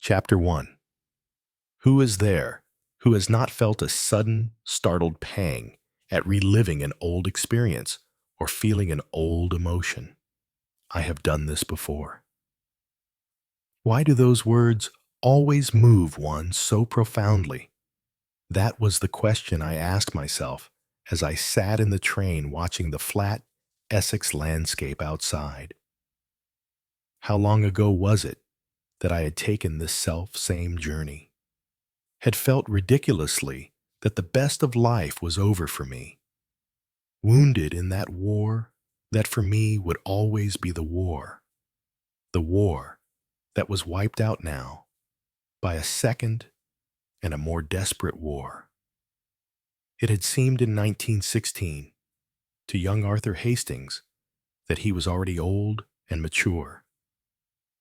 Chapter 1. Who is there who has not felt a sudden, startled pang at reliving an old experience or feeling an old emotion? I have done this before. Why do those words always move one so profoundly? That was the question I asked myself as I sat in the train watching the flat Essex landscape outside. How long ago was it that I had taken this self-same journey? Had felt ridiculously that the best of life was over for me, wounded in that war that for me would always be the war that was wiped out now by a second and a more desperate war. It had seemed in 1916 to young Arthur Hastings that he was already old and mature.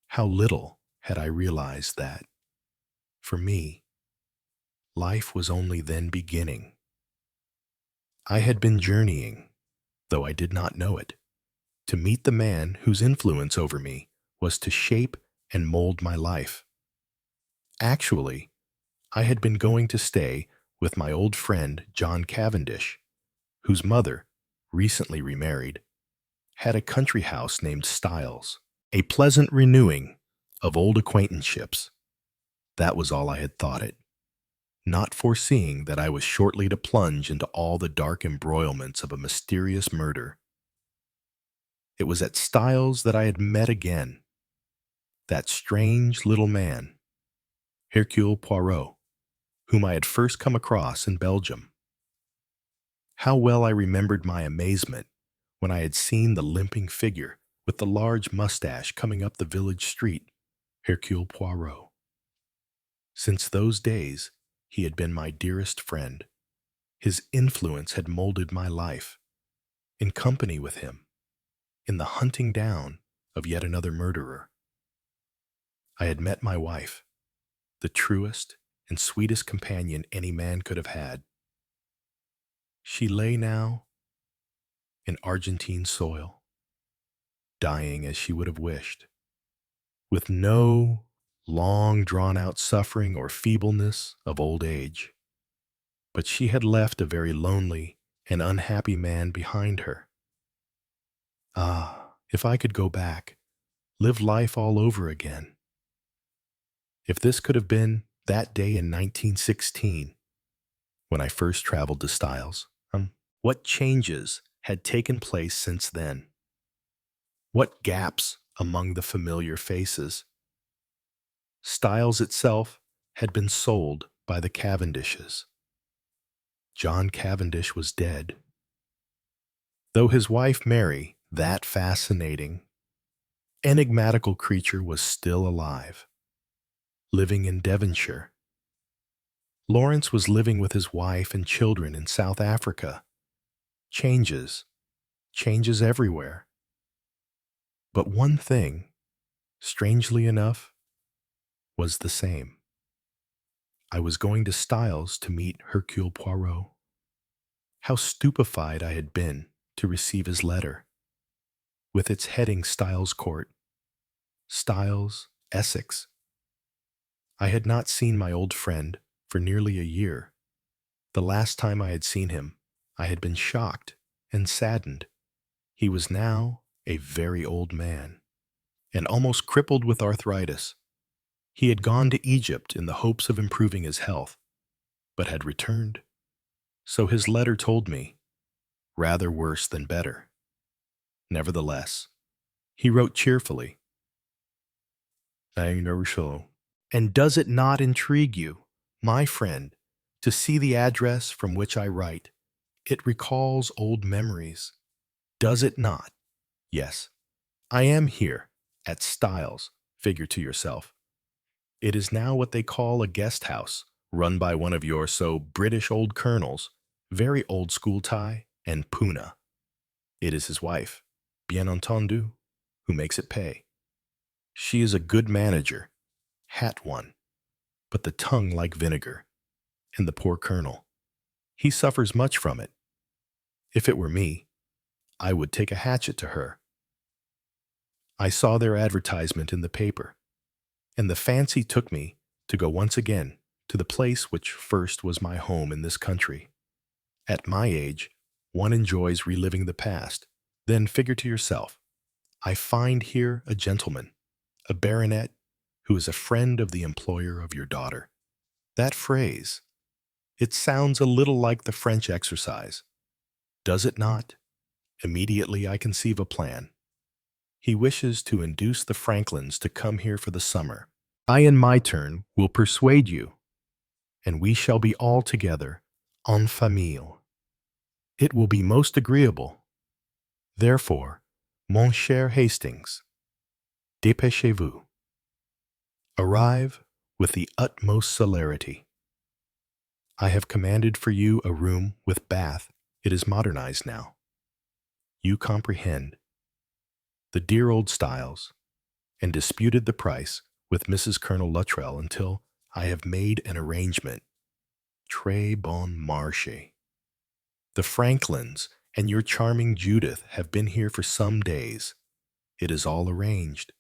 How little had I realized that, for me, life was only then beginning. I had been journeying, though I did not know it, to meet the man whose influence over me was to shape and mold my life. Actually, I had been going to stay with my old friend John Cavendish, whose mother, recently remarried, had a country house named Styles, a pleasant renewing of old acquaintanceships. That was all I had thought it, not foreseeing that I was shortly to plunge into all the dark embroilments of a mysterious murder. It was at Styles that I had met again that strange little man, Hercule Poirot, whom I had first come across in Belgium. How well I remembered my amazement when I had seen the limping figure with the large mustache coming up the village street, Hercule Poirot. Since those days, he had been my dearest friend. His influence had molded my life. In company with him, in the hunting down of yet another murderer, I had met my wife, the truest and sweetest companion any man could have had. She lay now in Argentine soil, dying as she would have wished, with no long drawn-out suffering or feebleness of old age. But she had left a very lonely and unhappy man behind her. Ah, if I could go back, live life all over again. If this could have been that day in 1916, when I first traveled to Styles, what changes had taken place since then? What gaps among the familiar faces? Styles itself had been sold by the Cavendishes. John Cavendish was dead, though his wife Mary, that fascinating, enigmatical creature, was still alive, living in Devonshire. Lawrence was living with his wife and children in South Africa. Changes everywhere. But one thing, strangely enough, was the same. I was going to Styles to meet Hercule Poirot. How stupefied I had been to receive his letter, with its heading Styles Court, Styles, Essex. I had not seen my old friend for nearly a year. The last time I had seen him, I had been shocked and saddened. He was now a very old man, and almost crippled with arthritis. He had gone to Egypt in the hopes of improving his health, but had returned, so his letter told me, rather worse than better. Nevertheless, he wrote cheerfully, "I know so. And does it not intrigue you, my friend, to see the address from which I write? It recalls old memories. Does it not? Yes, I am here, at Styles, figure to yourself. It is now what they call a guest house, run by one of your so British old colonels, very old school tie, and Puna. It is his wife, bien entendu, who makes it pay. She is a good manager, hat one, but the tongue like vinegar. And the poor colonel, he suffers much from it. If it were me, I would take a hatchet to her. I saw their advertisement in the paper. And the fancy took me to go once again to the place which first was my home in this country. At my age, one enjoys reliving the past. Then figure to yourself, I find here a gentleman, a baronet, who is a friend of the employer of your daughter. That phrase, it sounds a little like the French exercise. Does it not? Immediately I conceive a plan. He wishes to induce the Franklins to come here for the summer. I, in my turn, will persuade you, and we shall be all together, en famille. It will be most agreeable. Therefore, mon cher Hastings, dépêchez-vous. Arrive with the utmost celerity. I have commanded for you a room with bath. It is modernized now. You comprehend. The dear old styles, and disputed the price with Mrs. Colonel Luttrell until I have made an arrangement. Très bon marché. The Franklins and your charming Judith have been here for some days. It is all arranged.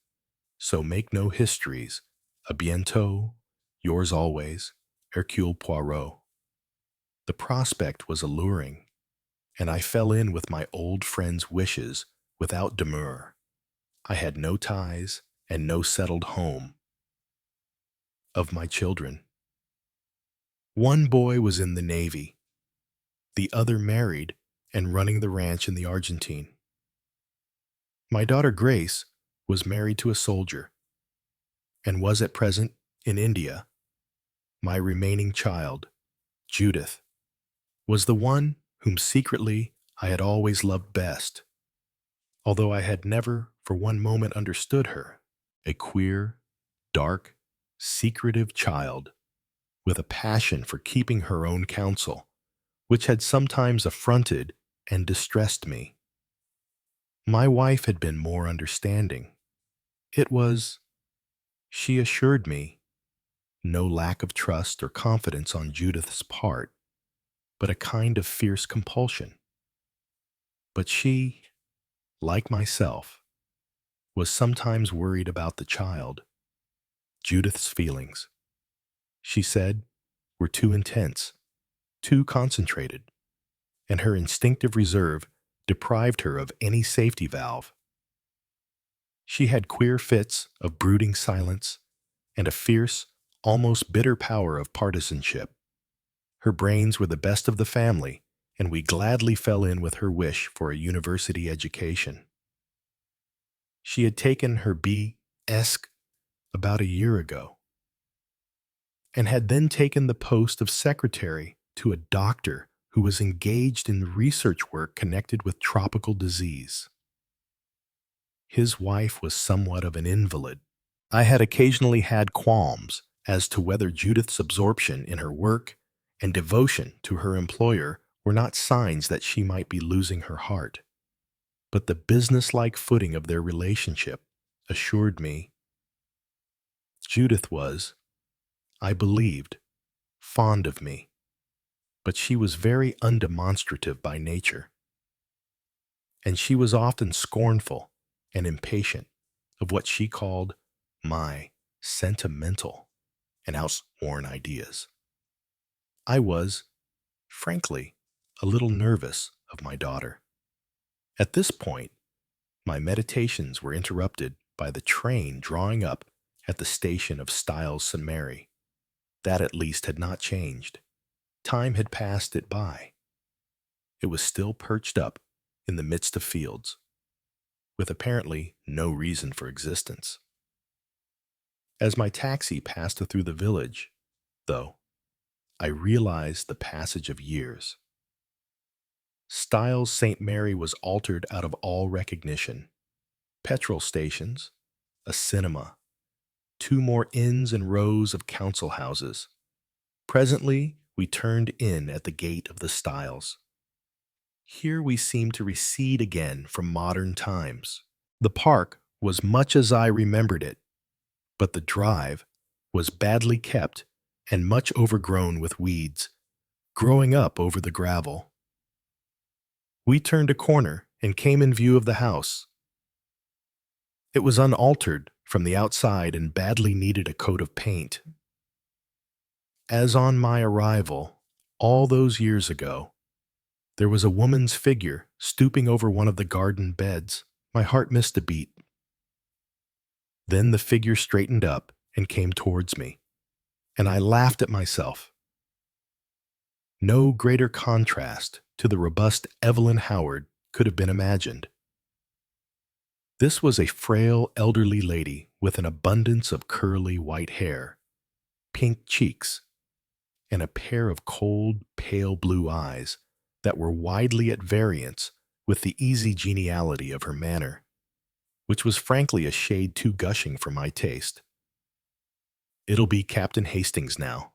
So make no histories. A bientôt, yours always, Hercule Poirot. The prospect was alluring, and I fell in with my old friend's wishes without demur. I had no ties and no settled home. Of my children, one boy was in the Navy, the other married and running the ranch in the Argentine. My daughter Grace was married to a soldier and was at present in India. My remaining child, Judith, was the one whom secretly I had always loved best, although I had never for one moment understood her, a queer, dark, secretive child with a passion for keeping her own counsel, which had sometimes affronted and distressed me. My wife had been more understanding. It was, she assured me, no lack of trust or confidence on Judith's part, but a kind of fierce compulsion. But she, like myself, was sometimes worried about the child. Judith's feelings, she said, were too intense, too concentrated, and her instinctive reserve deprived her of any safety valve. She had queer fits of brooding silence and a fierce, almost bitter power of partisanship. Her brains were the best of the family, and we gladly fell in with her wish for a university education. She had taken her B.Sc. about a year ago, and had then taken the post of secretary to a doctor who was engaged in research work connected with tropical disease. His wife was somewhat of an invalid. I had occasionally had qualms as to whether Judith's absorption in her work and devotion to her employer were not signs that she might be losing her heart. But the businesslike footing of their relationship assured me Judith was, I believed, fond of me, but she was very undemonstrative by nature, and she was often scornful and impatient of what she called my sentimental and outworn ideas. I was, frankly, a little nervous of my daughter. At this point, my meditations were interrupted by the train drawing up at the station of Styles St. Mary. That at least had not changed. Time had passed it by. It was still perched up in the midst of fields, with apparently no reason for existence. As my taxi passed through the village, though, I realized the passage of years. Styles St. Mary was altered out of all recognition. Petrol stations, a cinema, 2 more inns and rows of council houses. Presently, we turned in at the gate of the Styles. Here we seemed to recede again from modern times. The park was much as I remembered it, but the drive was badly kept and much overgrown with weeds, growing up over the gravel. We turned a corner and came in view of the house. It was unaltered from the outside and badly needed a coat of paint. As on my arrival, all those years ago, there was a woman's figure stooping over one of the garden beds. My heart missed a beat. Then the figure straightened up and came towards me, and I laughed at myself. No greater contrast to the robust Evelyn Howard could have been imagined. This was a frail, elderly lady with an abundance of curly white hair, pink cheeks, and a pair of cold, pale blue eyes that were widely at variance with the easy geniality of her manner, which was frankly a shade too gushing for my taste. "It'll be Captain Hastings now,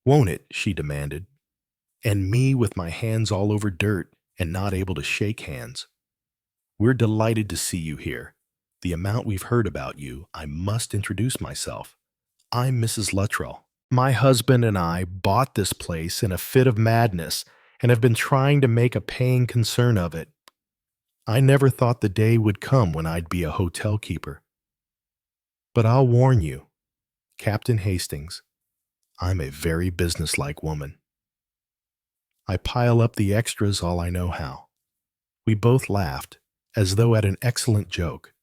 won't it?" she demanded, and me with my hands all over dirt and not able to shake hands. "We're delighted to see you here. The amount we've heard about you, I must introduce myself. I'm Mrs. Luttrell. My husband and I bought this place in a fit of madness and have been trying to make a paying concern of it. I never thought the day would come when I'd be a hotel keeper. But I'll warn you, Captain Hastings, I'm a very businesslike woman. I pile up the extras all I know how." We both laughed, as though at an excellent joke.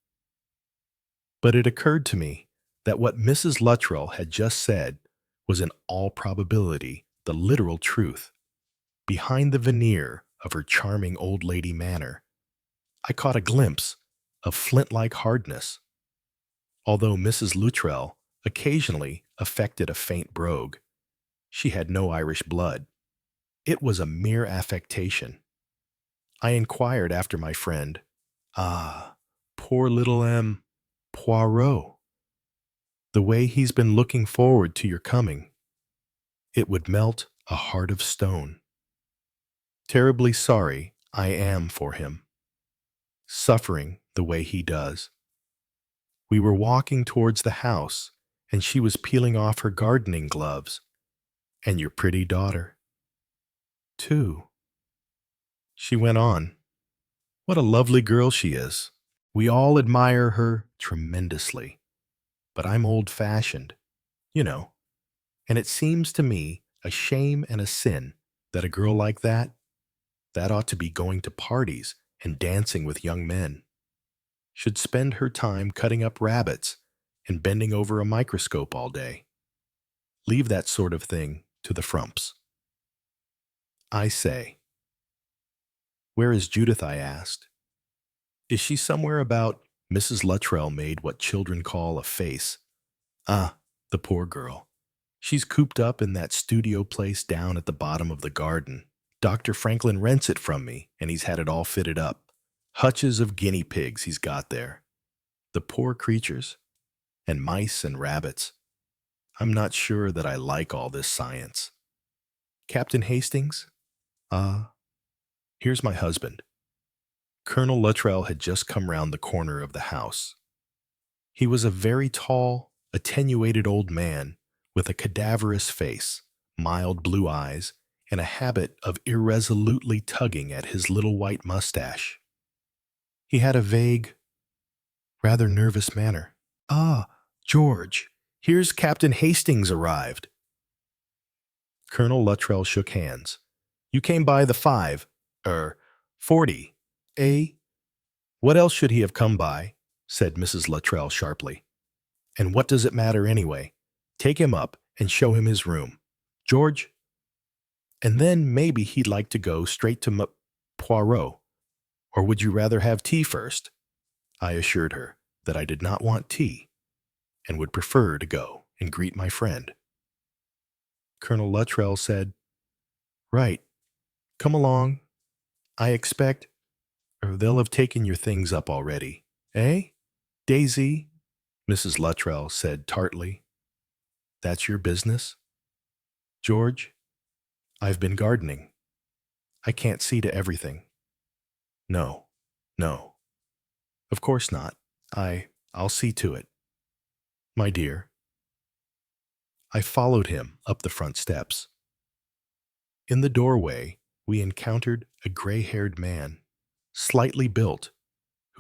But it occurred to me that what Mrs. Luttrell had just said was in all probability the literal truth. Behind the veneer of her charming old lady manner, I caught a glimpse of flint-like hardness. Although Mrs. Luttrell occasionally affected a faint brogue, she had no Irish blood. It was a mere affectation. I inquired after my friend. "Ah, poor little Poirot. The way he's been looking forward to your coming. It would melt a heart of stone. Terribly sorry I am for him, suffering the way he does." We were walking towards the house, and she was peeling off her gardening gloves. "And your pretty daughter, too," she went on. "What a lovely girl she is. We all admire her tremendously. But I'm old-fashioned, you know, and it seems to me a shame and a sin that a girl like that ought to be going to parties and dancing with young men, should spend her time cutting up rabbits and bending over a microscope all day. Leave that sort of thing to the frumps. I say." "Where is Judith?" I asked. "Is she somewhere about?" Mrs. Luttrell made what children call a face. "Ah, the poor girl. She's cooped up in that studio place down at the bottom of the garden. Dr. Franklin rents it from me, and he's had it all fitted up. Hutches of guinea pigs he's got there. The poor creatures. And mice and rabbits. I'm not sure that I like all this science. Captain Hastings? Here's my husband." Colonel Luttrell had just come round the corner of the house. He was a very tall, attenuated old man with a cadaverous face, mild blue eyes, and a habit of irresolutely tugging at his little white mustache. He had a vague, rather nervous manner. "Ah, George, here's Captain Hastings arrived." Colonel Luttrell shook hands. "You came by the 40, eh?" "What else should he have come by?" said Mrs. Luttrell sharply. "And what does it matter anyway? Take him up and show him his room, George. And then maybe he'd like to go straight to Poirot. Or would you rather have tea first?" I assured her that I did not want tea and would prefer to go and greet my friend. Colonel Luttrell said, "Right, come along. I expect they'll have taken your things up already, eh? Daisy?" Mrs. Luttrell said tartly. "That's your business? George, I've been gardening. I can't see to everything." No. Of course not. I'll see to it. My dear." I followed him up the front steps. In the doorway, we encountered a gray-haired man, slightly built,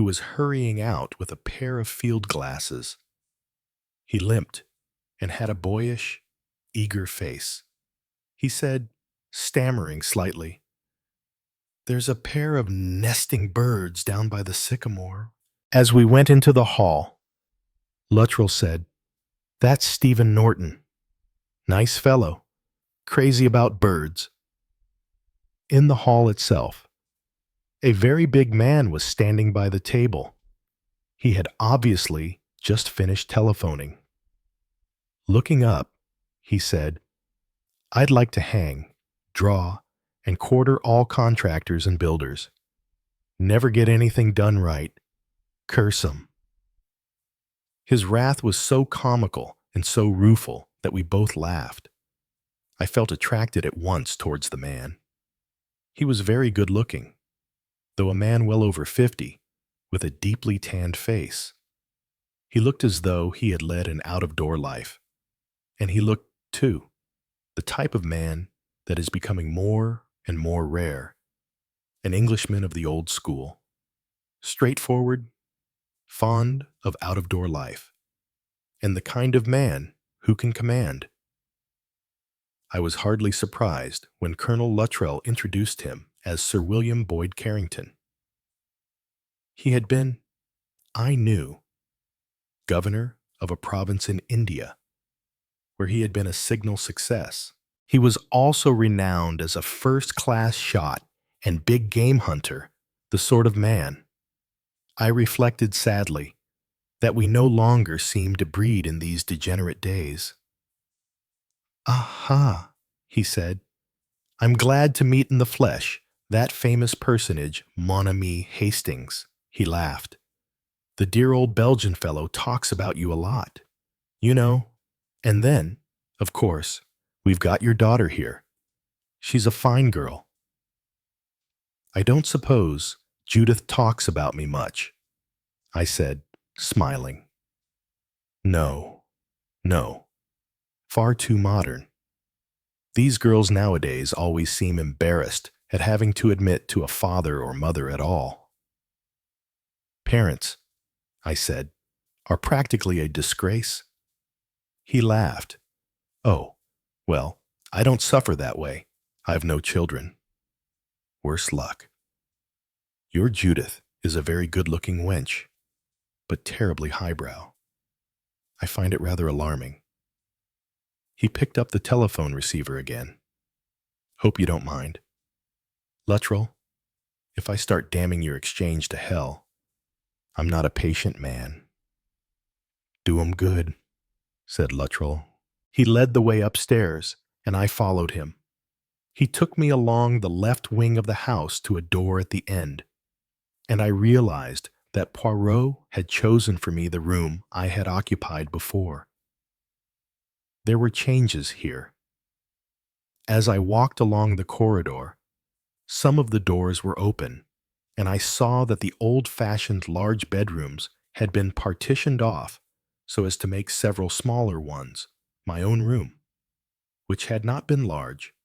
who was hurrying out with a pair of field glasses. He limped and had a boyish, eager face. He said, stammering slightly, "There's a pair of nesting birds down by the sycamore." As we went into the hall, Luttrell said, "That's Stephen Norton. Nice fellow. Crazy about birds." In the hall itself, a very big man was standing by the table. He had obviously just finished telephoning. Looking up, he said, "I'd like to hang, draw, and quarter all contractors and builders. Never get anything done right. Curse 'em." His wrath was so comical and so rueful that we both laughed. I felt attracted at once towards the man. He was very good-looking, though a man well over 50, with a deeply tanned face. He looked as though he had led an out-of-door life. And he looked, too, the type of man that is becoming more and more rare, an Englishman of the old school, straightforward, fond of out-of-door life, and the kind of man who can command. I was hardly surprised when Colonel Luttrell introduced him as Sir William Boyd Carrington. He had been, I knew, governor of a province in India, where he had been a signal success. He was also renowned as a first-class shot and big game hunter, the sort of man, I reflected sadly, that we no longer seem to breed in these degenerate days. "Aha," he said, "I'm glad to meet in the flesh that famous personage, Mon Ami Hastings." He laughed. "The dear old Belgian fellow talks about you a lot. You know, and then, of course, we've got your daughter here. She's a fine girl." "I don't suppose Judith talks about me much," I said, smiling. No. Far too modern. These girls nowadays always seem embarrassed at having to admit to a father or mother at all. "Parents," I said, "are practically a disgrace." He laughed. "Oh, well, I don't suffer that way. I've no children. Worse luck. Your Judith is a very good-looking wench, but terribly highbrow. I find it rather alarming." He picked up the telephone receiver again. "Hope you don't mind. Luttrell, if I start damning your exchange to hell, I'm not a patient man." "Do 'em good," said Luttrell. He led the way upstairs, and I followed him. He took me along the left wing of the house to a door at the end, and I realized that Poirot had chosen for me the room I had occupied before. There were changes here. As I walked along the corridor, some of the doors were open, and I saw that the old-fashioned large bedrooms had been partitioned off so as to make several smaller ones. My own room, which had not been large,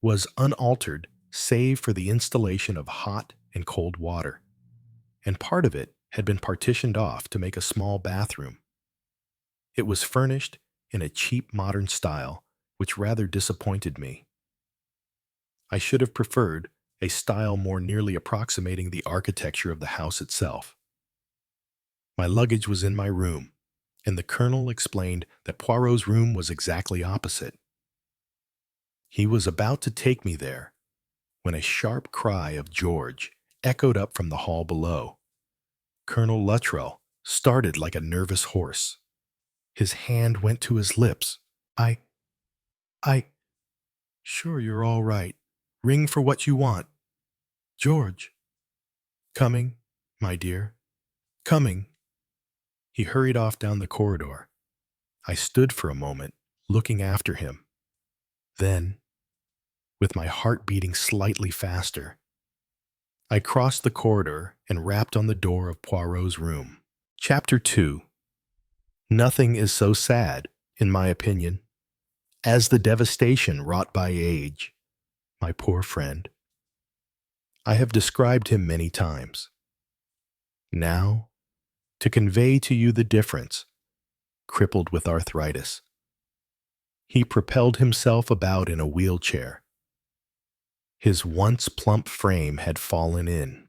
was unaltered save for the installation of hot and cold water, and part of it had been partitioned off to make a small bathroom. It was furnished in a cheap modern style which rather disappointed me. I should have preferred a style more nearly approximating the architecture of the house itself. My luggage was in my room, and the colonel explained that Poirot's room was exactly opposite. He was about to take me there when a sharp cry of "George" echoed up from the hall below. Colonel Luttrell started like a nervous horse. His hand went to his lips. I, "Sure, you're all right. Ring for what you want. George." "Coming, my dear. Coming." He hurried off down the corridor. I stood for a moment, looking after him. Then, with my heart beating slightly faster, I crossed the corridor and rapped on the door of Poirot's room. Chapter 2. Nothing is so sad, in my opinion, as the devastation wrought by age, my poor friend. I have described him many times. Now, to convey to you the difference, crippled with arthritis, he propelled himself about in a wheelchair. His once plump frame had fallen in.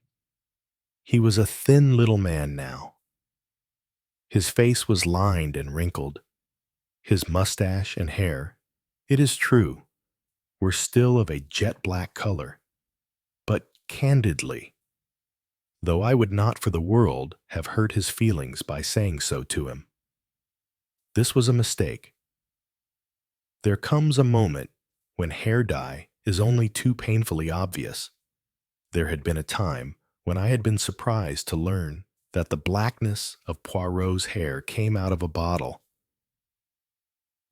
He was a thin little man now. His face was lined and wrinkled. His mustache and hair, it is true, were still of a jet black color. But candidly, though I would not for the world have hurt his feelings by saying so to him, this was a mistake. There comes a moment when hair dye is only too painfully obvious. There had been a time when I had been surprised to learn that the blackness of Poirot's hair came out of a bottle.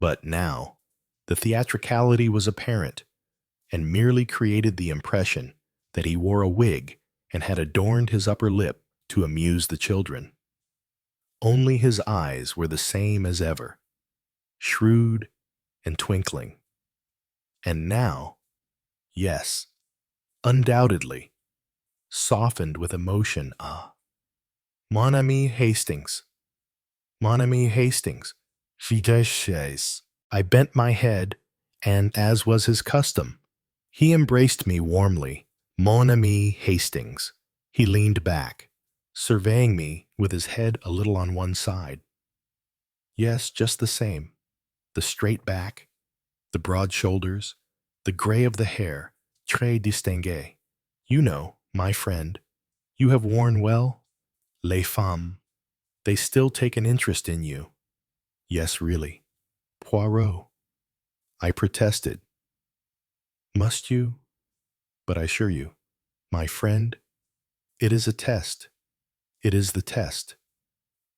But now, the theatricality was apparent, and merely created the impression that he wore a wig and had adorned his upper lip to amuse the children. Only his eyes were the same as ever, shrewd and twinkling. And now, yes, undoubtedly, softened with emotion. Mon ami Hastings. Mon ami Hastings. Fideches. I bent my head, and as was his custom, he embraced me warmly. Mon ami Hastings. He leaned back, surveying me with his head a little on one side. Yes, just the same. The straight back, the broad shoulders, the gray of the hair, très distingué. You know, my friend, you have worn well. Les femmes, they still take an interest in you. Yes, really. Poirot. I protested. Must you? But I assure you, my friend, it is a test. It is the test.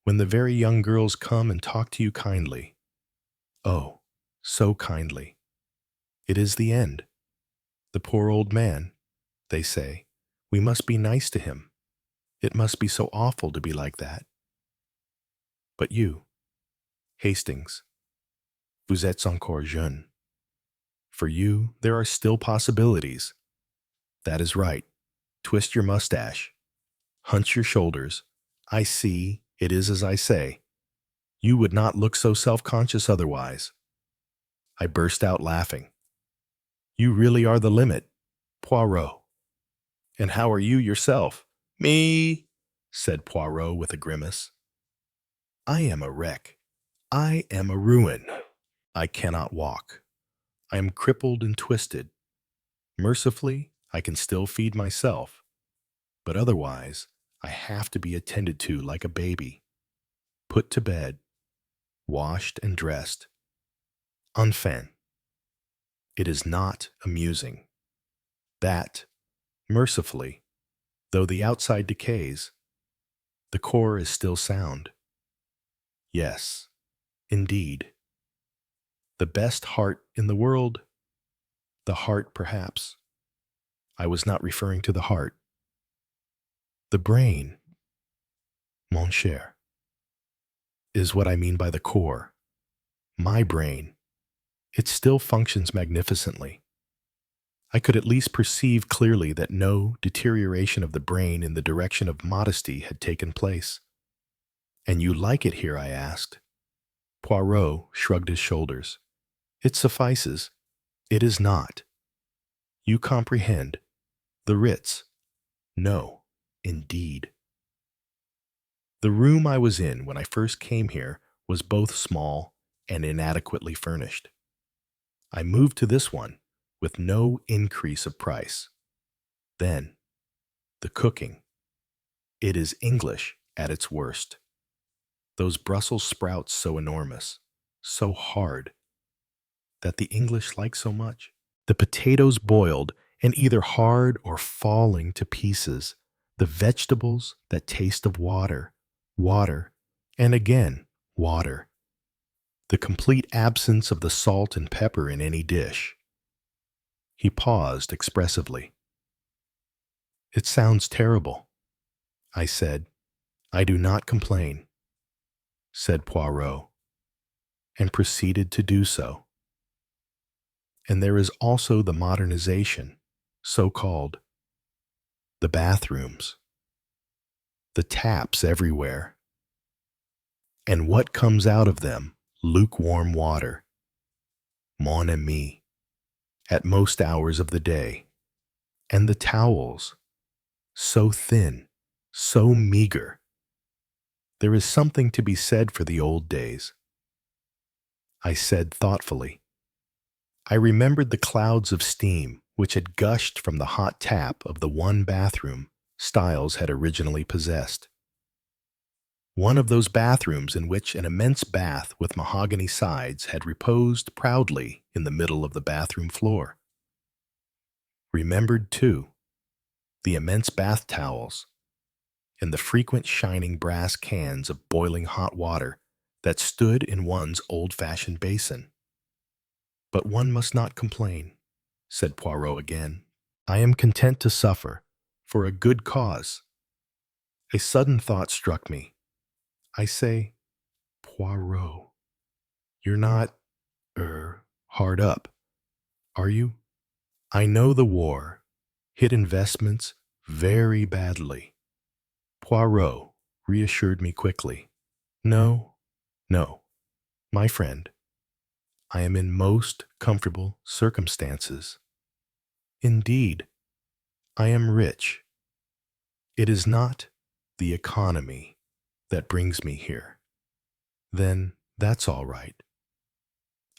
When the very young girls come and talk to you kindly, oh, so kindly, it is the end. The poor old man, they say, we must be nice to him. It must be so awful to be like that. But you, Hastings, vous êtes encore jeune. For you, there are still possibilities. That is right. Twist your mustache. Hunch your shoulders. I see, it is as I say. You would not look so self-conscious otherwise. I burst out laughing. You really are the limit, Poirot. And how are you yourself? Me, said Poirot with a grimace. I am a wreck. I am a ruin. I cannot walk. I am crippled and twisted. Mercifully, I can still feed myself, but otherwise, I have to be attended to like a baby, put to bed, washed and dressed. Enfin, it is not amusing. That, mercifully, though the outside decays, the core is still sound. Yes, indeed. The best heart in the world, the heart perhaps. I was not referring to the heart. The brain, mon cher, is what I mean by the core. My brain, it still functions magnificently. I could at least perceive clearly that no deterioration of the brain in the direction of modesty had taken place. And you like it here, I asked. Poirot shrugged his shoulders. It suffices. It is not. You comprehend. The Ritz. No, indeed. The room I was in when I first came here was both small and inadequately furnished. I moved to this one with no increase of price. Then, the cooking. It is English at its worst. Those Brussels sprouts so enormous, so hard, that the English like so much. The potatoes boiled and either hard or falling to pieces. The vegetables that taste of water, water, and again water. The complete absence of the salt and pepper in any dish. He paused expressively. It sounds terrible, I said. I do not complain, said Poirot, and proceeded to do so. And there is also the modernization, so-called, the bathrooms. the taps everywhere. And what comes out of them? Lukewarm water. Mon ami, at most hours of the day. And the towels, so thin, so meager. There is something to be said for the old days. I said thoughtfully. I remembered the clouds of steam which had gushed from the hot tap of the one bathroom Styles had originally possessed. One of those bathrooms in which an immense bath with mahogany sides had reposed proudly in the middle of the bathroom floor. Remembered, too, the immense bath towels and the frequent shining brass cans of boiling hot water that stood in one's old-fashioned basin. But one must not complain, said Poirot again. I am content to suffer for a good cause. A sudden thought struck me. I say, Poirot, you're not, hard up, are you? I know the war hit investments very badly. Poirot reassured me quickly. No, no, my friend, I am in most comfortable circumstances. Indeed, I am rich. It is not the economy that brings me here. Then that's all right.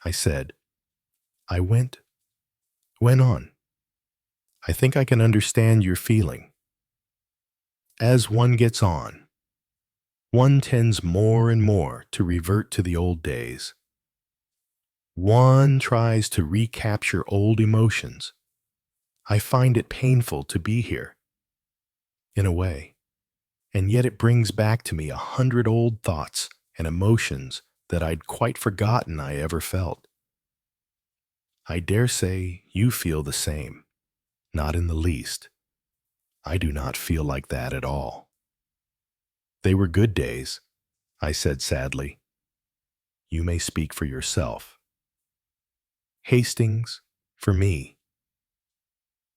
I said. I went on. I think I can understand your feeling. As one gets on, one tends more and more to revert to the old days. One tries to recapture old emotions. I find it painful to be here, in a way, and yet it brings back to me 100 old thoughts and emotions that I'd quite forgotten I ever felt. I dare say you feel the same. Not in the least. I do not feel like that at all. They were good days, I said sadly. You may speak for yourself. Hastings, for me.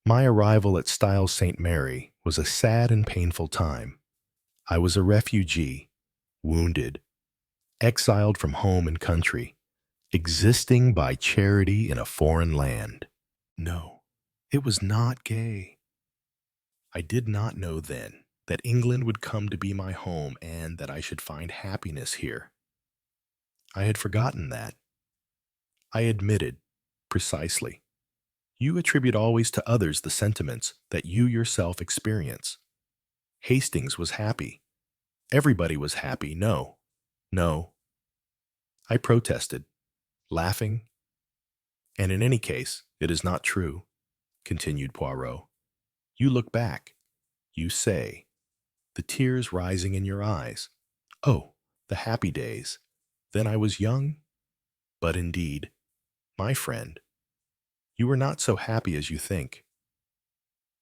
My arrival at Styles St. Mary was a sad and painful time. I was a refugee, wounded, exiled from home and country, existing by charity in a foreign land. No, it was not gay. I did not know then that England would come to be my home and that I should find happiness here. I had forgotten that. I admitted, precisely. You attribute always to others the sentiments that you yourself experience. Hastings was happy. Everybody was happy. No, no. I protested, laughing. And in any case, it is not true, continued Poirot. You look back. You say, the tears rising in your eyes. Oh, the happy days. Then I was young. But indeed, my friend, you were not so happy as you think.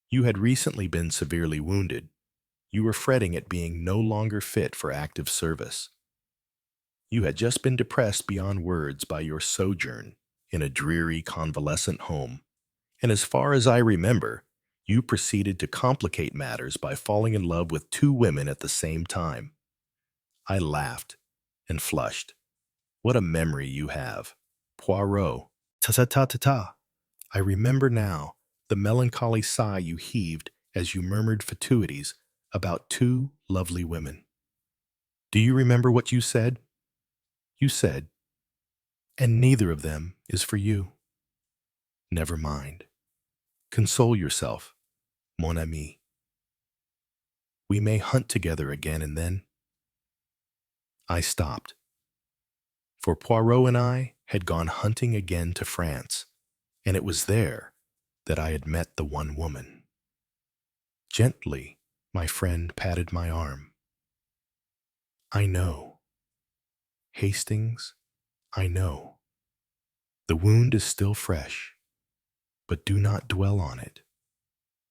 You had recently been severely wounded. You were fretting at being no longer fit for active service. You had just been depressed beyond words by your sojourn in a dreary convalescent home, and as far as I remember, you proceeded to complicate matters by falling in love with two women at the same time. I laughed and flushed. What a memory you have. Poirot. Ta-ta-ta-ta-ta. I remember now the melancholy sigh you heaved as you murmured fatuities about two lovely women. Do you remember what you said? You said, and neither of them is for you. Never mind. Console yourself, mon ami. We may hunt together again and then. I stopped, for Poirot and I had gone hunting again to France, and it was there that I had met the one woman. Gently, my friend patted my arm. I know. Hastings, I know. The wound is still fresh, but do not dwell on it.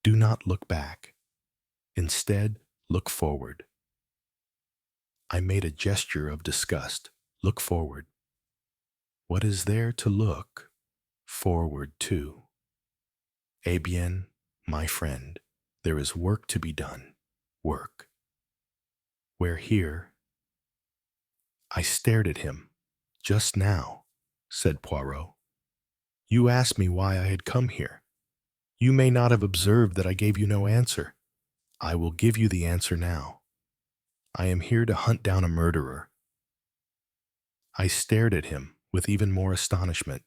Do not look back. Instead, look forward. I made a gesture of disgust. Look forward. What is there to look forward to? Eh bien, my friend, there is work to be done. Work. We're here. I stared at him. Just now, said Poirot. You asked me why I had come here. You may not have observed that I gave you no answer. I will give you the answer now. I am here to hunt down a murderer. I stared at him with even more astonishment.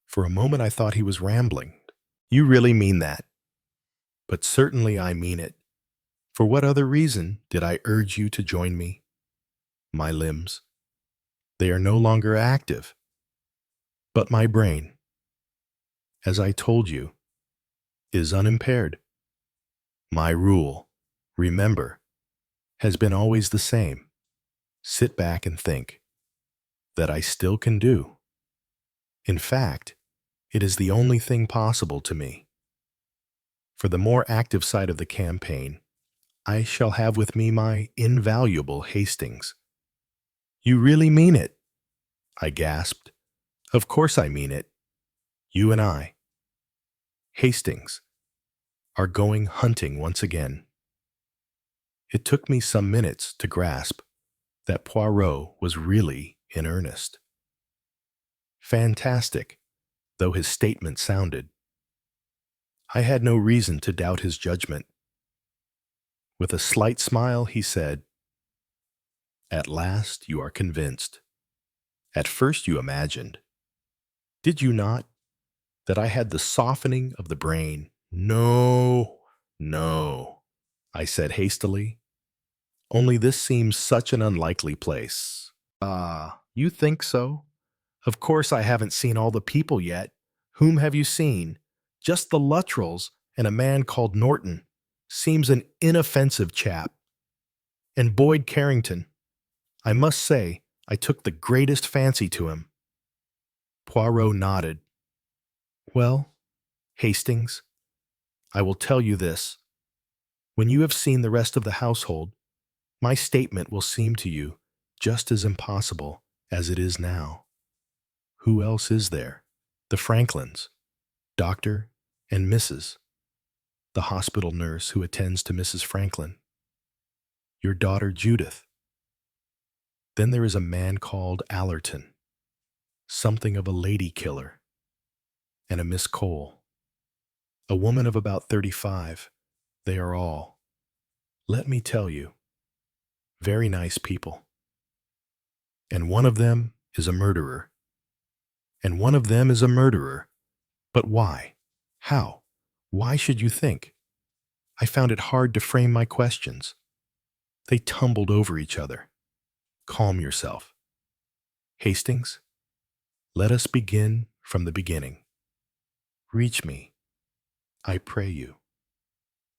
For a moment I thought he was rambling. You really mean that? But certainly I mean it. For what other reason did I urge you to join me? My limbs. They are no longer active. But my brain, as I told you, is unimpaired. My rule, remember, has been always the same. Sit back and think. That I still can do. In fact, it is the only thing possible to me. For the more active side of the campaign, I shall have with me my invaluable Hastings. You really mean it? I gasped. Of course I mean it. You and I, Hastings, are going hunting once again. It took me some minutes to grasp that Poirot was really in earnest. Fantastic, though his statement sounded. I had no reason to doubt his judgment. With a slight smile, he said, At last you are convinced. At first you imagined, did you not, that I had the softening of the brain? No, no, I said hastily. Only this seems such an unlikely place. Ah, you think so? Of course I haven't seen all the people yet. Whom have you seen? Just the Luttrells and a man called Norton. Seems an inoffensive chap. And Boyd Carrington. I must say, I took the greatest fancy to him. Poirot nodded. Well, Hastings, I will tell you this. When you have seen the rest of the household, my statement will seem to you just as impossible as it is now. Who else is there? The Franklins, Dr. and Mrs., the hospital nurse who attends to Mrs. Franklin, your daughter Judith. Then there is a man called Allerton, something of a lady killer, and a Miss Cole, a woman of about 35. They are all, let me tell you, very nice people. And one of them is a murderer. And one of them is a murderer. But why? How? Why should you think? I found it hard to frame my questions. They tumbled over each other. Calm yourself. Hastings, let us begin from the beginning. Reach me, I pray you.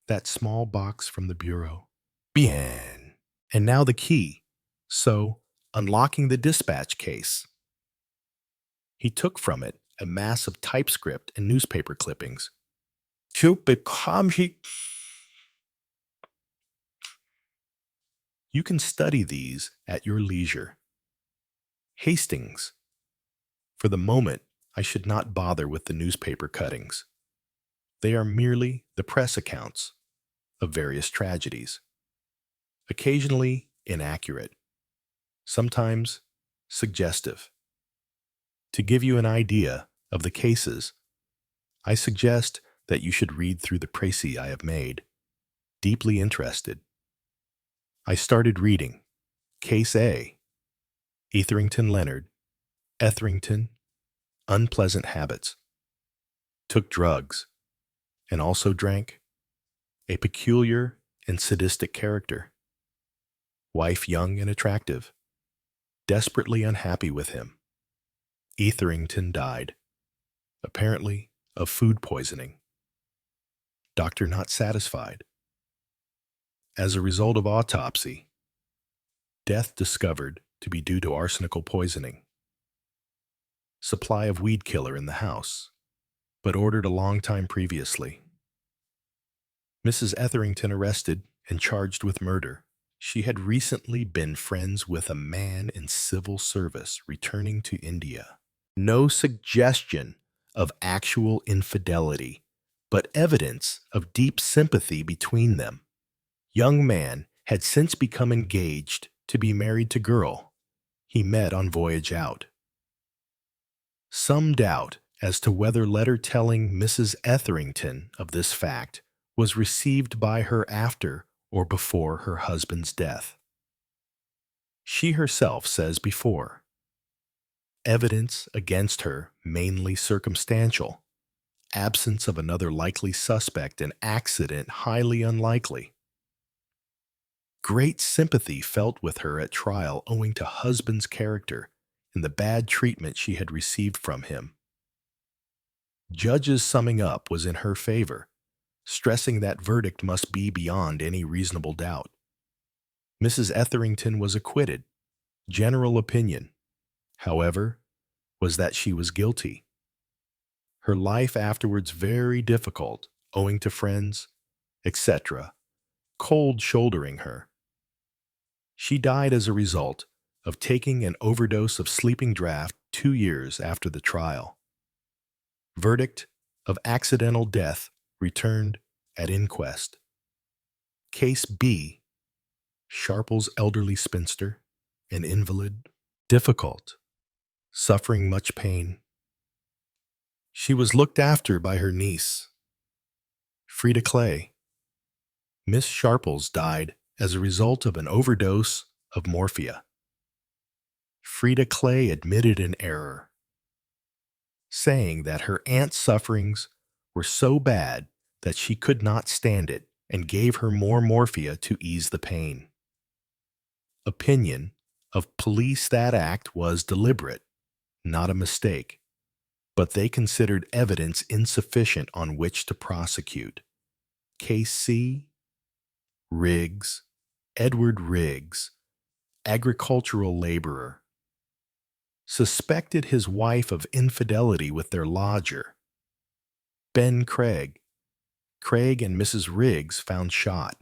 That small box from the bureau. Bien. And now the key. So, unlocking the dispatch case. He took from it a mass of typescript and newspaper clippings. You can study these at your leisure. Hastings. For the moment, I should not bother with the newspaper cuttings. They are merely the press accounts of various tragedies. Occasionally inaccurate, sometimes suggestive. To give you an idea of the cases, I suggest that you should read through the précis I have made. Deeply interested. I started reading Case A, Etherington Leonard, Etherington, unpleasant habits. Took drugs, and also drank. A peculiar and sadistic character. Wife young and attractive. Desperately unhappy with him. Etherington died, apparently of food poisoning. Doctor not satisfied. As a result of autopsy, death discovered to be due to arsenical poisoning. Supply of weed killer in the house, but ordered a long time previously. Mrs. Etherington arrested and charged with murder. She had recently been friends with a man in civil service returning to India. No suggestion of actual infidelity, but evidence of deep sympathy between them. Young man had since become engaged to be married to girl he met on voyage out. Some doubt as to whether letter telling Mrs. Etherington of this fact was received by her after or before her husband's death. She herself says before, evidence against her mainly circumstantial, absence of another likely suspect and accident highly unlikely. Great sympathy felt with her at trial owing to husband's character and the bad treatment she had received from him. Judge's summing up was in her favor, stressing that verdict must be beyond any reasonable doubt. Mrs. Etherington was acquitted. General opinion, however, was that she was guilty. Her life afterwards very difficult, owing to friends, etc., cold shouldering her. She died as a result of taking an overdose of sleeping draught 2 years after the trial. Verdict of accidental death returned at inquest. Case B, Sharple's elderly spinster, an invalid, difficult, suffering much pain. She was looked after by her niece, Frida Clay. Miss Sharples died as a result of an overdose of morphia. Frida Clay admitted an error, saying that her aunt's sufferings were so bad that she could not stand it and gave her more morphia to ease the pain. Opinion of police that act was deliberate, not a mistake, but they considered evidence insufficient on which to prosecute. Case C, Riggs, Edward Riggs, agricultural laborer, suspected his wife of infidelity with their lodger. Ben Craig. Craig and Mrs. Riggs found shot.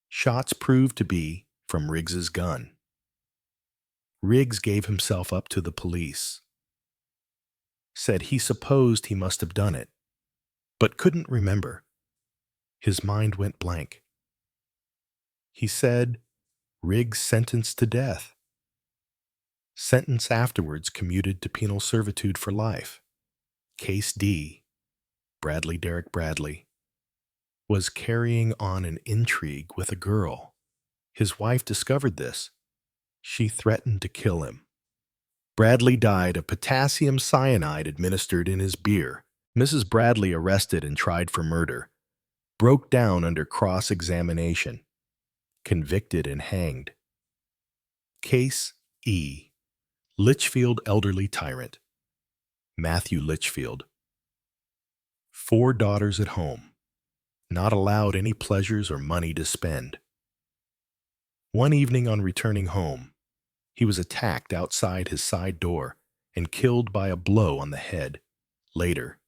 Shots proved to be from Riggs's gun. Riggs gave himself up to the police. Said he supposed he must have done it, but couldn't remember. His mind went blank. He said Riggs sentenced to death. Sentence afterwards commuted to penal servitude for life. Case D, Bradley Derrick Bradley, was carrying on an intrigue with a girl. His wife discovered this. She threatened to kill him. Bradley died of potassium cyanide administered in his beer. Mrs. Bradley, arrested and tried for murder, broke down under cross-examination, convicted and hanged. Case E, Litchfield elderly tyrant, Matthew Litchfield. 4 daughters at home, not allowed any pleasures or money to spend. One evening on returning home, he was attacked outside his side door and killed by a blow on the head. Later,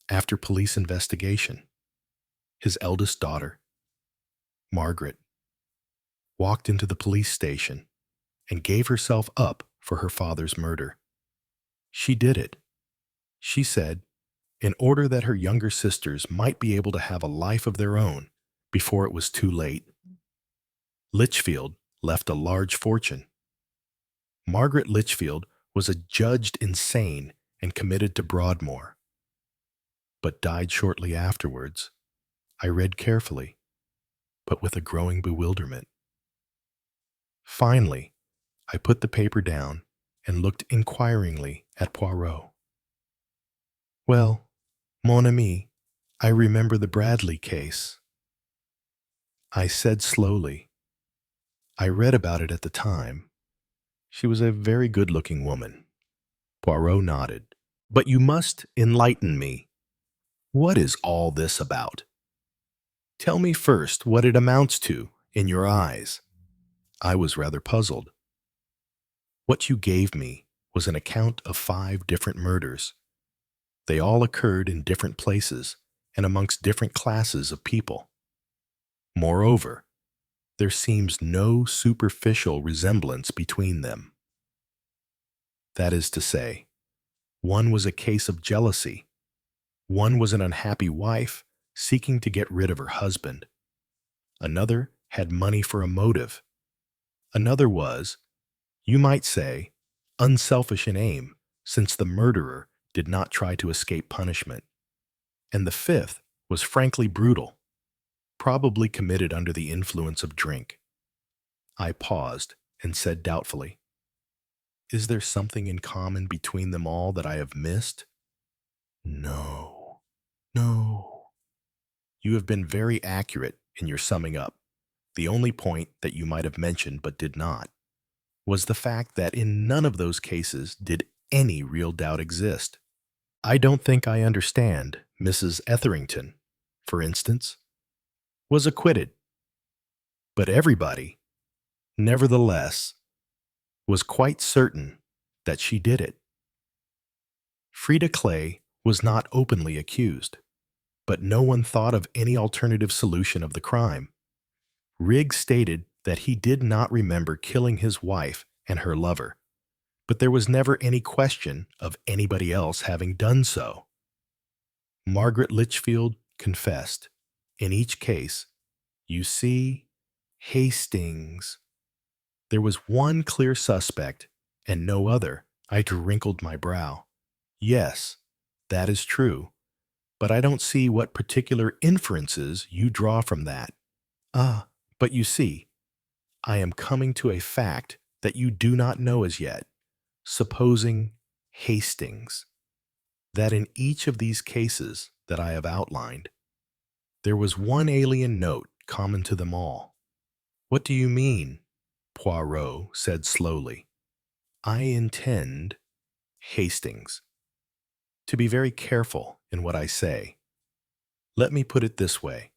after police investigation, his eldest daughter, Margaret, walked into the police station and gave herself up for her father's murder. She did it, she said, in order that her younger sisters might be able to have a life of their own before it was too late. Litchfield left a large fortune. Margaret Litchfield was adjudged insane and committed to Broadmoor, but died shortly afterwards. I read carefully, but with a growing bewilderment. Finally, I put the paper down and looked inquiringly at Poirot. Well, mon ami, I remember the Bradley case. I said slowly. I read about it at the time. She was a very good-looking woman. Poirot nodded. But you must enlighten me. What is all this about? Tell me first what it amounts to in your eyes. I was rather puzzled. What you gave me was an account of 5 different murders. They all occurred in different places and amongst different classes of people. Moreover, there seems no superficial resemblance between them. That is to say, one was a case of jealousy, one was an unhappy wife seeking to get rid of her husband, another had money for a motive. Another was, you might say, unselfish in aim, since the murderer did not try to escape punishment. And the fifth was frankly brutal, probably committed under the influence of drink. I paused and said doubtfully, is there something in common between them all that I have missed? No. No. You have been very accurate in your summing up. The only point that you might have mentioned but did not was the fact that in none of those cases did any real doubt exist. I don't think I understand. Mrs. Etherington, for instance, was acquitted, but everybody, nevertheless, was quite certain that she did it. Frida Clay was not openly accused, but no one thought of any alternative solution of the crime. Riggs stated that he did not remember killing his wife and her lover, but there was never any question of anybody else having done so. Margaret Litchfield confessed. In each case, you see, Hastings. There was one clear suspect and no other. I wrinkled my brow. Yes, that is true, but I don't see what particular inferences you draw from that. But you see, I am coming to a fact that you do not know as yet. Supposing Hastings, that in each of these cases that I have outlined, there was one alien note common to them all. What do you mean? Poirot said slowly. I intend, Hastings, to be very careful in what I say. Let me put it this way.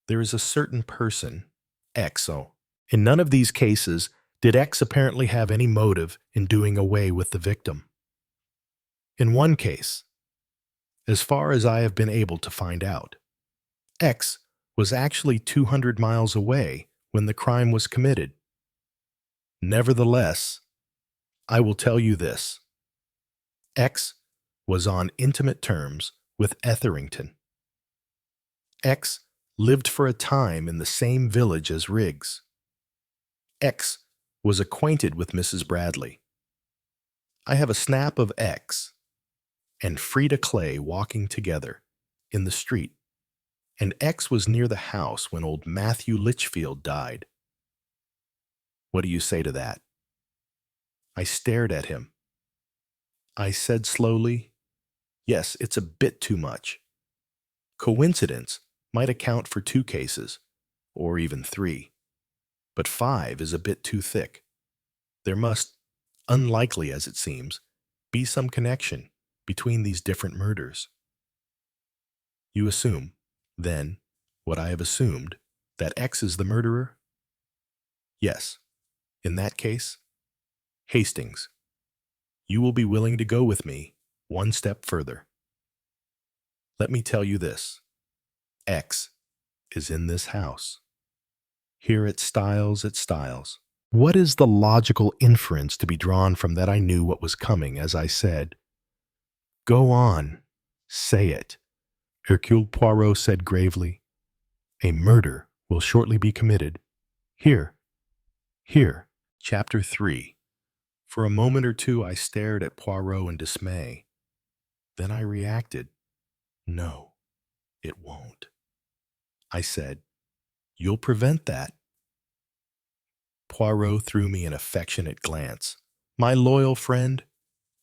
There is a certain person, X. In none of these cases did X apparently have any motive in doing away with the victim. In one case, as far as I have been able to find out, X was actually 200 miles away when the crime was committed. Nevertheless, I will tell you this. X was on intimate terms with Etherington. X lived for a time in the same village as Riggs. X was acquainted with Mrs. Bradley. I have a snap of X and Frida Clay walking together in the street, and X was near the house when old Matthew Litchfield died. What do you say to that? I stared at him. I said slowly, yes, it's a bit too much. Coincidence might account for 2 cases, or even 3, but 5 is a bit too thick. There must, unlikely as it seems, be some connection between these different murders. You assume, then, what I have assumed, that X is the murderer? Yes. In that case, Hastings, you will be willing to go with me one step further. Let me tell you this. X is in this house. Here at Styles. What is the logical inference to be drawn from that? I knew what was coming, as I said. Go on, say it. Hercule Poirot said gravely. A murder will shortly be committed. Here. Chapter 3. For a moment or two I stared at Poirot in dismay. Then I reacted. No, it won't. I said, you'll prevent that. Poirot threw me an affectionate glance. My loyal friend,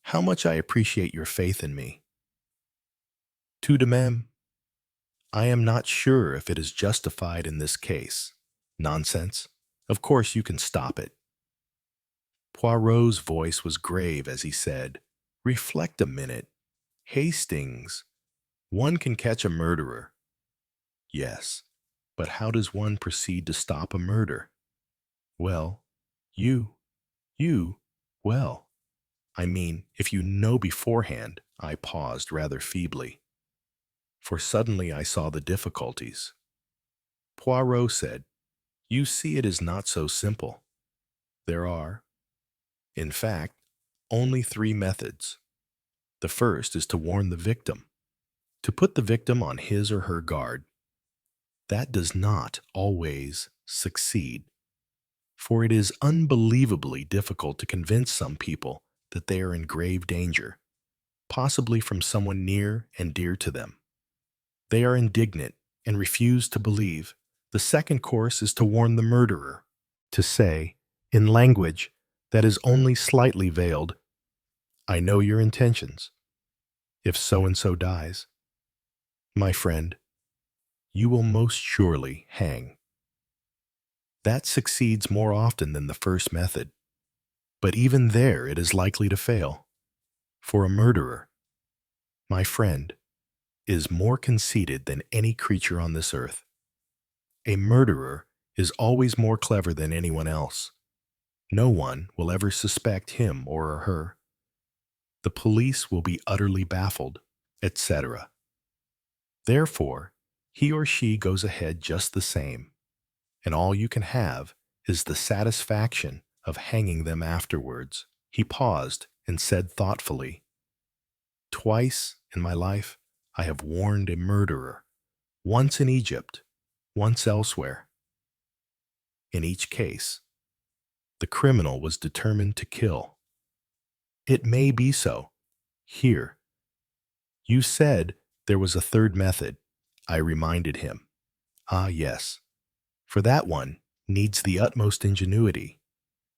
how much I appreciate your faith in me. Tout de même, I am not sure if it is justified in this case. Nonsense. Of course you can stop it. Poirot's voice was grave as he said, reflect a minute. Hastings, one can catch a murderer. Yes, but how does one proceed to stop a murder? Well, well, I mean, if you know beforehand. I paused rather feebly, for suddenly I saw the difficulties. Poirot said, you see, it is not so simple. There are, in fact, only 3 methods. The first is to warn the victim, to put the victim on his or her guard. That does not always succeed. For it is unbelievably difficult to convince some people that they are in grave danger, possibly from someone near and dear to them. They are indignant and refuse to believe. The second course is to warn the murderer, to say, in language that is only slightly veiled, "I know your intentions. If so-and-so dies, my friend, you will most surely hang." That succeeds more often than the first method, but even there it is likely to fail. For a murderer, my friend, is more conceited than any creature on this earth. A murderer is always more clever than anyone else. No one will ever suspect him or her. The police will be utterly baffled, etc. Therefore, he or she goes ahead just the same, and all you can have is the satisfaction of hanging them afterwards. He paused and said thoughtfully, "Twice in my life I have warned a murderer, once in Egypt, once elsewhere. In each case, the criminal was determined to kill. It may be so. Here, you said there was a third method," I reminded him. "Ah, yes. For that one needs the utmost ingenuity.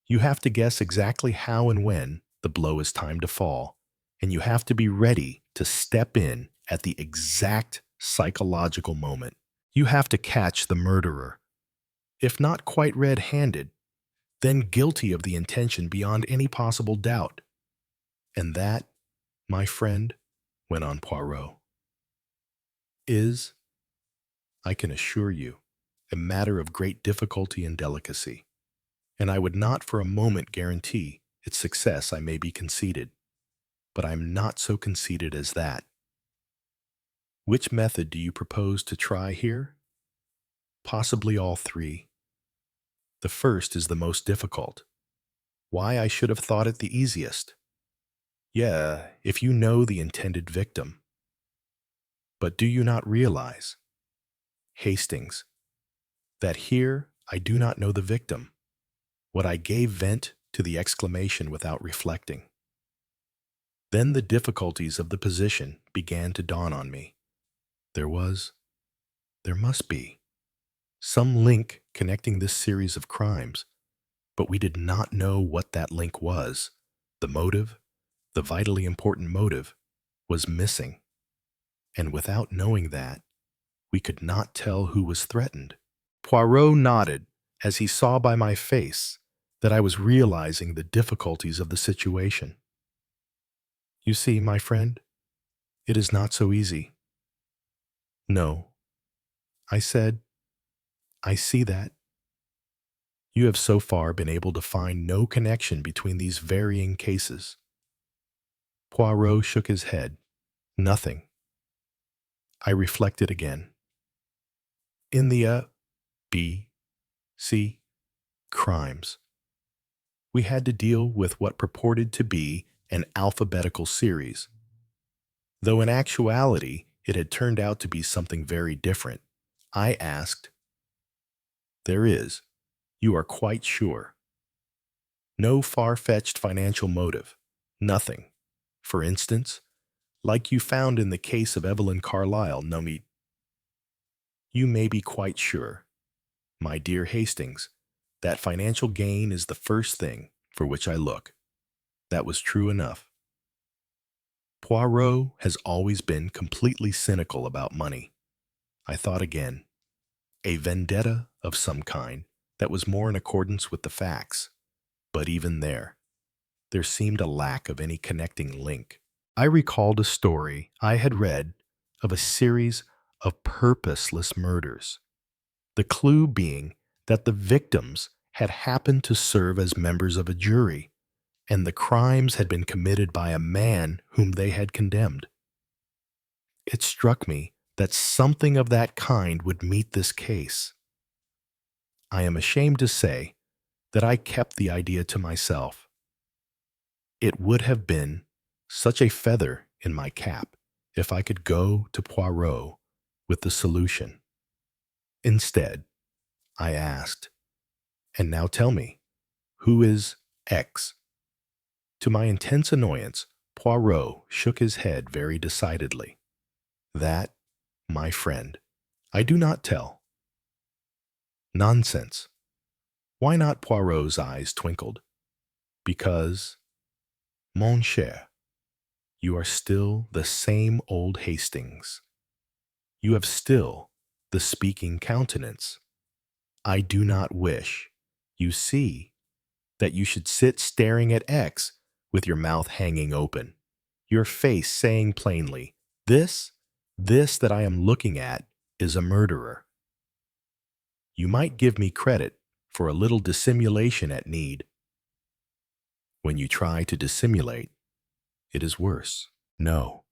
You have to guess exactly how and when the blow is timed to fall, and you have to be ready to step in at the exact psychological moment. You have to catch the murderer, if not quite red-handed, then guilty of the intention beyond any possible doubt. And that, my friend," went on Poirot, "is, I can assure you, a matter of great difficulty and delicacy, and I would not for a moment guarantee its success. I may be conceited, but I am not so conceited as that. Which method do you propose to try here?" "Possibly all three. The first is the most difficult. Why, I should have thought it the easiest. Yeah, if you know the intended victim. But do you not realize, Hastings, that here I do not know the victim? What I gave vent to the exclamation without reflecting. Then the difficulties of the position began to dawn on me. There must be, some link connecting this series of crimes, but we did not know what that link was. The motive, the vitally important motive, was missing. And without knowing that, we could not tell who was threatened." Poirot nodded as he saw by my face that I was realizing the difficulties of the situation. "You see, my friend, it is not so easy." "No," I said, "I see that. You have so far been able to find no connection between these varying cases." Poirot shook his head. "Nothing." I reflected again. In the B, C, crimes, we had to deal with what purported to be an alphabetical series, though in actuality it had turned out to be something very different. I asked, "There is, you are quite sure, no far-fetched financial motive? Nothing, for instance, like you found in the case of Evelyn Carlyle, no meet?" "You may be quite sure, my dear Hastings, that financial gain is the first thing for which I look." That was true enough. Poirot has always been completely cynical about money. I thought again. A vendetta of some kind that was more in accordance with the facts. But even there seemed a lack of any connecting link. I recalled a story I had read of a series of purposeless murders, the clue being that the victims had happened to serve as members of a jury, and the crimes had been committed by a man whom they had condemned. It struck me that something of that kind would meet this case. I am ashamed to say that I kept the idea to myself. It would have been such a feather in my cap if I could go to Poirot with the solution. Instead, I asked. And now tell me, who is X? To my intense annoyance, Poirot shook his head very decidedly. That, my friend, I do not tell. Nonsense. Why not? Poirot's eyes twinkled. Because, mon cher, you are still the same old Hastings. You have still the speaking countenance. I do not wish, you see, that you should sit staring at X with your mouth hanging open, your face saying plainly, this that I am looking at is a murderer. You might give me credit for a little dissimulation at need. When you try to dissimulate, it is worse. No,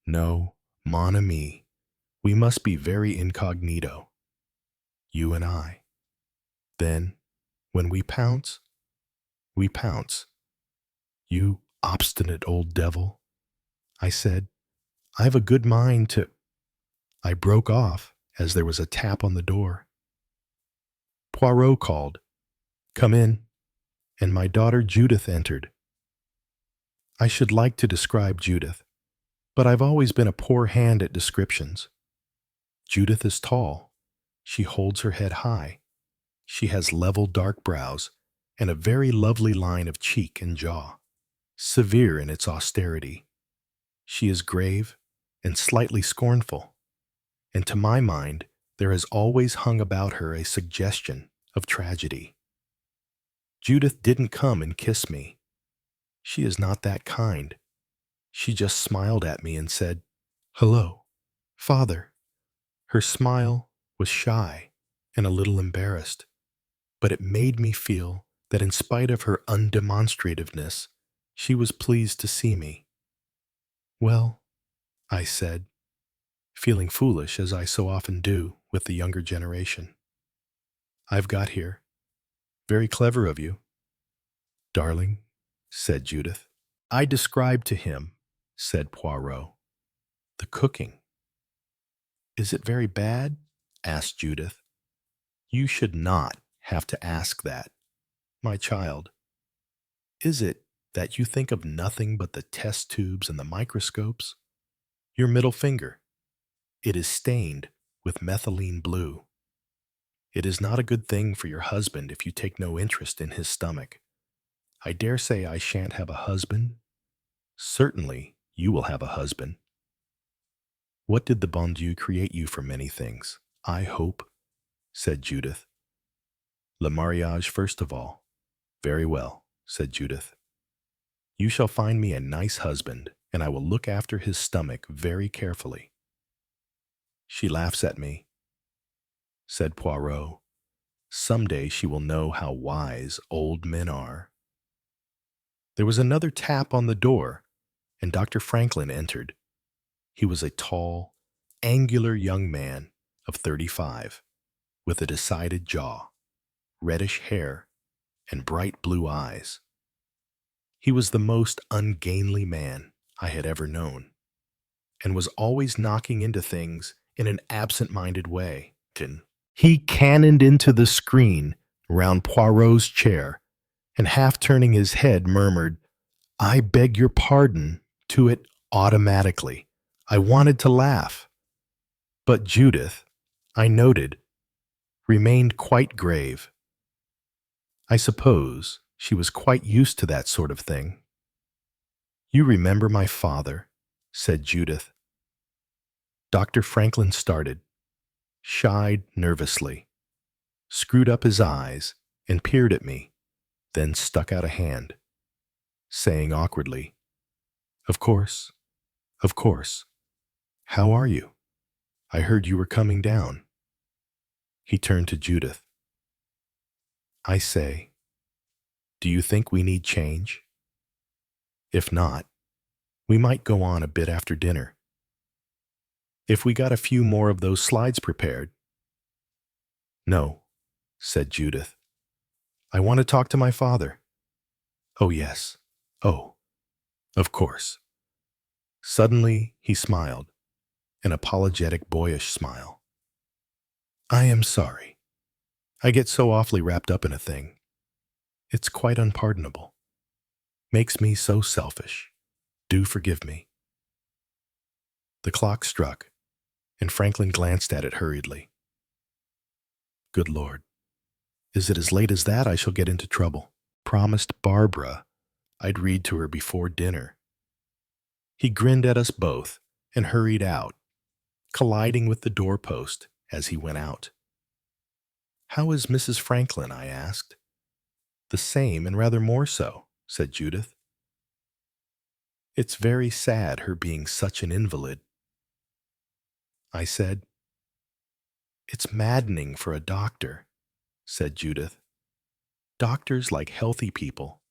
mon ami, we must be very incognito, you and I. Then, when we pounce, we pounce. You obstinate old devil, I said. I've a good mind to... I broke off as there was a tap on the door. Poirot called, "Come in," and my daughter Judith entered. I should like to describe Judith, but I've always been a poor hand at descriptions. Judith is tall. She holds her head high. She has level dark brows and a very lovely line of cheek and jaw, severe in its austerity. She is grave and slightly scornful, and to my mind there has always hung about her a suggestion of tragedy. Judith didn't come and kiss me. She is not that kind. She just smiled at me and said, "Hello, Father." Her smile was shy and a little embarrassed, but it made me feel that in spite of her undemonstrativeness, she was pleased to see me. "Well," I said, feeling foolish as I so often do with the younger generation. "I've got here. Very clever of you." "Darling," said Judith. "I described to him," said Poirot, "the cooking." "Is it very bad?" asked Judith. "You should not have to ask that, my child. Is it that you think of nothing but the test tubes and the microscopes? Your middle finger, it is stained with methylene blue. It is not a good thing for your husband if you take no interest in his stomach. I dare say I shan't have a husband. Certainly you will have a husband. What did the bon Dieu create you for? Many things, I hope," said Judith. "Le mariage first of all." "Very well," said Judith. "You shall find me a nice husband, and I will look after his stomach very carefully." "She laughs at me," said Poirot. "Some day she will know how wise old men are." There was another tap on the door, and Dr. Franklin entered. He was a tall, angular young man of 35, with a decided jaw, reddish hair, and bright blue eyes. He was the most ungainly man I had ever known, and was always knocking into things in an absent-minded way. He cannoned into the screen round Poirot's chair, and half turning his head murmured, "I beg your pardon," to it automatically. I wanted to laugh. But Judith, I noted, remained quite grave. I suppose she was quite used to that sort of thing. "You remember my father," said Judith. Dr. Franklin started, shied nervously, screwed up his eyes, and peered at me, then stuck out a hand, saying awkwardly, Of course. How are you? I heard you were coming down." He turned to Judith. "I say, do you think we need change? If not, we might go on a bit after dinner. If we got a few more of those slides prepared." "No," said Judith. "I want to talk to my father." "Oh, yes. Oh, of course." Suddenly he smiled, an apologetic boyish smile. "I am sorry. I get so awfully wrapped up in a thing. It's quite unpardonable. Makes me so selfish. Do forgive me." The clock struck, and Franklin glanced at it hurriedly. "Good Lord. Is it as late as that? I shall get into trouble. Promised Barbara I'd read to her before dinner." He grinned at us both and hurried out, colliding with the doorpost as he went out. "How is Mrs. Franklin?" I asked. "The same, and rather more so," said Judith. "It's very sad her being such an invalid," I said. "It's maddening for a doctor," said Judith. "Doctors like healthy people."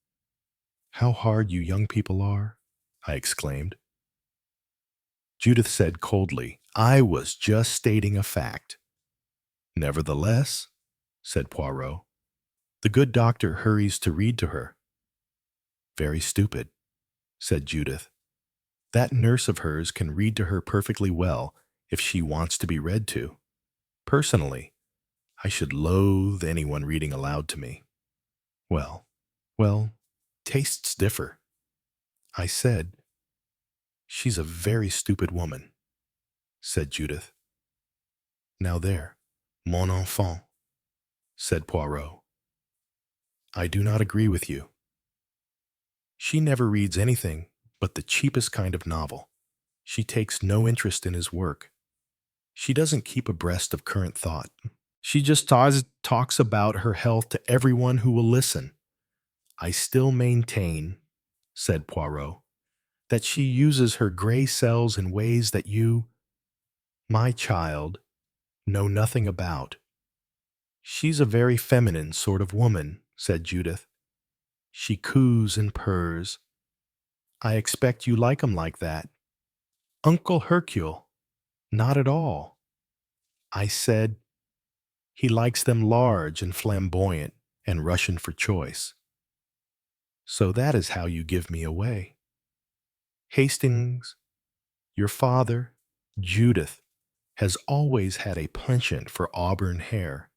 "How hard you young people are," I exclaimed. Judith said coldly, "I was just stating a fact." "Nevertheless," said Poirot, "the good doctor hurries to read to her." "Very stupid," said Judith. "That nurse of hers can read to her perfectly well if she wants to be read to. Personally, I should loathe anyone reading aloud to me." Well, well, tastes differ." I said. "She's a very stupid woman," said Judith. "Now there, mon enfant," said Poirot. "I do not agree with you. She never reads anything but the cheapest kind of novel. She takes no interest in his work. She doesn't keep abreast of current thought. She just talks about her health to everyone who will listen." "I still maintain," said Poirot, "that she uses her gray cells in ways that you, my child, know nothing about." "She's a very feminine sort of woman," said Judith. "She coos and purrs. I expect you like 'em like that." "Uncle Hercule, not at all." I said. "He likes them large and flamboyant and Russian for choice." "So that is how you give me away. Hastings, your father, Judith, has always had a penchant for auburn hair.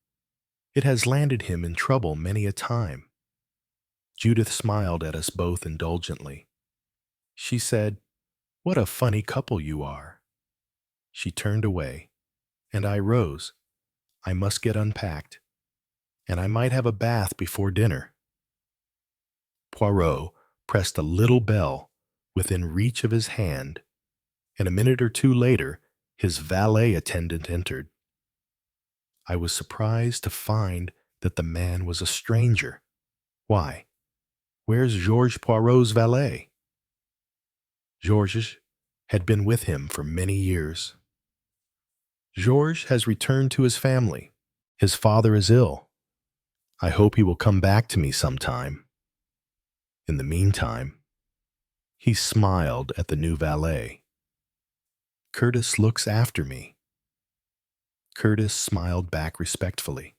It has landed him in trouble many a time." Judith smiled at us both indulgently. She said, "What a funny couple you are." She turned away, and I rose. I must get unpacked, and I might have a bath before dinner. Poirot pressed a little bell within reach of his hand, and a minute or two later his valet attendant entered. I was surprised to find that the man was a stranger. "Why, where's Georges Poirot's valet?" Georges had been with him for many years. "Georges has returned to his family. His father is ill. I hope he will come back to me sometime. In the meantime," he smiled at the new valet, "Curtis looks after me." Curtis smiled back respectfully.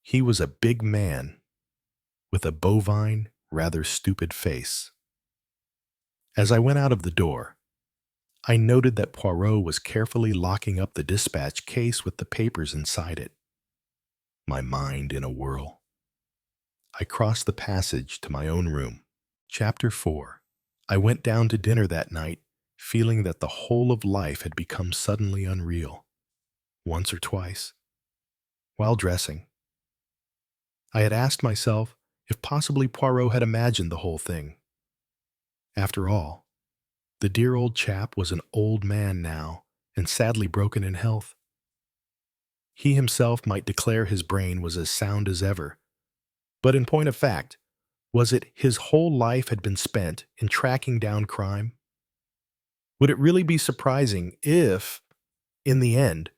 He was a big man with a bovine, rather stupid face. As I went out of the door, I noted that Poirot was carefully locking up the dispatch case with the papers inside it. My mind in a whirl. I crossed the passage to my own room. Chapter 4. I went down to dinner that night, feeling that the whole of life had become suddenly unreal. Once or twice, while dressing, I had asked myself if possibly Poirot had imagined the whole thing. After all, the dear old chap was an old man now, and sadly broken in health. He himself might declare his brain was as sound as ever, but in point of fact, was it his whole life had been spent in tracking down crime? Would it really be surprising if, in the end,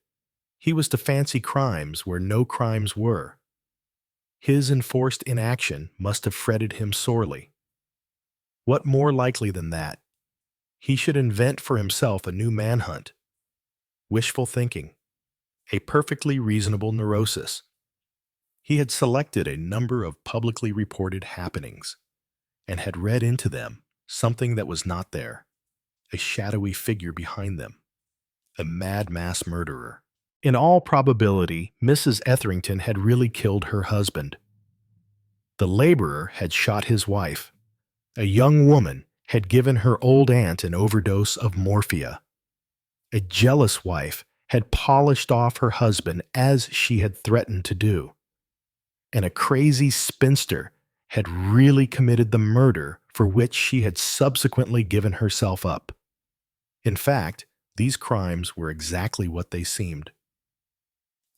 he was to fancy crimes where no crimes were? His enforced inaction must have fretted him sorely. What more likely than that? He should invent for himself a new manhunt. Wishful thinking. A perfectly reasonable neurosis. He had selected a number of publicly reported happenings and had read into them something that was not there, a shadowy figure behind them, a mad mass murderer. In all probability, Mrs. Etherington had really killed her husband. The laborer had shot his wife. A young woman had given her old aunt an overdose of morphia. A jealous wife had polished off her husband as she had threatened to do. And a crazy spinster had really committed the murder for which she had subsequently given herself up. In fact, these crimes were exactly what they seemed.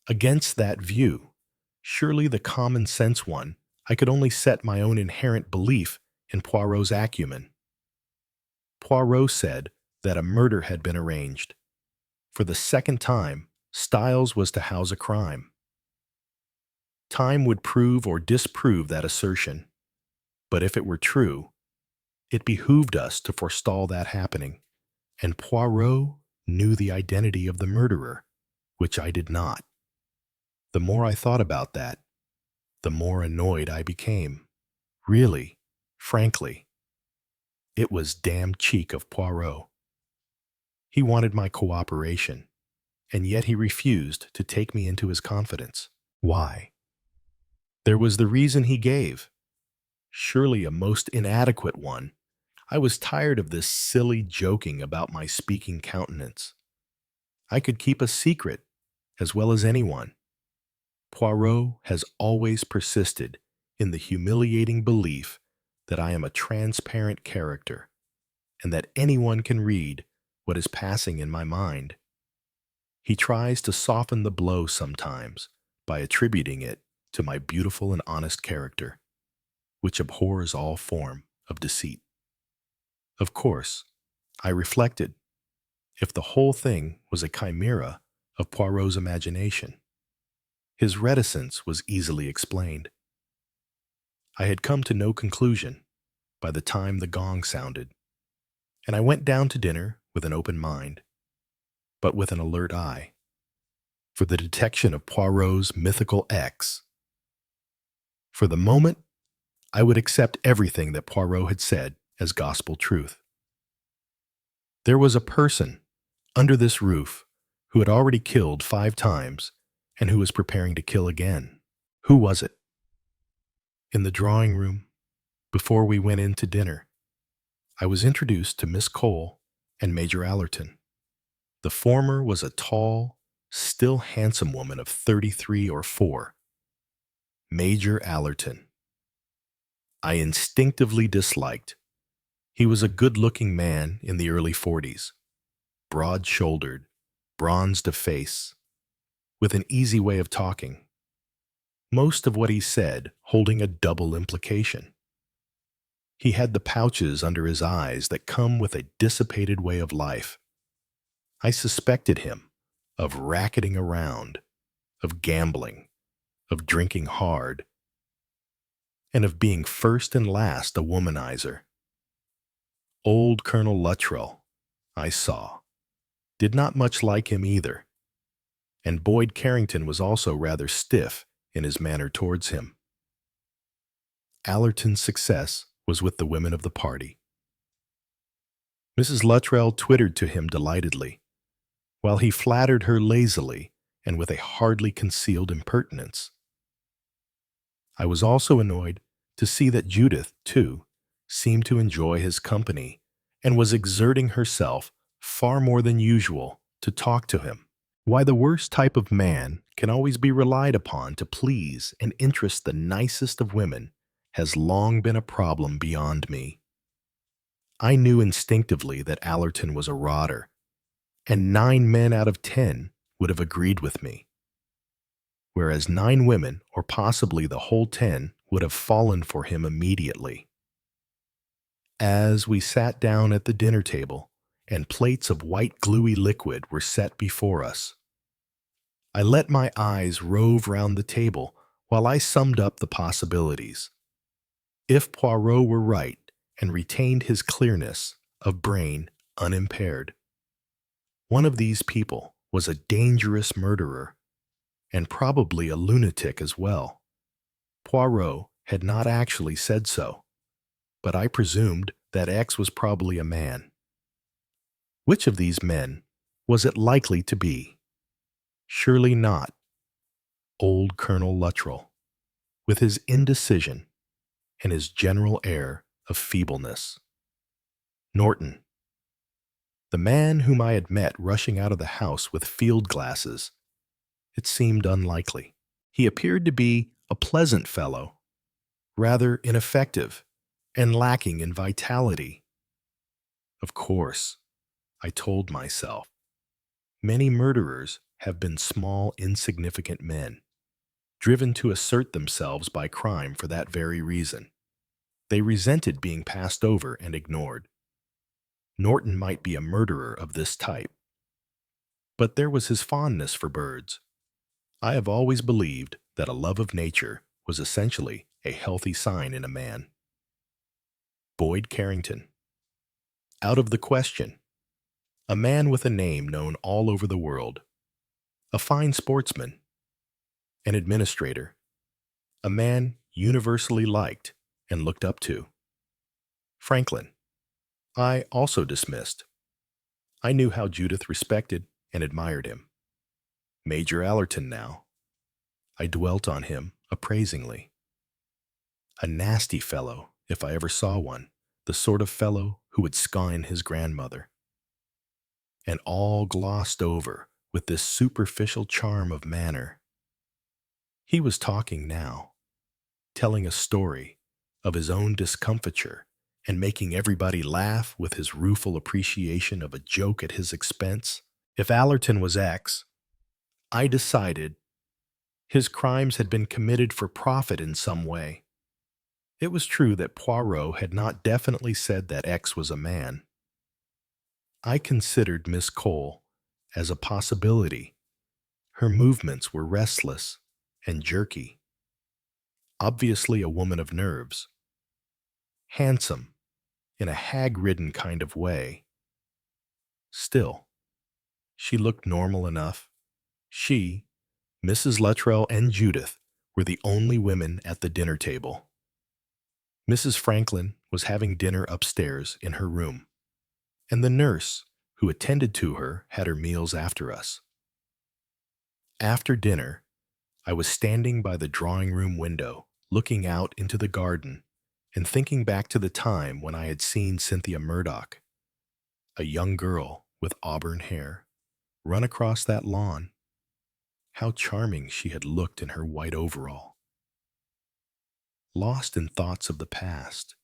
Against that view, surely the common sense one, I could only set my own inherent belief in Poirot's acumen. Poirot said that a murder had been arranged. For the second time, Styles was to house a crime. Time would prove or disprove that assertion, but if it were true, it behooved us to forestall that happening, and Poirot knew the identity of the murderer, which I did not. The more I thought about that, the more annoyed I became. Really, frankly, it was damn cheek of Poirot. He wanted my cooperation, and yet he refused to take me into his confidence. Why? There was the reason he gave. Surely a most inadequate one. I was tired of this silly joking about my speaking countenance. I could keep a secret as well as anyone. Poirot has always persisted in the humiliating belief that I am a transparent character and that anyone can read what is passing in my mind. He tries to soften the blow sometimes by attributing it to my beautiful and honest character, which abhors all form of deceit. Of course, I reflected, if the whole thing was a chimera of Poirot's imagination, his reticence was easily explained. I had come to no conclusion by the time the gong sounded, and I went down to dinner with an open mind, but with an alert eye, for the detection of Poirot's mythical X. For the moment, I would accept everything that Poirot had said as gospel truth. There was a person under this roof who had already killed 5 times and who was preparing to kill again. Who was it? In the drawing room, before we went in to dinner, I was introduced to Miss Cole and Major Allerton. The former was a tall, still handsome woman of 33 or 4. Major Allerton I instinctively disliked. He was a good-looking man in the early 40s, broad-shouldered, bronzed of face, with an easy way of talking. Most of what he said holding a double implication. He had the pouches under his eyes that come with a dissipated way of life. I suspected him of racketing around, of gambling, of drinking hard, and of being first and last a womanizer. Old Colonel Luttrell, I saw, did not much like him either, and Boyd Carrington was also rather stiff in his manner towards him. Allerton's success was with the women of the party. Mrs. Luttrell twittered to him delightedly, while he flattered her lazily and with a hardly concealed impertinence. I was also annoyed to see that Judith, too, seemed to enjoy his company and was exerting herself far more than usual to talk to him. Why the worst type of man can always be relied upon to please and interest the nicest of women has long been a problem beyond me. I knew instinctively that Allerton was a rotter, and 9 men out of 10 would have agreed with me, whereas 9 women, or possibly the whole 10, would have fallen for him immediately. As we sat down at the dinner table, and plates of white gluey liquid were set before us, I let my eyes rove round the table while I summed up the possibilities. If Poirot were right and retained his clearness of brain unimpaired, one of these people was a dangerous murderer, and probably a lunatic as well. Poirot had not actually said so, but I presumed that X was probably a man. Which of these men was it likely to be? Surely not old Colonel Luttrell, with his indecision and his general air of feebleness. Norton, the man whom I had met rushing out of the house with field glasses. It seemed unlikely. He appeared to be a pleasant fellow, rather ineffective and lacking in vitality. Of course, I told myself, many murderers have been small, insignificant men, driven to assert themselves by crime for that very reason. They resented being passed over and ignored. Norton might be a murderer of this type, but there was his fondness for birds. I have always believed that a love of nature was essentially a healthy sign in a man. Boyd Carrington. Out of the question. A man with a name known all over the world. A fine sportsman. An administrator. A man universally liked and looked up to. Franklin. I also dismissed. I knew how Judith respected and admired him. Major Allerton now. I dwelt on him appraisingly. A nasty fellow, if I ever saw one, the sort of fellow who would skyne his grandmother. And all glossed over with this superficial charm of manner. He was talking now, telling a story of his own discomfiture and making everybody laugh with his rueful appreciation of a joke at his expense. If Allerton was X, I decided his crimes had been committed for profit in some way. It was true that Poirot had not definitely said that X was a man. I considered Miss Cole as a possibility. Her movements were restless and jerky. Obviously a woman of nerves. Handsome, in a hag-ridden kind of way. Still, she looked normal enough. She, Mrs. Luttrell, and Judith were the only women at the dinner table. Mrs. Franklin was having dinner upstairs in her room, and the nurse who attended to her had her meals after us. After dinner, I was standing by the drawing-room window, looking out into the garden and thinking back to the time when I had seen Cynthia Murdoch, a young girl with auburn hair, run across that lawn. How charming she had looked in her white overall. Lost in thoughts of the past.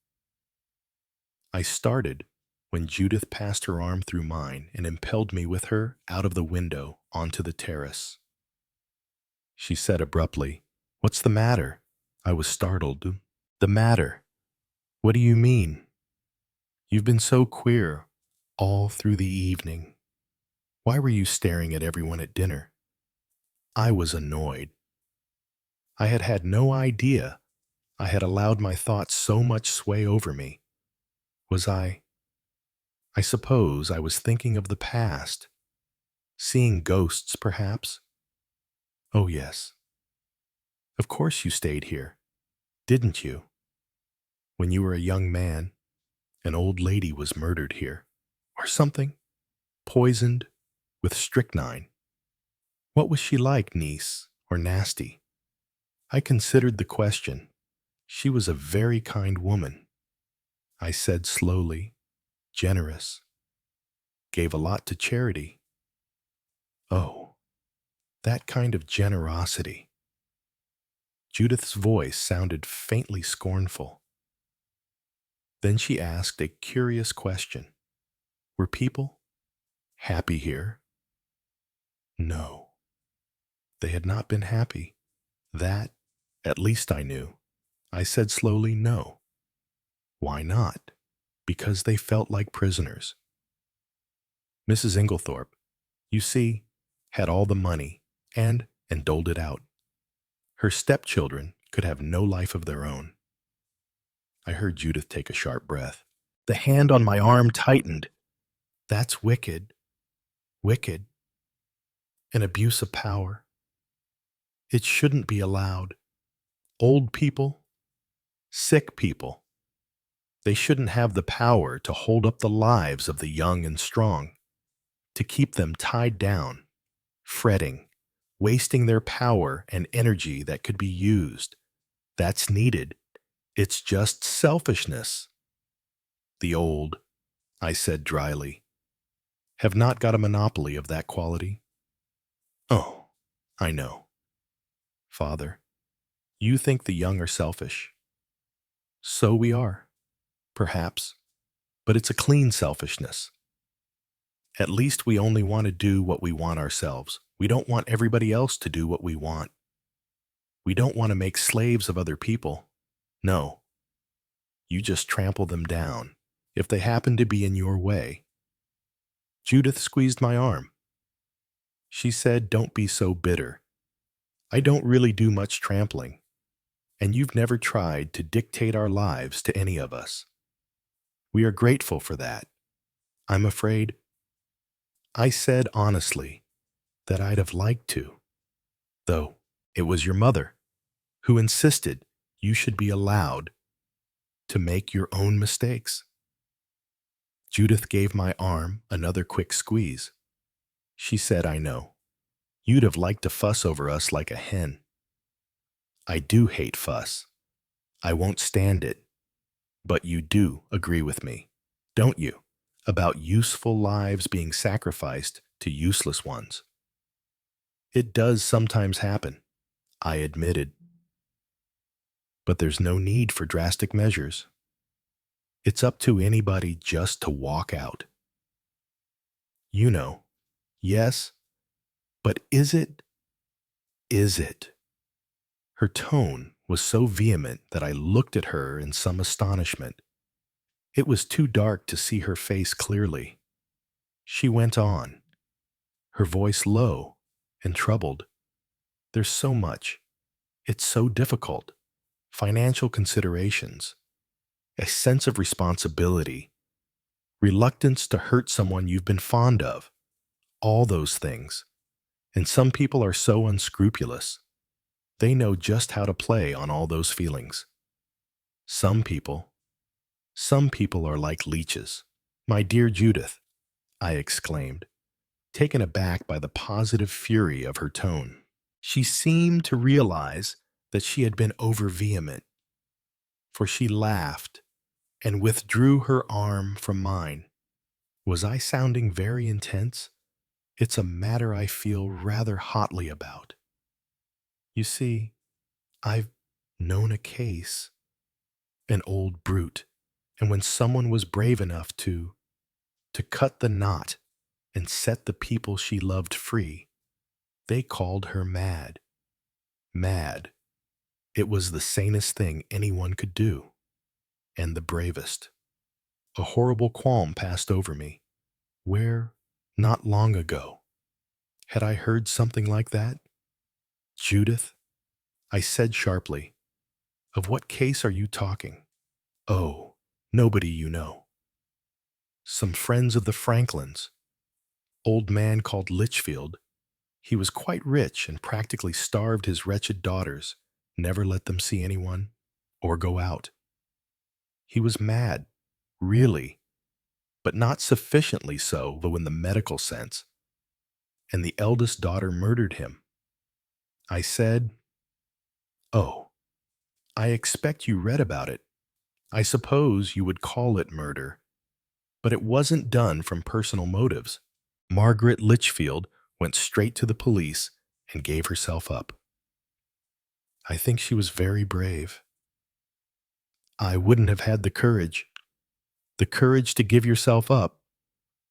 I started when Judith passed her arm through mine and impelled me with her out of the window onto the terrace. She said abruptly, "What's the matter?" I was startled. "The matter? What do you mean? You've been so queer all through the evening. Why were you staring at everyone at dinner?" I was annoyed. I had had no idea I had allowed my thoughts so much sway over me. Was I suppose I was thinking of the past. Seeing ghosts, perhaps? Oh, yes. Of course you stayed here, didn't you? When you were a young man, an old lady was murdered here, or something, poisoned with strychnine. What was she like, niece, or nasty? I considered the question. She was a very kind woman. I said slowly, generous. Gave a lot to charity. Oh, that kind of generosity. Judith's voice sounded faintly scornful. Then she asked a curious question. Were people happy here? No. They had not been happy. That, at least I knew. I said slowly, no. Why not? Because they felt like prisoners. Mrs. Inglethorpe, you see, had all the money and doled it out. Her stepchildren could have no life of their own. I heard Judith take a sharp breath. The hand on my arm tightened. That's wicked. Wicked. An abuse of power. It shouldn't be allowed. Old people, sick people, they shouldn't have the power to hold up the lives of the young and strong, to keep them tied down, fretting, wasting their power and energy that could be used. That's needed. It's just selfishness. The old, I said dryly, have not got a monopoly of that quality. Oh, I know. Father, you think the young are selfish. So we are, perhaps, but it's a clean selfishness. At least we only want to do what we want ourselves. We don't want everybody else to do what we want. We don't want to make slaves of other people. No, you just trample them down if they happen to be in your way. Judith squeezed my arm. She said, "Don't be so bitter. I don't really do much trampling, and you've never tried to dictate our lives to any of us. We are grateful for that. I'm afraid." I said honestly that I'd have liked to, though it was your mother who insisted you should be allowed to make your own mistakes. Judith gave my arm another quick squeeze. She said, "I know. You'd have liked to fuss over us like a hen. I do hate fuss. I won't stand it. But you do agree with me, don't you, about useful lives being sacrificed to useless ones?" "It does sometimes happen," I admitted. "But there's no need for drastic measures. It's up to anybody just to walk out. You know, yes, but is it? Is it?" Her tone was so vehement that I looked at her in some astonishment. It was too dark to see her face clearly. She went on, her voice low and troubled. "There's so much. It's so difficult. Financial considerations, a sense of responsibility, reluctance to hurt someone you've been fond of, all those things. And some people are so unscrupulous. They know just how to play on all those feelings. Some people are like leeches." "My dear Judith," I exclaimed, taken aback by the positive fury of her tone. She seemed to realize that she had been over-vehement, for she laughed and withdrew her arm from mine. Was I sounding very intense? It's a matter I feel rather hotly about. You see, I've known a case, an old brute, and when someone was brave enough to cut the knot and set the people she loved free, they called her mad. Mad. It was the sanest thing anyone could do, and the bravest. A horrible qualm passed over me. Where, not long ago, had I heard something like that? "Judith," I said sharply, "of what case are you talking?" "Oh, nobody you know. Some friends of the Franklins. Old man called Litchfield. He was quite rich and practically starved his wretched daughters, never let them see anyone or go out. He was mad, really, but not sufficiently so, though in the medical sense, and the eldest daughter murdered him." I said, "Oh, I expect you read about it. I suppose you would call it murder, but it wasn't done from personal motives. Margaret Litchfield went straight to the police and gave herself up. I think she was very brave. I wouldn't have had the courage to give yourself up,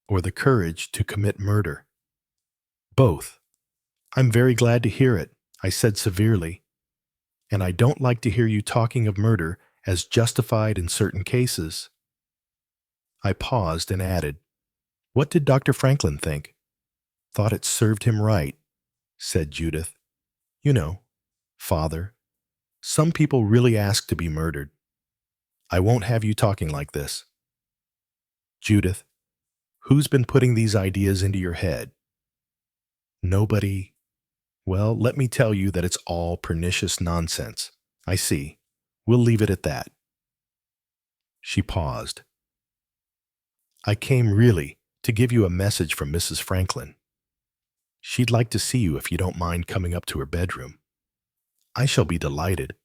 or the courage to commit murder. Both. I'm very glad to hear it," I said severely, "and I don't like to hear you talking of murder as justified in certain cases." I paused and added, "What did Dr. Franklin think?" "Thought it served him right," said Judith. "You know, Father, some people really ask to be murdered. I won't have you talking like this. Judith, who's been putting these ideas into your head?" "Nobody." "Well, let me tell you that it's all pernicious nonsense." "I see. We'll leave it at that." She paused. "I came really to give you a message from Mrs. Franklin." She'd like to see you if you don't mind coming up to her bedroom. I shall be delighted.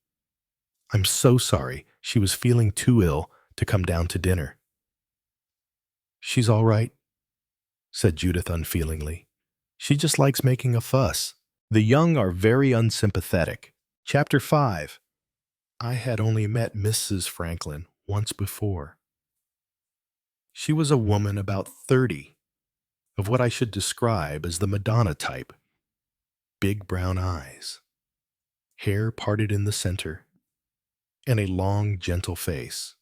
I'm so sorry. She was feeling too ill to come down to dinner. She's all right, said Judith unfeelingly. She just likes making a fuss. The young are very unsympathetic. Chapter 5. I had only met Mrs. Franklin once before. She was a woman about 30, of what I should describe as the Madonna type. Big brown eyes, hair parted in the center, and a long, gentle face.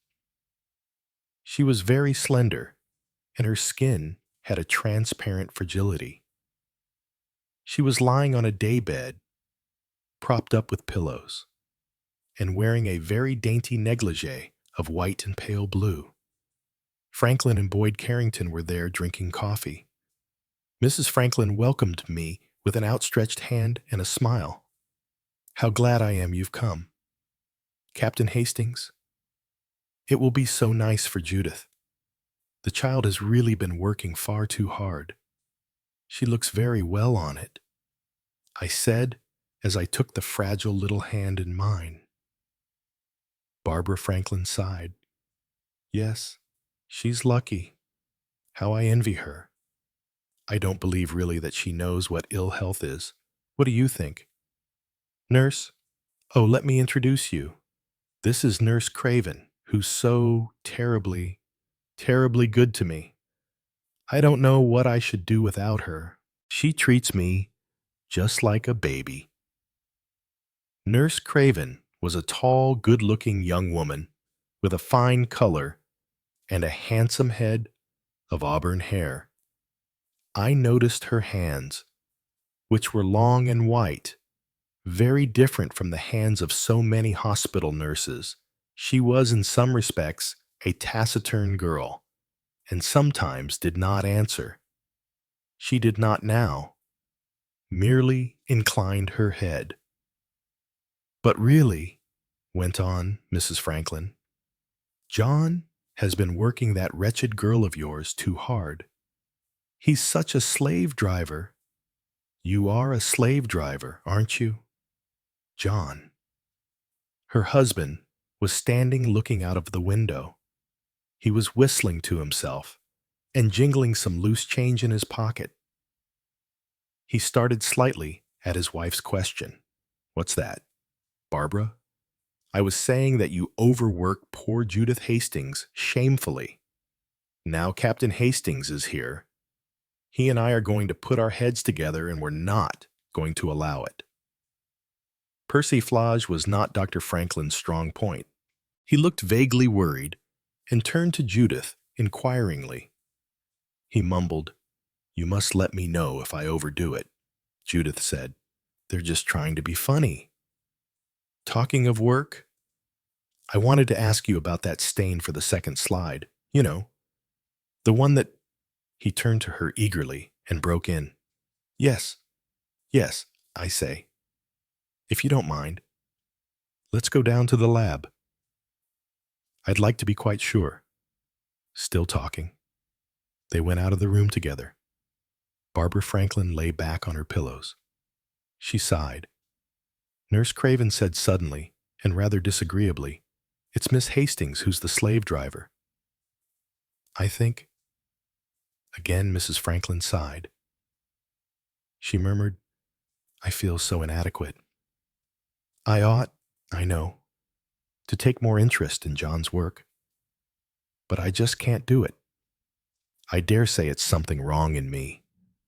She was very slender, and her skin had a transparent fragility. She was lying on a daybed, propped up with pillows, and wearing a very dainty negligee of white and pale blue. Franklin and Boyd Carrington were there drinking coffee. Mrs. Franklin welcomed me with an outstretched hand and a smile. How glad I am you've come. Captain Hastings, it will be so nice for Judith. The child has really been working far too hard. She looks very well on it, I said as I took the fragile little hand in mine. Barbara Franklin sighed. Yes, she's lucky. How I envy her. I don't believe really that she knows what ill health is. What do you think? Nurse, oh, let me introduce you. This is Nurse Craven, who's so terribly, terribly good to me. I don't know what I should do without her. She treats me just like a baby. Nurse Craven was a tall, good-looking young woman with a fine color and a handsome head of auburn hair. I noticed her hands, which were long and white, very different from the hands of so many hospital nurses. She was, in some respects, a taciturn girl, and sometimes did not answer. She did not now, merely inclined her head. But really, went on Mrs. Franklin, John has been working that wretched girl of yours too hard. He's such a slave driver. You are a slave driver, aren't you? John. Her husband was standing looking out of the window. He was whistling to himself and jingling some loose change in his pocket. He started slightly at his wife's question. What's that? Barbara? I was saying that you overwork poor Judith Hastings shamefully. Now Captain Hastings is here. He and I are going to put our heads together and we're not going to allow it. Persiflage was not Dr. Franklin's strong point. He looked vaguely worried and turned to Judith inquiringly. He mumbled, You must let me know if I overdo it. Judith said, They're just trying to be funny. Talking of work, I wanted to ask you about that stain for the second slide. You know, the one that... He turned to her eagerly and broke in. Yes, I say. If you don't mind, let's go down to the lab. I'd like to be quite sure. Still talking. They went out of the room together. Barbara Franklin lay back on her pillows. She sighed. Nurse Craven said suddenly, and rather disagreeably, It's Miss Hastings who's the slave driver. I think... Again, Mrs. Franklin sighed. She murmured, I feel so inadequate. I ought, I know, to take more interest in John's work. But I just can't do it. I dare say it's something wrong in me,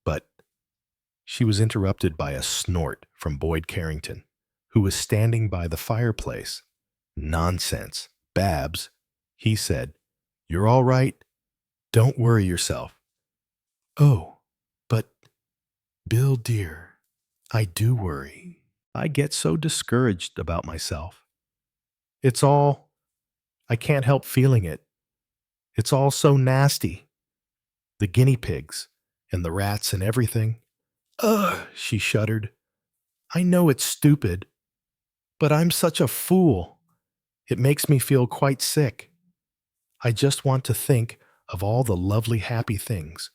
but... She was interrupted by a snort from Boyd Carrington, who was standing by the fireplace. Nonsense, Babs, he said. You're all right. Don't worry yourself. Oh, but, Bill dear, I do worry. I get so discouraged about myself. It's all... I can't help feeling it. It's all so nasty. The guinea pigs, and the rats and everything. Ugh, she shuddered. I know it's stupid, but I'm such a fool. It makes me feel quite sick. I just want to think of all the lovely happy things,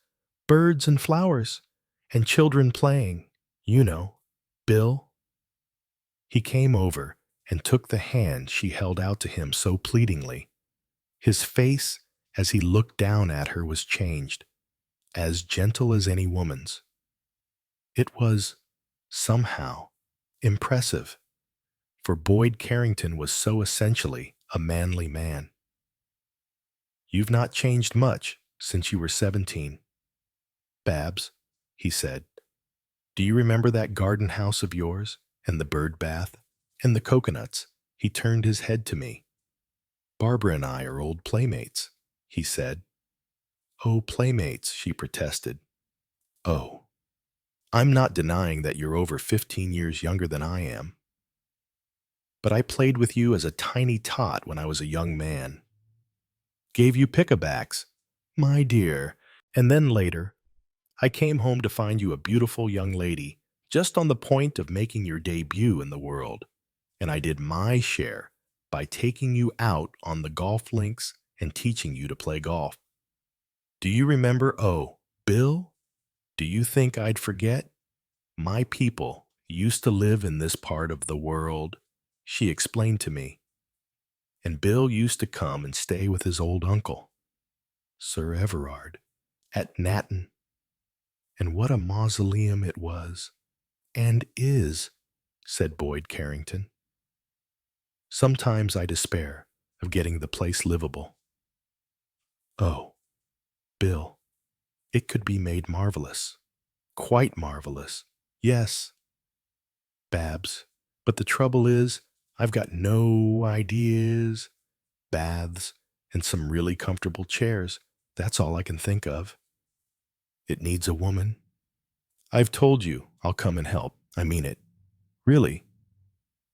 birds and flowers, and children playing. You know, Bill." He came over and took the hand she held out to him so pleadingly. His face, as he looked down at her, was changed, as gentle as any woman's. It was, somehow, impressive, for Boyd Carrington was so essentially a manly man. "You've not changed much since you were 17. Babs," he said, "do you remember that garden house of yours, and the bird bath, and the coconuts?" He turned his head to me. "Barbara and I are old playmates," he said. "Oh, playmates," she protested. "Oh, I'm not denying that you're over 15 years younger than I am. But I played with you as a tiny tot when I was a young man. Gave you pickabacks, my dear, and then later, I came home to find you a beautiful young lady, just on the point of making your debut in the world, and I did my share by taking you out on the golf links and teaching you to play golf. Do you remember, oh, Bill? Do you think I'd forget? My people used to live in this part of the world," she explained to me, "and Bill used to come and stay with his old uncle, Sir Everard, at Natton. And what a mausoleum it was, and is," said Boyd Carrington. "Sometimes I despair of getting the place livable. Oh, Bill, it could be made marvelous, quite marvelous. Yes, Babs, but the trouble is, I've got no ideas. Baths and some really comfortable chairs. That's all I can think of. It needs a woman. I've told you I'll come and help. I mean it. Really."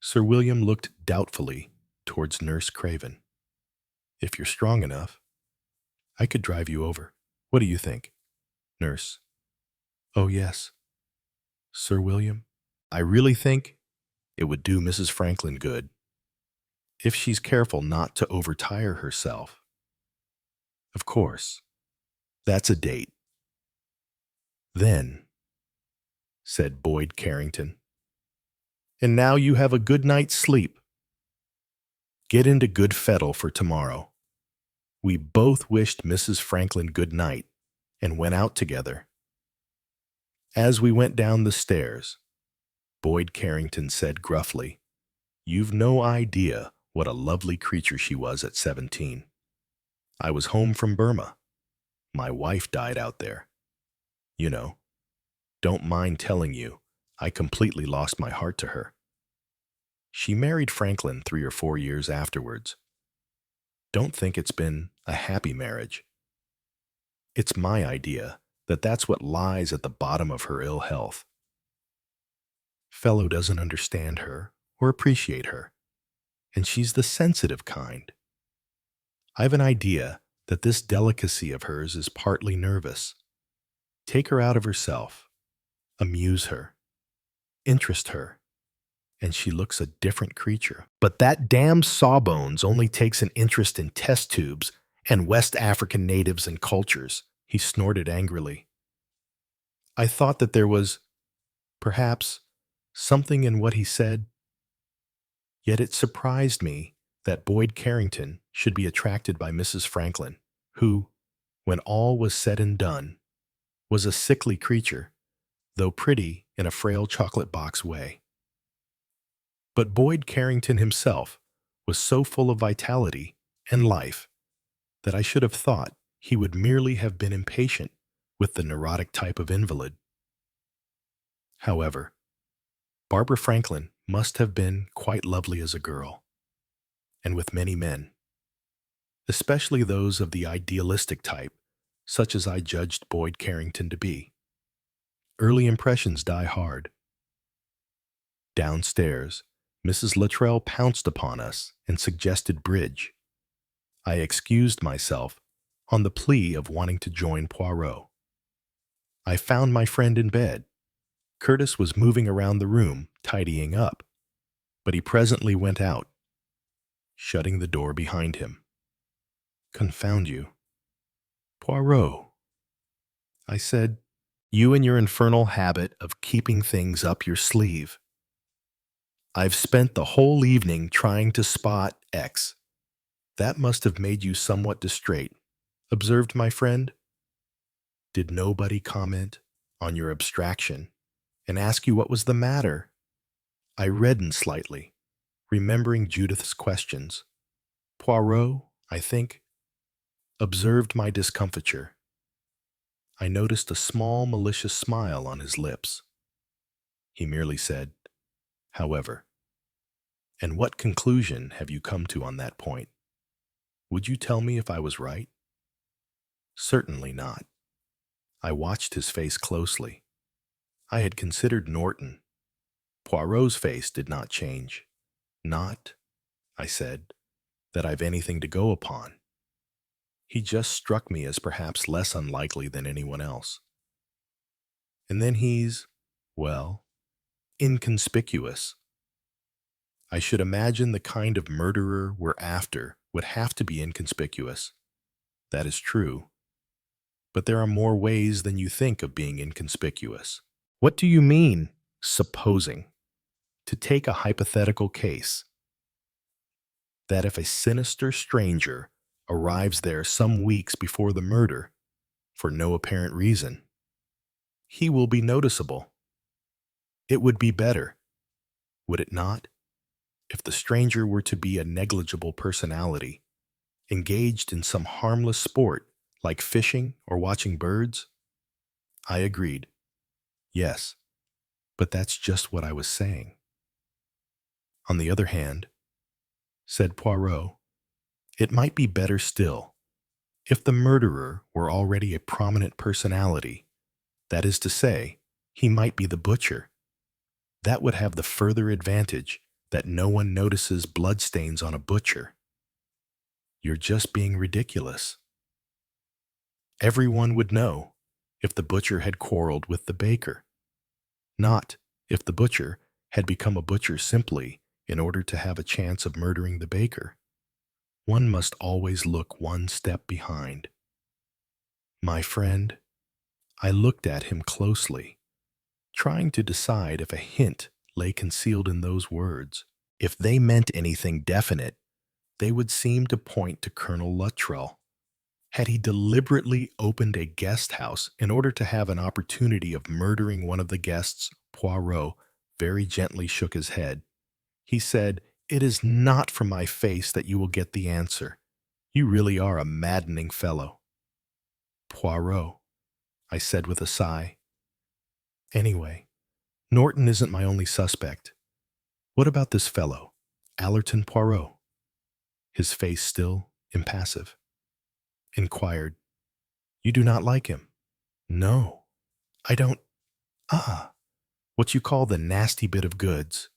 Sir William looked doubtfully towards Nurse Craven. "If you're strong enough, I could drive you over. What do you think?" Nurse: "Oh, yes. Sir William, I really think it would do Mrs. Franklin good, if she's careful not to overtire herself. Of course, that's a date." "Then," said Boyd Carrington, "and now you have a good night's sleep. Get into good fettle for tomorrow." We both wished Mrs. Franklin good night and went out together. As we went down the stairs, Boyd Carrington said gruffly, "You've no idea what a lovely creature she was at 17. I was home from Burma. My wife died out there. You know, don't mind telling you, I completely lost my heart to her. She married Franklin 3 or 4 years afterwards. Don't think it's been a happy marriage. It's my idea that that's what lies at the bottom of her ill health. Fellow doesn't understand her or appreciate her, and she's the sensitive kind. I've an idea that this delicacy of hers is partly nervous. Take her out of herself, amuse her, interest her, and she looks a different creature. But that damned Sawbones only takes an interest in test tubes and West African natives and cultures," he snorted angrily. I thought that there was, perhaps, something in what he said, yet it surprised me that Boyd Carrington should be attracted by Mrs. Franklin, who, when all was said and done, was a sickly creature, though pretty in a frail chocolate box way. But Boyd Carrington himself was so full of vitality and life that I should have thought he would merely have been impatient with the neurotic type of invalid. However, Barbara Franklin must have been quite lovely as a girl, and with many men, especially those of the idealistic type, such as I judged Boyd Carrington to be. Early impressions die hard. Downstairs, Mrs. Luttrell pounced upon us and suggested bridge. I excused myself on the plea of wanting to join Poirot. I found my friend in bed. Curtis was moving around the room, tidying up, but he presently went out, shutting the door behind him. "Confound you. Poirot," I said, You and your infernal habit of keeping things up your sleeve. I've spent the whole evening trying to spot X. That must have made you somewhat distrait, observed my friend. Did nobody comment on your abstraction and ask you what was the matter? I reddened slightly, remembering Judith's questions. Poirot, I think, observed my discomfiture. I noticed a small malicious smile on his lips. He merely said, however, and what conclusion have you come to on that point? Would you tell me if I was right? Certainly not. I watched his face closely. I had considered Norton. Poirot's face did not change. Not, I said, that I've anything to go upon. He just struck me as perhaps less unlikely than anyone else. And then he's, well, inconspicuous. I should imagine the kind of murderer we're after would have to be inconspicuous. That is true. But there are more ways than you think of being inconspicuous. What do you mean, supposing? To take a hypothetical case, that if a sinister stranger arrives there some weeks before the murder, for no apparent reason, he will be noticeable. It would be better, would it not, if the stranger were to be a negligible personality, engaged in some harmless sport like fishing or watching birds? I agreed. Yes, but that's just what I was saying. On the other hand, said Poirot, it might be better still if the murderer were already a prominent personality. That is to say, he might be the butcher. That would have the further advantage that no one notices bloodstains on a butcher. You're just being ridiculous. Everyone would know if the butcher had quarreled with the baker, not if the butcher had become a butcher simply in order to have a chance of murdering the baker. One must always look one step behind. My friend, I looked at him closely, trying to decide if a hint lay concealed in those words. If they meant anything definite, they would seem to point to Colonel Luttrell. Had he deliberately opened a guest house in order to have an opportunity of murdering one of the guests? Poirot very gently shook his head. He said, "It is not from my face that you will get the answer. You really are a maddening fellow." Poirot, I said with a sigh. Anyway, Norton isn't my only suspect. What about this fellow, Allerton Poirot? His face still impassive. Inquired, "You do not like him?" "No, I don't. What you call the nasty bit of goods."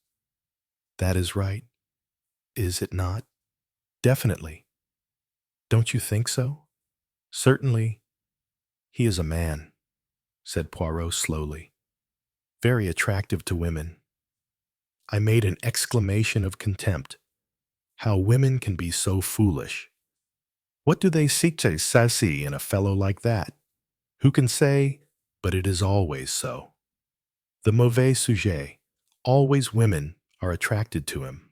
"That is right, is it not?" "Definitely. Don't you think so?" "Certainly. He is a man," said Poirot slowly, "very attractive to women." I made an exclamation of contempt. How women can be so foolish. What do they seek to sassy in a fellow like that? Who can say, but it is always so. The mauvais sujet, always women are attracted to him.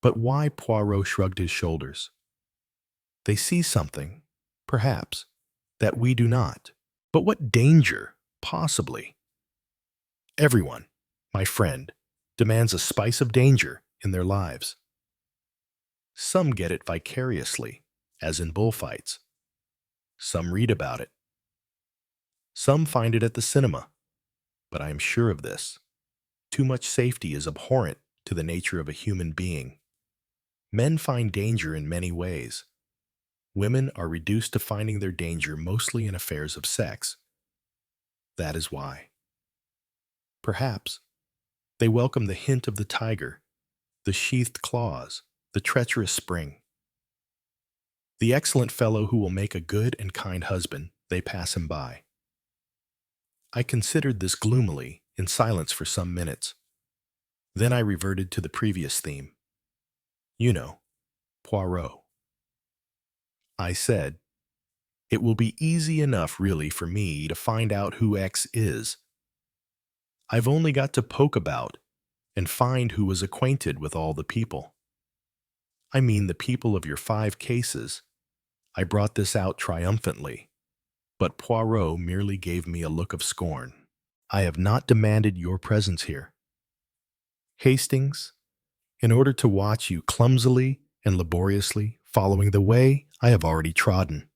But why? Poirot shrugged his shoulders. They see something, perhaps, that we do not. But what danger, possibly? Everyone, my friend, demands a spice of danger in their lives. Some get it vicariously, as in bullfights. Some read about it. Some find it at the cinema. But I am sure of this. Too much safety is abhorrent to the nature of a human being. Men find danger in many ways. Women are reduced to finding their danger mostly in affairs of sex. That is why. Perhaps they welcome the hint of the tiger, the sheathed claws, the treacherous spring. The excellent fellow who will make a good and kind husband, they pass him by. I considered this gloomily, in silence for some minutes. Then I reverted to the previous theme. You know, Poirot. I said, It will be easy enough, really, for me to find out who X is. I've only got to poke about and find who was acquainted with all the people. I mean the people of your 5 cases. I brought this out triumphantly, but Poirot merely gave me a look of scorn. I have not demanded your presence here, Hastings, in order to watch you clumsily and laboriously following the way I have already trodden.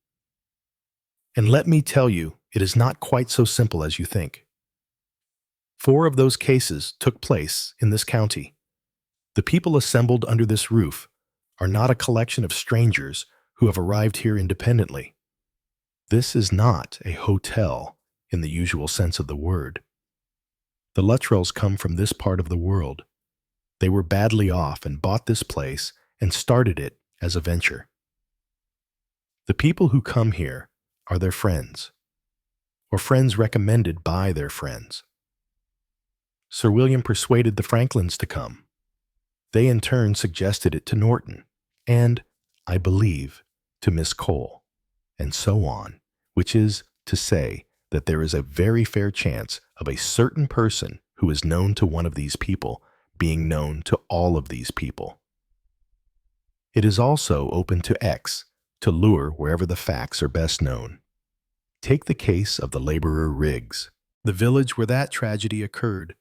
And let me tell you, it is not quite so simple as you think. 4 of those cases took place in this county. The people assembled under this roof are not a collection of strangers who have arrived here independently. This is not a hotel in the usual sense of the word. The Luttrells come from this part of the world. They were badly off and bought this place and started it as a venture. The people who come here are their friends, or friends recommended by their friends. Sir William persuaded the Franklins to come. They in turn suggested it to Norton, and, I believe, to Miss Cole, and so on, which is to say that there is a very fair chance of a certain person who is known to one of these people being known to all of these people. It is also open to X to lure wherever the facts are best known. Take the case of the laborer Riggs. The village where that tragedy occurred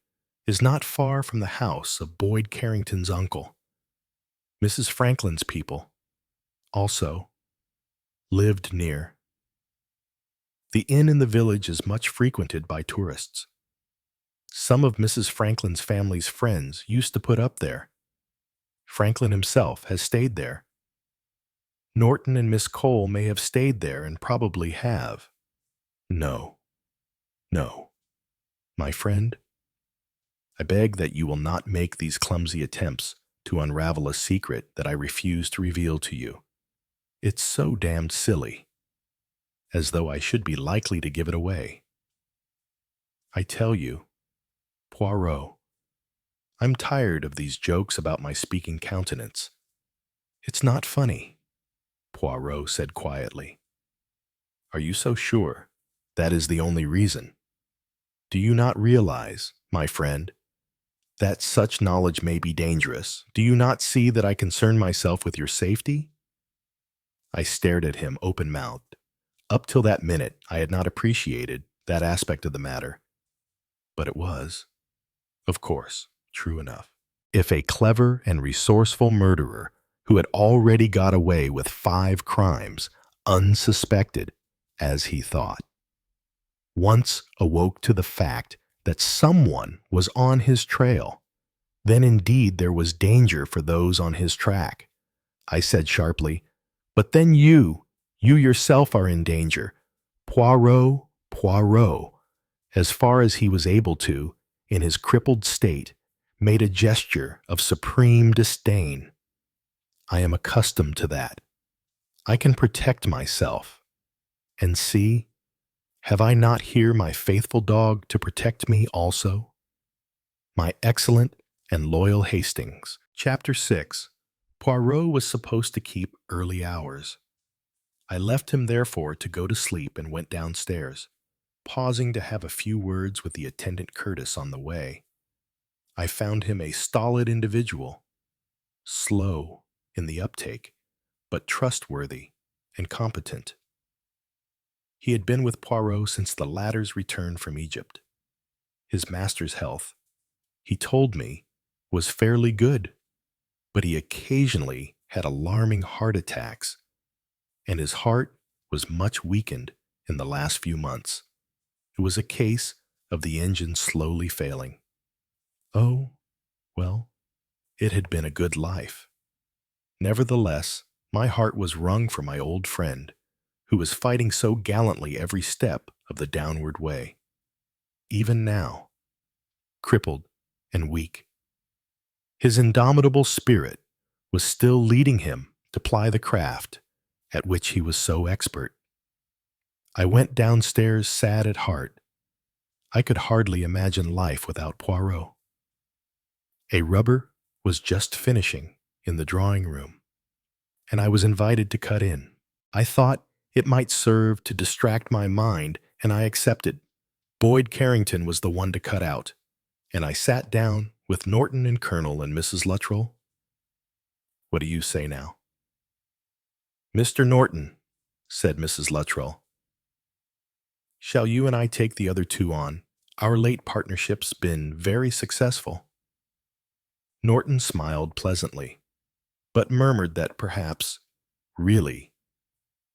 is not far from the house of Boyd Carrington's uncle. Mrs. Franklin's people, also, lived near. The inn in the village is much frequented by tourists. Some of Mrs. Franklin's family's friends used to put up there. Franklin himself has stayed there. Norton and Miss Cole may have stayed there and probably have. No, my friend, I beg that you will not make these clumsy attempts to unravel a secret that I refuse to reveal to you. It's so damned silly, as though I should be likely to give it away. I tell you, Poirot, I'm tired of these jokes about my speaking countenance. It's not funny, Poirot said quietly. Are you so sure that is the only reason? Do you not realize, my friend, that such knowledge may be dangerous? Do you not see that I concern myself with your safety? I stared at him open-mouthed. Up till that minute, I had not appreciated that aspect of the matter. But it was, of course, true enough. If a clever and resourceful murderer who had already got away with 5 crimes, unsuspected, as he thought, once awoke to the fact that someone was on his trail, then indeed there was danger for those on his track. I said sharply, but then you yourself are in danger. Poirot, as far as he was able to, in his crippled state, made a gesture of supreme disdain. I am accustomed to that. I can protect myself. And see, have I not here my faithful dog to protect me also? My excellent and loyal Hastings. Chapter 6. Poirot was supposed to keep early hours. I left him therefore to go to sleep and went downstairs, pausing to have a few words with the attendant Curtis on the way. I found him a stolid individual, slow in the uptake, but trustworthy and competent. He had been with Poirot since the latter's return from Egypt. His master's health, he told me, was fairly good, but he occasionally had alarming heart attacks, and his heart was much weakened in the last few months. It was a case of the engine slowly failing. Oh, well, it had been a good life. Nevertheless, my heart was wrung for my old friend, who was fighting so gallantly every step of the downward way. Even now, crippled and weak, his indomitable spirit was still leading him to ply the craft at which he was so expert. I went downstairs sad at heart. I could hardly imagine life without Poirot. A rubber was just finishing in the drawing room, and I was invited to cut in. I thought It might serve to distract my mind, and I accepted. Boyd Carrington was the one to cut out, and I sat down with Norton and Colonel and Mrs. Luttrell. What do you say now? Mr. Norton, said Mrs. Luttrell, shall you and I take the other two on? Our late partnership's been very successful. Norton smiled pleasantly, but murmured that perhaps, really,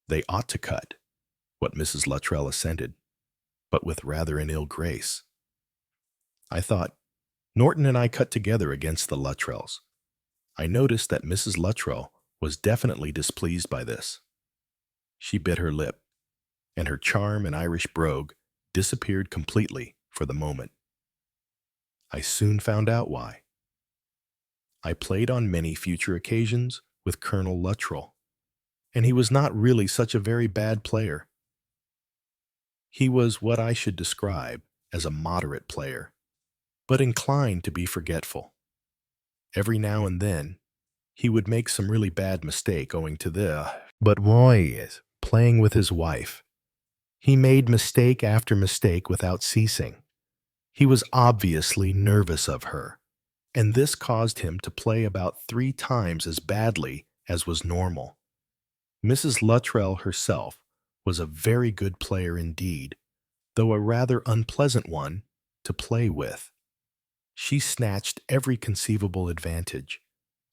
they ought to cut, what Mrs. Luttrell assented, but with rather an ill grace. I thought, Norton and I cut together against the Luttrells. I noticed that Mrs. Luttrell was definitely displeased by this. She bit her lip, and her charm and Irish brogue disappeared completely for the moment. I soon found out why. I played on many future occasions with Colonel Luttrell, and he was not really such a very bad player. He was what I should describe as a moderate player, but inclined to be forgetful. Every now and then, he would make some really bad mistake owing to but why is playing with his wife. He made mistake after mistake without ceasing. He was obviously nervous of her, and this caused him to play about 3 times as badly as was normal. Mrs. Luttrell herself was a very good player indeed, though a rather unpleasant one to play with. She snatched every conceivable advantage,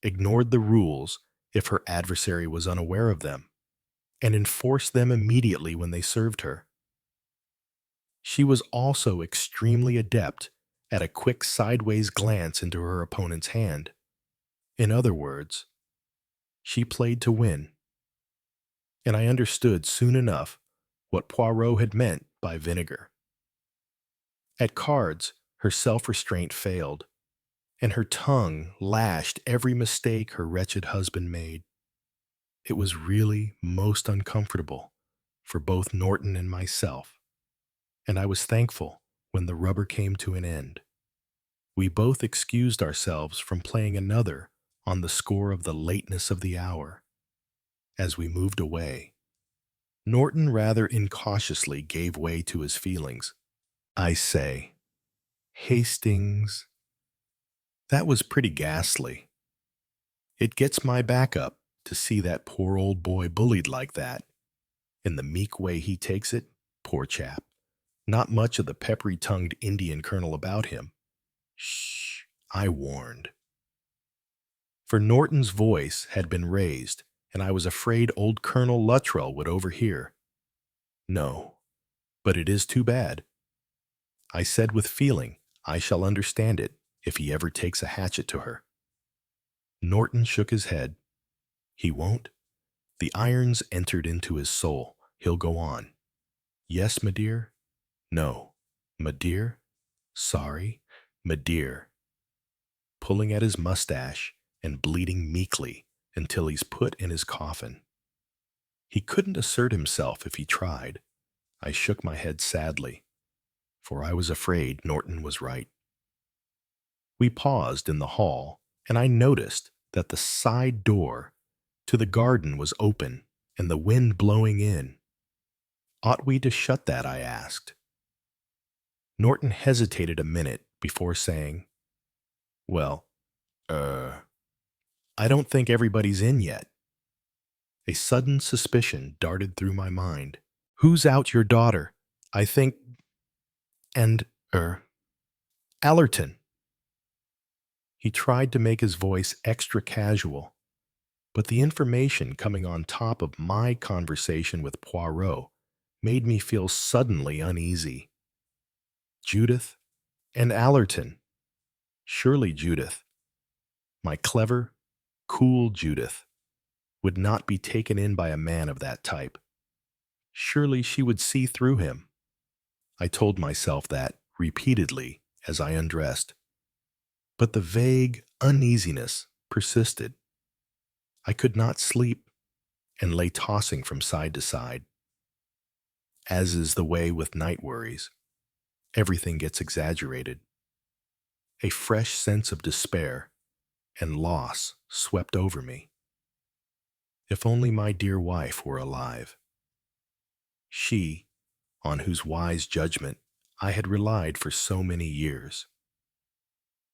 ignored the rules if her adversary was unaware of them, and enforced them immediately when they served her. She was also extremely adept at a quick sideways glance into her opponent's hand. In other words, she played to win. And I understood soon enough what Poirot had meant by vinegar. At cards, her self-restraint failed, and her tongue lashed every mistake her wretched husband made. It was really most uncomfortable for both Norton and myself, and I was thankful when the rubber came to an end. We both excused ourselves from playing another on the score of the lateness of the hour. As we moved away, Norton rather incautiously gave way to his feelings. I say, Hastings, that was pretty ghastly. It gets my back up to see that poor old boy bullied like that. In the meek way he takes it, poor chap. Not much of the peppery-tongued Indian colonel about him. Shh, I warned. For Norton's voice had been raised, and I was afraid old Colonel Luttrell would overhear. No, but it is too bad. I said with feeling, I shall understand it if he ever takes a hatchet to her. Norton shook his head. He won't. The irons entered into his soul. He'll go on. Yes, my dear. No, my dear. Sorry, my dear. Pulling at his mustache and bleeding meekly until he's put in his coffin. He couldn't assert himself if he tried. I shook my head sadly, for I was afraid Norton was right. We paused in the hall, and I noticed that the side door to the garden was open and the wind blowing in. Ought we to shut that? I asked. Norton hesitated a minute before saying, Well, I don't think everybody's in yet. A sudden suspicion darted through my mind. Who's out your daughter? I think, and, Allerton. He tried to make his voice extra casual, but the information coming on top of my conversation with Poirot made me feel suddenly uneasy. Judith and Allerton. Surely Judith, my clever, cool Judith, would not be taken in by a man of that type. Surely she would see through him. I told myself that repeatedly as I undressed. But the vague uneasiness persisted. I could not sleep and lay tossing from side to side. As is the way with night worries, everything gets exaggerated. A fresh sense of despair and loss swept over me. If only my dear wife were alive. She, on whose wise judgment I had relied for so many years.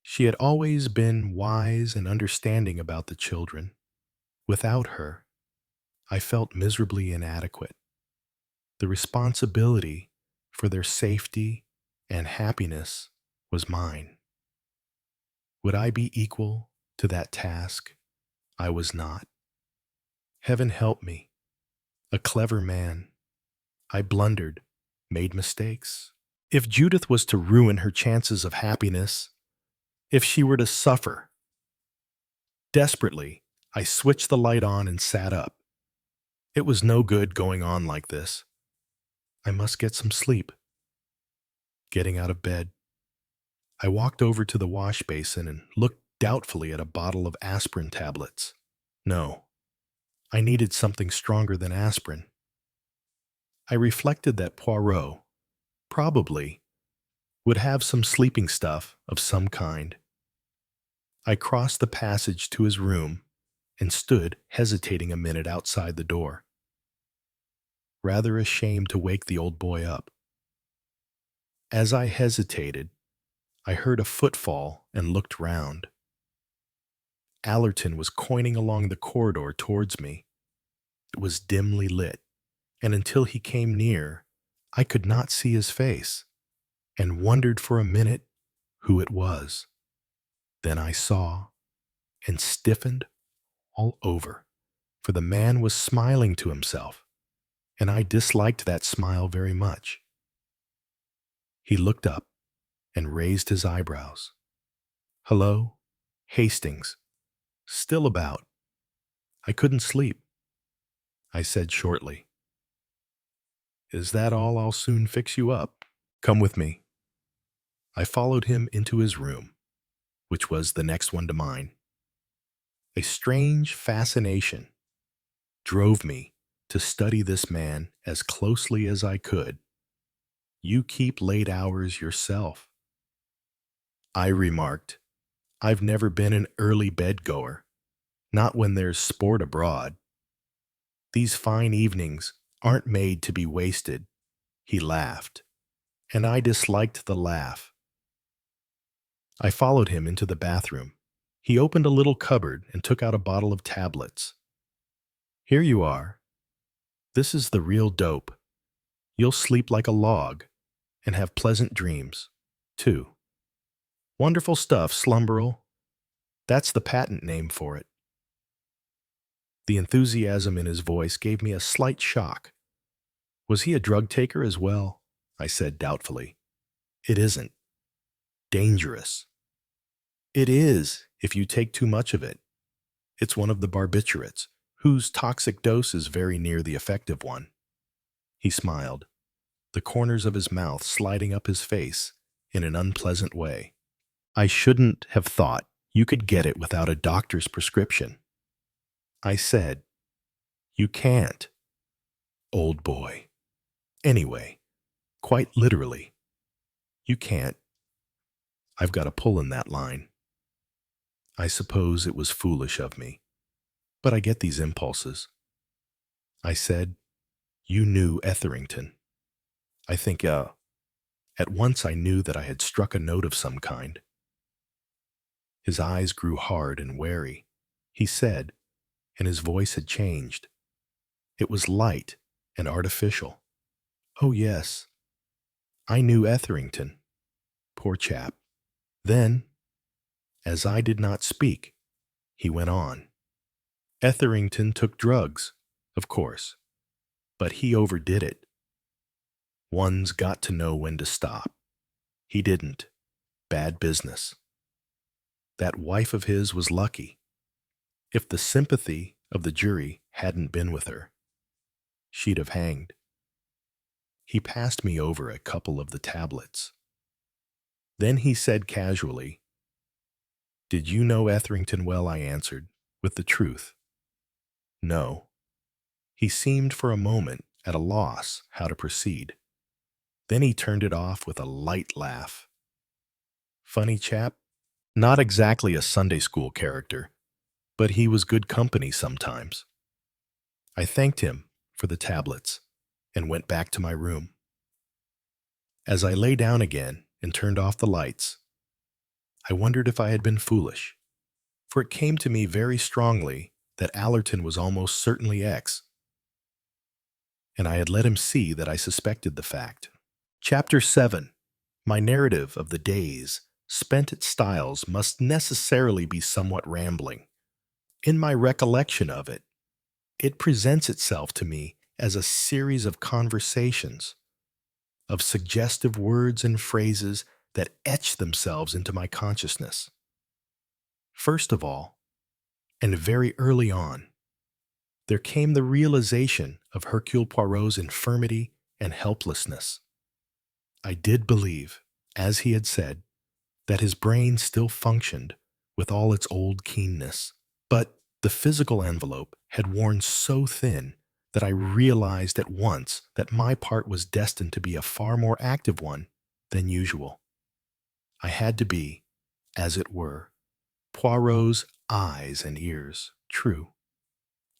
She had always been wise and understanding about the children. Without her, I felt miserably inadequate. The responsibility for their safety and happiness was mine. Would I be equal to that task? I was not. Heaven help me, a clever man. I blundered, made mistakes. If Judith was to ruin her chances of happiness, if she were to suffer, desperately, I switched the light on and sat up. It was no good going on like this. I must get some sleep. Getting out of bed, I walked over to the wash basin and looked doubtfully at a bottle of aspirin tablets. No, I needed something stronger than aspirin. I reflected that Poirot, probably, would have some sleeping stuff of some kind. I crossed the passage to his room and stood hesitating a minute outside the door, rather ashamed to wake the old boy up. As I hesitated, I heard a footfall and looked round. Allerton was coining along the corridor towards me. It was dimly lit, and until he came near, I could not see his face, and wondered for a minute who it was. Then I saw, and stiffened all over, for the man was smiling to himself, and I disliked that smile very much. He looked up and raised his eyebrows. "Hello, Hastings. Still about. I couldn't sleep," I said shortly. "Is that all? I'll soon fix you up. Come with me." I followed him into his room, which was the next one to mine. A strange fascination drove me to study this man as closely as I could. "You keep late hours yourself," I remarked. "I've never been an early bedgoer, not when there's sport abroad. These fine evenings aren't made to be wasted." He laughed, and I disliked the laugh. I followed him into the bathroom. He opened a little cupboard and took out a bottle of tablets. "Here you are. This is the real dope. You'll sleep like a log and have pleasant dreams, too. Wonderful stuff, Slumberel. That's the patent name for it." The enthusiasm in his voice gave me a slight shock. "Was he a drug taker as well?" I said doubtfully. "It isn't. Dangerous." "It is, if you take too much of it. It's one of the barbiturates, whose toxic dose is very near the effective one." He smiled, the corners of his mouth sliding up his face in an unpleasant way. "I shouldn't have thought you could get it without a doctor's prescription." I said, "You can't, old boy. Anyway, quite literally, you can't. I've got a pull in that line. I suppose it was foolish of me, but I get these impulses." I said, "You knew Etherington." I think, at once I knew that I had struck a note of some kind. His eyes grew hard and wary. He said, and his voice had changed. It was light and artificial. "Oh, yes. I knew Etherington. Poor chap." Then, as I did not speak, he went on. "Etherington took drugs, of course, but he overdid it. One's got to know when to stop. He didn't. Bad business. That wife of his was lucky. If the sympathy of the jury hadn't been with her, she'd have hanged." He passed me over a couple of the tablets. Then he said casually, "Did you know Etherington well?" I answered, with the truth. "No." He seemed for a moment at a loss how to proceed. Then he turned it off with a light laugh. "Funny chap. Not exactly a Sunday school character, but he was good company sometimes." I thanked him for the tablets and went back to my room. As I lay down again and turned off the lights, I wondered if I had been foolish, for it came to me very strongly that Allerton was almost certainly X, and I had let him see that I suspected the fact. Chapter 7. My narrative of the days spent at Styles must necessarily be somewhat rambling. In my recollection of it, it presents itself to me as a series of conversations, of suggestive words and phrases that etch themselves into my consciousness. First of all, and very early on, there came the realization of Hercule Poirot's infirmity and helplessness. I did believe, as he had said, that his brain still functioned with all its old keenness, but the physical envelope had worn so thin that I realized at once that my part was destined to be a far more active one than usual. I had to be, as it were, Poirot's eyes and ears. True.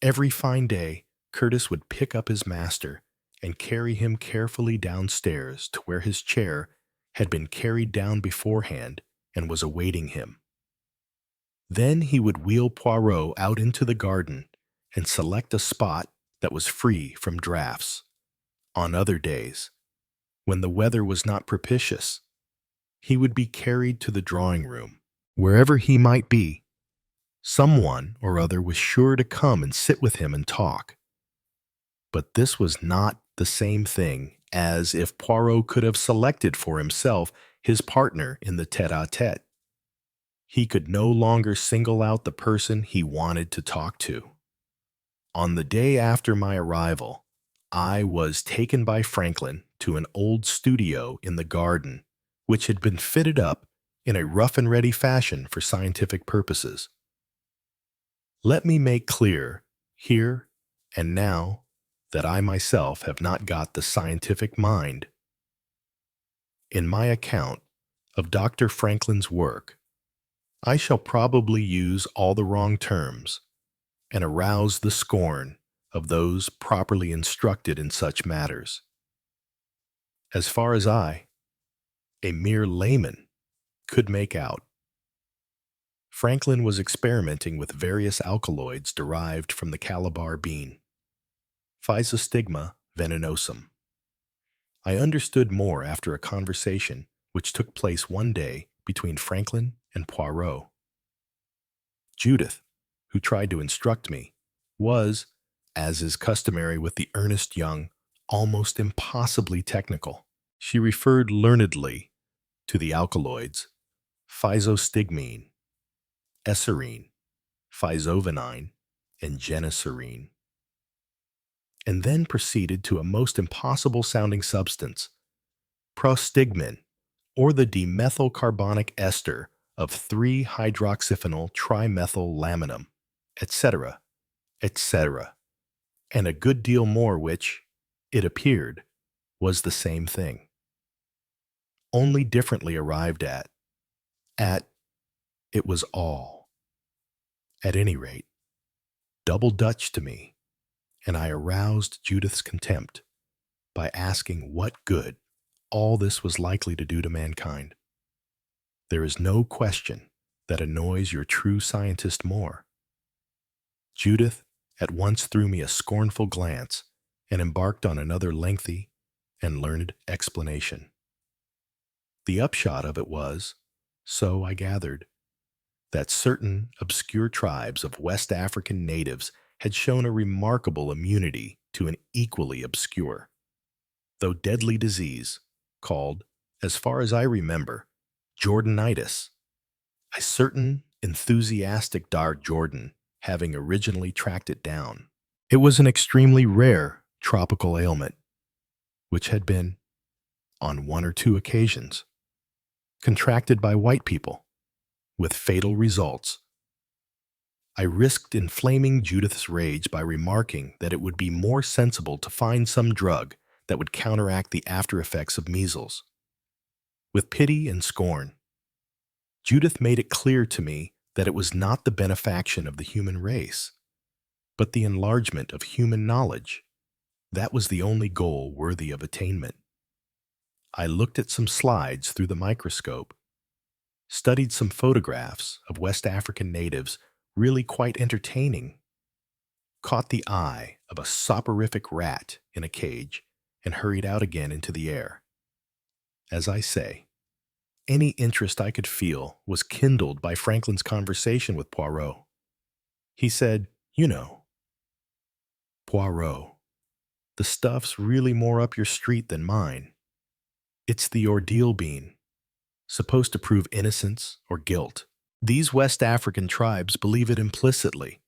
Every fine day, Curtis would pick up his master and carry him carefully downstairs to where his chair had been carried down beforehand and was awaiting him. Then he would wheel Poirot out into the garden and select a spot that was free from drafts. On other days, when the weather was not propitious, he would be carried to the drawing room. Wherever he might be, someone or other was sure to come and sit with him and talk. But this was not the same thing as if Poirot could have selected for himself his partner in the tete-a-tete. He could no longer single out the person he wanted to talk to. On the day after my arrival, I was taken by Franklin to an old studio in the garden, which had been fitted up in a rough-and-ready fashion for scientific purposes. Let me make clear, here and now, that I myself have not got the scientific mind. In my account of Dr. Franklin's work, I shall probably use all the wrong terms and arouse the scorn of those properly instructed in such matters. As far as I, a mere layman, could make out, Franklin was experimenting with various alkaloids derived from the calabar bean, Physostigma venenosum. I understood more after a conversation which took place one day between Franklin and Poirot. Judith, who tried to instruct me, was, as is customary with the earnest young, almost impossibly technical. She referred learnedly to the alkaloids physostigmine, esserine, physovanine, and geniserine, and then proceeded to a most impossible-sounding substance, prostigmin, or the dimethyl carbonic ester of 3-hydroxyphenyl trimethylaminum, etc., etc., and a good deal more which, it appeared, was the same thing, only differently arrived at. It was all, at any rate, double Dutch to me, and I aroused Judith's contempt by asking what good all this was likely to do to mankind. There is no question that annoys your true scientist more. Judith at once threw me a scornful glance and embarked on another lengthy and learned explanation. The upshot of it was, so I gathered, that certain obscure tribes of West African natives had shown a remarkable immunity to an equally obscure, though deadly disease, called, as far as I remember, Jordanitis, a certain enthusiastic Dar Jordan having originally tracked it down. It was an extremely rare tropical ailment, which had been, on 1 or 2 occasions, contracted by white people, with fatal results. I risked inflaming Judith's rage by remarking that it would be more sensible to find some drug that would counteract the after-effects of measles. With pity and scorn, Judith made it clear to me that it was not the benefaction of the human race, but the enlargement of human knowledge, That was the only goal worthy of attainment. I looked at some slides through the microscope, studied some photographs of West African natives, really quite entertaining, caught the eye of a soporific rat in a cage, and hurried out again into the air. As I say, any interest I could feel was kindled by Franklin's conversation with Poirot. He said, "You know, Poirot, the stuff's really more up your street than mine. It's the ordeal bean, supposed to prove innocence or guilt. These West African tribes believe it implicitly,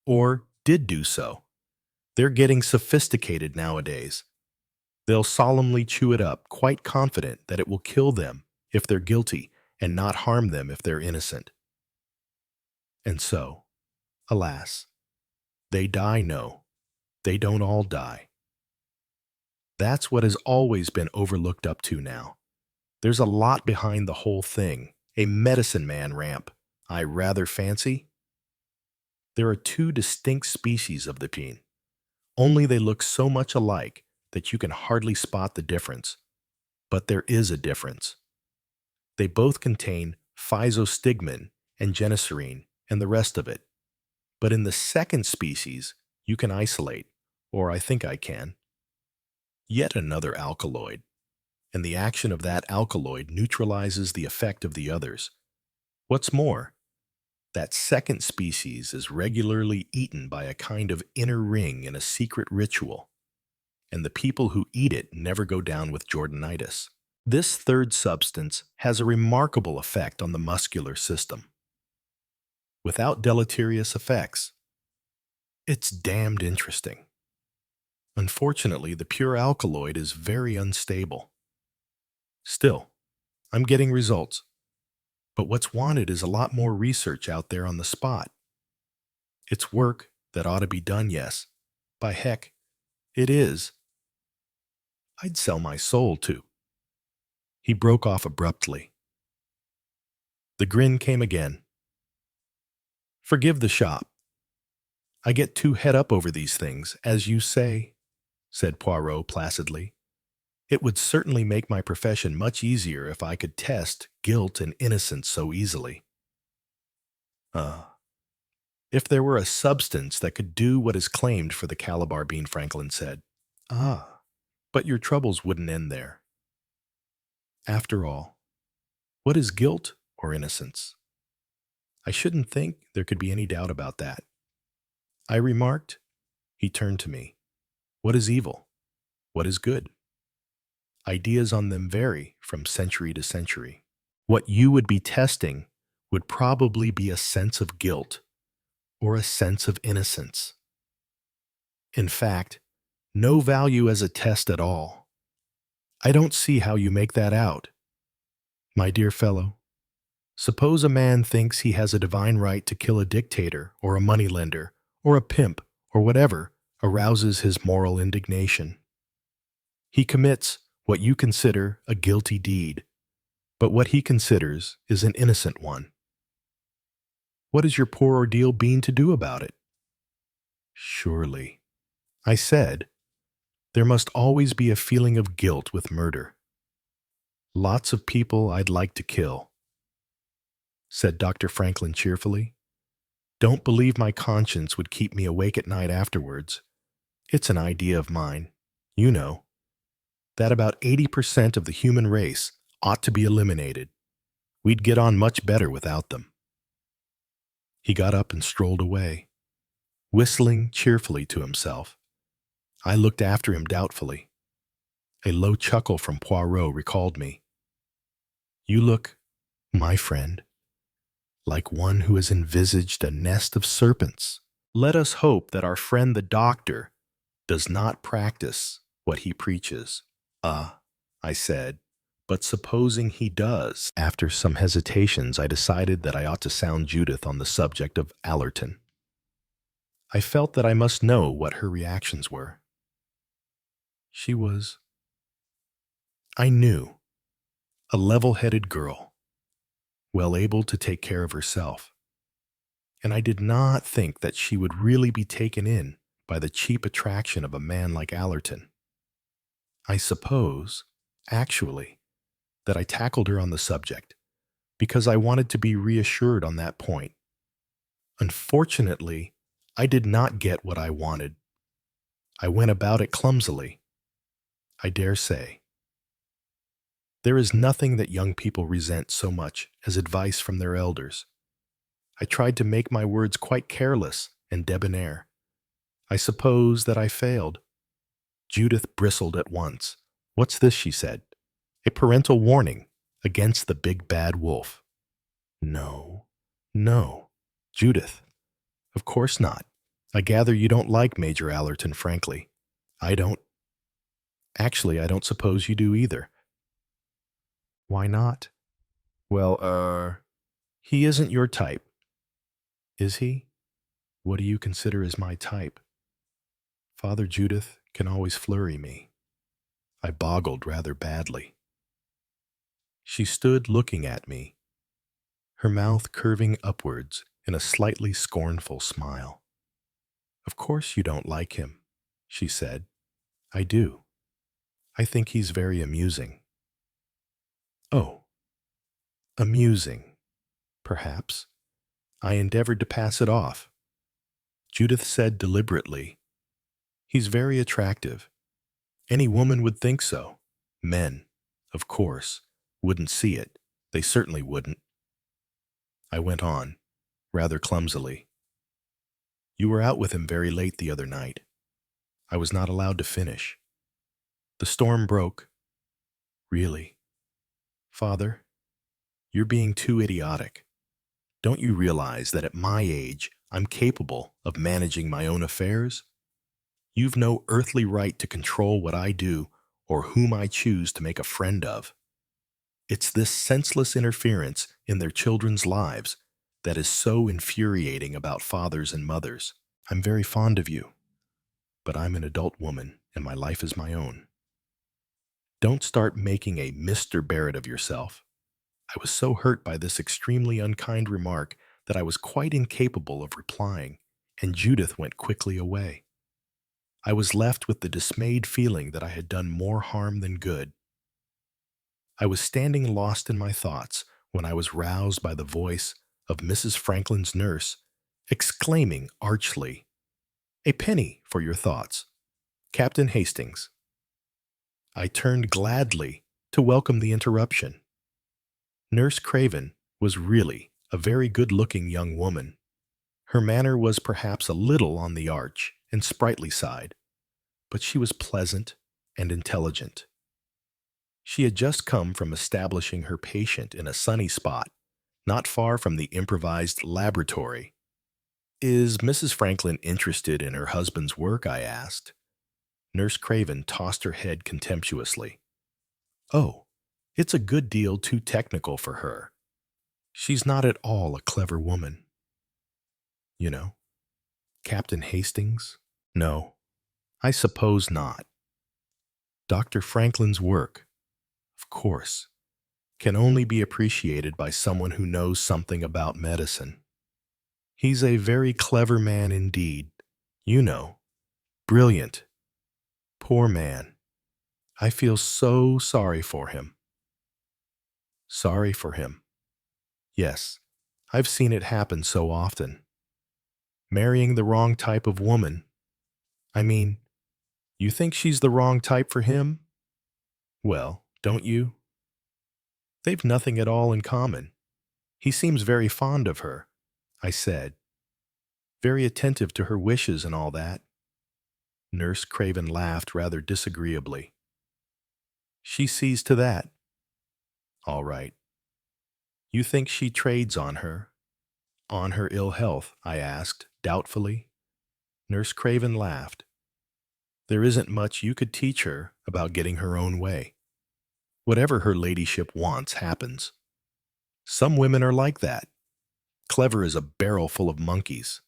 or did do so. They're getting sophisticated nowadays. They'll solemnly chew it up, quite confident that it will kill them if they're guilty and not harm them if they're innocent. And so, alas, they die no, they don't all die. That's what has always been overlooked up to now. There's a lot behind the whole thing, a medicine man ramp, I rather fancy. There are two distinct species of the bean, only they look so much alike that you can hardly spot the difference. But there is a difference. They both contain physostigmine and genisterin and the rest of it. But in the second species, you can isolate, or I think I can, yet another alkaloid, and the action of that alkaloid neutralizes the effect of the others. What's more, that second species is regularly eaten by a kind of inner ring in a secret ritual, and the people who eat it never go down with Jordanitis. This third substance has a remarkable effect on the muscular system, without deleterious effects. It's damned interesting. Unfortunately, the pure alkaloid is very unstable. Still, I'm getting results. But what's wanted is a lot more research out there on the spot. It's work that ought to be done, yes. By heck, it is. I'd sell my soul to. He broke off abruptly. The grin came again. Forgive the shop. I get too het up over these things, as you say, said Poirot placidly. It would certainly make my profession much easier if I could test guilt and innocence so easily. If there were a substance that could do what is claimed for the Calabar bean, Franklin said. But your troubles wouldn't end there. After all, what is guilt or innocence? I shouldn't think there could be any doubt about that. I remarked. He turned to me. What is evil? What is good? Ideas on them vary from century to century. What you would be testing would probably be a sense of guilt or a sense of innocence. In fact, no value as a test at all. I don't see how you make that out. My dear fellow, suppose a man thinks he has a divine right to kill a dictator or a moneylender or a pimp or whatever arouses his moral indignation. He commits what you consider a guilty deed, but what he considers is an innocent one. What is your poor ordeal bean to do about it? Surely, I said, there must always be a feeling of guilt with murder. Lots of people I'd like to kill, said Dr. Franklin cheerfully. Don't believe my conscience would keep me awake at night afterwards. It's an idea of mine, you know, that about 80% of the human race ought to be eliminated. We'd get on much better without them. He got up and strolled away, whistling cheerfully to himself. I looked after him doubtfully. A low chuckle from Poirot recalled me. You look, my friend, like one who has envisaged a nest of serpents. Let us hope that our friend the doctor does not practice what he preaches. I said, but supposing he does. After some hesitations, I decided that I ought to sound Judith on the subject of Allerton. I felt that I must know what her reactions were. She was, I knew, a level-headed girl, well able to take care of herself, and I did not think that she would really be taken in by the cheap attraction of a man like Allerton. I suppose, actually, that I tackled her on the subject because I wanted to be reassured on that point. Unfortunately, I did not get what I wanted. I went about it clumsily, I dare say. There is nothing that young people resent so much as advice from their elders. I tried to make my words quite careless and debonair. I suppose that I failed. Judith bristled at once. "What's this?" she said. "A parental warning against the big bad wolf." No, no, Judith, of course not. I gather you don't like Major Allerton, frankly. I don't. Actually, I don't suppose you do either. Why not? Well, he isn't your type. Is he? What do you consider as my type? Father Judith can always flurry me. I boggled rather badly. She stood looking at me, her mouth curving upwards in a slightly scornful smile. "Of course you don't like him," she said. "I do. I think he's very amusing." "Oh, amusing, perhaps." I endeavored to pass it off. Judith said deliberately, "He's very attractive. Any woman would think so. Men, of course, wouldn't see it. They certainly wouldn't." I went on, rather clumsily. "You were out with him very late the other night." I was not allowed to finish. "The storm broke." "Really? Father, you're being too idiotic. Don't you realize that at my age I'm capable of managing my own affairs? You've no earthly right to control what I do or whom I choose to make a friend of. It's this senseless interference in their children's lives that is so infuriating about fathers and mothers. I'm very fond of you, but I'm an adult woman and my life is my own. Don't start making a Mr. Barrett of yourself." I was so hurt by this extremely unkind remark that I was quite incapable of replying, and Judith went quickly away. I was left with the dismayed feeling that I had done more harm than good. I was standing lost in my thoughts when I was roused by the voice of Mrs. Franklin's nurse, exclaiming archly, "A penny for your thoughts, Captain Hastings." I turned gladly to welcome the interruption. Nurse Craven was really a very good-looking young woman. Her manner was perhaps a little on the arch and sprightly side, but she was pleasant and intelligent. She had just come from establishing her patient in a sunny spot, not far from the improvised laboratory. "Is Mrs. Franklin interested in her husband's work?" I asked. Nurse Craven tossed her head contemptuously. "Oh, it's a good deal too technical for her. She's not at all a clever woman. You know, Captain Hastings? No, I suppose not. Dr. Franklin's work, of course, can only be appreciated by someone who knows something about medicine. He's a very clever man indeed, you know, brilliant. Poor man. I feel so sorry for him." Sorry for him. Yes, I've seen it happen so often. Marrying the wrong type of woman. I mean, you think she's the wrong type for him? Well, don't you? They've nothing at all in common. He seems very fond of her, I said. Very attentive to her wishes and all that. Nurse Craven laughed rather disagreeably. She sees to that. All right. You think she trades on her? On her ill health? I asked, doubtfully. Nurse Craven laughed. There isn't much you could teach her about getting her own way. Whatever her ladyship wants happens. Some women are like that, clever as a barrel full of monkeys.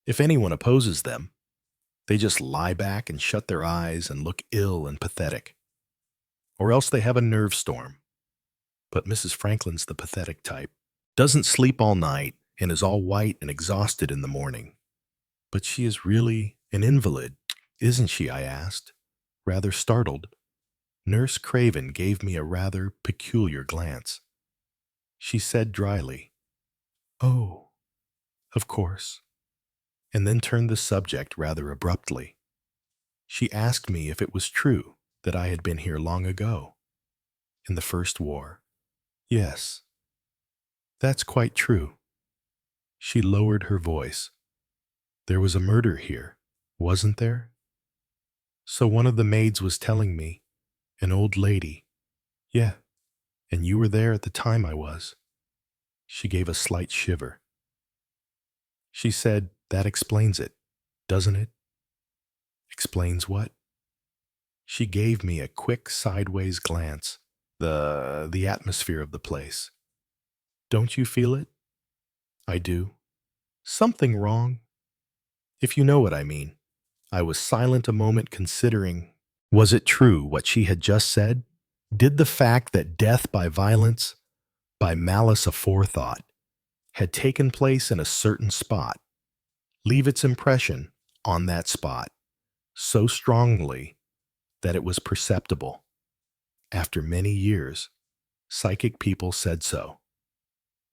If anyone opposes them, they just lie back and shut their eyes and look ill and pathetic. Or else they have a nerve storm. But Mrs. Franklin's the pathetic type. Doesn't sleep all night and is all white and exhausted in the morning. But she is really An invalid, isn't she? I asked, rather startled. Nurse Craven gave me a rather peculiar glance. She said dryly, "Oh, of course," and then turned the subject rather abruptly. She asked me if it was true that I had been here long ago, in the First War. Yes, that's quite true. She lowered her voice. There was a murder here, wasn't there? So one of the maids was telling me, an old lady. Yeah, and you were there at the time I was. She gave a slight shiver. She said, that explains it, doesn't it? Explains what? She gave me a quick sideways glance. The atmosphere of the place. Don't you feel it? I do. Something wrong? If you know what I mean. I was silent a moment considering, was it true what she had just said? Did the fact that death by violence, by malice aforethought, had taken place in a certain spot leave its impression on that spot so strongly that it was perceptible? After many years, psychic people said so.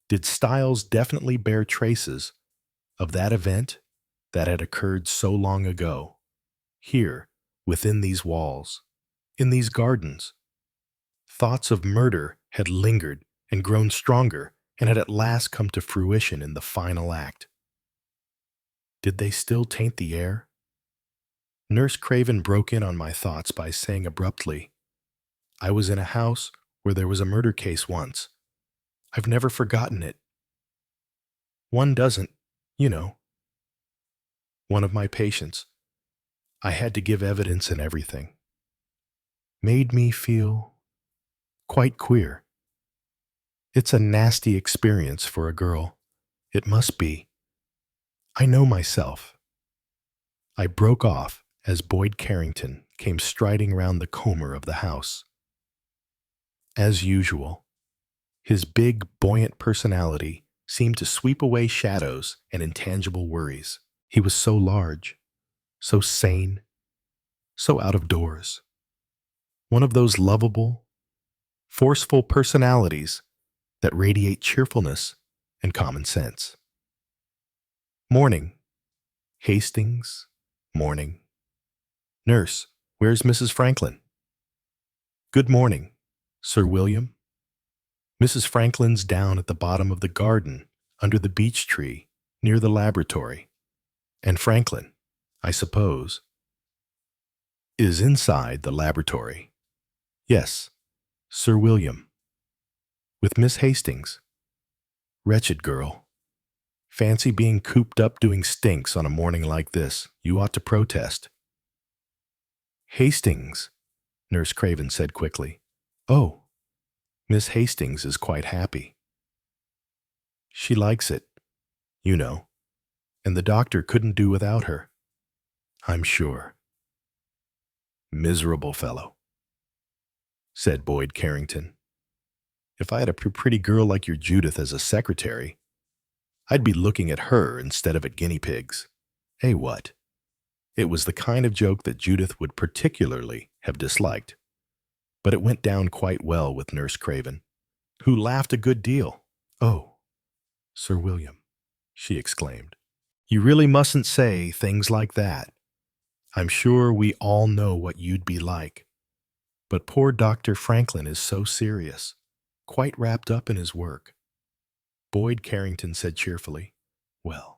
Did Styles definitely bear traces of that event that had occurred so long ago, here, within these walls, in these gardens? Thoughts of murder had lingered and grown stronger and had at last come to fruition in the final act. Did they still taint the air? Nurse Craven broke in on my thoughts by saying abruptly, I was in a house where there was a murder case once. I've never forgotten it. One doesn't, you know. One of my patients. I had to give evidence and everything. Made me feel quite queer. It's a nasty experience for a girl. It must be. I know myself. I broke off as Boyd Carrington came striding round the corner of the house. As usual, his big, buoyant personality seemed to sweep away shadows and intangible worries. He was so large, so sane, so out of doors. One of those lovable, forceful personalities that radiate cheerfulness and common sense. Morning. Hastings. Morning. Nurse, where's Mrs. Franklin? Good morning, Sir William. Mrs. Franklin's down at the bottom of the garden, under the beech tree, near the laboratory. And Franklin, I suppose, is inside the laboratory. Yes, Sir William. With Miss Hastings. Wretched girl. Fancy being cooped up doing stinks on a morning like this. You ought to protest. Hastings, Nurse Craven said quickly. Oh, Miss Hastings is quite happy. She likes it, you know, and the doctor couldn't do without her. I'm sure. Miserable fellow, said Boyd Carrington. If I had a pretty girl like your Judith as a secretary, I'd be looking at her instead of at guinea pigs. Eh, what? It was the kind of joke that Judith would particularly have disliked, but it went down quite well with Nurse Craven, who laughed a good deal. Oh, Sir William, she exclaimed, you really mustn't say things like that. I'm sure we all know what you'd be like. But poor Dr. Franklin is so serious, quite wrapped up in his work. Boyd Carrington said cheerfully, well,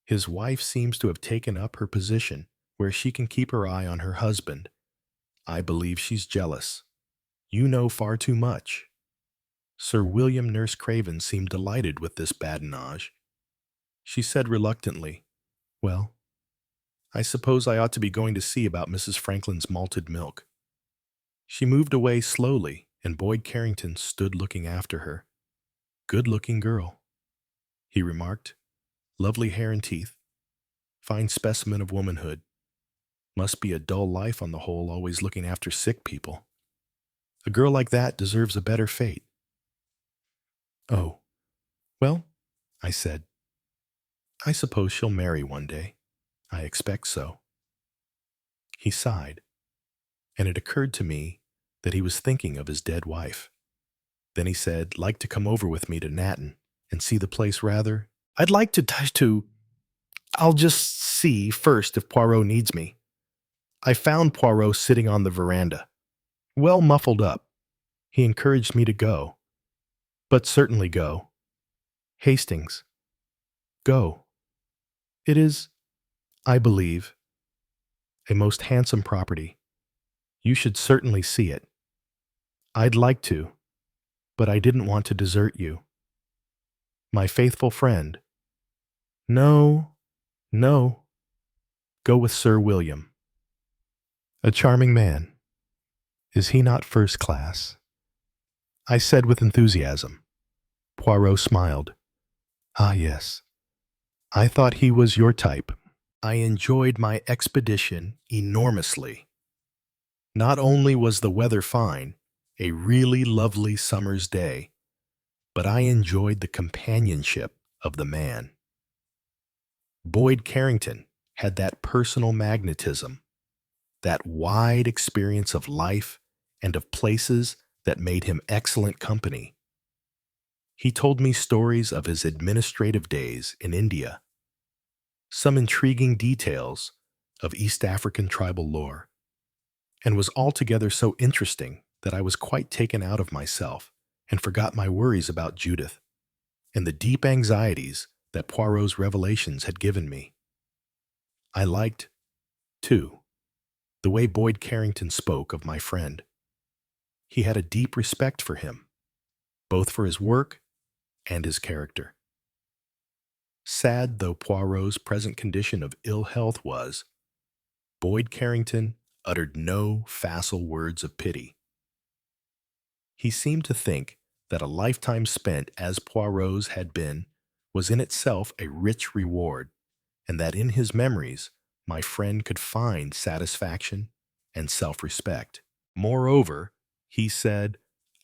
his wife seems to have taken up her position where she can keep her eye on her husband. I believe she's jealous. You know far too much. Sir William Nurse Craven seemed delighted with this badinage. She said reluctantly, well, I suppose I ought to be going to see about Mrs. Franklin's malted milk. She moved away slowly, and Boyd Carrington stood looking after her. Good-looking girl, he remarked. Lovely hair and teeth. Fine specimen of womanhood. Must be a dull life on the whole, always looking after sick people. A girl like that deserves a better fate. Oh, well, I said, I suppose she'll marry one day. I expect so. He sighed, and it occurred to me that he was thinking of his dead wife. Then he said, "Like to come over with me to Natton and see the place rather?" "I'd like to. I'll just see first if Poirot needs me." I found Poirot sitting on the veranda, well muffled up. He encouraged me to go. "But certainly go. Hastings, go. It is, I believe, a most handsome property. You should certainly see it. I'd like to, but I didn't want to desert you. My faithful friend." "No, no. Go with Sir William. A charming man. Is he not first class?" I said with enthusiasm. Poirot smiled. "Ah, yes. I thought he was your type." I enjoyed my expedition enormously. Not only was the weather fine, a really lovely summer's day, but I enjoyed the companionship of the man. Boyd Carrington had that personal magnetism, that wide experience of life and of places that made him excellent company. He told me stories of his administrative days in India, some intriguing details of East African tribal lore, and was altogether so interesting that I was quite taken out of myself and forgot my worries about Judith and the deep anxieties that Poirot's revelations had given me. I liked, too, the way Boyd Carrington spoke of my friend. He had a deep respect for him, both for his work and his character. Sad though Poirot's present condition of ill health was, Boyd Carrington uttered no facile words of pity. He seemed to think that a lifetime spent as Poirot's had been was in itself a rich reward, and that in his memories my friend could find satisfaction and self-respect. Moreover, he said,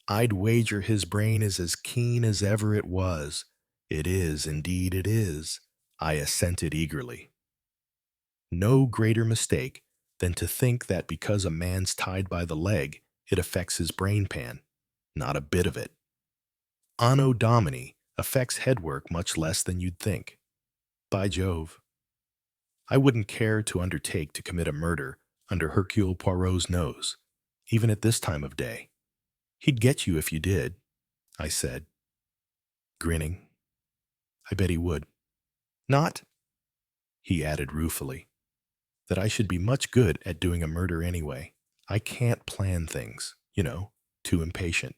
"I'd wager his brain is as keen as ever it was." "It is, indeed it is," I assented eagerly. No greater mistake than to think that because a man's tied by the leg, it affects his brain pan. Not a bit of it. Anno Domini affects headwork much less than you'd think. By Jove, I wouldn't care to undertake to commit a murder under Hercule Poirot's nose, even at this time of day. He'd get you if you did, I said, grinning. I bet he would. Not, he added ruefully, that I should be much good at doing a murder anyway. I can't plan things, too impatient.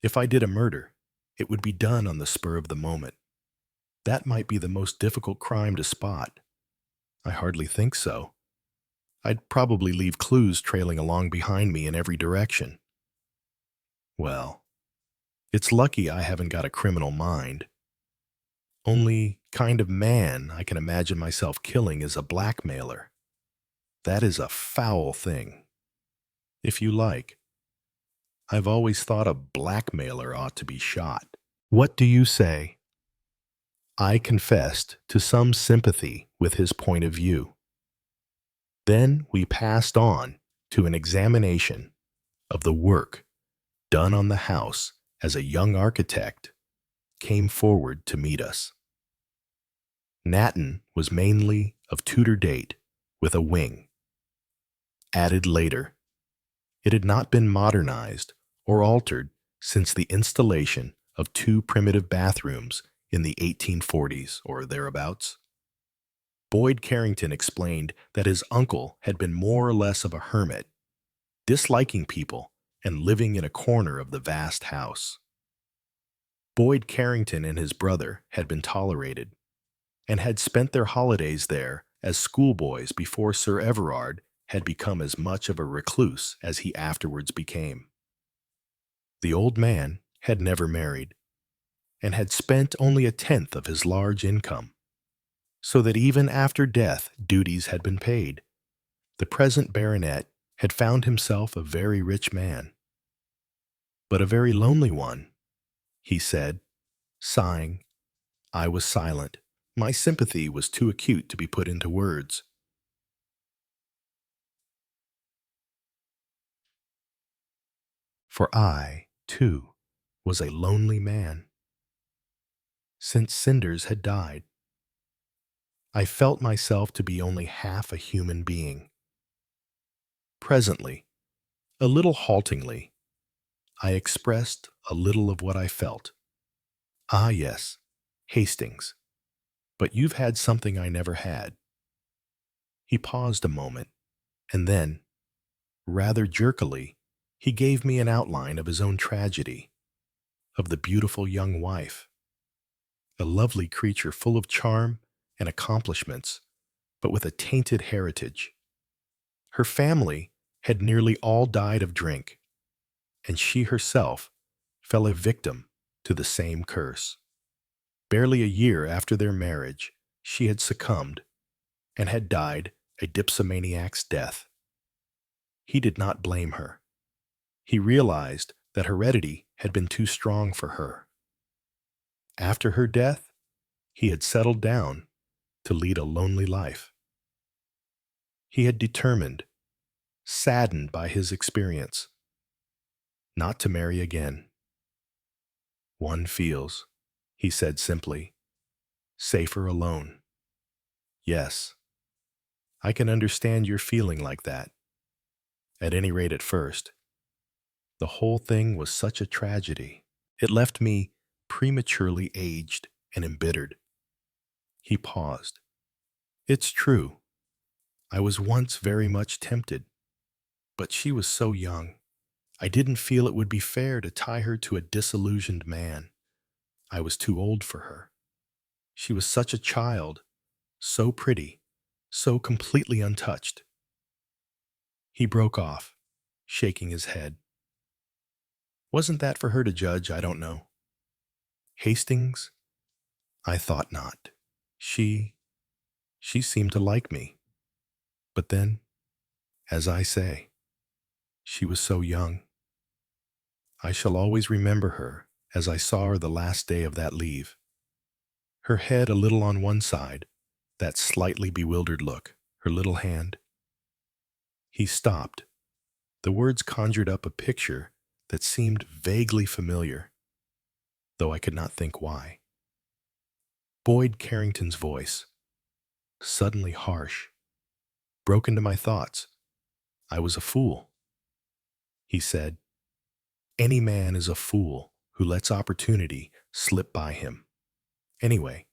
If I did a murder, it would be done on the spur of the moment. That might be the most difficult crime to spot. I hardly think so. I'd probably leave clues trailing along behind me in every direction. Well, it's lucky I haven't got a criminal mind. Only kind of man I can imagine myself killing is a blackmailer. That is a foul thing. If you like, I've always thought a blackmailer ought to be shot. What do you say? I confessed to some sympathy with his point of view. Then we passed on to an examination of the work done on the house as a young architect came forward to meet us. Natton was mainly of Tudor date, with a wing. Added later. It had not been modernized or altered since the installation of 2 primitive bathrooms in the 1840s or thereabouts. Boyd Carrington explained that his uncle had been more or less of a hermit, disliking people and living in a corner of the vast house. Boyd Carrington and his brother had been tolerated, and had spent their holidays there as schoolboys before Sir Everard had become as much of a recluse as he afterwards became. The old man had never married, and had spent only 1/10 of his large income, so that even after death duties had been paid. The present baronet had found himself a very rich man, but a very lonely one, he said, sighing. I was silent. My sympathy was too acute to be put into words. For I, too, was a lonely man. Since Cinders had died, I felt myself to be only half a human being. Presently, a little haltingly, I expressed a little of what I felt. Ah, yes, Hastings, but you've had something I never had. He paused a moment, and then, rather jerkily, he gave me an outline of his own tragedy, of the beautiful young wife, a lovely creature full of charm and accomplishments, but with a tainted heritage. Her family had nearly all died of drink, and she herself fell a victim to the same curse. Barely a year after their marriage, she had succumbed and had died a dipsomaniac's death. He did not blame her. He realized that heredity had been too strong for her. After her death, he had settled down to lead a lonely life. He had determined, saddened by his experience, not to marry again. One feels, he said simply, safer alone. Yes, I can understand your feeling like that. At any rate, at first. The whole thing was such a tragedy. It left me prematurely aged and embittered. He paused. It's true. I was once very much tempted, but she was so young. I didn't feel it would be fair to tie her to a disillusioned man. I was too old for her. She was such a child, so pretty, so completely untouched. He broke off, shaking his head. Wasn't that for her to judge? I don't know. Hastings? I thought not. She seemed to like me. But then, as I say, she was so young. I shall always remember her as I saw her the last day of that leave. Her head a little on one side, that slightly bewildered look, her little hand. He stopped. The words conjured up a picture that seemed vaguely familiar, though I could not think why. Boyd Carrington's voice, suddenly harsh, broke into my thoughts. I was a fool. He said, any man is a fool who lets opportunity slip by him. Anyway,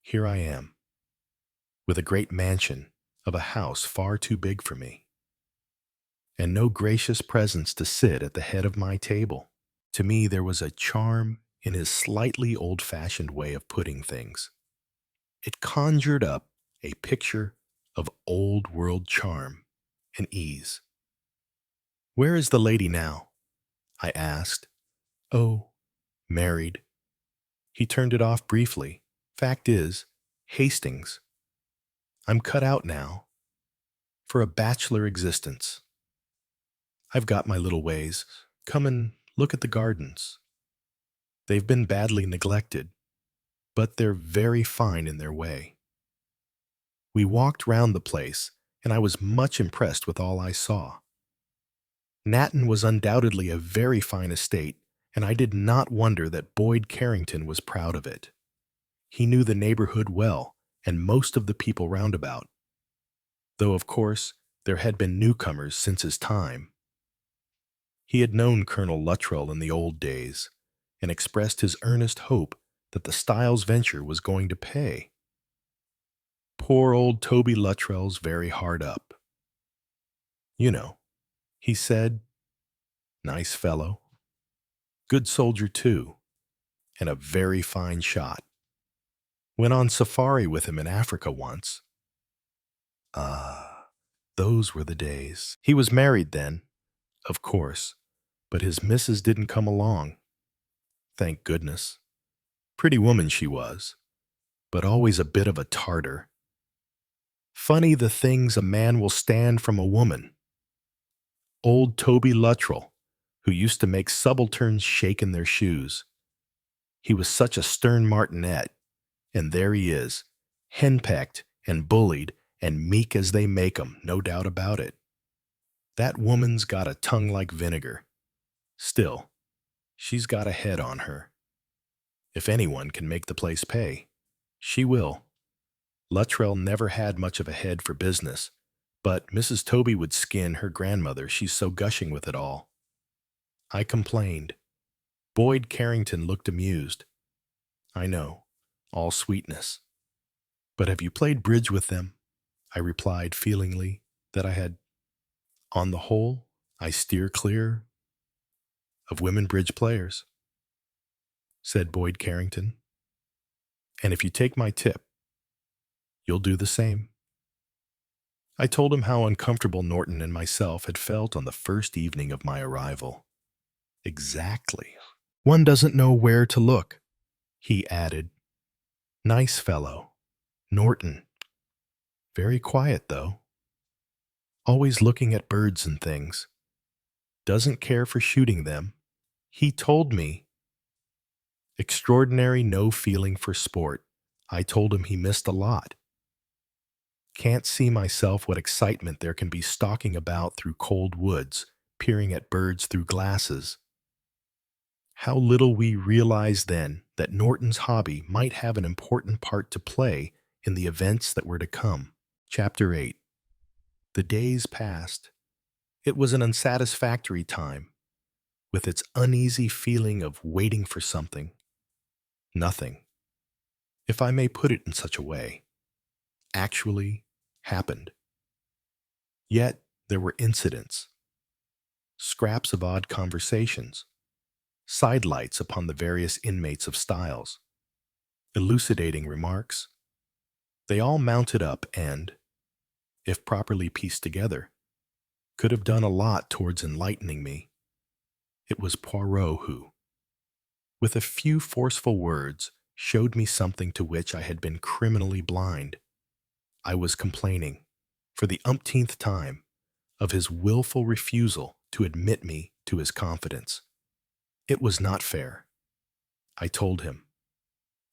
here I am, with a great mansion of a house far too big for me, and no gracious presence to sit at the head of my table. To me, there was a charm in his slightly old-fashioned way of putting things. It conjured up a picture of old-world charm and ease. Where is the lady now? I asked. Oh, married. He turned it off briefly. Fact is, Hastings, I'm cut out now for a bachelor existence. I've got my little ways. Come and look at the gardens. They've been badly neglected, but they're very fine in their way. We walked round the place, and I was much impressed with all I saw. Natton was undoubtedly a very fine estate, and I did not wonder that Boyd Carrington was proud of it. He knew the neighborhood well, and most of the people roundabout, though of course there had been newcomers since his time. He had known Colonel Luttrell in the old days, and expressed his earnest hope that the Styles venture was going to pay. Poor old Toby Luttrell's very hard up. You know, he said, nice fellow. Good soldier, too, and a very fine shot. Went on safari with him in Africa once. Ah, those were the days. He was married then, of course, but his missus didn't come along. Thank goodness. Pretty woman she was, but always a bit of a tartar. Funny the things a man will stand from a woman. Old Toby Luttrell, who used to make subalterns shake in their shoes. He was such a stern martinet, and there he is, henpecked and bullied and meek as they make 'em, no doubt about it. That woman's got a tongue like vinegar. Still, she's got a head on her. If anyone can make the place pay, she will. Luttrell never had much of a head for business, but Mrs. Toby would skin her grandmother, she's so gushing with it all. I complained. Boyd Carrington looked amused. I know, all sweetness. But have you played bridge with them? I replied feelingly that I had. On the whole, I steer clear of women bridge players, said Boyd Carrington. And if you take my tip, you'll do the same. I told him how uncomfortable Norton and myself had felt on the first evening of my arrival. Exactly. One doesn't know where to look, he added. Nice fellow, Norton. Very quiet, though. Always looking at birds and things. Doesn't care for shooting them. He told me. Extraordinary no feeling for sport. I told him he missed a lot. Can't see myself what excitement there can be stalking about through cold woods, peering at birds through glasses. How little we realized then that Norton's hobby might have an important part to play in the events that were to come. Chapter 8. The days passed. It was an unsatisfactory time, with its uneasy feeling of waiting for something. Nothing, if I may put it in such a way, actually happened. Yet there were incidents, scraps of odd conversations, sidelights upon the various inmates of Styles, elucidating remarks. They all mounted up and, if properly pieced together, could have done a lot towards enlightening me. It was Poirot who, with a few forceful words, showed me something to which I had been criminally blind. I was complaining, for the umpteenth time, of his willful refusal to admit me to his confidence. It was not fair, I told him.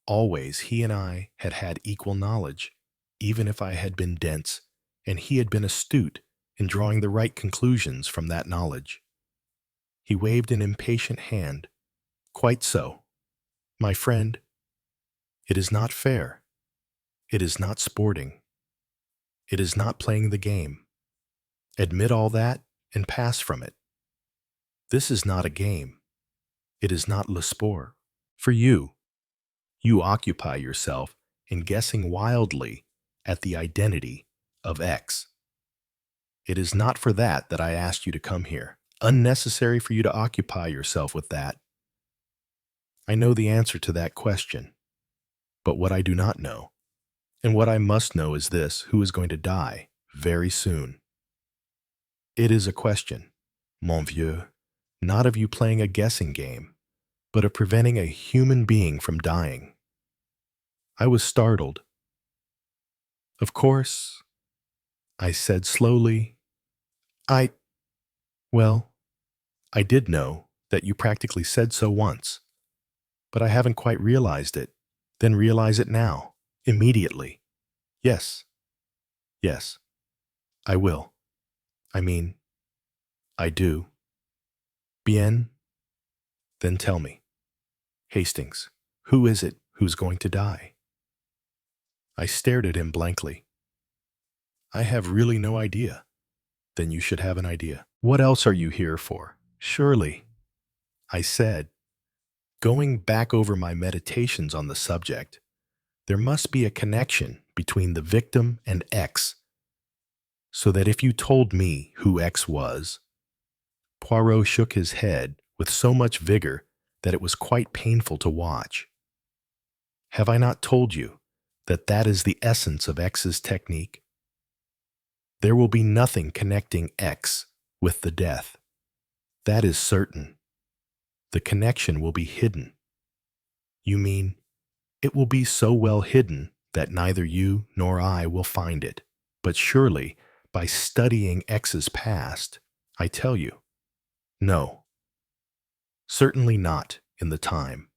Always he and I had had equal knowledge, even if I had been dense, and he had been astute in drawing the right conclusions from that knowledge. He waved an impatient hand. Quite so. My friend, it is not fair. It is not sporting. It is not playing the game. Admit all that and pass from it. This is not a game. It is not le sport. For you occupy yourself in guessing wildly at the identity of X. It is not for that I asked you to come here. Unnecessary for you to occupy yourself with that. I know the answer to that question. But what I do not know, and what I must know is this: who is going to die very soon? It is a question, mon vieux, not of you playing a guessing game, but of preventing a human being from dying. I was startled. Of course, I said slowly, well, I did know that you practically said so once, but I haven't quite realized it. Then realize it now, immediately. Yes, I will. I mean, I do. Bien? Then tell me. Hastings, who is it who's going to die? I stared at him blankly. I have really no idea. Then you should have an idea. What else are you here for? Surely, I said, going back over my meditations on the subject, there must be a connection between the victim and X, so that if you told me who X was. Poirot shook his head with so much vigor that it was quite painful to watch. Have I not told you that that is the essence of X's technique? There will be nothing connecting X with the death. That is certain. The connection will be hidden. You mean, it will be so well hidden that neither you nor I will find it. But surely, by studying X's past, I tell you, no. Certainly not in the time.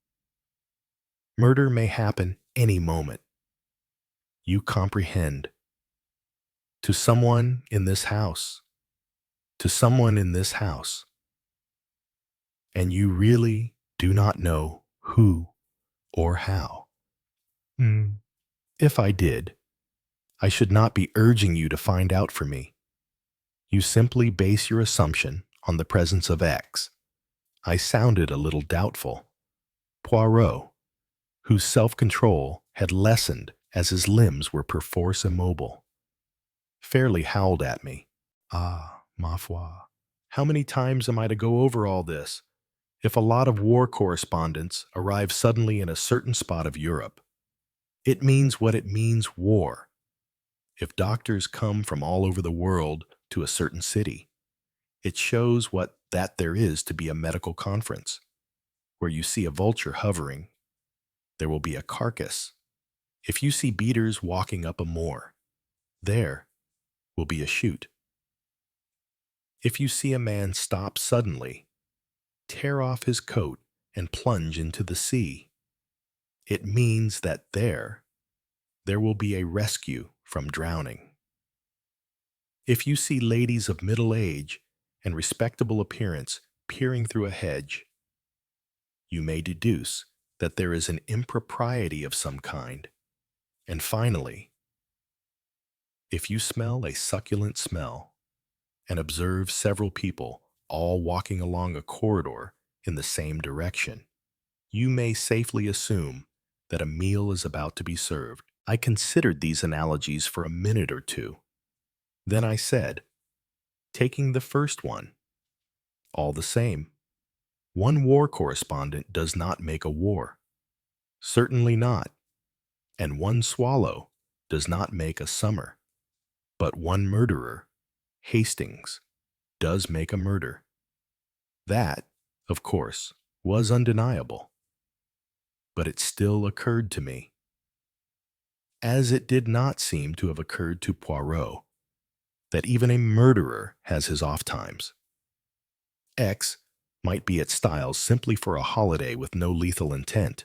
Murder may happen any moment. You comprehend. To someone in this house, to someone in this house, and you really do not know who or how. If I did, I should not be urging you to find out for me. You simply base your assumption on the presence of X. I sounded a little doubtful. Poirot, whose self-control had lessened as his limbs were perforce immobile, fairly howled at me. Ah, ma foi. How many times am I to go over all this? If a lot of war correspondents arrive suddenly in a certain spot of Europe, it means what it means, war. If doctors come from all over the world to a certain city, it shows what that there is to be a medical conference. Where you see a vulture hovering, there will be a carcass. If you see beaters walking up a moor, there will be a shoot. If you see a man stop suddenly, tear off his coat, and plunge into the sea, it means that there will be a rescue from drowning. If you see ladies of middle age and respectable appearance peering through a hedge, you may deduce that there is an impropriety of some kind. And finally, if you smell a succulent smell and observe several people all walking along a corridor in the same direction, you may safely assume that a meal is about to be served. I considered these analogies for a minute or two. Then I said, taking the first one, all the same, one war correspondent does not make a war. Certainly not. And one swallow does not make a summer. But one murderer, Hastings, does make a murder. That, of course, was undeniable. But it still occurred to me, as it did not seem to have occurred to Poirot, that even a murderer has his off times. X might be at Styles simply for a holiday with no lethal intent.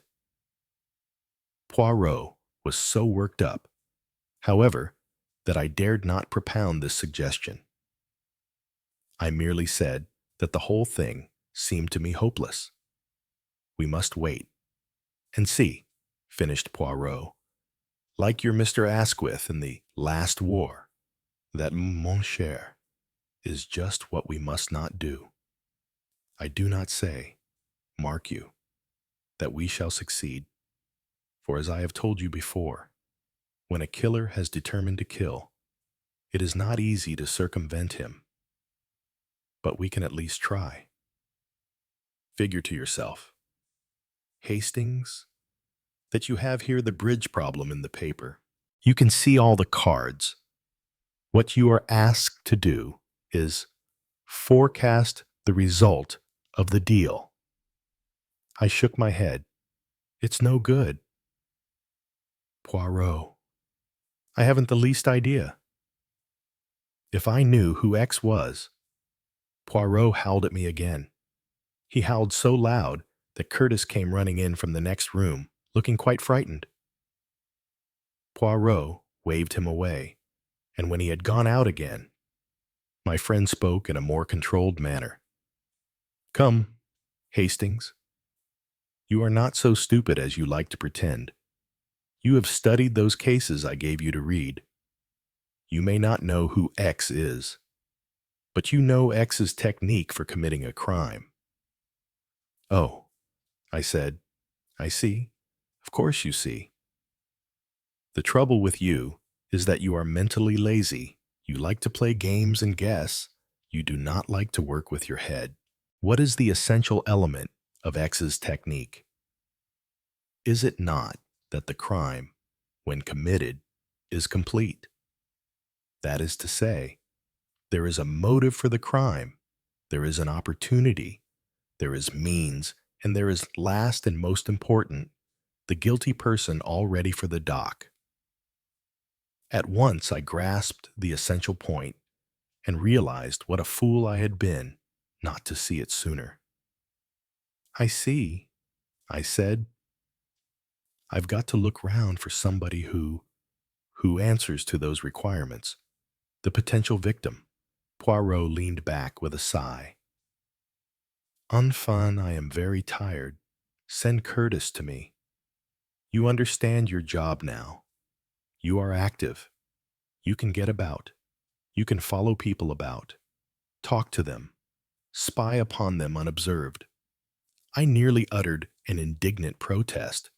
Poirot was so worked up, however, that I dared not propound this suggestion. I merely said that the whole thing seemed to me hopeless. We must wait and see, finished Poirot, like your Mr. Asquith in the last war, that, mon cher, is just what we must not do. I do not say, mark you, that we shall succeed, for as I have told you before, when a killer has determined to kill, it is not easy to circumvent him, but we can at least try. Figure to yourself, Hastings, that you have here the bridge problem in the paper. You can see all the cards. What you are asked to do is forecast the result of the deal. I shook my head. It's no good. Poirot, I haven't the least idea. If I knew who X was, Poirot howled at me again. He howled so loud that Curtis came running in from the next room, looking quite frightened. Poirot waved him away, and when he had gone out again, my friend spoke in a more controlled manner. Come, Hastings. You are not so stupid as you like to pretend. You have studied those cases I gave you to read. You may not know who X is, but you know X's technique for committing a crime. Oh, I said, I see. Of course you see. The trouble with you is that you are mentally lazy. You like to play games and guess. You do not like to work with your head. What is the essential element of X's technique? Is it not that the crime, when committed, is complete? That is to say, there is a motive for the crime, there is an opportunity, there is means, and there is, last and most important, the guilty person all ready for the dock. At once I grasped the essential point and realized what a fool I had been not to see it sooner. I see, I said. I've got to look round for somebody who who answers to those requirements? The potential victim. Poirot leaned back with a sigh. Enfin, I am very tired. Send Curtis to me. You understand your job now. You are active. You can get about. You can follow people about. Talk to them. Spy upon them unobserved. I nearly uttered an indignant protest,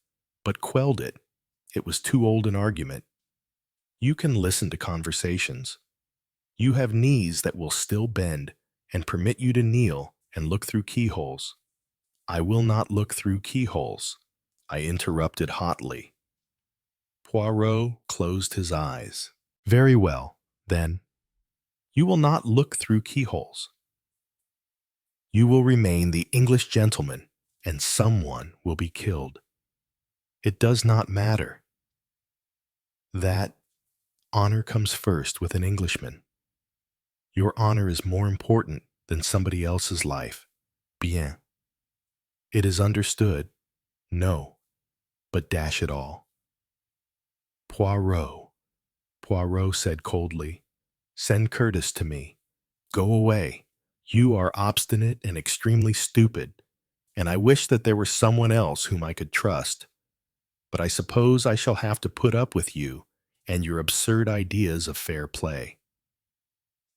but quelled it. It was too old an argument. You can listen to conversations. You have knees that will still bend and permit you to kneel and look through keyholes. I will not look through keyholes, I interrupted hotly. Poirot closed his eyes. Very well, then. You will not look through keyholes. You will remain the English gentleman, and someone will be killed. It does not matter. That honor comes first with an Englishman. Your honor is more important than somebody else's life. Bien. It is understood. No. But dash it all. Poirot said coldly, send Curtis to me. Go away. You are obstinate and extremely stupid, and I wish that there were someone else whom I could trust. But I suppose I shall have to put up with you and your absurd ideas of fair play,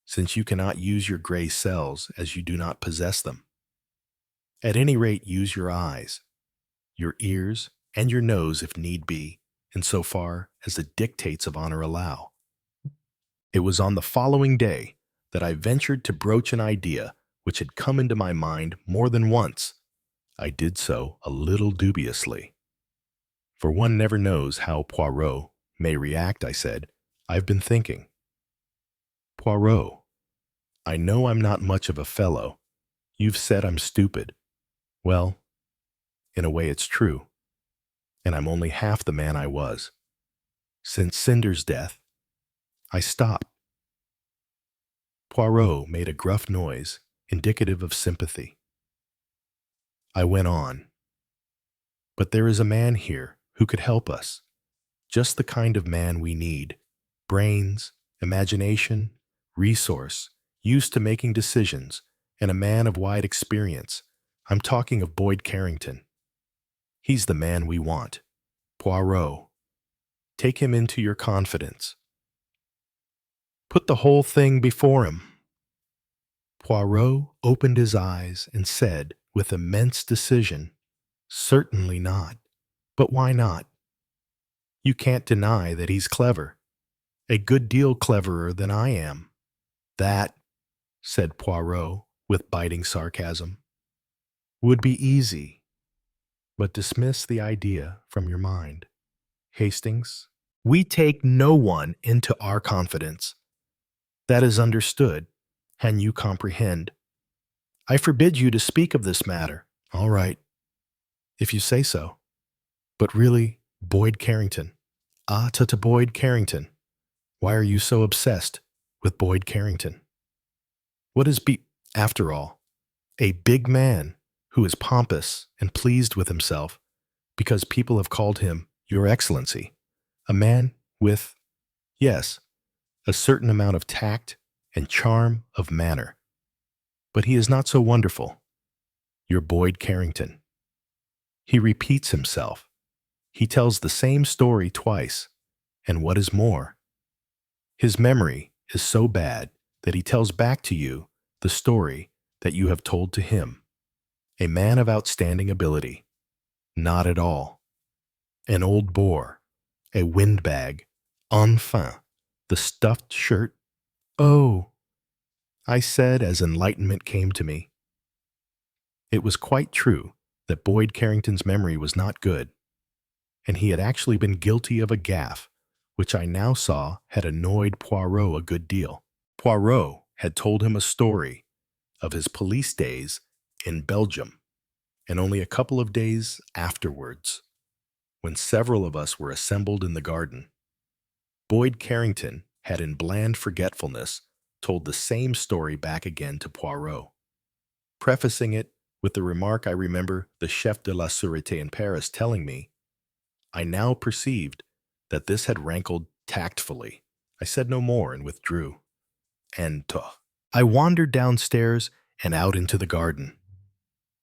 since you cannot use your gray cells as you do not possess them. At any rate, use your eyes, your ears, and your nose if need be, in so far as the dictates of honor allow. It was on the following day that I ventured to broach an idea which had come into my mind more than once. I did so a little dubiously. For one never knows how Poirot may react, I said. I've been thinking. Poirot, I know I'm not much of a fellow. You've said I'm stupid. Well, in a way it's true. And I'm only half the man I was. Since Cinder's death, I stopped. Poirot made a gruff noise, indicative of sympathy. I went on. But there is a man here who could help us. Just the kind of man we need. Brains, imagination, resource, used to making decisions, and a man of wide experience. I'm talking of Boyd Carrington. He's the man we want. Poirot, take him into your confidence. Put the whole thing before him. Poirot opened his eyes and said with immense decision, certainly not. But why not? You can't deny that he's clever. A good deal cleverer than I am. That, said Poirot with biting sarcasm, would be easy. But dismiss the idea from your mind. Hastings, we take no one into our confidence. That is understood, and you comprehend. I forbid you to speak of this matter. All right, if you say so. But really, Boyd Carrington. Boyd Carrington. Why are you so obsessed with Boyd Carrington? What is after all, a big man who is pompous and pleased with himself because people have called him Your Excellency. A man with, yes, a certain amount of tact and charm of manner. But he is not so wonderful. Your Boyd Carrington. He repeats himself. He tells the same story twice, and what is more, his memory is so bad that he tells back to you the story that you have told to him. A man of outstanding ability. Not at all. An old bore. A windbag. Enfin, the stuffed shirt. Oh, I said as enlightenment came to me. It was quite true that Boyd Carrington's memory was not good, and he had actually been guilty of a gaffe, which I now saw had annoyed Poirot a good deal. Poirot had told him a story of his police days in Belgium, and only a couple of days afterwards, when several of us were assembled in the garden, Boyd Carrington had in bland forgetfulness told the same story back again to Poirot, prefacing it with the remark I remember the chef de la sûreté in Paris telling me. I now perceived that this had rankled Tactfully, I said no more and withdrew. I wandered downstairs and out into the garden.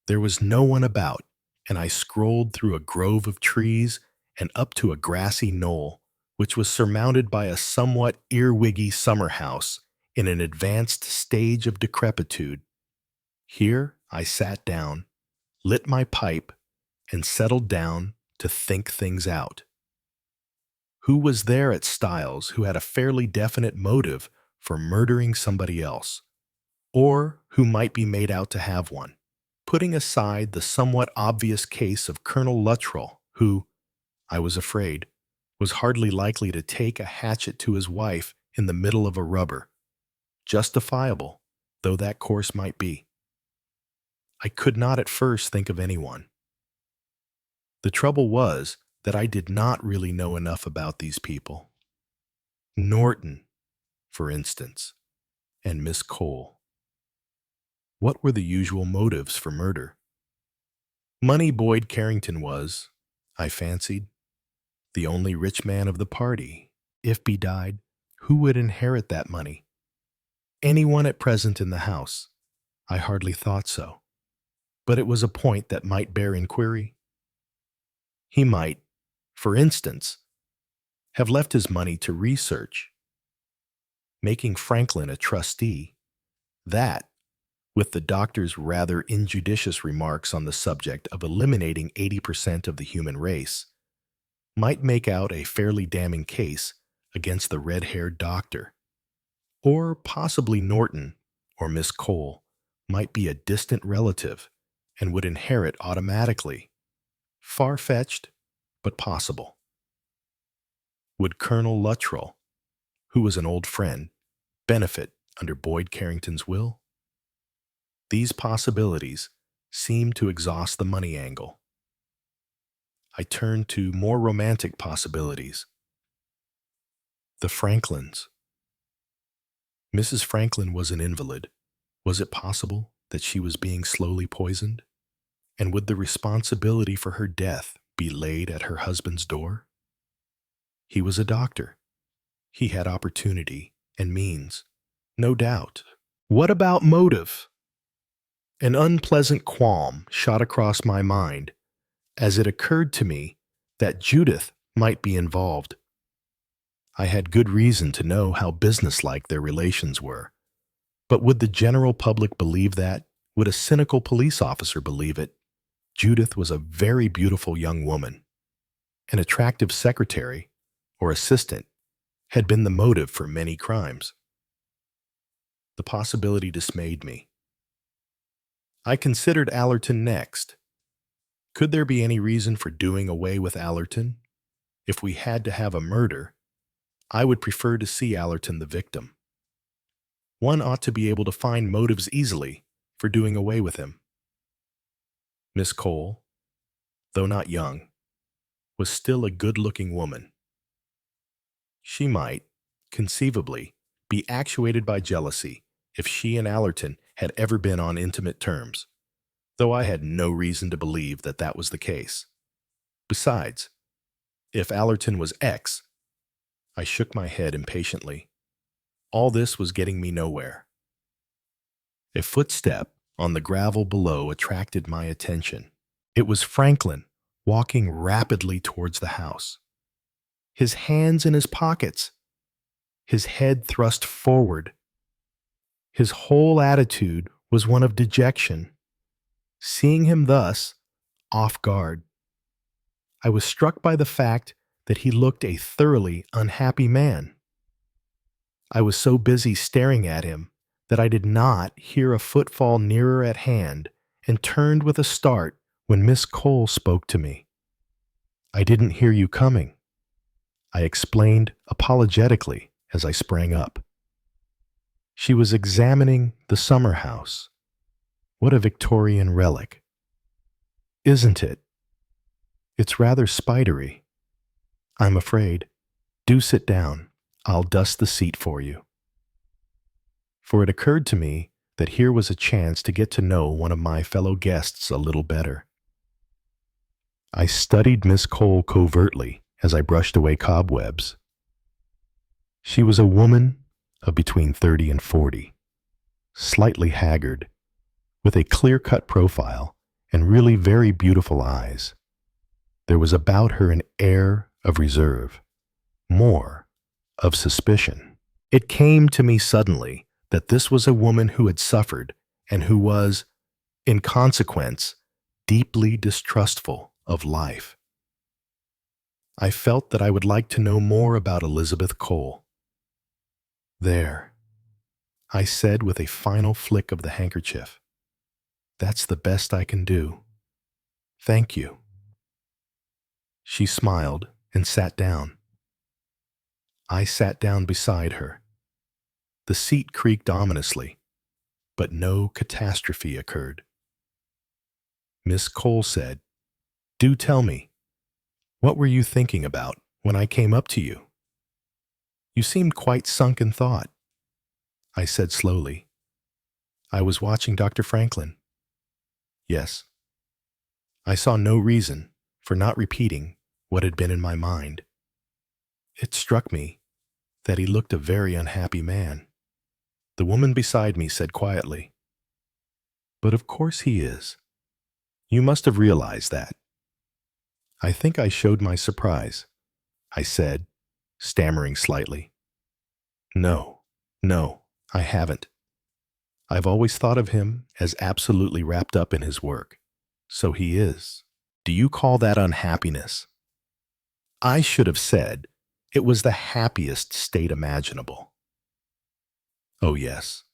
There was no one about, and I strolled through a grove of trees and up to a grassy knoll, which was surmounted by a somewhat earwiggy summer house in an advanced stage of decrepitude. Here I sat down, lit my pipe, and settled down to think things out. Who was there at Styles who had a fairly definite motive for murdering somebody else, or who might be made out to have one? Putting aside the somewhat obvious case of Colonel Luttrell, who, I was afraid, was hardly likely to take a hatchet to his wife in the middle of a rubber, justifiable though that course might be. I could not at first think of anyone. The trouble was that I did not really know enough about these people. Norton, for instance, and Miss Cole. What were the usual motives for murder? Money Boyd Carrington was, I fancied, the only rich man of the party. If he died, who would inherit that money? Anyone at present in the house? I hardly thought so. But it was a point that might bear inquiry. He might, for instance, have left his money to research, making Franklin a trustee. That, with the doctor's rather injudicious remarks on the subject of eliminating 80% of the human race, might make out a fairly damning case against the red-haired doctor. Or possibly Norton or Miss Cole might be a distant relative and would inherit automatically. Far-fetched, but possible. Would Colonel Luttrell, who was an old friend, benefit under Boyd Carrington's will? These possibilities seemed to exhaust the money angle. I turned to more romantic possibilities. The Franklins. Mrs. Franklin was an invalid. Was it possible that she was being slowly poisoned? And would the responsibility for her death be laid at her husband's door? He was a doctor. He had opportunity and means, no doubt. What about motive? An unpleasant qualm shot across my mind as it occurred to me that Judith might be involved. I had good reason to know how businesslike their relations were. But would the general public believe that? Would a cynical police officer believe it? Judith was a very beautiful young woman. An attractive secretary or assistant had been the motive for many crimes. The possibility dismayed me. I considered Allerton next. Could there be any reason for doing away with Allerton? If we had to have a murder, I would prefer to see Allerton the victim. One ought to be able to find motives easily for doing away with him. Miss Cole, though not young, was still a good-looking woman. She might, conceivably, be actuated by jealousy if she and Allerton had ever been on intimate terms, though I had no reason to believe that that was the case. Besides, if Allerton was X, I shook my head impatiently. All this was getting me nowhere. A footstep on the gravel below attracted my attention. It was Franklin, walking rapidly towards the house. His hands in his pockets, his head thrust forward. His whole attitude was one of dejection. Seeing him thus, off guard, I was struck by the fact that he looked a thoroughly unhappy man. I was so busy staring at him that I did not hear a footfall nearer at hand and turned with a start when Miss Cole spoke to me. "I didn't hear you coming," I explained apologetically as I sprang up. She was examining the summer house. What a Victorian relic. Isn't it? It's rather spidery. I'm afraid. Do sit down. I'll dust the seat for you. For it occurred to me that here was a chance to get to know one of my fellow guests a little better. I studied Miss Cole covertly as I brushed away cobwebs. She was a woman of between 30 and 40, slightly haggard, with a clear-cut profile and really very beautiful eyes. There was about her an air of reserve, more of suspicion. It came to me suddenly that this was a woman who had suffered and who was, in consequence, deeply distrustful of life. I felt that I would like to know more about Elizabeth Cole. "There," I said with a final flick of the handkerchief. "That's the best I can do. Thank you." She smiled and sat down. I sat down beside her. The seat creaked ominously, but no catastrophe occurred. Miss Cole said, "Do tell me, what were you thinking about when I came up to you? You seemed quite sunk in thought." I said slowly, "I was watching Dr. Franklin." "Yes." I saw no reason for not repeating what had been in my mind. It struck me that he looked a very unhappy man. The woman beside me said quietly, "But of course he is. You must have realized that." I think I showed my surprise. I said, stammering slightly, No, I haven't. I've always thought of him as absolutely wrapped up in his work. So he is. Do you call that unhappiness?" I should have said it was the happiest state imaginable. "Oh yes.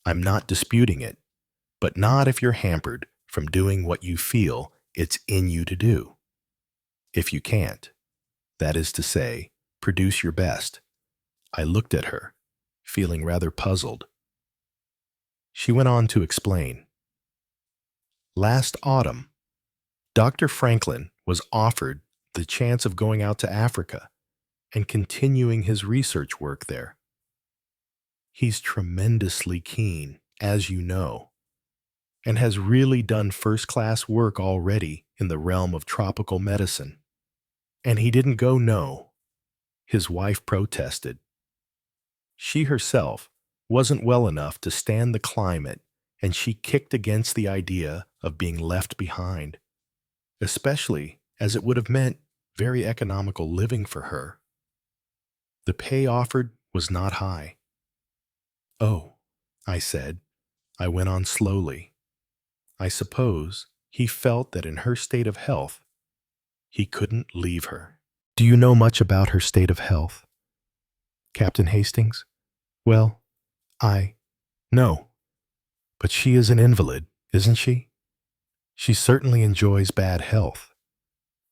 I'm not disputing it, but not if you're hampered from doing what you feel it's in you to do. If you can't, that is to say, produce your best." I looked at her, feeling rather puzzled. She went on to explain. "Last autumn, Dr. Franklin was offered the chance of going out to Africa and continuing his research work there. He's tremendously keen, as you know, and has really done first-class work already in the realm of tropical medicine. And he didn't go, no." His wife protested. She herself wasn't well enough to stand the climate, and she kicked against the idea of being left behind, especially as it would have meant very economical living for her. The pay offered was not high. "Oh," I said. I went on slowly. "I suppose he felt that in her state of health, he couldn't leave her." "Do you know much about her state of health, Captain Hastings?" "Well, no. But she is an invalid, isn't she?" "She certainly enjoys bad health,"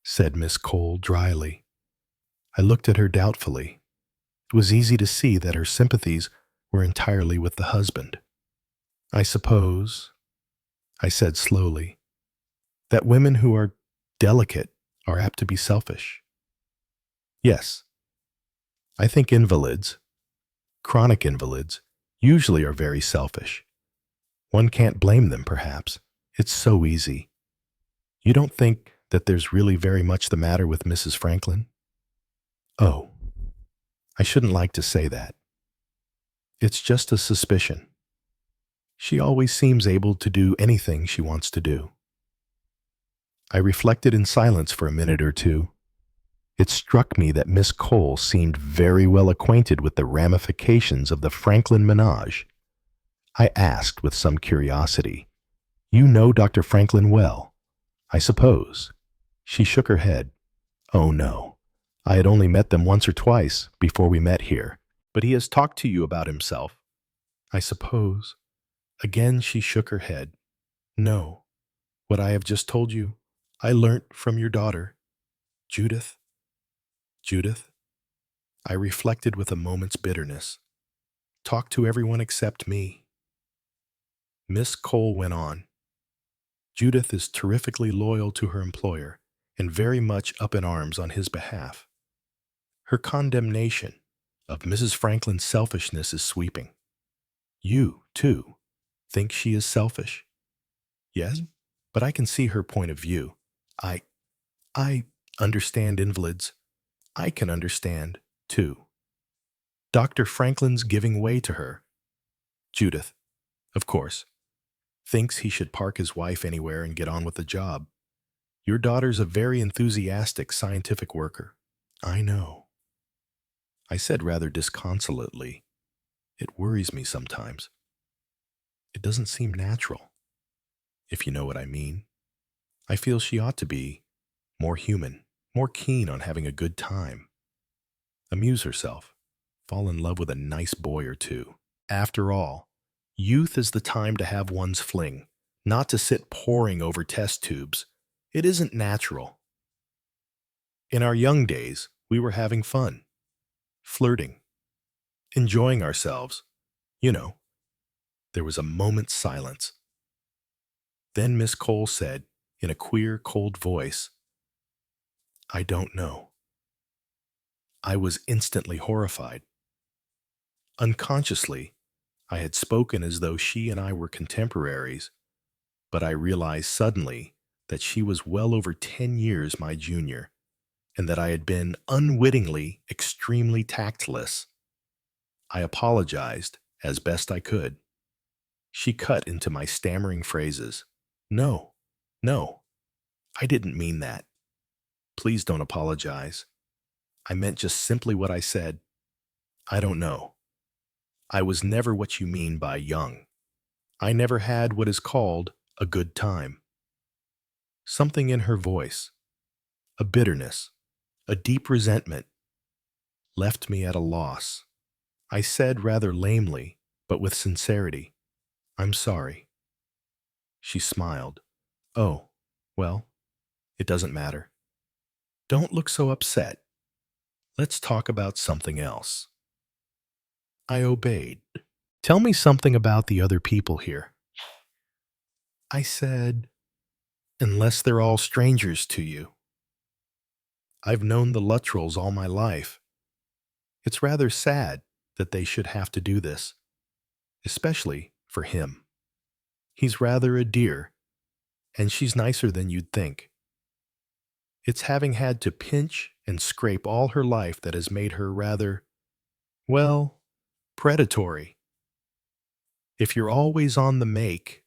said Miss Cole dryly. I looked at her doubtfully. It was easy to see that her sympathies were entirely with the husband. "I suppose," I said slowly, "that women who are delicate are apt to be selfish." "Yes. I think invalids, chronic invalids, usually are very selfish. One can't blame them, perhaps. It's so easy. You don't think that there's really very much the matter with Mrs. Franklin?" "Oh, I shouldn't like to say that. It's just a suspicion. She always seems able to do anything she wants to do." I reflected in silence for a minute or two. It struck me that Miss Cole seemed very well acquainted with the ramifications of the Franklin menage. I asked with some curiosity, "You know Dr. Franklin well, I suppose?" She shook her head. "Oh, no. I had only met them once or twice before we met here. But he has talked to you about himself, I suppose?" Again she shook her head. "No. What I have just told you, I learnt from your daughter, Judith." "Judith?" I reflected with a moment's bitterness. "Talk to everyone except me." Miss Cole went on. "Judith is terrifically loyal to her employer and very much up in arms on his behalf. Her condemnation of Mrs. Franklin's selfishness is sweeping. You, too, think she is selfish?" "Yes, but I can see her point of view. I understand invalids. I can understand, too." Dr. Franklin's giving way to her. Judith, of course, thinks he should park his wife anywhere and get on with the job. Your daughter's a very enthusiastic scientific worker. I know. I said rather disconsolately. It worries me sometimes. It doesn't seem natural, if you know what I mean. I feel she ought to be more human, more keen on having a good time. Amuse herself, fall in love with a nice boy or two. After all, youth is the time to have one's fling, not to sit poring over test tubes. It isn't natural. In our young days, we were having fun, flirting, enjoying ourselves. You know, there was a moment's silence. Then Miss Cole said, in a queer, cold voice, I don't know. I was instantly horrified. Unconsciously, I had spoken as though she and I were contemporaries, but I realized suddenly that she was well over 10 years my junior, and that I had been unwittingly extremely tactless. I apologized as best I could. She cut into my stammering phrases. No, no, I didn't mean that. Please don't apologize. I meant just simply what I said. I don't know. I was never what you mean by young. I never had what is called a good time. Something in her voice, a bitterness, a deep resentment, left me at a loss. I said rather lamely, but with sincerity, I'm sorry. She smiled. Oh, well, it doesn't matter. Don't look so upset. Let's talk about something else. I obeyed. Tell me something about the other people here. I said, unless they're all strangers to you. I've known the Luttrells all my life. It's rather sad that they should have to do this, especially for him. He's rather a dear, and she's nicer than you'd think. It's having had to pinch and scrape all her life that has made her rather, well, predatory. If you're always on the make,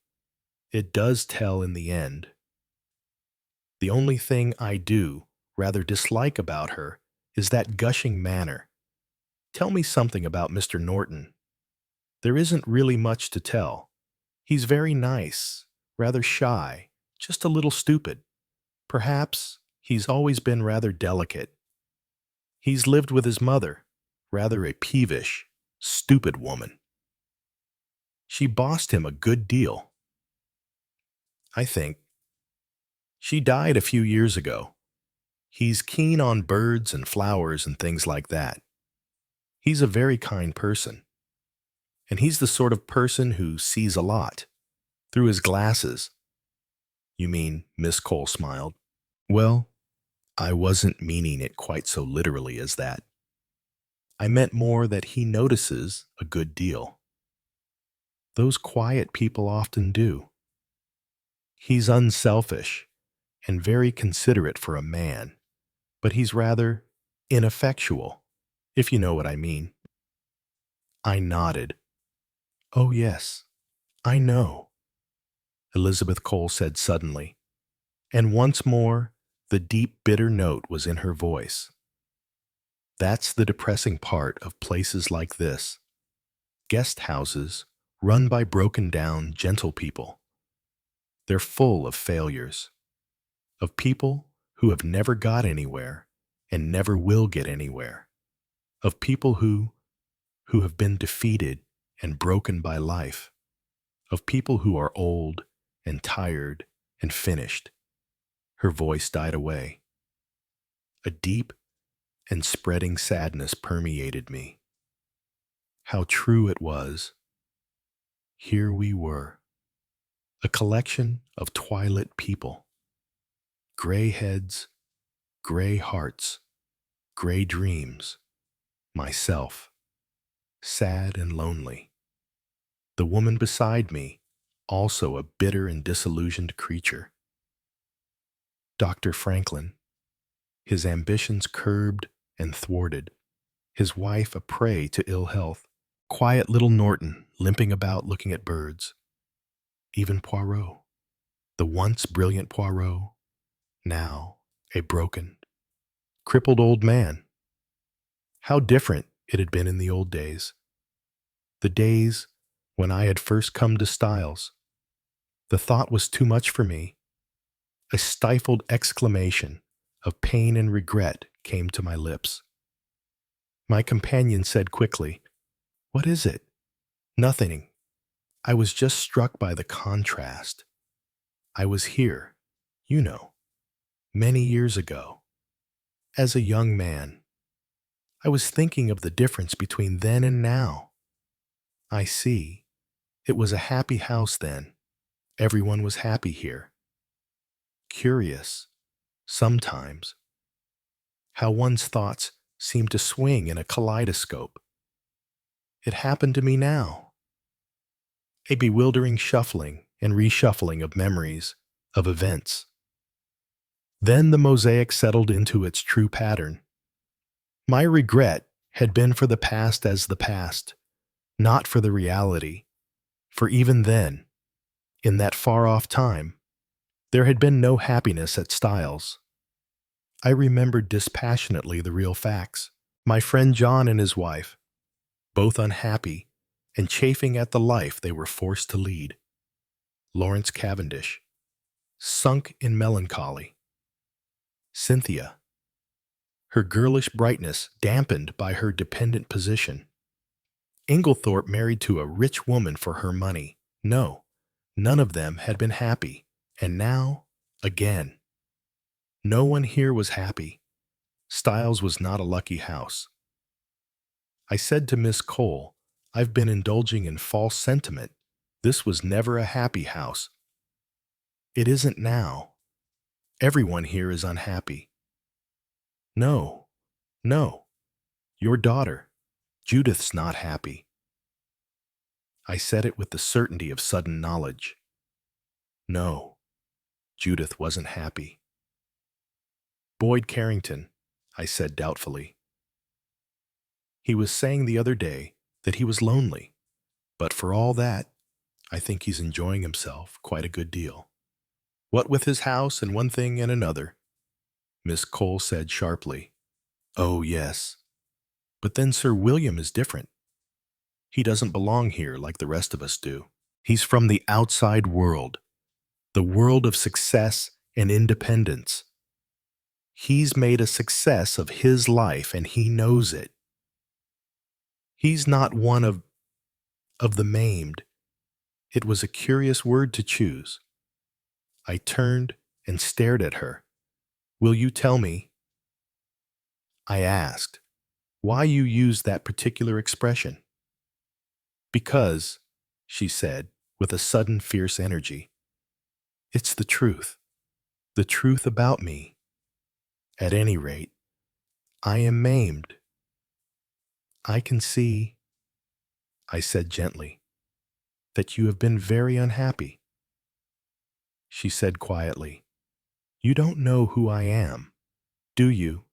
it does tell in the end. The only thing I do rather dislike about her is that gushing manner. Tell me something about Mr. Norton. There isn't really much to tell. He's very nice, rather shy, just a little stupid. Perhaps he's always been rather delicate. He's lived with his mother, rather a peevish, stupid woman. She bossed him a good deal. I think. She died a few years ago. He's keen on birds and flowers and things like that. He's a very kind person. And he's the sort of person who sees a lot, through his glasses. You mean, Miss Cole smiled. Well, I wasn't meaning it quite so literally as that. I meant more that he notices a good deal. Those quiet people often do. He's unselfish and very considerate for a man, but he's rather ineffectual, if you know what I mean. I nodded. Oh, yes, I know, Elizabeth Cole said suddenly, and once more the deep, bitter note was in her voice. That's the depressing part of places like this. Guest houses run by broken-down, gentle people. They're full of failures, of people who have never got anywhere and never will get anywhere, of people who have been defeated and broken by life, of people who are old and tired and finished. Her voice died away. A deep and spreading sadness permeated me. How true it was. Here we were, a collection of twilit people, gray heads, gray hearts, gray dreams, myself, sad and lonely. The woman beside me, also a bitter and disillusioned creature. Dr. Franklin, his ambitions curbed and thwarted, his wife a prey to ill health, quiet little Norton limping about looking at birds. Even Poirot, the once brilliant Poirot, now a broken, crippled old man. How different it had been in the old days. The days when I had first come to Styles. The thought was too much for me. A stifled exclamation of pain and regret came to my lips. My companion said quickly, "What is it?" "Nothing. I was just struck by the contrast. I was here, you know, many years ago, as a young man. I was thinking of the difference between then and now. I see. It was a happy house then. Everyone was happy here. Curious, sometimes, how one's thoughts seem to swing in a kaleidoscope. It happened to me now. A bewildering shuffling and reshuffling of memories, of events. Then the mosaic settled into its true pattern. My regret had been for the past as the past, not for the reality, for even then, in that far-off time, there had been no happiness at Styles. I remembered dispassionately the real facts. My friend John and his wife, both unhappy and chafing at the life they were forced to lead. Lawrence Cavendish, sunk in melancholy. Cynthia, her girlish brightness dampened by her dependent position. Inglethorpe married to a rich woman for her money. No, none of them had been happy. And now, again. No one here was happy. Styles was not a lucky house. I said to Miss Cole, "I've been indulging in false sentiment. This was never a happy house." "It isn't now. Everyone here is unhappy." "No, no. Your daughter, Judith's not happy." I said it with the certainty of sudden knowledge. No, Judith wasn't happy. "Boyd Carrington," I said doubtfully. "He was saying the other day that he was lonely, but for all that, I think he's enjoying himself quite a good deal. What with his house and one thing and another." Miss Cole said sharply, "Oh, yes. But then Sir William is different. He doesn't belong here like the rest of us do. He's from the outside world, the world of success and independence. He's made a success of his life and he knows it. He's not one of the maimed." It was a curious word to choose. I turned and stared at her. "Will you tell me," I asked, "why you use that particular expression?" "Because," she said, with a sudden fierce energy, "it's the truth about me. At any rate, I am maimed. I can see," I said gently, "that you have been very unhappy." She said quietly, "You don't know who I am, do you?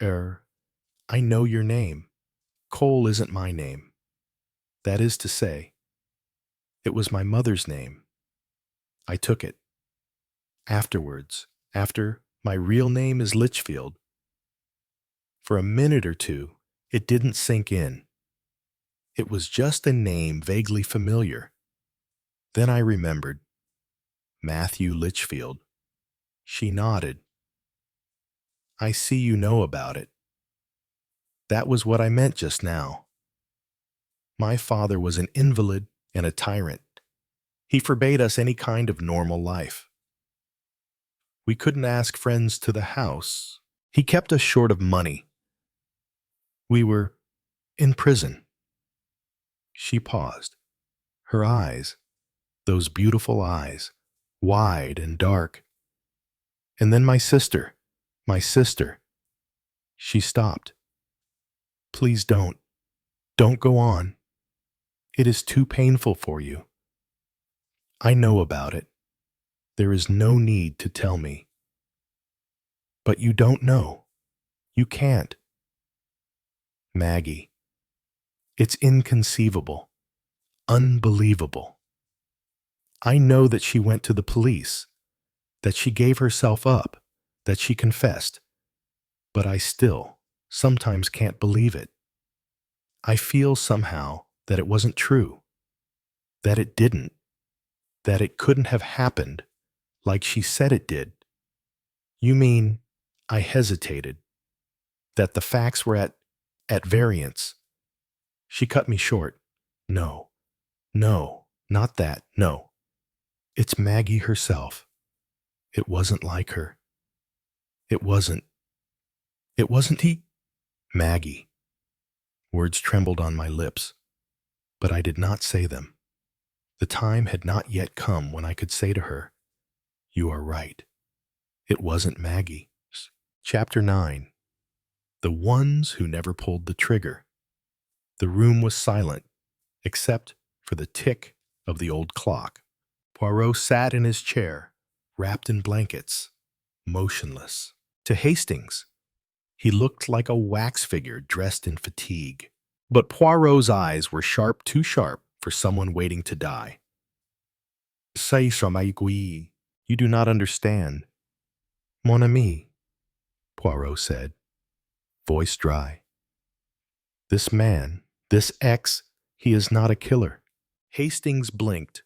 I know your name. Cole isn't my name. That is to say, it was my mother's name. I took it. Afterwards, after my real name is Litchfield." For a minute or two, it didn't sink in. It was just a name vaguely familiar. Then I remembered. Matthew Litchfield. She nodded. "I see you know about it. That was what I meant just now. My father was an invalid and a tyrant. He forbade us any kind of normal life. We couldn't ask friends to the house. He kept us short of money. We were in prison." She paused. Her eyes, those beautiful eyes, wide and dark. "And then my sister. She stopped. Please don't go on. It is too painful for you. I know about it. There is no need to tell me. But you don't know. You can't. Maggie. It's inconceivable. Unbelievable. I know that she went to the police, that she gave herself up, that she confessed, but I still sometimes can't believe it. I feel somehow that it wasn't true, that it didn't, that it couldn't have happened like she said it did. You mean, I hesitated, that the facts were at variance. She cut me short. No, no, not that, no. It's Maggie herself. It wasn't like her. It wasn't he? Maggie. Words trembled on my lips, but I did not say them. The time had not yet come when I could say to her, "You are right. It wasn't Maggie." Chapter 9. The ones who never pulled the trigger. The room was silent, except for the tick of the old clock. Poirot sat in his chair, wrapped in blankets, motionless. To Hastings, he looked like a wax figure dressed in fatigue. But Poirot's eyes were sharp, too sharp for someone waiting to die. You do not understand. Mon ami, Poirot said, voice dry. This man, this X, he is not a killer. Hastings blinked.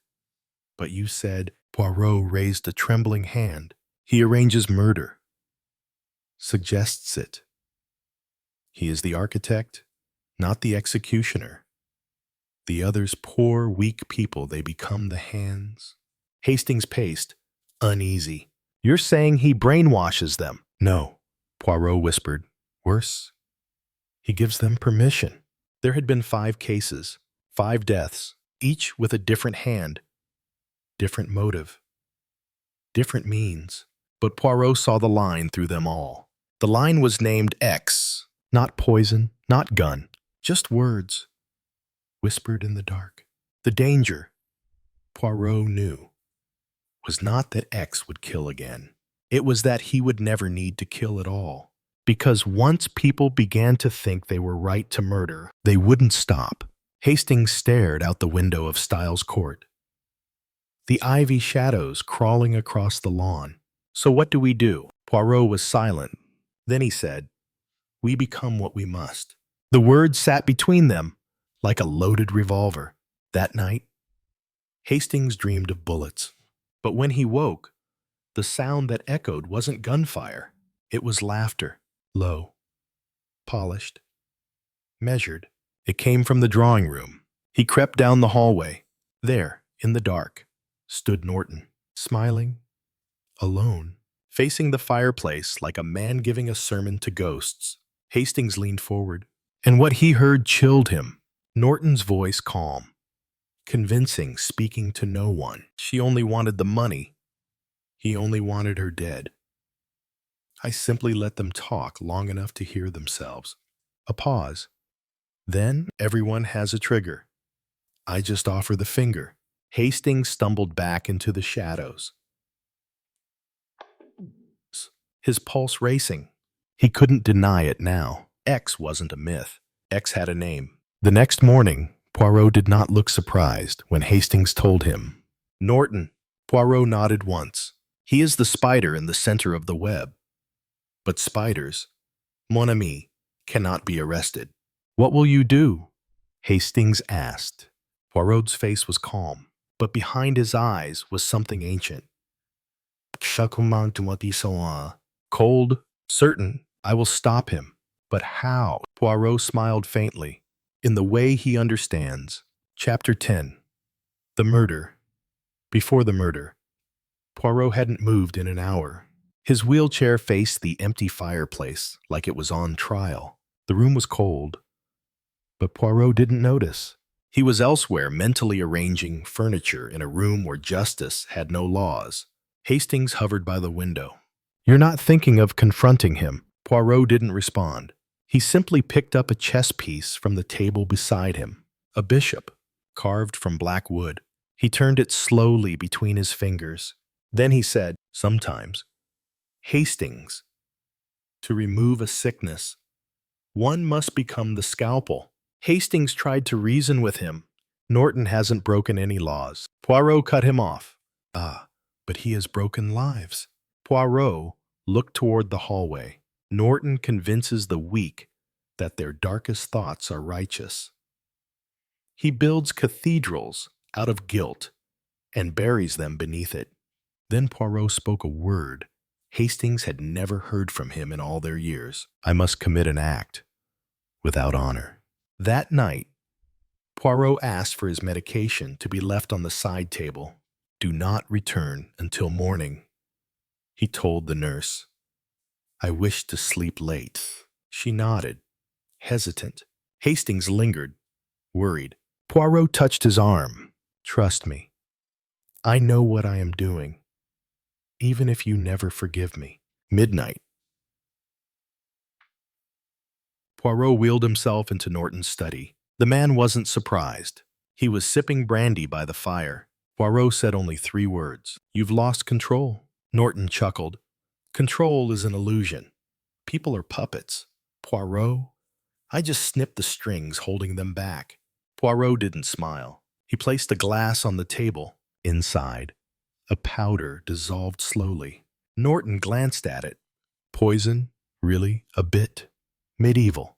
But you said, Poirot raised a trembling hand. He arranges murder. Suggests it. He is the architect, not the executioner. The others poor, weak people, they become the hands. Hastings paced, uneasy. You're saying he brainwashes them? No, Poirot whispered. Worse, he gives them permission. There had been 5 cases, 5 deaths, each with a different hand, different motive, different means. But Poirot saw the line through them all. The line was named X, not poison, not gun, just words, whispered in the dark. The danger, Poirot knew, was not that X would kill again. It was that he would never need to kill at all. Because once people began to think they were right to murder, they wouldn't stop. Hastings stared out the window of Styles Court. The ivy shadows crawling across the lawn. So what do we do? Poirot was silent. Then he said, we become what we must. The words sat between them like a loaded revolver. That night, Hastings dreamed of bullets. But when he woke, the sound that echoed wasn't gunfire. It was laughter, low, polished, measured. It came from the drawing room. He crept down the hallway. There, in the dark, stood Norton, smiling, alone, facing the fireplace like a man giving a sermon to ghosts. Hastings leaned forward, and what he heard chilled him. Norton's voice calm, convincing, speaking to no one. She only wanted the money. He only wanted her dead. I simply let them talk long enough to hear themselves. A pause. Then everyone has a trigger. I just offer the finger. Hastings stumbled back into the shadows, his pulse racing. He couldn't deny it now. X wasn't a myth. X had a name. The next morning, Poirot did not look surprised when Hastings told him. Norton. Poirot nodded once. He is the spider in the center of the web. But spiders, mon ami, cannot be arrested. What will you do? Hastings asked. Poirot's face was calm, but behind his eyes was something ancient. Cold, certain, I will stop him. But how? Poirot smiled faintly. In the way he understands. Chapter 10. The murder. Before the murder, Poirot hadn't moved in an hour. His wheelchair faced the empty fireplace like it was on trial. The room was cold, but Poirot didn't notice. He was elsewhere mentally arranging furniture in a room where justice had no laws. Hastings hovered by the window. You're not thinking of confronting him. Poirot didn't respond. He simply picked up a chess piece from the table beside him, a bishop, carved from black wood. He turned it slowly between his fingers. Then he said, sometimes, Hastings, to remove a sickness, One must become the scalpel. Hastings tried to reason with him. Norton hasn't broken any laws. Poirot cut him off. Ah, but he has broken lives. Poirot looked toward the hallway. Norton convinces the weak that their darkest thoughts are righteous. He builds cathedrals out of guilt and buries them beneath it. Then Poirot spoke a word Hastings had never heard from him in all their years. I must commit an act without honor. That night, Poirot asked for his medication to be left on the side table. Do not return until morning, he told the nurse. I wish to sleep late. She nodded, hesitant. Hastings lingered, worried. Poirot touched his arm. Trust me. I know what I am doing, even if you never forgive me. Midnight. Poirot wheeled himself into Norton's study. The man wasn't surprised. He was sipping brandy by the fire. Poirot said only 3 words. You've lost control. Norton chuckled. Control is an illusion. People are puppets. Poirot? I just snipped the strings holding them back. Poirot didn't smile. He placed a glass on the table. Inside, a powder dissolved slowly. Norton glanced at it. Poison? Really? A bit? Medieval.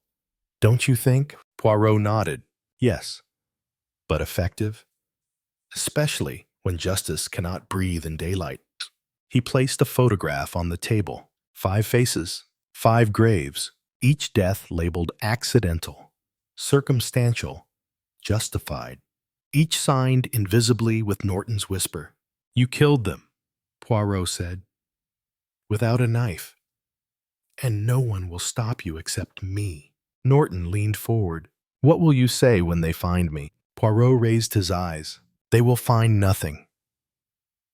Don't you think? Poirot nodded. Yes. But effective? Especially when justice cannot breathe in daylight. He placed a photograph on the table. 5 faces, 5 graves, each death labeled accidental, circumstantial, justified, each signed invisibly with Norton's whisper. You killed them, Poirot said, without a knife. And no one will stop you except me. Norton leaned forward. What will you say when they find me? Poirot raised his eyes. They will find nothing.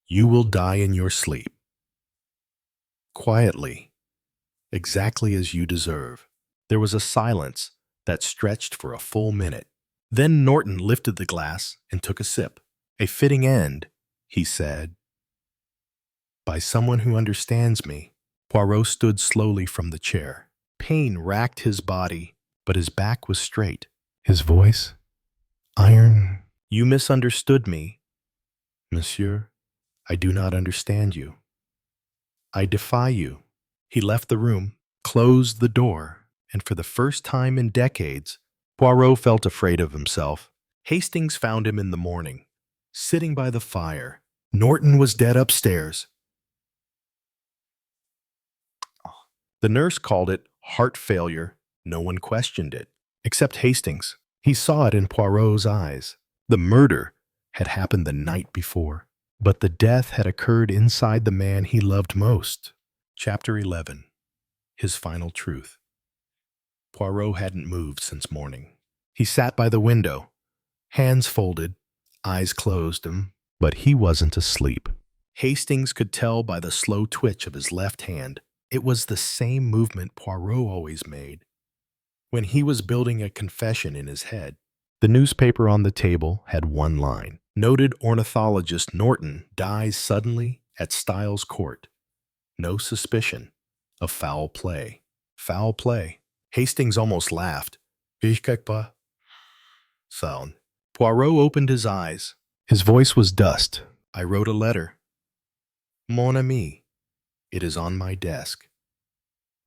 You will die in your sleep. Quietly, exactly as you deserve. There was a silence that stretched for a full minute. Then Norton lifted the glass and took a sip. A fitting end, he said. By someone who understands me. Poirot stood slowly from the chair. Pain racked his body, but his back was straight. His voice, iron. You misunderstood me, monsieur. I do not understand you. I defy you. He left the room, closed the door, and for the first time in decades, Poirot felt afraid of himself. Hastings found him in the morning, sitting by the fire. Norton was dead upstairs. The nurse called it heart failure. No one questioned it, except Hastings. He saw it in Poirot's eyes. The murder had happened the night before, but the death had occurred inside the man he loved most. Chapter 11. His Final Truth. Poirot hadn't moved since morning. He sat by the window, hands folded, eyes closed, but he wasn't asleep. Hastings could tell by the slow twitch of his left hand. It was the same movement Poirot always made when he was building a confession in his head. The newspaper on the table had one line. Noted ornithologist Norton dies suddenly at Styles Court. No suspicion of foul play. Foul play. Hastings almost laughed. Sound. Poirot opened his eyes. His voice was dust. I wrote a letter. Mon ami. It is on my desk.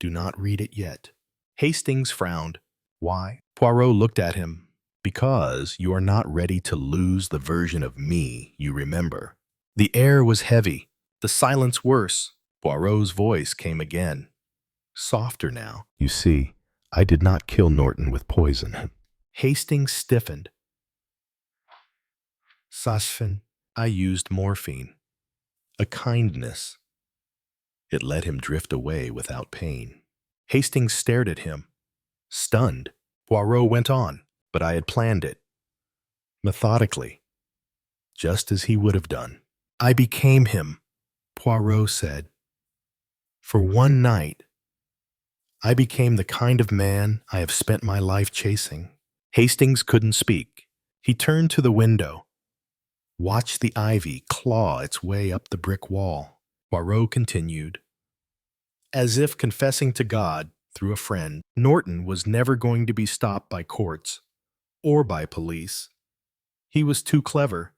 Do not read it yet. Hastings frowned. Why? Poirot looked at him. Because you are not ready to lose the version of me you remember. The air was heavy, the silence worse. Poirot's voice came again. Softer now. You see, I did not kill Norton with poison. Hastings stiffened. Sasfin, I used morphine. A kindness. It let him drift away without pain. Hastings stared at him, stunned. Poirot went on, but I had planned it. Methodically, just as he would have done. I became him, Poirot said. For one night, I became the kind of man I have spent my life chasing. Hastings couldn't speak. He turned to the window, watched the ivy claw its way up the brick wall. Poirot continued. As if confessing to God, through a friend. Norton was never going to be stopped by courts or by police. He was too clever.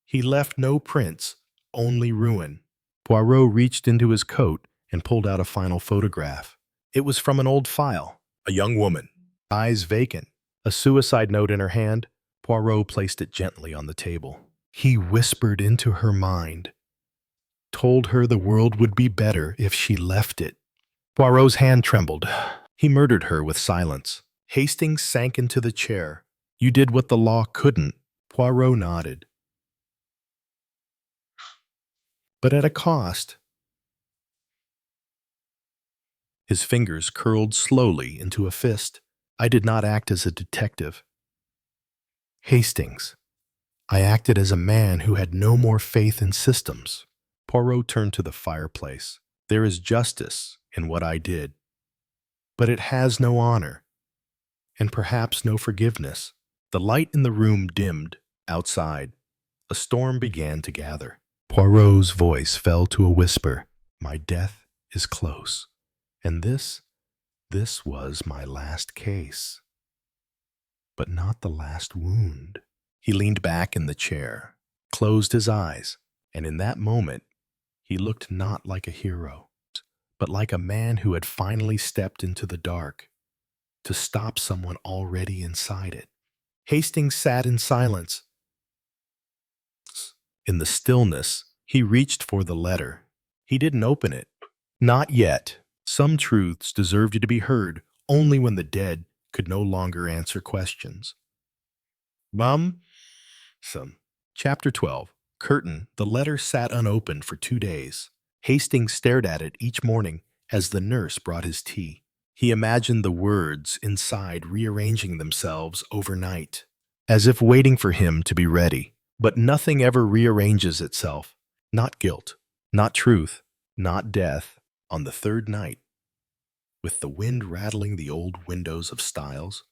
He left no prints, only ruin. Poirot reached into his coat and pulled out a final photograph. It was from an old file. A young woman, eyes vacant, a suicide note in her hand. Poirot placed it gently on the table. He whispered into her mind, told her the world would be better if she left it. Poirot's hand trembled. He murdered her with silence. Hastings sank into the chair. You did what the law couldn't. Poirot nodded. But at a cost. His fingers curled slowly into a fist. I did not act as a detective. Hastings, I acted as a man who had no more faith in systems. Poirot turned to the fireplace. There is justice in what I did, but it has no honor, and perhaps no forgiveness. The light in the room dimmed. Outside, a storm began to gather. Poirot's voice fell to a whisper. My death is close, and this was my last case. But not the last wound. He leaned back in the chair, closed his eyes, and in that moment, he looked not like a hero, but like a man who had finally stepped into the dark to stop someone already inside it. Hastings sat in silence. In the stillness, he reached for the letter. He didn't open it. Not yet. Some truths deserved to be heard only when the dead could no longer answer questions. Chapter 12. Curtain. The letter sat unopened for 2 days. Hastings stared at it each morning as the nurse brought his tea. He imagined the words inside rearranging themselves overnight, as if waiting for him to be ready. But nothing ever rearranges itself. Not guilt, not truth, not death. On the third night, with the wind rattling the old windows of Styles,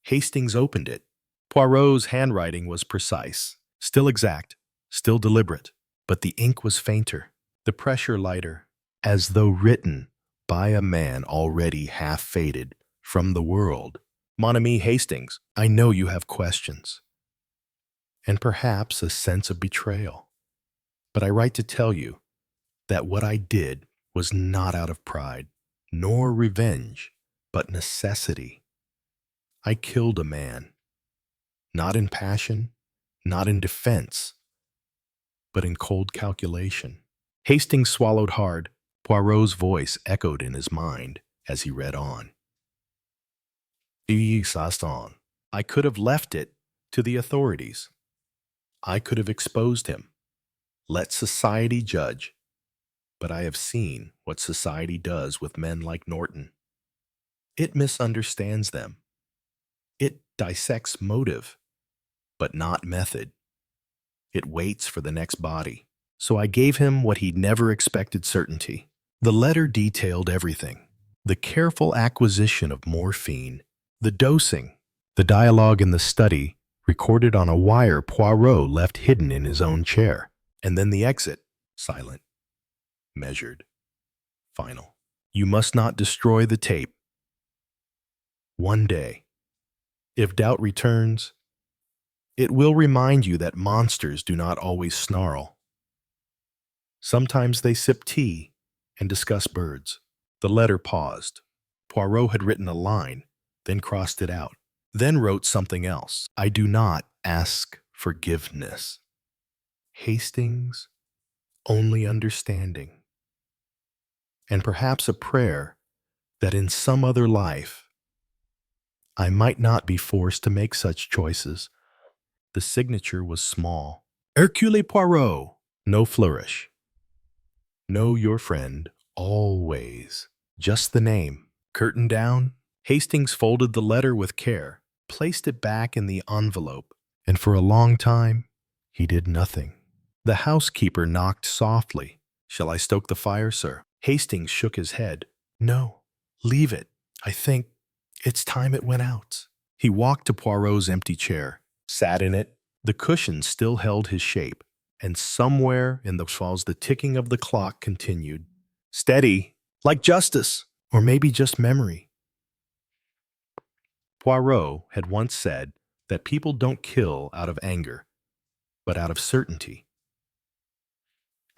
Hastings opened it. Poirot's handwriting was precise, still exact, still deliberate, but the ink was fainter, the pressure lighter, as though written by a man already half faded from the world. Mon ami Hastings, I know you have questions, and perhaps a sense of betrayal, but I write to tell you that what I did was not out of pride, nor revenge, but necessity. I killed a man, not in passion, not in defense, but in cold calculation. Hastings swallowed hard. Poirot's voice echoed in his mind as he read on. I could have left it to the authorities. I could have exposed him. Let society judge. But I have seen what society does with men like Norton. It misunderstands them. It dissects motive, but not method. It waits for the next body. So I gave him what he never expected: certainty. The letter detailed everything. The careful acquisition of morphine, the dosing, the dialogue in the study recorded on a wire Poirot left hidden in his own chair, and then the exit, silent, measured, final. You must not destroy the tape. One day, if doubt returns, it will remind you that monsters do not always snarl. Sometimes they sip tea and discuss birds. The letter paused. Poirot had written a line, then crossed it out, then wrote something else. I do not ask forgiveness. Hastings, only understanding. And perhaps a prayer that in some other life I might not be forced to make such choices. The signature was small. Hercule Poirot. No flourish. Know your friend always. Just the name. Curtain down. Hastings folded the letter with care, placed it back in the envelope, and for a long time he did nothing. The housekeeper knocked softly. Shall I stoke the fire, sir? Hastings shook his head. No, leave it. I think it's time it went out. He walked to Poirot's empty chair, sat in it. The cushion still held his shape, and somewhere in the walls the ticking of the clock continued. Steady, like justice. Or maybe just memory. Poirot had once said that people don't kill out of anger, but out of certainty.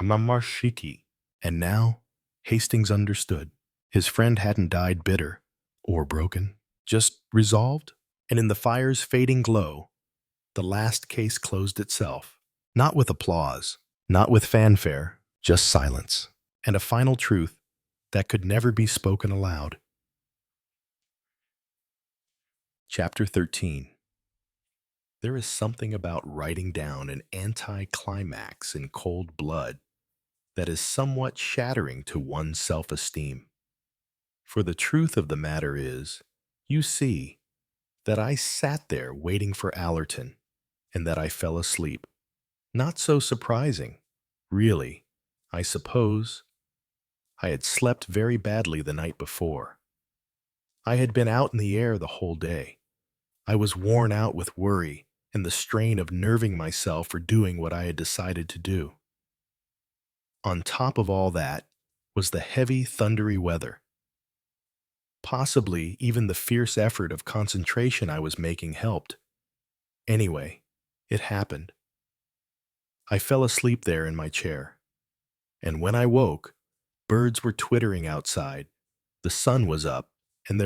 Mamarshiki. And now, Hastings understood. His friend hadn't died bitter or broken, just resolved. And in the fire's fading glow, the last case closed itself. Not with applause, not with fanfare, just silence. And a final truth that could never be spoken aloud. Chapter 13. There is something about writing down an anticlimax in cold blood that is somewhat shattering to one's self-esteem. For the truth of the matter is, you see, that I sat there waiting for Allerton, and that I fell asleep. Not so surprising, really, I suppose. I had slept very badly the night before. I had been out in the air the whole day. I was worn out with worry and the strain of nerving myself for doing what I had decided to do. On top of all that was the heavy, thundery weather. Possibly even the fierce effort of concentration I was making helped. Anyway, it happened. I fell asleep there in my chair. And when I woke, birds were twittering outside, the sun was up, and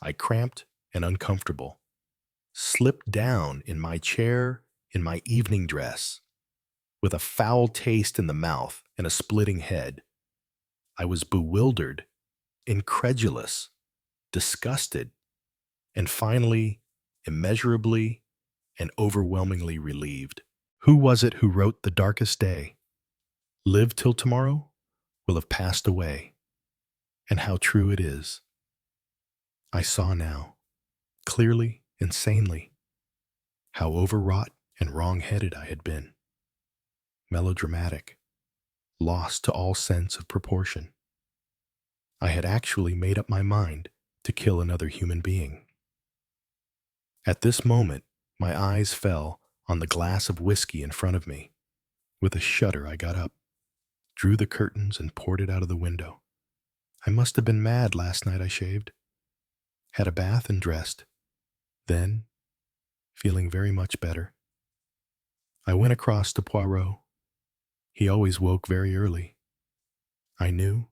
I cramped and uncomfortable, slipped down in my chair in my evening dress, with a foul taste in the mouth and a splitting head. I was bewildered, incredulous, disgusted, and finally, immeasurably and overwhelmingly relieved. Who was it who wrote the darkest day? Live till tomorrow will have passed away. And how true it is. I saw now, clearly and sanely, how overwrought and wrong-headed I had been. Melodramatic, lost to all sense of proportion. I had actually made up my mind to kill another human being. At this moment, my eyes fell on the glass of whiskey in front of me. With a shudder, I got up, drew the curtains, and poured it out of the window. I must have been mad last night. I shaved, had a bath, and dressed. Then, feeling very much better, I went across to Poirot. He always woke very early. I knew.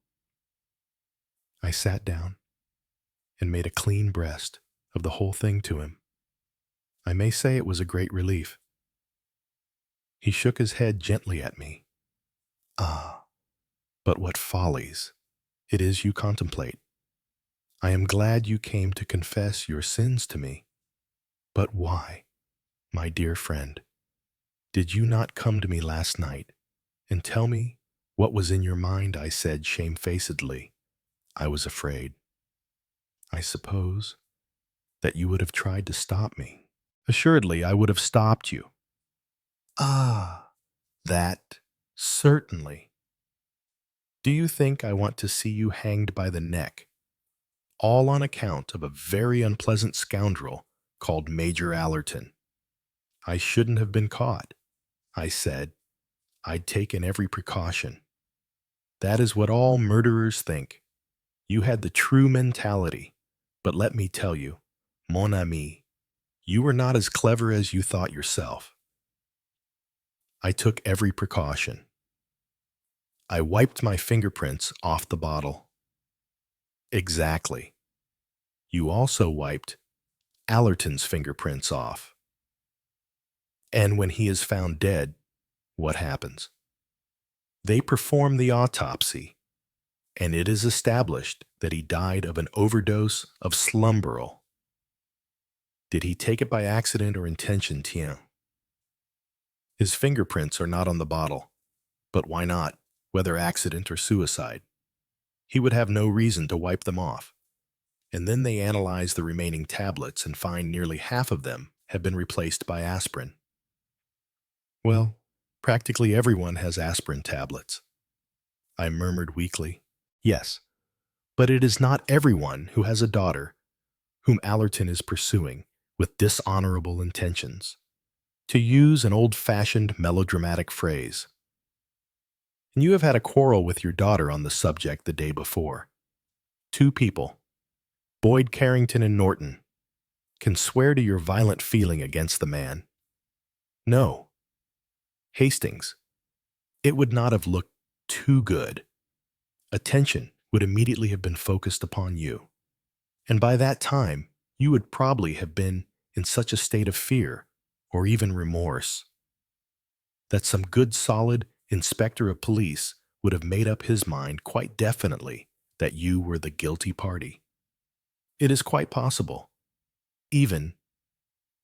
I sat down and made a clean breast of the whole thing to him. I may say it was a great relief. He shook his head gently at me. Ah, but what follies it is you contemplate. I am glad you came to confess your sins to me. But why, my dear friend, did you not come to me last night and tell me what was in your mind? I said shamefacedly. I was afraid, I suppose, that you would have tried to stop me. Assuredly, I would have stopped you. Ah, that, certainly. Do you think I want to see you hanged by the neck, all on account of a very unpleasant scoundrel called Major Allerton? I shouldn't have been caught. I said, I'd taken every precaution. That is what all murderers think. You had the true mentality, but let me tell you, mon ami, you were not as clever as you thought yourself. I took every precaution. I wiped my fingerprints off the bottle. Exactly. You also wiped Allerton's fingerprints off. And when he is found dead, what happens? They perform the autopsy, and it is established that he died of an overdose of slumberol. Did he take it by accident or intention, tiens? His fingerprints are not on the bottle, but why not, whether accident or suicide? He would have no reason to wipe them off. And then they analyze the remaining tablets and find nearly half of them have been replaced by aspirin. Well, practically everyone has aspirin tablets. I murmured weakly. Yes, but it is not everyone who has a daughter whom Allerton is pursuing with dishonorable intentions, to use an old-fashioned melodramatic phrase. And you have had a quarrel with your daughter on the subject the day before. Two people, Boyd Carrington and Norton, can swear to your violent feeling against the man. No, Hastings, it would not have looked too good. Attention would immediately have been focused upon you. And by that time, you would probably have been in such a state of fear or even remorse that some good solid inspector of police would have made up his mind quite definitely that you were the guilty party. It is quite possible, even,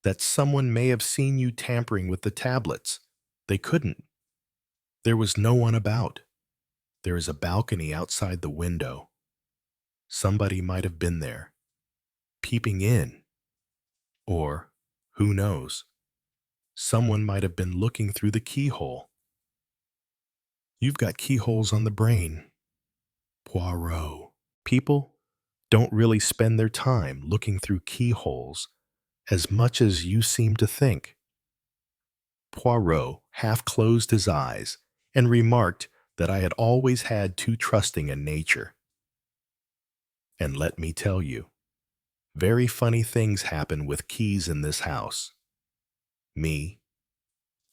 that someone may have seen you tampering with the tablets. They couldn't. There was no one about. There is a balcony outside the window. Somebody might have been there, peeping in. Or, who knows, someone might have been looking through the keyhole. You've got keyholes on the brain, Poirot. People don't really spend their time looking through keyholes as much as you seem to think. Poirot half closed his eyes and remarked that I had always had too trusting a nature. And let me tell you, very funny things happen with keys in this house. Me,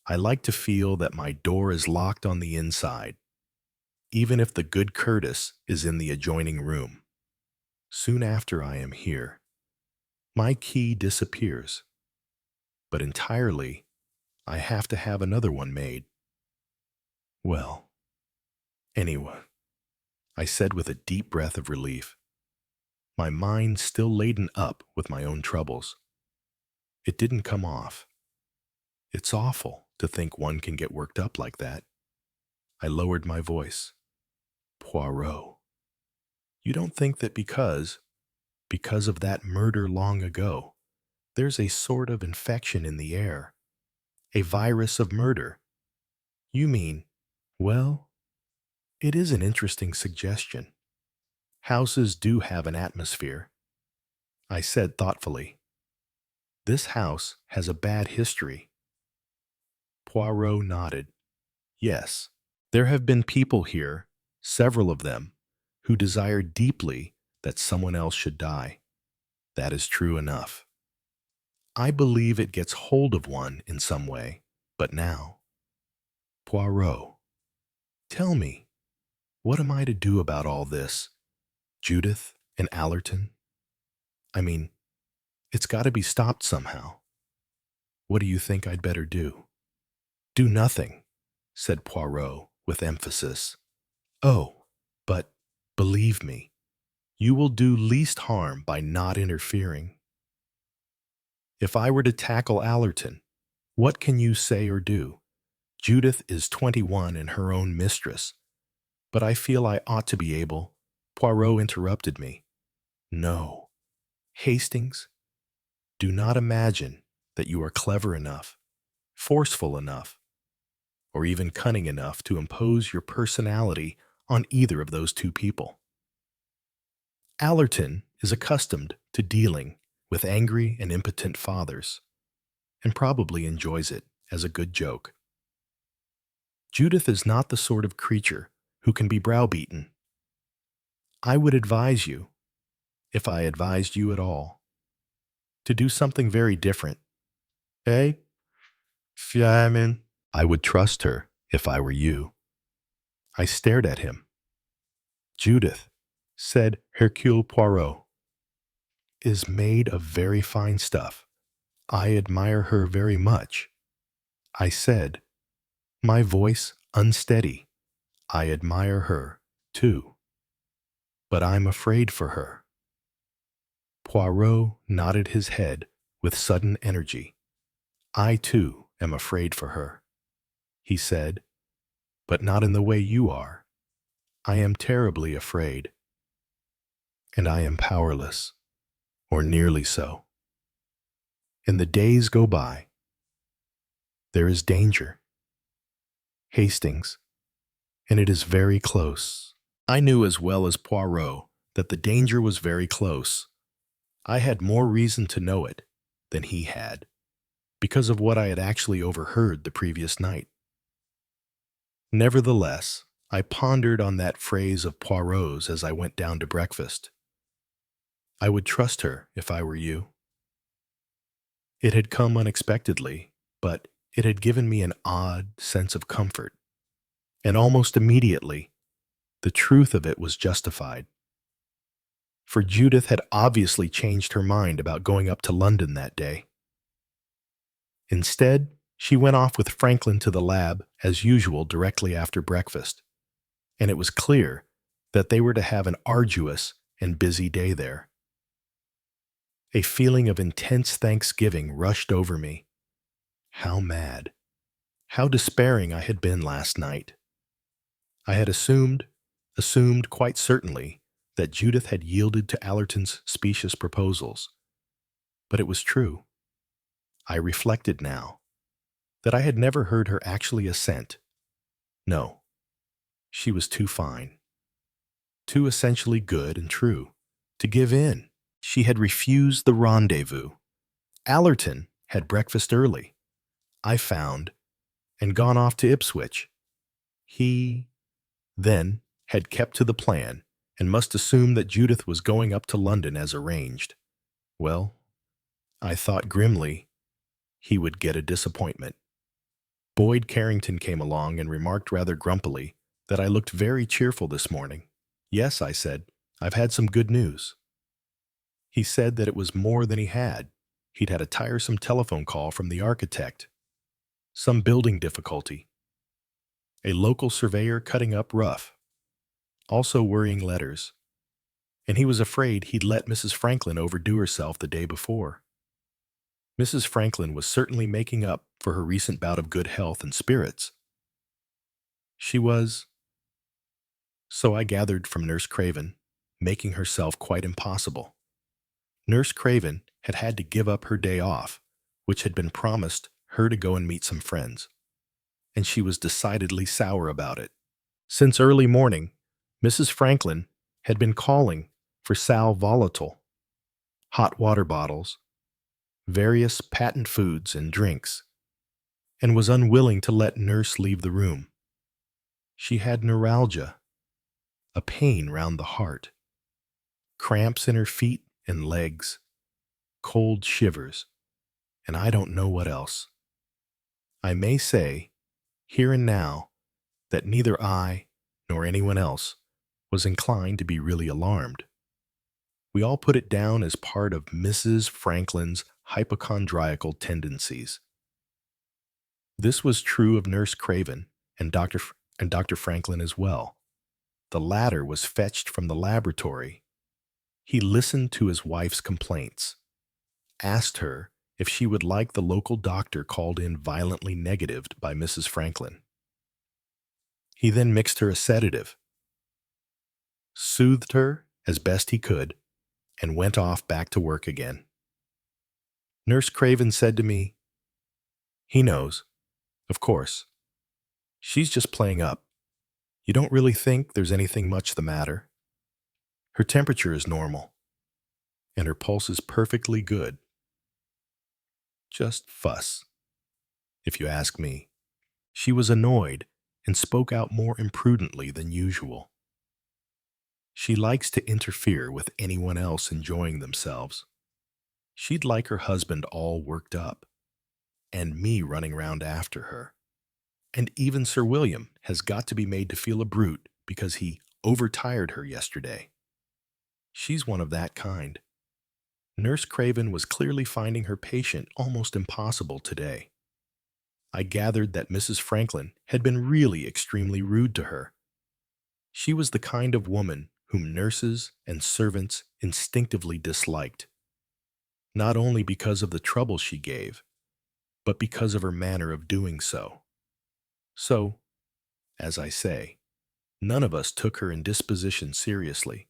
I like to feel that my door is locked on the inside, even if the good Curtis is in the adjoining room. Soon after I am here, my key disappears, but entirely I have to have another one made. Well, anyway, I said with a deep breath of relief, my mind still laden up with my own troubles. It didn't come off. It's awful to think one can get worked up like that. I lowered my voice. Poirot, you don't think that because of that murder long ago, there's a sort of infection in the air, a virus of murder? You mean, well, it is an interesting suggestion. Houses do have an atmosphere. I said thoughtfully, this house has a bad history. Poirot nodded. Yes, there have been people here, several of them, who desire deeply that someone else should die. That is true enough. I believe it gets hold of one in some way, but now. Poirot, tell me, what am I to do about all this? Judith and Allerton? I mean, it's got to be stopped somehow. What do you think I'd better do? Do nothing, said Poirot with emphasis. Oh, but believe me, you will do least harm by not interfering. If I were to tackle Allerton, what can you say or do? Judith is 21 and her own mistress, but I feel I ought to be able. Poirot interrupted me. No, Hastings, do not imagine that you are clever enough, forceful enough, or even cunning enough to impose your personality on either of those two people. Allerton is accustomed to dealing with angry and impotent fathers, and probably enjoys it as a good joke. Judith is not the sort of creature who can be browbeaten. I would advise you, if I advised you at all, to do something very different. Eh? Fiamen. I would trust her if I were you. I stared at him. Judith, said Hercule Poirot, is made of very fine stuff. I admire her very much. I said, my voice unsteady. I admire her, too. But I'm afraid for her. Poirot nodded his head with sudden energy. I, too, am afraid for her, he said, but not in the way you are. I am terribly afraid. And I am powerless, or nearly so. And the days go by. There is danger. Hastings, and it is very close. I knew as well as Poirot that the danger was very close. I had more reason to know it than he had, because of what I had actually overheard the previous night. Nevertheless, I pondered on that phrase of Poirot's as I went down to breakfast. I would trust her if I were you. It had come unexpectedly, but it had given me an odd sense of comfort. And almost immediately, the truth of it was justified. For Judith had obviously changed her mind about going up to London that day. Instead, she went off with Franklin to the lab, as usual, directly after breakfast, and it was clear that they were to have an arduous and busy day there. A feeling of intense thanksgiving rushed over me. How mad, how despairing I had been last night. I had assumed quite certainly, that Judith had yielded to Allerton's specious proposals. But it was true. I reflected now that I had never heard her actually assent. No, she was too fine, too essentially good and true, to give in. She had refused the rendezvous. Allerton had breakfast early, I found, and gone off to Ipswich. He, then, had kept to the plan, and must assume that Judith was going up to London as arranged. Well, I thought grimly, he would get a disappointment. Boyd Carrington came along and remarked rather grumpily that I looked very cheerful this morning. Yes, I said, I've had some good news. He said that it was more than he had. He'd had a tiresome telephone call from the architect. Some building difficulty. A local surveyor cutting up rough. Also worrying letters. And he was afraid he'd let Mrs. Franklin overdo herself the day before. Mrs. Franklin was certainly making up for her recent bout of good health and spirits. She was, so I gathered from Nurse Craven, making herself quite impossible. Nurse Craven had had to give up her day off, which had been promised her to go and meet some friends, and she was decidedly sour about it. Since early morning, Mrs. Franklin had been calling for sal volatile, hot water bottles, various patent foods and drinks, and was unwilling to let Nurse leave the room. She had neuralgia, a pain round the heart, cramps in her feet and legs, cold shivers, and I don't know what else. I may say, here and now, that neither I nor anyone else was inclined to be really alarmed. We all put it down as part of Mrs. Franklin's hypochondriacal tendencies. This was true of Nurse Craven and Dr. Franklin as well. The latter was fetched from the laboratory. He listened to his wife's complaints, asked her if she would like the local doctor called in violently negatived by Mrs. Franklin. He then mixed her a sedative, soothed her as best he could, and went off back to work again. Nurse Craven said to me, "He knows, of course. She's just playing up. You don't really think there's anything much the matter. Her temperature is normal, and her pulse is perfectly good. Just fuss, if you ask me." She was annoyed and spoke out more imprudently than usual. She likes to interfere with anyone else enjoying themselves. She'd like her husband all worked up, and me running round after her. And even Sir William has got to be made to feel a brute because he overtired her yesterday. She's one of that kind. Nurse Craven was clearly finding her patient almost impossible today. I gathered that Mrs. Franklin had been really extremely rude to her. She was the kind of woman whom nurses and servants instinctively disliked, not only because of the trouble she gave, but because of her manner of doing so. So, as I say, none of us took her indisposition seriously.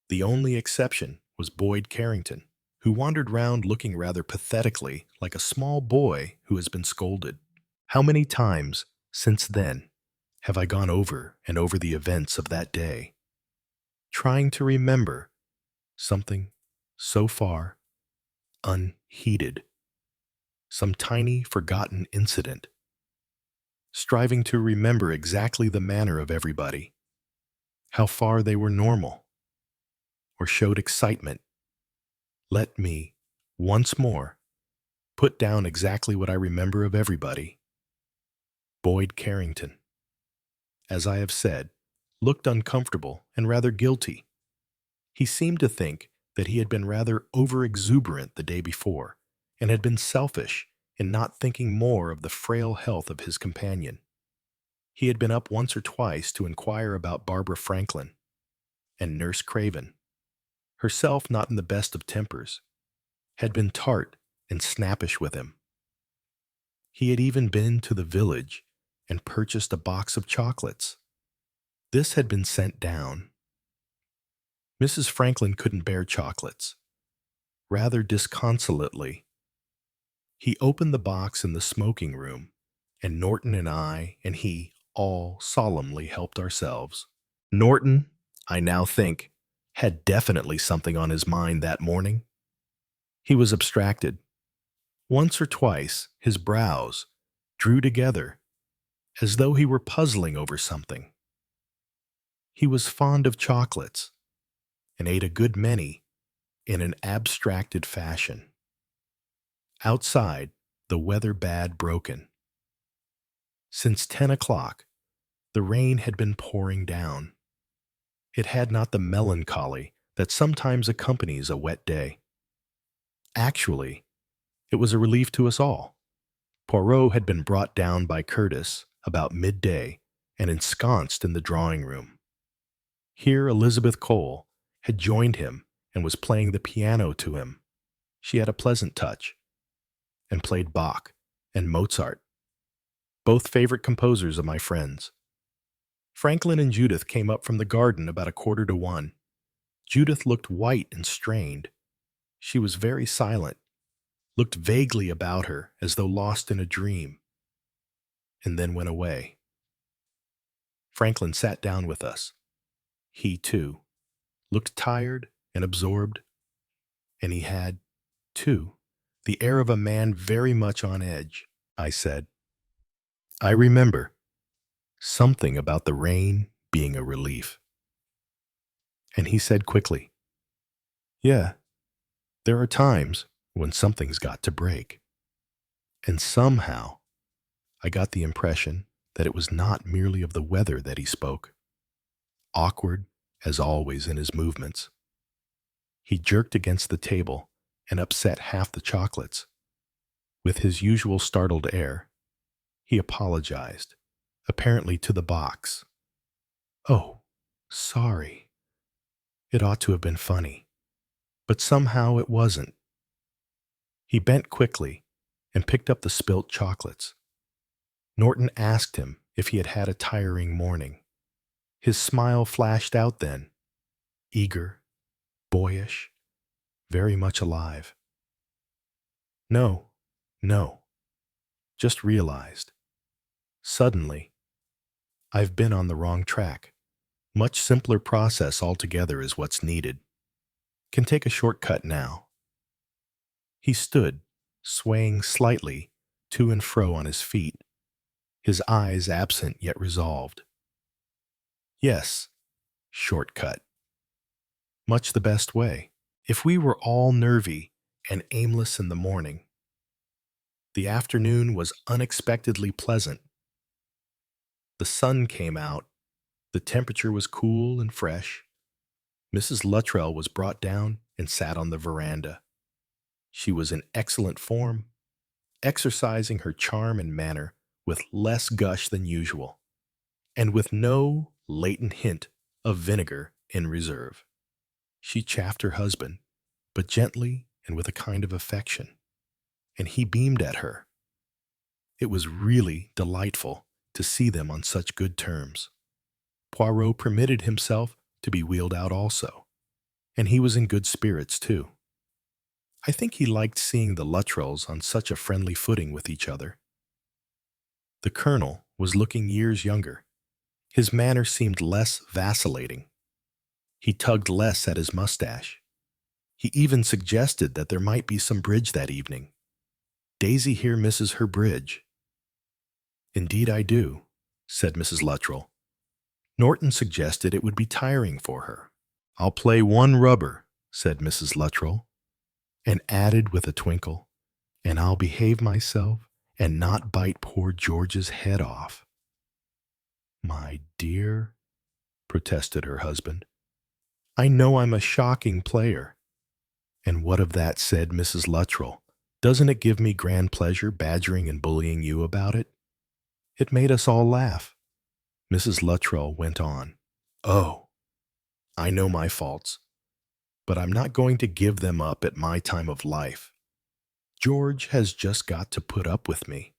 The only exception was Boyd Carrington, who wandered round looking rather pathetically like a small boy who has been scolded. How many times since then have I gone over and over the events of that day, trying to remember something so far unheeded, some tiny forgotten incident, striving to remember exactly the manner of everybody, how far they were normal, or showed excitement Let me, once more, put down exactly what I remember of everybody. Boyd Carrington, as I have said, looked uncomfortable and rather guilty. He seemed to think that he had been rather over-exuberant the day before and had been selfish in not thinking more of the frail health of his companion. He had been up once or twice to inquire about Barbara Franklin and Nurse Craven, herself not in the best of tempers, had been tart and snappish with him. He had even been to the village and purchased a box of chocolates. This had been sent down. Mrs. Franklin couldn't bear chocolates. Rather disconsolately, he opened the box in the smoking room, and Norton and I and he all solemnly helped ourselves. Norton, I now think, had definitely something on his mind that morning. He was abstracted. Once or twice his brows drew together as though he were puzzling over something. He was fond of chocolates and ate a good many in an abstracted fashion. Outside, the weather bad broken. Since 10 o'clock, the rain had been pouring down. It had not the melancholy that sometimes accompanies a wet day. Actually, it was a relief to us all. Poirot had been brought down by Curtis about midday and ensconced in the drawing room. Here Elizabeth Cole had joined him and was playing the piano to him. She had a pleasant touch, and played Bach and Mozart, both favorite composers of my friends. Franklin and Judith came up from the garden about 1:45. Judith looked white and strained. She was very silent, looked vaguely about her as though lost in a dream, and then went away. Franklin sat down with us. He, too, looked tired and absorbed, and he had, too, the air of a man very much on edge. I said, I remember something about the rain being a relief. And he said quickly, yeah, there are times when something's got to break. And somehow, I got the impression that it was not merely of the weather that he spoke. Awkward, as always in his movements, he jerked against the table and upset half the chocolates. With his usual startled air, he apologized, apparently to the box. Oh, sorry. It ought to have been funny, but somehow it wasn't. He bent quickly and picked up the spilt chocolates. Norton asked him if he had had a tiring morning. His smile flashed out then, eager, boyish, very much alive. No, just realized. Suddenly, I've been on the wrong track. Much simpler process altogether is what's needed. Can take a shortcut now. He stood, swaying slightly to and fro on his feet, his eyes absent yet resolved. Yes, shortcut. Much the best way. If we were all nervy and aimless in the morning, the afternoon was unexpectedly pleasant. The sun came out, the temperature was cool and fresh. Mrs. Luttrell was brought down and sat on the veranda. She was in excellent form, exercising her charm and manner with less gush than usual, and with no latent hint of vinegar in reserve. She chaffed her husband, but gently and with a kind of affection, and he beamed at her. It was really delightful to see them on such good terms. Poirot permitted himself to be wheeled out also, and he was in good spirits too. I think he liked seeing the Luttrells on such a friendly footing with each other. The Colonel was looking years younger. His manner seemed less vacillating. He tugged less at his mustache. He even suggested that there might be some bridge that evening. Daisy here misses her bridge. Indeed I do, said Mrs. Luttrell. Norton suggested it would be tiring for her. I'll play one rubber, said Mrs. Luttrell. and added with a twinkle, "And I'll behave myself and not bite poor George's head off." "My dear," protested her husband, "I know I'm a shocking player." "And what of that?" said Mrs. Luttrell. "Doesn't it give me grand pleasure badgering and bullying you about it? It made us all laugh." Mrs. Luttrell went on, "Oh, I know my faults, but I'm not going to give them up at my time of life. George has just got to put up with me."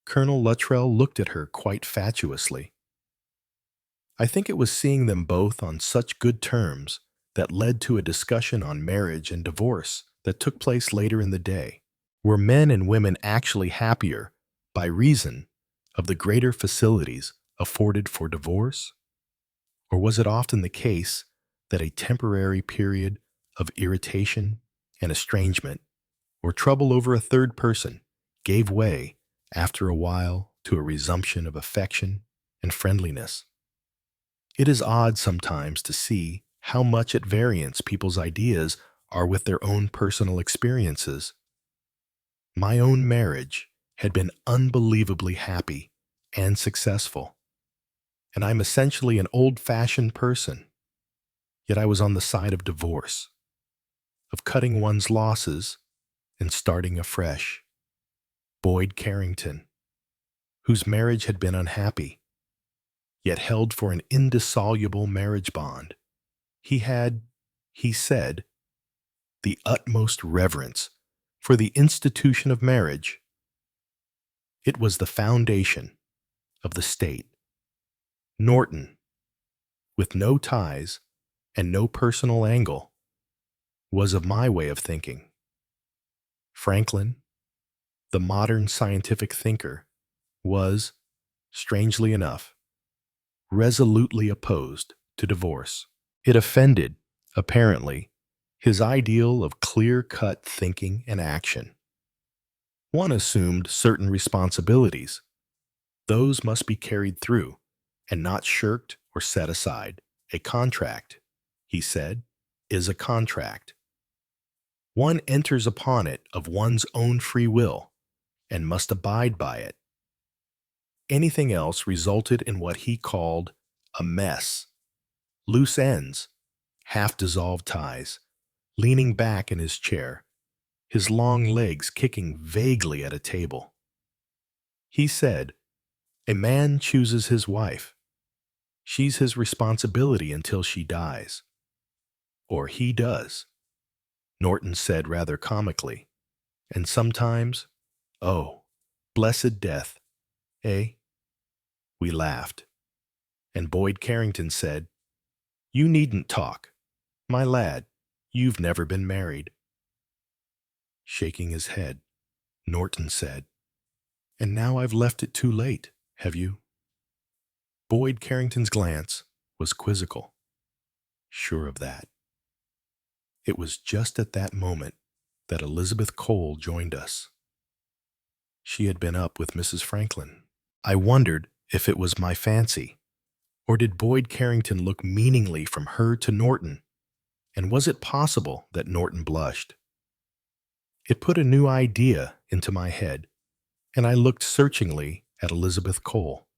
Colonel Luttrell looked at her quite fatuously. I think it was seeing them both on such good terms that led to a discussion on marriage and divorce that took place later in the day. Were men and women actually happier by reason of the greater facilities afforded for divorce? Or was it often the case that a temporary period of irritation and estrangement or trouble over a third person gave way after a while to a resumption of affection and friendliness? It is odd sometimes to see how much at variance people's ideas are with their own personal experiences. My own marriage had been unbelievably happy and successful, and I'm essentially an old-fashioned person. Yet I was on the side of divorce, of cutting one's losses and starting afresh. Boyd Carrington, whose marriage had been unhappy, yet held for an indissoluble marriage bond. He had, he said, the utmost reverence for the institution of marriage. It was the foundation of the state. Norton, with no ties and no personal angle, was of my way of thinking. Franklin, the modern scientific thinker, was, strangely enough, resolutely opposed to divorce. It offended, apparently, his ideal of clear-cut thinking and action. One assumed certain responsibilities. Those must be carried through and not shirked or set aside. A contract, he said, is a contract. One enters upon it of one's own free will and must abide by it. Anything else resulted in what he called a mess. Loose ends, half-dissolved ties, leaning back in his chair, his long legs kicking vaguely at a table. He said, "A man chooses his wife. She's his responsibility until she dies." Or he does, Norton said rather comically. And sometimes, oh, blessed death, eh? We laughed. And Boyd Carrington said, "You needn't talk. My lad, you've never been married." Shaking his head, Norton said, "And now I've left it too late, have you?" Boyd Carrington's glance was quizzical. Sure of that. It was just at that moment that Elizabeth Cole joined us. She had been up with Mrs. Franklin. I wondered if it was my fancy, or did Boyd Carrington look meaningly from her to Norton, and was it possible that Norton blushed? It put a new idea into my head, and I looked searchingly at Elizabeth Cole.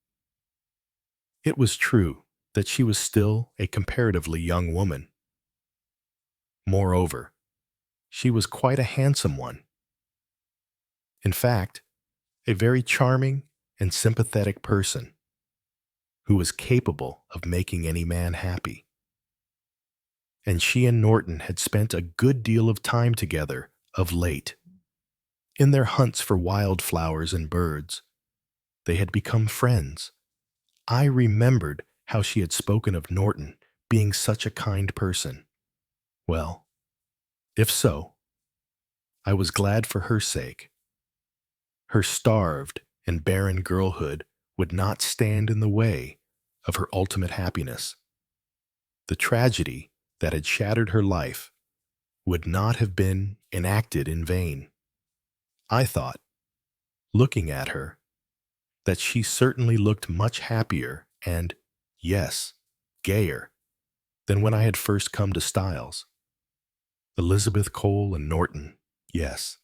It was true that she was still a comparatively young woman. Moreover, she was quite a handsome one. In fact, a very charming and sympathetic person who was capable of making any man happy. And she and Norton had spent a good deal of time together of late. In their hunts for wildflowers and birds, they had become friends. I remembered how she had spoken of Norton being such a kind person. Well, if so, I was glad for her sake. Her starved and barren girlhood would not stand in the way of her ultimate happiness. The tragedy that had shattered her life would not have been enacted in vain. I thought, looking at her, that she certainly looked much happier and, yes, gayer than when I had first come to Styles. Elizabeth Cole and Norton. Yes,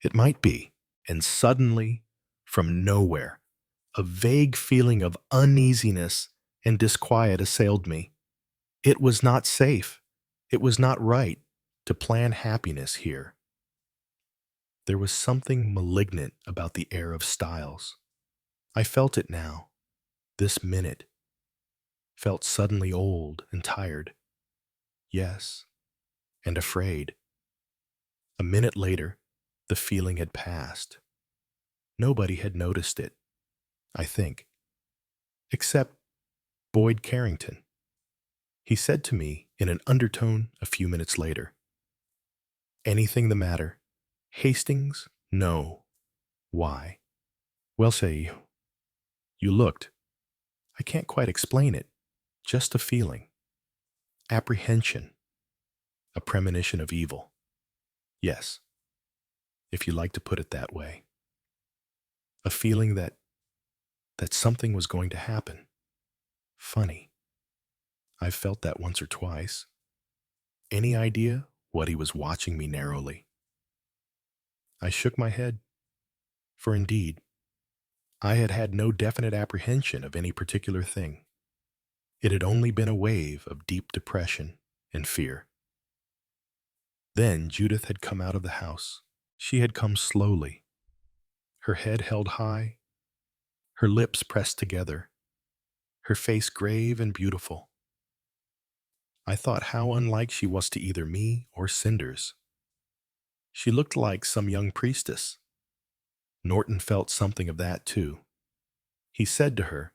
it might be. And suddenly, from nowhere, a vague feeling of uneasiness and disquiet assailed me. It was not safe. It was not right to plan happiness here. There was something malignant about the air of Styles. I felt it now, this minute. Felt suddenly old and tired. Yes, and afraid. A minute later, the feeling had passed. Nobody had noticed it, I think, except Boyd Carrington. He said to me in an undertone a few minutes later, "Anything the matter? Hastings? No. Why? Well, say you. You looked. I can't quite explain it. Just a feeling. Apprehension. A premonition of evil. Yes, if you like to put it that way. A feeling that something was going to happen. Funny. I've felt that once or twice. Any idea what he was watching me narrowly?" I shook my head, for indeed, I had had no definite apprehension of any particular thing. It had only been a wave of deep depression and fear. Then Judith had come out of the house. She had come slowly, her head held high, her lips pressed together, her face grave and beautiful. I thought how unlike she was to either me or Cinders. She looked like some young priestess. Norton felt something of that too. He said to her,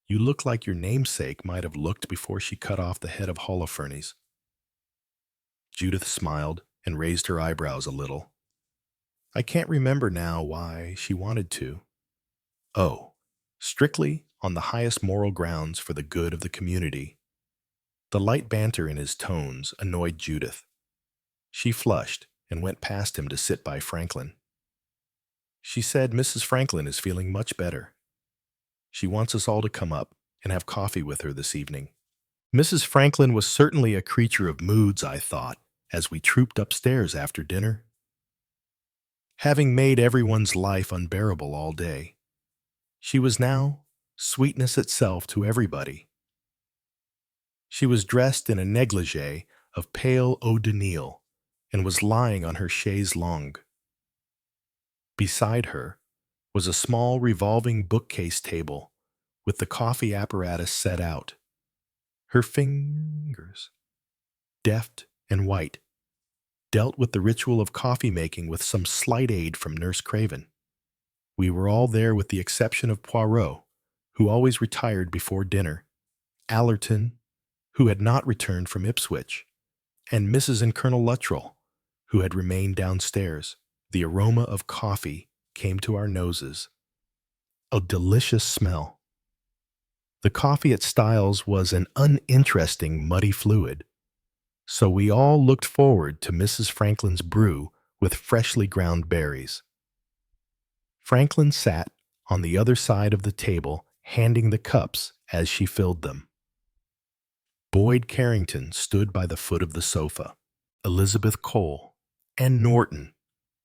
"You look like your namesake might have looked before she cut off the head of Holofernes." Judith smiled and raised her eyebrows a little. I can't remember now why she wanted to. Oh, strictly on the highest moral grounds for the good of the community. The light banter in his tones annoyed Judith. She flushed and went past him to sit by Franklin. She said Mrs. Franklin is feeling much better. She wants us all to come up and have coffee with her this evening. Mrs. Franklin was certainly a creature of moods, I thought, as we trooped upstairs after dinner. Having made everyone's life unbearable all day, she was now sweetness itself to everybody. She was dressed in a negligee of pale eau de Nil and was lying on her chaise longue. Beside her was a small revolving bookcase table with the coffee apparatus set out. Her fingers, deft and white, dealt with the ritual of coffee making with some slight aid from Nurse Craven. We were all there with the exception of Poirot, who always retired before dinner, Allerton, who had not returned from Ipswich, and Mrs. and Colonel Luttrell, who had remained downstairs. The aroma of coffee came to our noses. A delicious smell. The coffee at Styles was an uninteresting, muddy fluid, so we all looked forward to Mrs. Franklin's brew with freshly ground berries. Franklin sat on the other side of the table, handing the cups as she filled them. Boyd Carrington stood by the foot of the sofa. Elizabeth Cole and Norton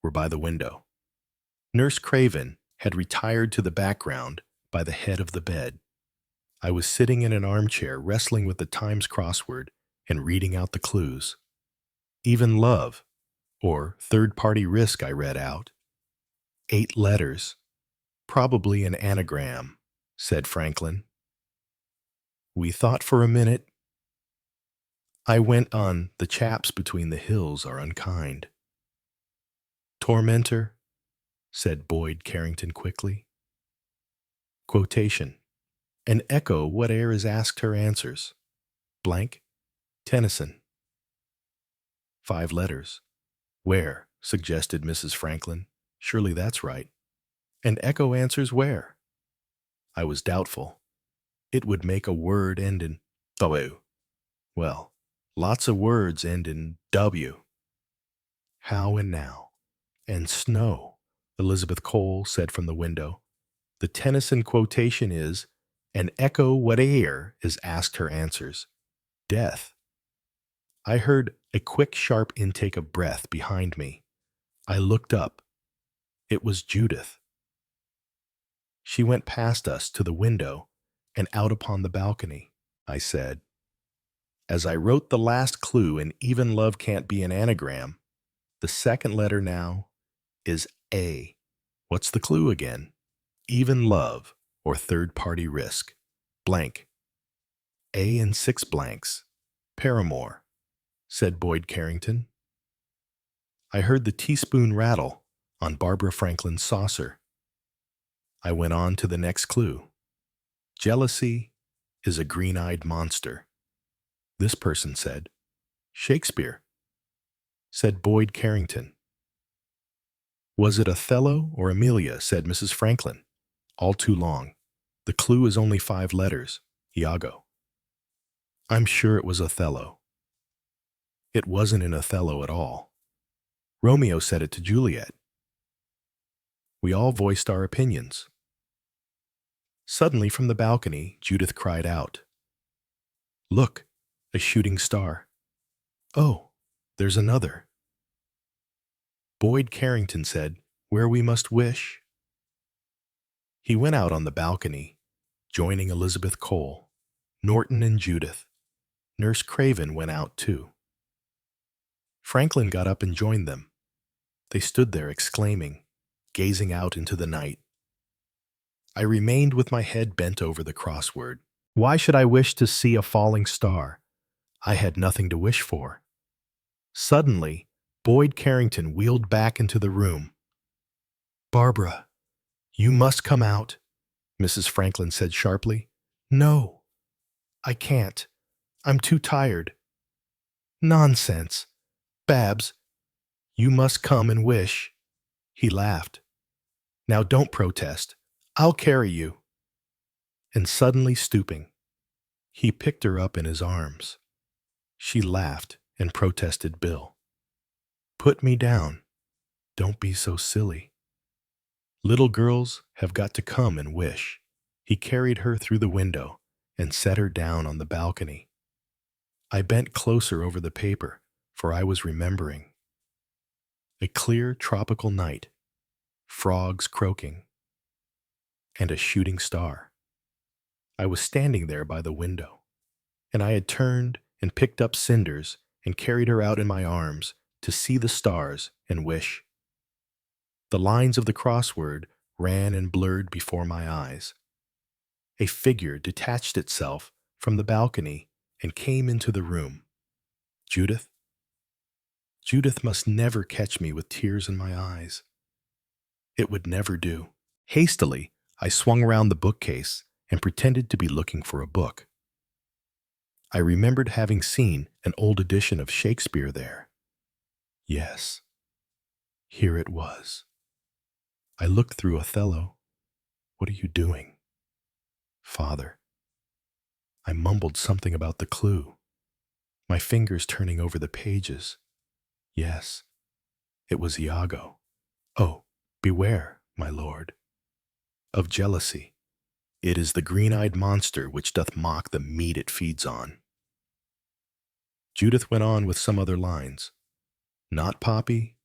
were by the window. Nurse Craven had retired to the background by the head of the bed. I was sitting in an armchair wrestling with the Times crossword and reading out the clues. Even love, or third-party risk, I read out. 8 letters, probably an anagram, said Franklin. We thought for a minute. I went on, the chaps between the hills are unkind. Tormentor, said Boyd Carrington quickly. Quotation. An echo whate'er is asked her answers. Blank. Tennyson. 5 letters. Where, suggested Mrs. Franklin. Surely that's right. An echo answers where? I was doubtful. It would make a word end in W. Well, lots of words end in W. How and now. And snow, Elizabeth Cole said from the window. The Tennyson quotation is, an echo whate'er is asked her answers. Death. I heard a quick, sharp intake of breath behind me. I looked up. It was Judith. She went past us to the window and out upon the balcony. I said, as I wrote the last clue in Even Love Can't Be an Anagram, the second letter now is A. What's the clue again? Even love or third-party risk. Blank. A and 6 blanks. Paramore, said Boyd Carrington. I heard the teaspoon rattle on Barbara Franklin's saucer. I went on to the next clue. Jealousy is a green-eyed monster. This person said, Shakespeare, said Boyd Carrington. Was it Othello or Amelia, said Mrs. Franklin. All too long. The clue is only 5 letters. Iago. I'm sure it was Othello. It wasn't in Othello at all. Romeo said it to Juliet. We all voiced our opinions. Suddenly from the balcony, Judith cried out, Look, a shooting star. Oh, there's another. Boyd Carrington said, Where we must wish. He went out on the balcony, joining Elizabeth Cole, Norton and Judith. Nurse Craven went out too. Franklin got up and joined them. They stood there exclaiming, gazing out into the night. I remained with my head bent over the crossword. Why should I wish to see a falling star? I had nothing to wish for. Suddenly, Boyd Carrington wheeled back into the room. Barbara, you must come out, Mrs. Franklin said sharply. No, I can't. I'm too tired. Nonsense. Babs, you must come and wish. He laughed. Now don't protest. I'll carry you. And suddenly stooping, he picked her up in his arms. She laughed and protested Bill. Put me down. Don't be so silly. Little girls have got to come and wish. He carried her through the window and set her down on the balcony. I bent closer over the paper, for I was remembering. A clear tropical night, frogs croaking, and a shooting star. I was standing there by the window, and I had turned and picked up cinders and carried her out in my arms to see the stars and wish. The lines of the crossword ran and blurred before my eyes. A figure detached itself from the balcony and came into the room. Judith? Judith must never catch me with tears in my eyes. It would never do. Hastily, I swung around the bookcase and pretended to be looking for a book. I remembered having seen an old edition of Shakespeare there. Yes, here it was. I looked through Othello. What are you doing? Father. I mumbled something about the clue, my fingers turning over the pages. Yes, it was Iago. Oh, beware, my lord, of jealousy. It is the green-eyed monster which doth mock the meat it feeds on. Judith went on with some other lines. Not poppy,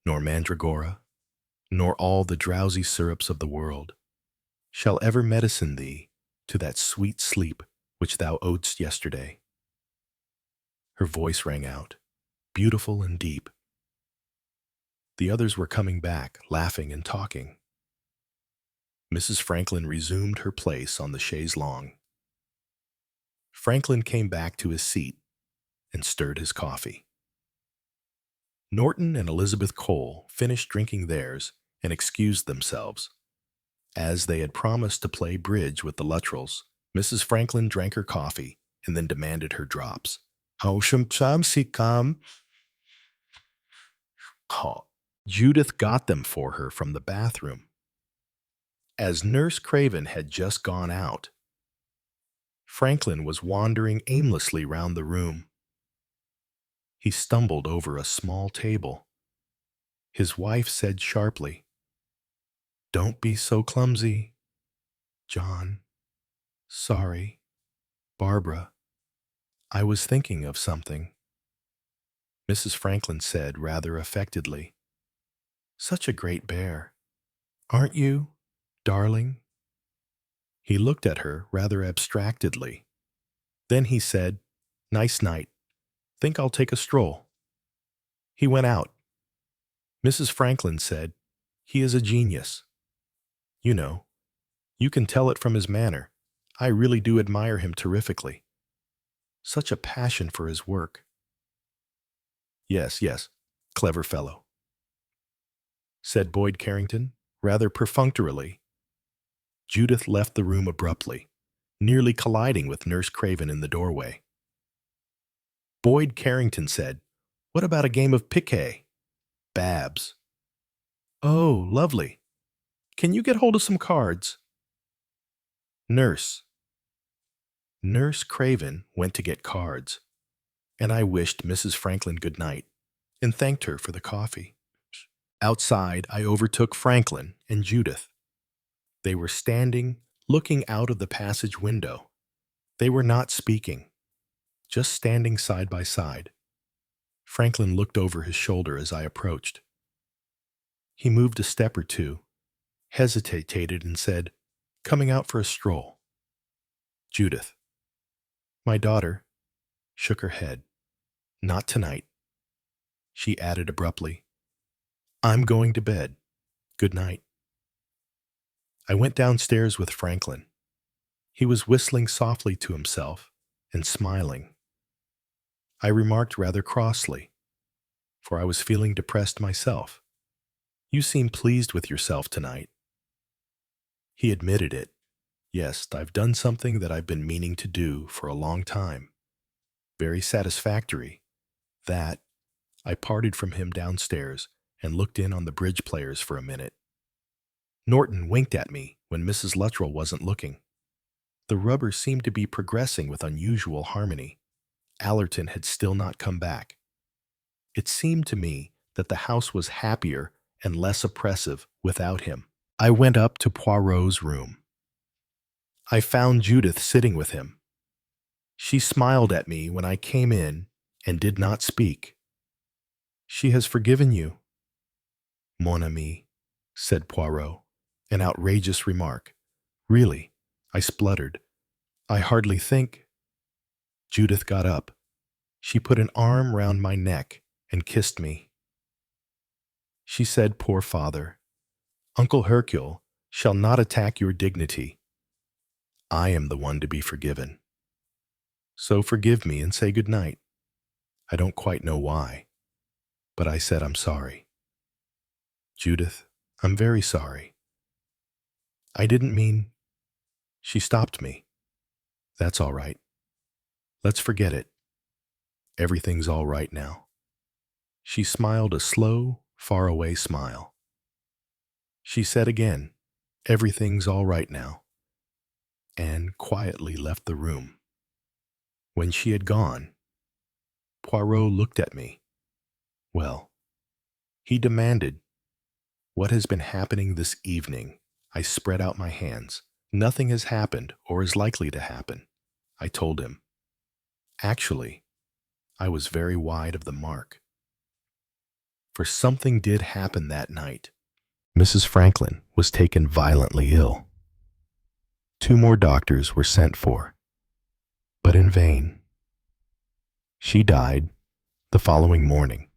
nor mandragora, nor all the drowsy syrups of the world, shall ever medicine thee to that sweet sleep which thou odest yesterday. Her voice rang out, beautiful and deep. The others were coming back, laughing and talking. Mrs. Franklin resumed her place on the chaise longue. Franklin came back to his seat and stirred his coffee. Norton and Elizabeth Cole finished drinking theirs and excused themselves. As they had promised to play bridge with the Luttrells, Mrs. Franklin drank her coffee and then demanded her drops. Judith got them for her from the bathroom. As Nurse Craven had just gone out, Franklin was wandering aimlessly round the room. He stumbled over a small table. His wife said sharply, "Don't be so clumsy, John. Sorry. Barbara, I was thinking of something." Mrs. Franklin said rather affectedly. Such a great bear. Aren't you, darling? He looked at her rather abstractedly. Then he said, Nice night. Think I'll take a stroll. He went out. Mrs. Franklin said, He is a genius. You know, you can tell it from his manner. I really do admire him terrifically. Such a passion for his work. Yes, yes, clever fellow, said Boyd Carrington, rather perfunctorily. Judith left the room abruptly, nearly colliding with Nurse Craven in the doorway. Boyd Carrington said, What about a game of piquet? Babs. Oh, lovely. Can you get hold of some cards? Nurse. Nurse Craven went to get cards, and I wished Mrs. Franklin good night and thanked her for the coffee. Outside, I overtook Franklin and Judith. They were standing, looking out of the passage window. They were not speaking, just standing side by side. Franklin looked over his shoulder as I approached. He moved a step or two, hesitated, and said, Coming out for a stroll. Judith, my daughter, shook her head. Not tonight. She added abruptly, I'm going to bed. Good night. I went downstairs with Franklin. He was whistling softly to himself and smiling. I remarked rather crossly, for I was feeling depressed myself. You seem pleased with yourself tonight. He admitted it. Yes, I've done something that I've been meaning to do for a long time. Very satisfactory. That, I parted from him downstairs and looked in on the bridge players for a minute. Norton winked at me when Mrs. Luttrell wasn't looking. The rubber seemed to be progressing with unusual harmony. Allerton had still not come back. It seemed to me that the house was happier and less oppressive without him. I went up to Poirot's room. I found Judith sitting with him. She smiled at me when I came in and did not speak. She has forgiven you. Mon ami, said Poirot, an outrageous remark. Really, I spluttered. I hardly think. Judith got up. She put an arm round my neck and kissed me. She said, Poor father, Uncle Hercule shall not attack your dignity. I am the one to be forgiven. So forgive me and say good night. I don't quite know why, but I said I'm sorry. Judith, I'm very sorry. I didn't mean... She stopped me. That's all right. Let's forget it. Everything's all right now. She smiled a slow, faraway smile. She said again, Everything's all right now, and quietly left the room. When she had gone, Poirot looked at me. Well, he demanded, What has been happening this evening? I spread out my hands. Nothing has happened or is likely to happen, I told him. Actually, I was very wide of the mark. For something did happen that night. Mrs. Franklin was taken violently ill. 2 more doctors were sent for, but in vain. She died the following morning.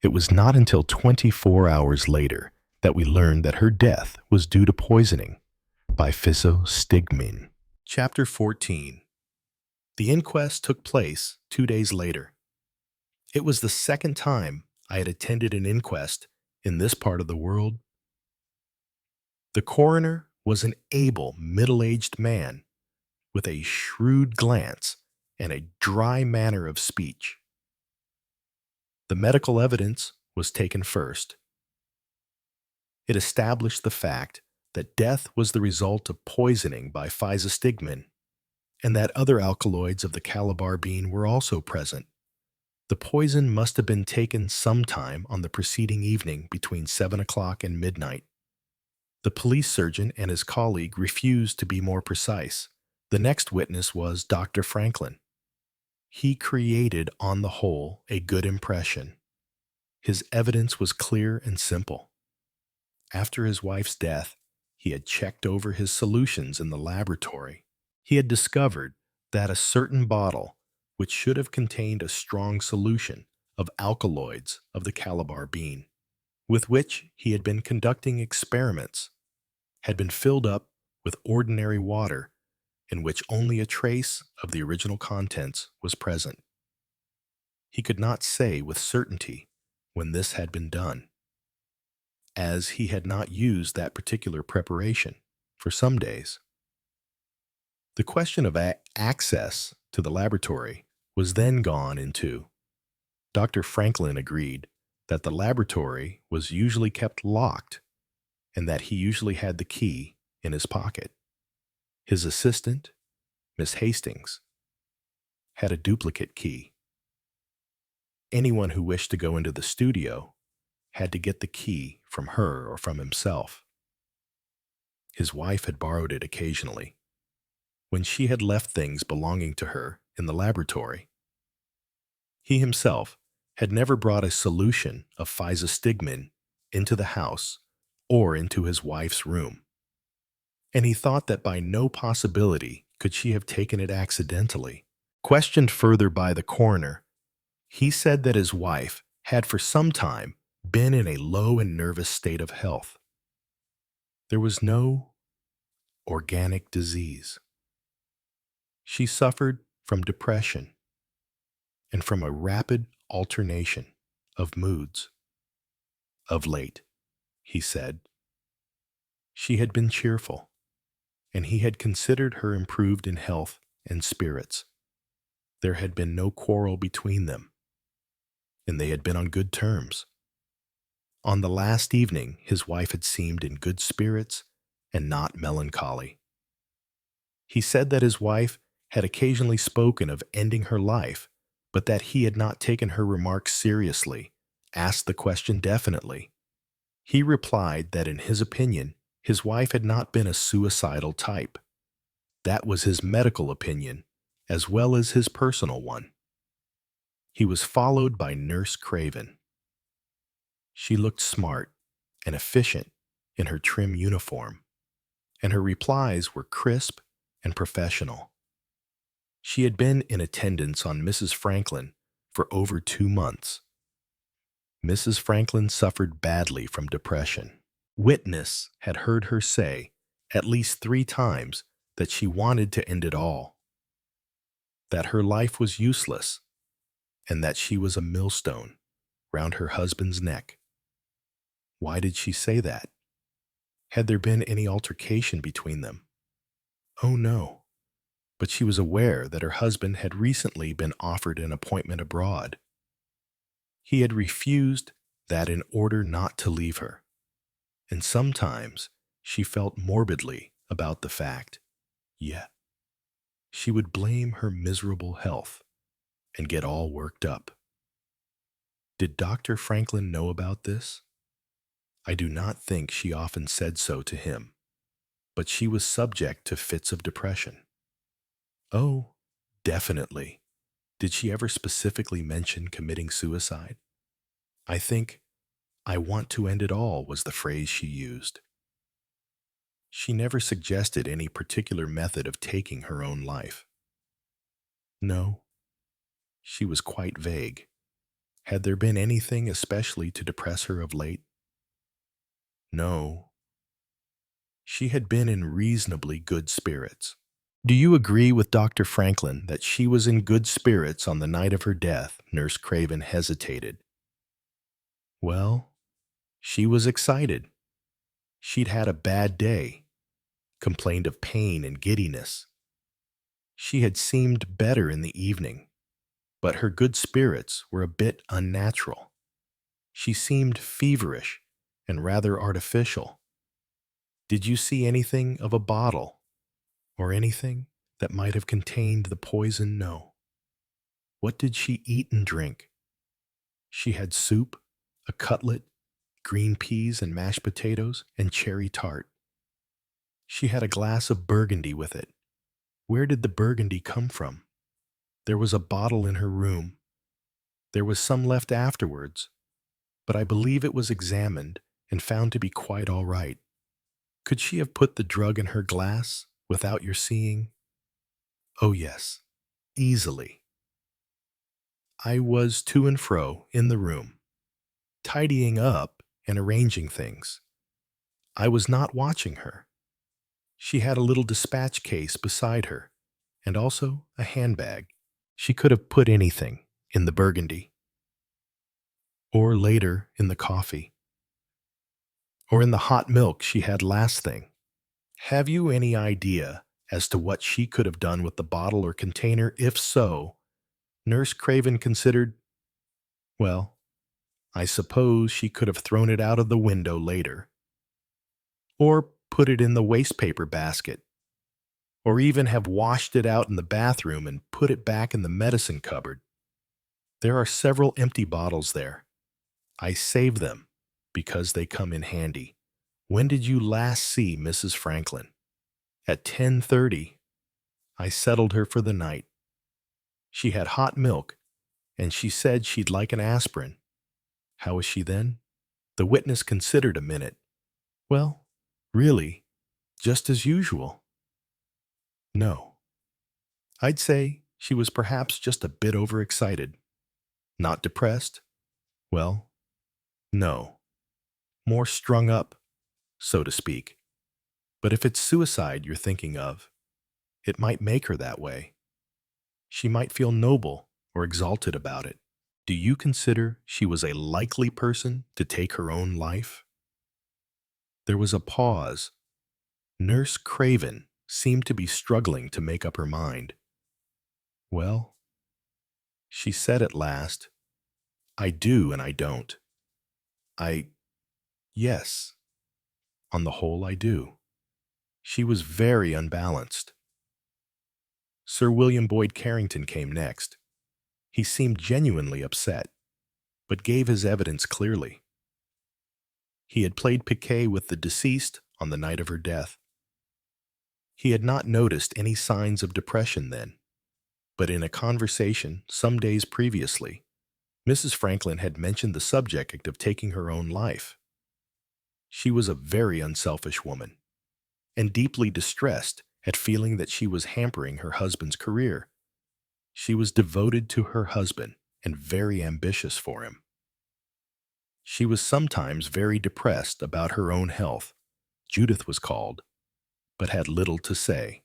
It was not until 24 hours later that we learned that her death was due to poisoning by physostigmine. Chapter 14. The inquest took place 2 days later. It was the second time I had attended an inquest in this part of the world. The coroner was an able, middle-aged man with a shrewd glance and a dry manner of speech. The medical evidence was taken first. It established the fact that death was the result of poisoning by physostigmine, and that other alkaloids of the calabar bean were also present. The poison must have been taken sometime on the preceding evening between 7 o'clock and midnight. The police surgeon and his colleague refused to be more precise. The next witness was Dr. Franklin. He created, on the whole, a good impression. His evidence was clear and simple. After his wife's death, he had checked over his solutions in the laboratory. He had discovered that a certain bottle, which should have contained a strong solution of alkaloids of the Calabar bean, with which he had been conducting experiments, had been filled up with ordinary water in which only a trace of the original contents was present. He could not say with certainty when this had been done, as he had not used that particular preparation for some days. The question of access to the laboratory was then gone into. Dr. Franklin agreed that the laboratory was usually kept locked and that he usually had the key in his pocket. His assistant, Miss Hastings, had a duplicate key. Anyone who wished to go into the studio had to get the key from her or from himself. His wife had borrowed it occasionally, when she had left things belonging to her in the laboratory. He himself had never brought a solution of physostigmine into the house or into his wife's room, and he thought that by no possibility could she have taken it accidentally. Questioned further by the coroner, he said that his wife had for some time been in a low and nervous state of health. There was no organic disease. She suffered from depression and from a rapid alternation of moods. Of late, he said, she had been cheerful, and he had considered her improved in health and spirits. There had been no quarrel between them, and they had been on good terms. On the last evening, his wife had seemed in good spirits and not melancholy. He said that his wife had occasionally spoken of ending her life, but that he had not taken her remarks seriously, asked the question definitely. He replied that in his opinion, his wife had not been a suicidal type. That was his medical opinion, as well as his personal one. He was followed by Nurse Craven. She looked smart and efficient in her trim uniform, and her replies were crisp and professional. She had been in attendance on Mrs. Franklin for over 2 months. Mrs. Franklin suffered badly from depression. Witness had heard her say at least 3 times that she wanted to end it all, that her life was useless, and that she was a millstone round her husband's neck. Why did she say that? Had there been any altercation between them? Oh no. But she was aware that her husband had recently been offered an appointment abroad. He had refused that in order not to leave her, and sometimes she felt morbidly about the fact. Yet, she would blame her miserable health and get all worked up. Did Dr. Franklin know about this? I do not think she often said so to him, but she was subject to fits of depression. Oh, definitely. Did she ever specifically mention committing suicide? I think, "I want to end it all" was the phrase she used. She never suggested any particular method of taking her own life. No, she was quite vague. Had there been anything especially to depress her of late? No. She had been in reasonably good spirits. Do you agree with Dr. Franklin that she was in good spirits on the night of her death? Nurse Craven hesitated. Well, she was excited. She'd had a bad day, complained of pain and giddiness. She had seemed better in the evening, but her good spirits were a bit unnatural. She seemed feverish and rather artificial. Did you see anything of a bottle or anything that might have contained the poison? No. What did she eat and drink? She had soup, a cutlet, green peas and mashed potatoes, and cherry tart. She had a glass of burgundy with it. Where did the burgundy come from? There was a bottle in her room. There was some left afterwards, but I believe it was examined and found to be quite all right. Could she have put the drug in her glass without your seeing? Oh, yes, easily. I was to and fro in the room, tidying up and arranging things. I was not watching her. She had a little dispatch case beside her, and also a handbag. She could have put anything in the burgundy, or later in the coffee, or in the hot milk she had last thing. Have you any idea as to what she could have done with the bottle or container? If so, Nurse Craven considered, well, I suppose she could have thrown it out of the window later, or put it in the wastepaper basket, or even have washed it out in the bathroom and put it back in the medicine cupboard. There are several empty bottles there. I save them because they come in handy. When did you last see Mrs. Franklin? At 10:30. I settled her for the night. She had hot milk, and she said she'd like an aspirin. How was she then? The witness considered a minute. Well, really, just as usual. No. I'd say she was perhaps just a bit overexcited. Not depressed? Well, no. More strung up, so to speak. But if it's suicide you're thinking of, it might make her that way. She might feel noble or exalted about it. Do you consider she was a likely person to take her own life? There was a pause. Nurse Craven seemed to be struggling to make up her mind. Well, she said at last, I do and I don't. Yes, on the whole I do. She was very unbalanced. Sir William Boyd Carrington came next. He seemed genuinely upset, but gave his evidence clearly. He had played piquet with the deceased on the night of her death. He had not noticed any signs of depression then, but in a conversation some days previously, Mrs. Franklin had mentioned the subject of taking her own life. She was a very unselfish woman, and deeply distressed at feeling that she was hampering her husband's career. She was devoted to her husband and very ambitious for him. She was sometimes very depressed about her own health. Judith was called, but had little to say.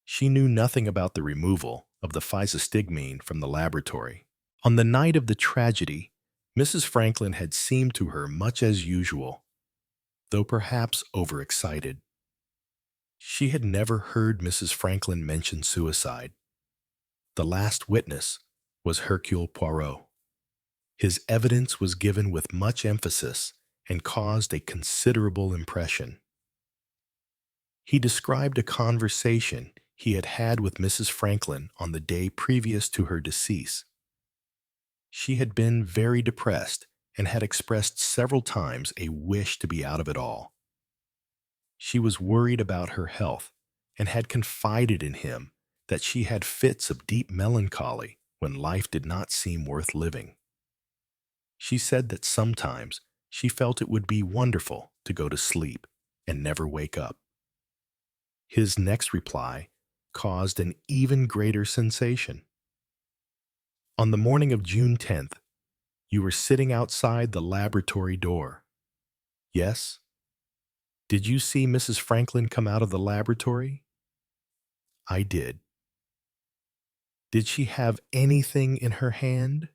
She knew nothing about the removal of the physostigmine from the laboratory. On the night of the tragedy, Mrs. Franklin had seemed to her much as usual, though perhaps overexcited. She had never heard Mrs. Franklin mention suicide. The last witness was Hercule Poirot. His evidence was given with much emphasis and caused a considerable impression. He described a conversation he had had with Mrs. Franklin on the day previous to her decease. She had been very depressed and had expressed several times a wish to be out of it all. She was worried about her health and had confided in him that she had fits of deep melancholy when life did not seem worth living. She said that sometimes she felt it would be wonderful to go to sleep and never wake up. His next reply caused an even greater sensation. On the morning of June 10th, you were sitting outside the laboratory door. Yes? Did you see Mrs. Franklin come out of the laboratory? I did. Did she have anything in her hand?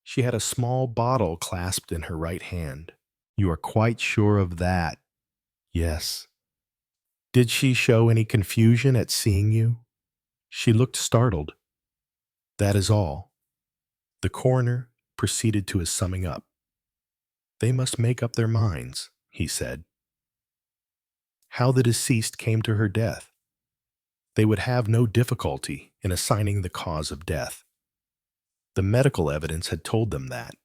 She had a small bottle clasped in her right hand. You are quite sure of that? Yes. Did she show any confusion at seeing you? She looked startled. That is all. The coroner proceeded to his summing up. They must make up their minds, he said. How the deceased came to her death. They would have no difficulty in assigning the cause of death. The medical evidence had told them that.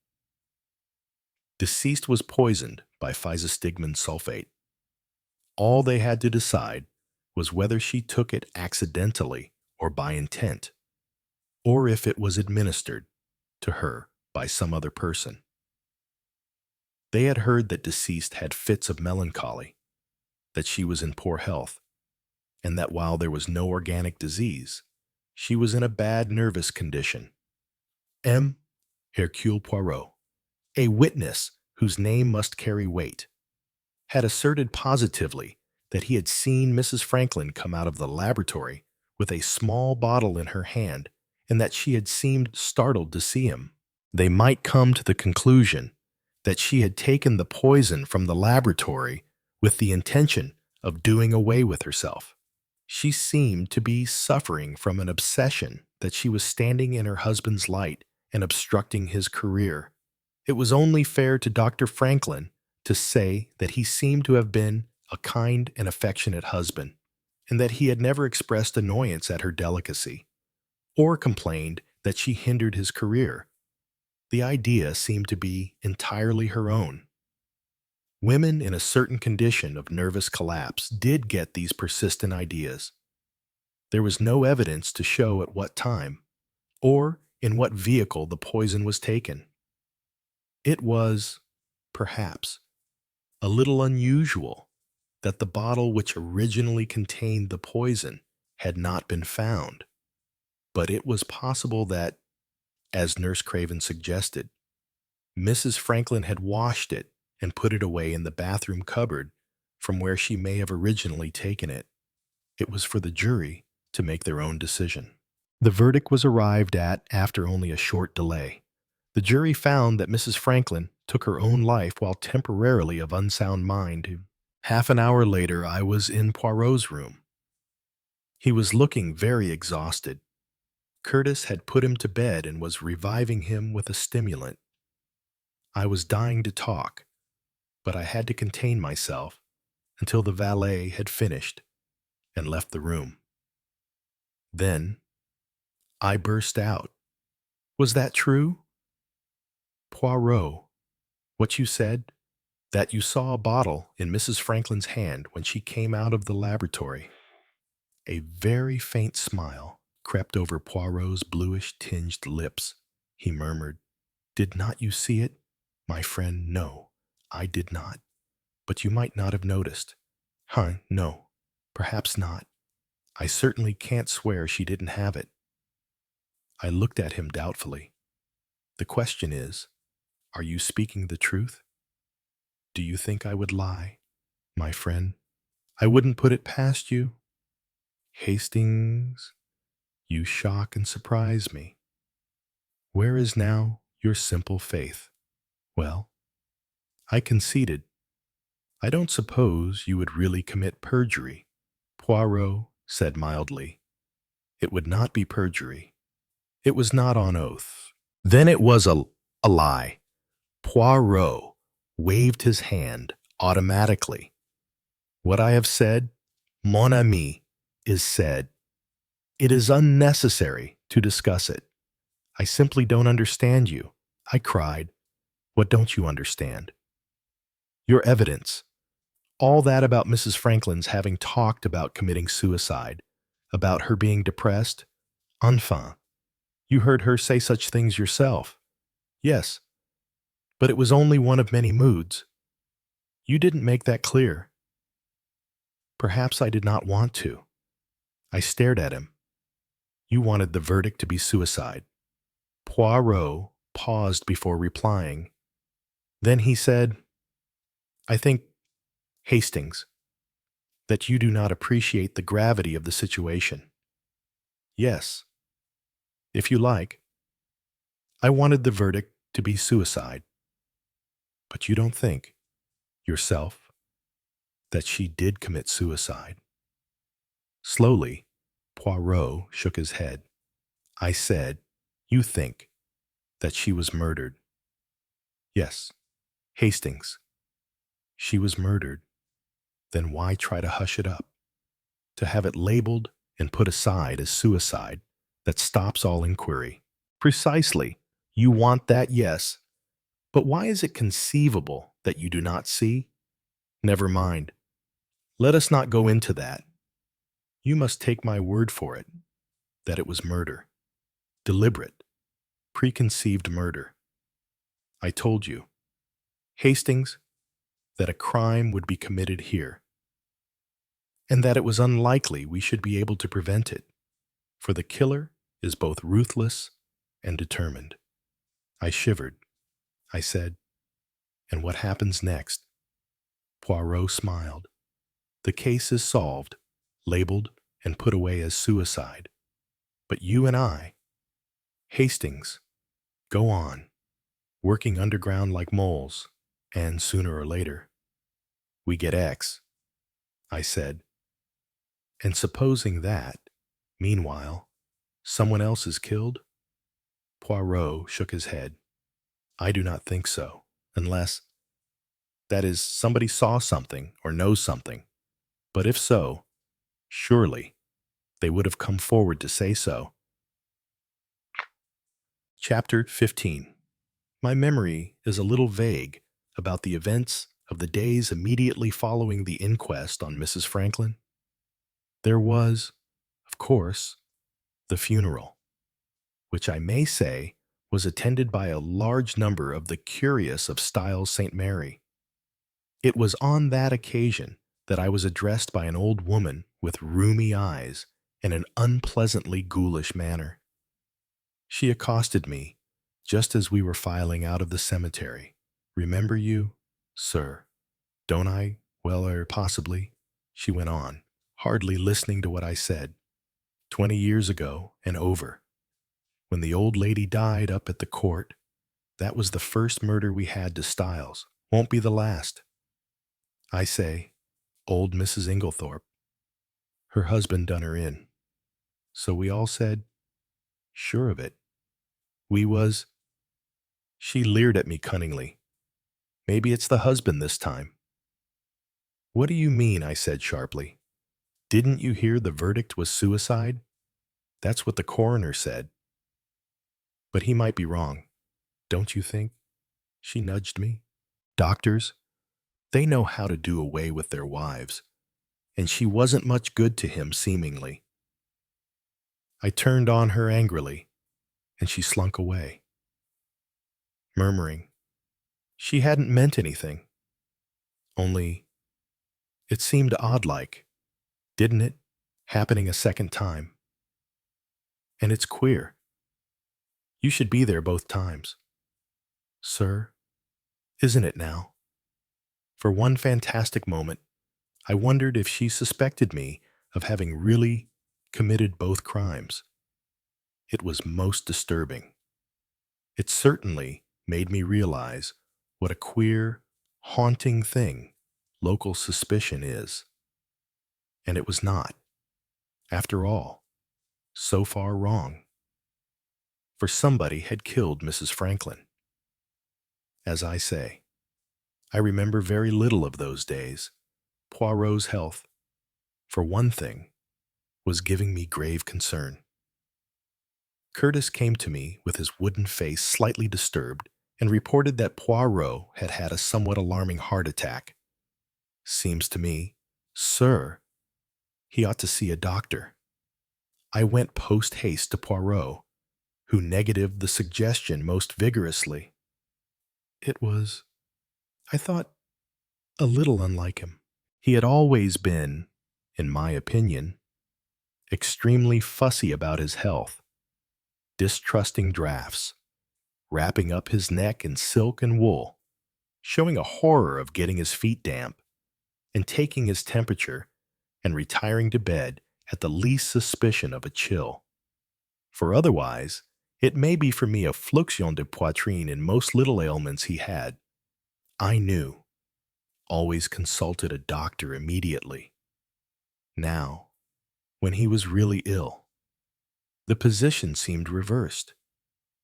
Deceased was poisoned by physostigmine sulfate. All they had to decide was whether she took it accidentally or by intent, or if it was administered to her by some other person. They had heard that deceased had fits of melancholy, that she was in poor health, and that while there was no organic disease, she was in a bad nervous condition. M. Hercule Poirot, a witness whose name must carry weight, had asserted positively that he had seen Mrs. Franklin come out of the laboratory with a small bottle in her hand, and that she had seemed startled to see him. They might come to the conclusion that she had taken the poison from the laboratory with the intention of doing away with herself. She seemed to be suffering from an obsession that she was standing in her husband's light and obstructing his career. It was only fair to Dr. Franklin to say that he seemed to have been a kind and affectionate husband, and that he had never expressed annoyance at her delicacy, or complained that she hindered his career. The idea seemed to be entirely her own. Women in a certain condition of nervous collapse did get these persistent ideas. There was no evidence to show at what time, or in what vehicle the poison was taken. It was, perhaps, a little unusual that the bottle which originally contained the poison had not been found, but it was possible that, as Nurse Craven suggested, Mrs. Franklin had washed it and put it away in the bathroom cupboard from where she may have originally taken it. It was for the jury to make their own decision. The verdict was arrived at after only a short delay. The jury found that Mrs. Franklin took her own life while temporarily of unsound mind. Half an hour later, I was in Poirot's room. He was looking very exhausted. Curtis had put him to bed and was reviving him with a stimulant. I was dying to talk, but I had to contain myself until the valet had finished and left the room. Then I burst out. "Was that true? Poirot, what you said, that you saw a bottle in Mrs. Franklin's hand when she came out of the laboratory?" A very faint smile crept over Poirot's bluish-tinged lips. He murmured, "Did not you see it, my friend? No, I did not. But you might not have noticed." No, perhaps not. I certainly can't swear she didn't have it." I looked at him doubtfully. "The question is, are you speaking the truth? Do you think I would lie, my friend? I wouldn't put it past you." "Hastings, you shock and surprise me. Where is now your simple faith?" "Well, I conceded. I don't suppose you would really commit perjury," Poirot said mildly. "It would not be perjury. It was not on oath." "Then it was a lie." Poirot waved his hand automatically. "What I have said, mon ami, is said. It is unnecessary to discuss it. I simply don't understand you." I cried. "What don't you understand?" "Your evidence. All that about Mrs. Franklin's having talked about committing suicide, about her being depressed. Enfin, you heard her say such things yourself." "Yes, but it was only one of many moods. You didn't make that clear." "Perhaps I did not want to." I stared at him. "You wanted the verdict to be suicide." Poirot paused before replying. Then he said, "I think, Hastings, that you do not appreciate the gravity of the situation." "Yes, if you like. I wanted the verdict to be suicide. But you don't think, yourself, that she did commit suicide?" Slowly, Poirot shook his head. I said, "You think that she was murdered?" "Yes, Hastings, she was murdered." "Then why try to hush it up? To have it labeled and put aside as suicide that stops all inquiry?" "Precisely. You want that, yes. But why is it conceivable that you do not see? Never mind. Let us not go into that. You must take my word for it. that it was murder. Deliberate, preconceived murder. I told you, Hastings, that a crime would be committed here, and that it was unlikely we should be able to prevent it, for the killer is both ruthless and determined. I shivered. I said, "And what happens next?" Poirot smiled. "The case is solved, labeled, and put away as suicide. But you and I, Hastings, go on, working underground like moles, and sooner or later, we get X," I said. "And supposing that, meanwhile, someone else is killed?" Poirot shook his head. "I do not think so, unless, that is, somebody saw something or knows something. But if so, surely they would have come forward to say so." Chapter 15. My memory is a little vague about the events of the days immediately following the inquest on Mrs. Franklin. There was, of course, the funeral, which I may say was attended by a large number of the curious of Styles St. Mary. It was on that occasion that I was addressed by an old woman with rheumy eyes and an unpleasantly ghoulish manner. She accosted me just as we were filing out of the cemetery. "Remember you, sir, don't I? Well, possibly," she went on, hardly listening to what I said. "20 years ago and over, when the old lady died up at the court, that was the first murder we had to Styles. Won't be the last. I say, old Mrs. Inglethorpe. Her husband done her in. So we all said, sure of it. We was—" She leered at me cunningly. "Maybe it's the husband this time." "What do you mean?" I said sharply. "Didn't you hear the verdict was suicide? That's what the coroner said." "But he might be wrong, don't you think?" She nudged me. "Doctors, they know how to do away with their wives, and she wasn't much good to him, seemingly." I turned on her angrily, and she slunk away, murmuring she hadn't meant anything. Only, it seemed odd-like, didn't it, happening a second time? And it's queer. You should be there both times. Sir, isn't it now? For one fantastic moment, I wondered if she suspected me of having really committed both crimes. It was most disturbing. It certainly made me realize what a queer, haunting thing local suspicion is. And it was not, after all, so far wrong. For somebody had killed Mrs. Franklin. As I say, I remember very little of those days. Poirot's health, for one thing, was giving me grave concern. Curtis came to me with his wooden face slightly disturbed and reported that Poirot had had a somewhat alarming heart attack. "Seems to me, sir, he ought to see a doctor." I went post-haste to Poirot, who negatived the suggestion most vigorously. It was, I thought, a little unlike him. He had always been, in my opinion, extremely fussy about his health, distrusting drafts, wrapping up his neck in silk and wool, showing a horror of getting his feet damp, and taking his temperature and retiring to bed at the least suspicion of a chill. For otherwise, it may be for me a fluxion de poitrine in most little ailments he had. I knew, always consulted a doctor immediately. Now, when he was really ill, the position seemed reversed.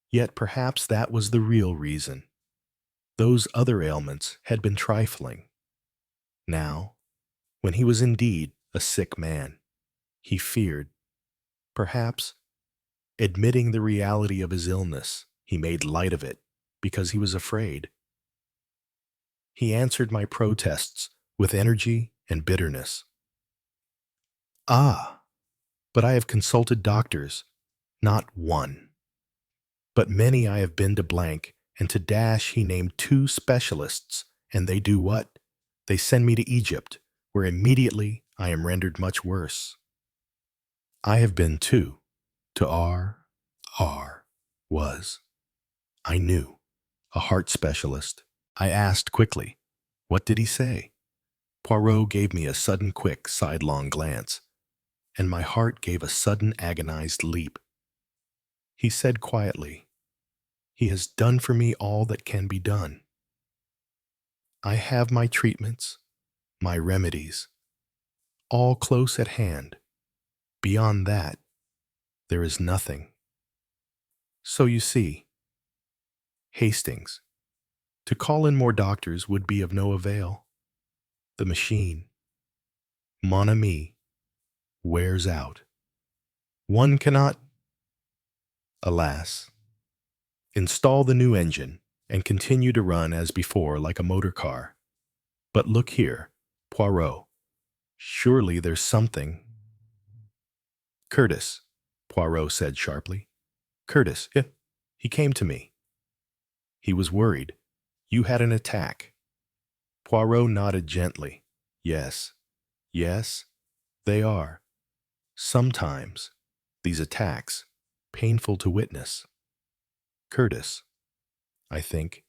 Yet perhaps that was the real reason. Those other ailments had been trifling. Now, when he was indeed a sick man, he feared, perhaps, admitting the reality of his illness, he made light of it because he was afraid. He answered my protests with energy and bitterness. "Ah, but I have consulted doctors Not one. But many I have been to blank, and to dash he named 2 specialists, and they do what? They send me to Egypt, where immediately I am rendered much worse. I have been too, to R was, I knew, a heart specialist. I asked quickly, what did he say? Poirot gave me a sudden quick sidelong glance, and my heart gave a sudden agonized leap. He said quietly, he has done for me all that can be done. I have my treatments, my remedies, all close at hand. Beyond that, there is nothing. So you see, Hastings, to call in more doctors would be of no avail. The machine, mon ami, wears out. One cannot, alas, install the new engine and continue to run as before like a motor car. But look here, Poirot, surely there's something. Curtis, Poirot said sharply. Curtis, he came to me. He was worried. You had an attack. Poirot nodded gently. Yes, they are. Sometimes, these attacks, painful to witness. Curtis, I think,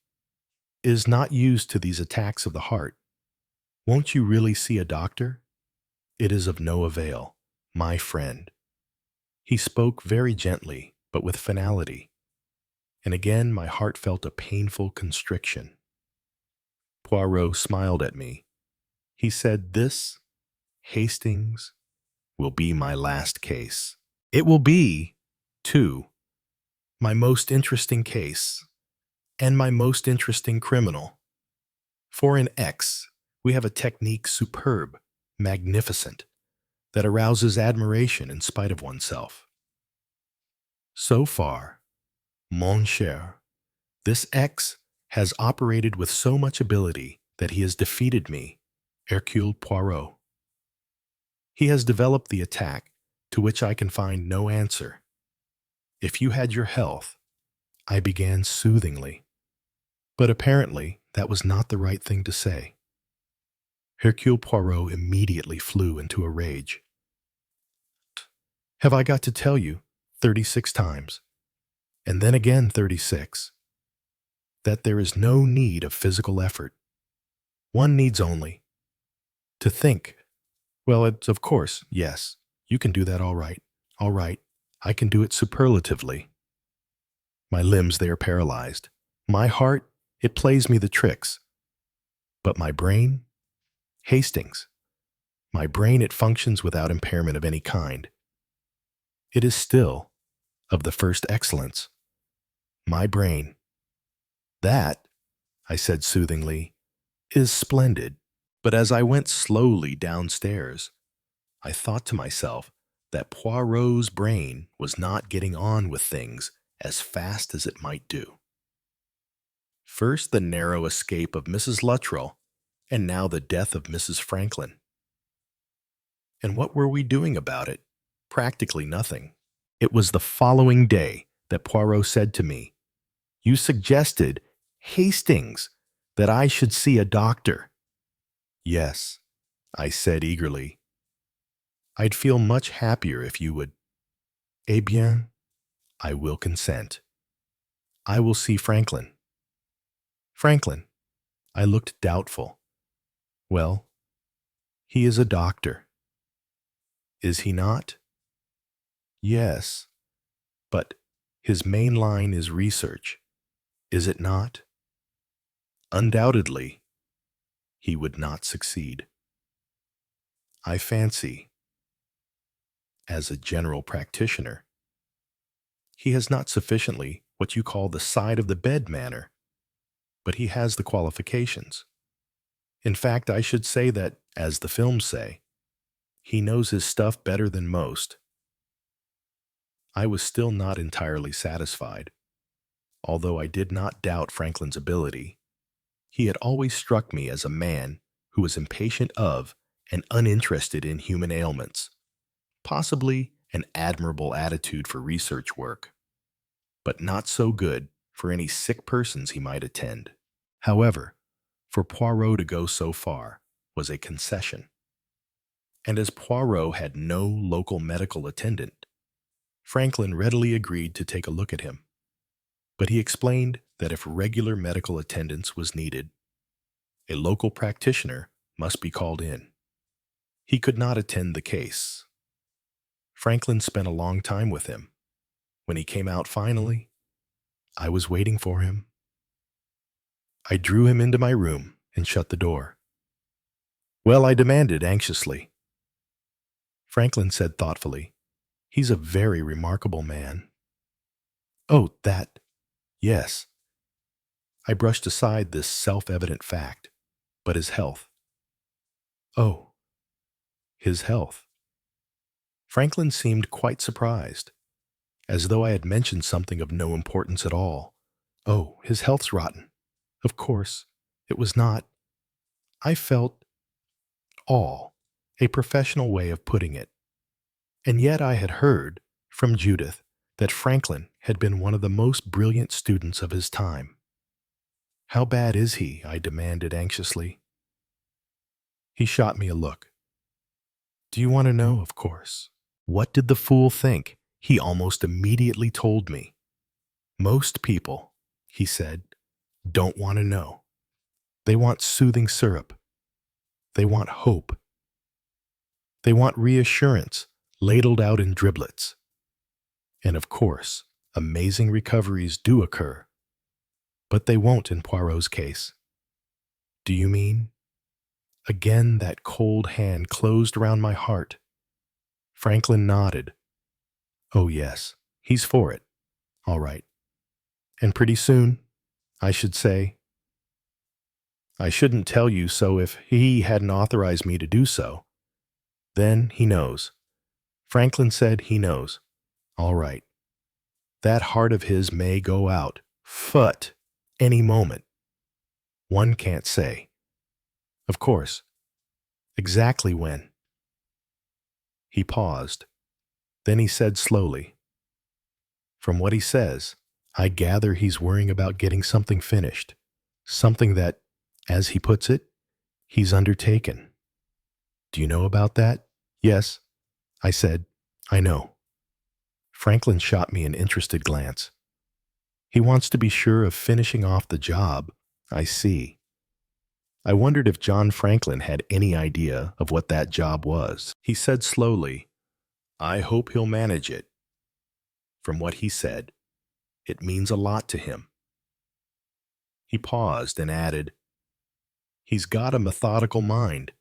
is not used to these attacks of the heart. Won't you really see a doctor? It is of no avail, my friend. He spoke very gently, but with finality, and again my heart felt a painful constriction. Poirot smiled at me. He said, this, Hastings, will be my last case. It will be, too, my most interesting case, and my most interesting criminal. For in X, we have a technique superb, magnificent, that arouses admiration in spite of oneself. So far, mon cher, this X has operated with so much ability that he has defeated me, Hercule Poirot. He has developed the attack to which I can find no answer. If you had your health, I began soothingly. But apparently that was not the right thing to say. Hercule Poirot immediately flew into a rage. Have I got to tell you 36 times, and then again 36, that there is no need of physical effort? One needs only to think. Well, it's of course, yes, you can do that all right. All right, I can do it superlatively. My limbs, they are paralyzed. My heart, it plays me the tricks. But my brain, Hastings, my brain, it functions without impairment of any kind. It is still of the first excellence. My brain, that, I said soothingly, is splendid. But as I went slowly downstairs, I thought to myself that Poirot's brain was not getting on with things as fast as it might do. First the narrow escape of Mrs. Luttrell, and now the death of Mrs. Franklin. And what were we doing about it? Practically nothing. It was the following day that Poirot said to me, you suggested, Hastings, that I should see a doctor. Yes, I said eagerly. I'd feel much happier if you would. Eh bien, I will consent. I will see Franklin. Franklin, I looked doubtful. Well, he is a doctor. Is he not? Yes, but his main line is research, is it not? Undoubtedly, he would not succeed. I fancy, as a general practitioner, he has not sufficiently what you call the side of the bed manner, but he has the qualifications. In fact, I should say that, as the films say, he knows his stuff better than most. I was still not entirely satisfied. Although I did not doubt Franklin's ability, he had always struck me as a man who was impatient of and uninterested in human ailments, possibly an admirable attitude for research work, but not so good for any sick persons he might attend. However, for Poirot to go so far was a concession. And as Poirot had no local medical attendant, Franklin readily agreed to take a look at him. But he explained that if regular medical attendance was needed, a local practitioner must be called in. He could not attend the case. Franklin spent a long time with him. When he came out finally, I was waiting for him. I drew him into my room and shut the door. "Well," I demanded anxiously. Franklin said thoughtfully, "He's a very remarkable man." "Oh, that, yes." I brushed aside this self-evident fact, but his health. "Oh, his health." Franklin seemed quite surprised, as though I had mentioned something of no importance at all. "Oh, his health's rotten. Of course, it was not." I felt all a professional way of putting it, and yet I had heard from Judith that Franklin had been one of the most brilliant students of his time. "How bad is he?" I demanded anxiously. He shot me a look. "Do you want to know?" "Of course." What did the fool think? He almost immediately told me. "Most people," he said, "don't want to know. They want soothing syrup. They want hope. They want reassurance ladled out in driblets. And of course, amazing recoveries do occur. But they won't in Poirot's case." "Do you mean?" Again that cold hand closed around my heart. Franklin nodded. "Oh yes, he's for it. All right. And pretty soon, I should say. I shouldn't tell you so if he hadn't authorized me to do so. Then he knows." Franklin said he knows. "All right. That heart of his may go out, phut, any moment. One can't say. Of course. Exactly when." He paused. Then he said slowly, "From what he says, I gather he's worrying about getting something finished. Something that, as he puts it, he's undertaken. Do you know about that?" "Yes," I said. "I know." Franklin shot me an interested glance. "He wants to be sure of finishing off the job. I see." I wondered if John Franklin had any idea of what that job was. He said slowly, "I hope he'll manage it. From what he said, it means a lot to him." He paused and added, "He's got a methodical mind."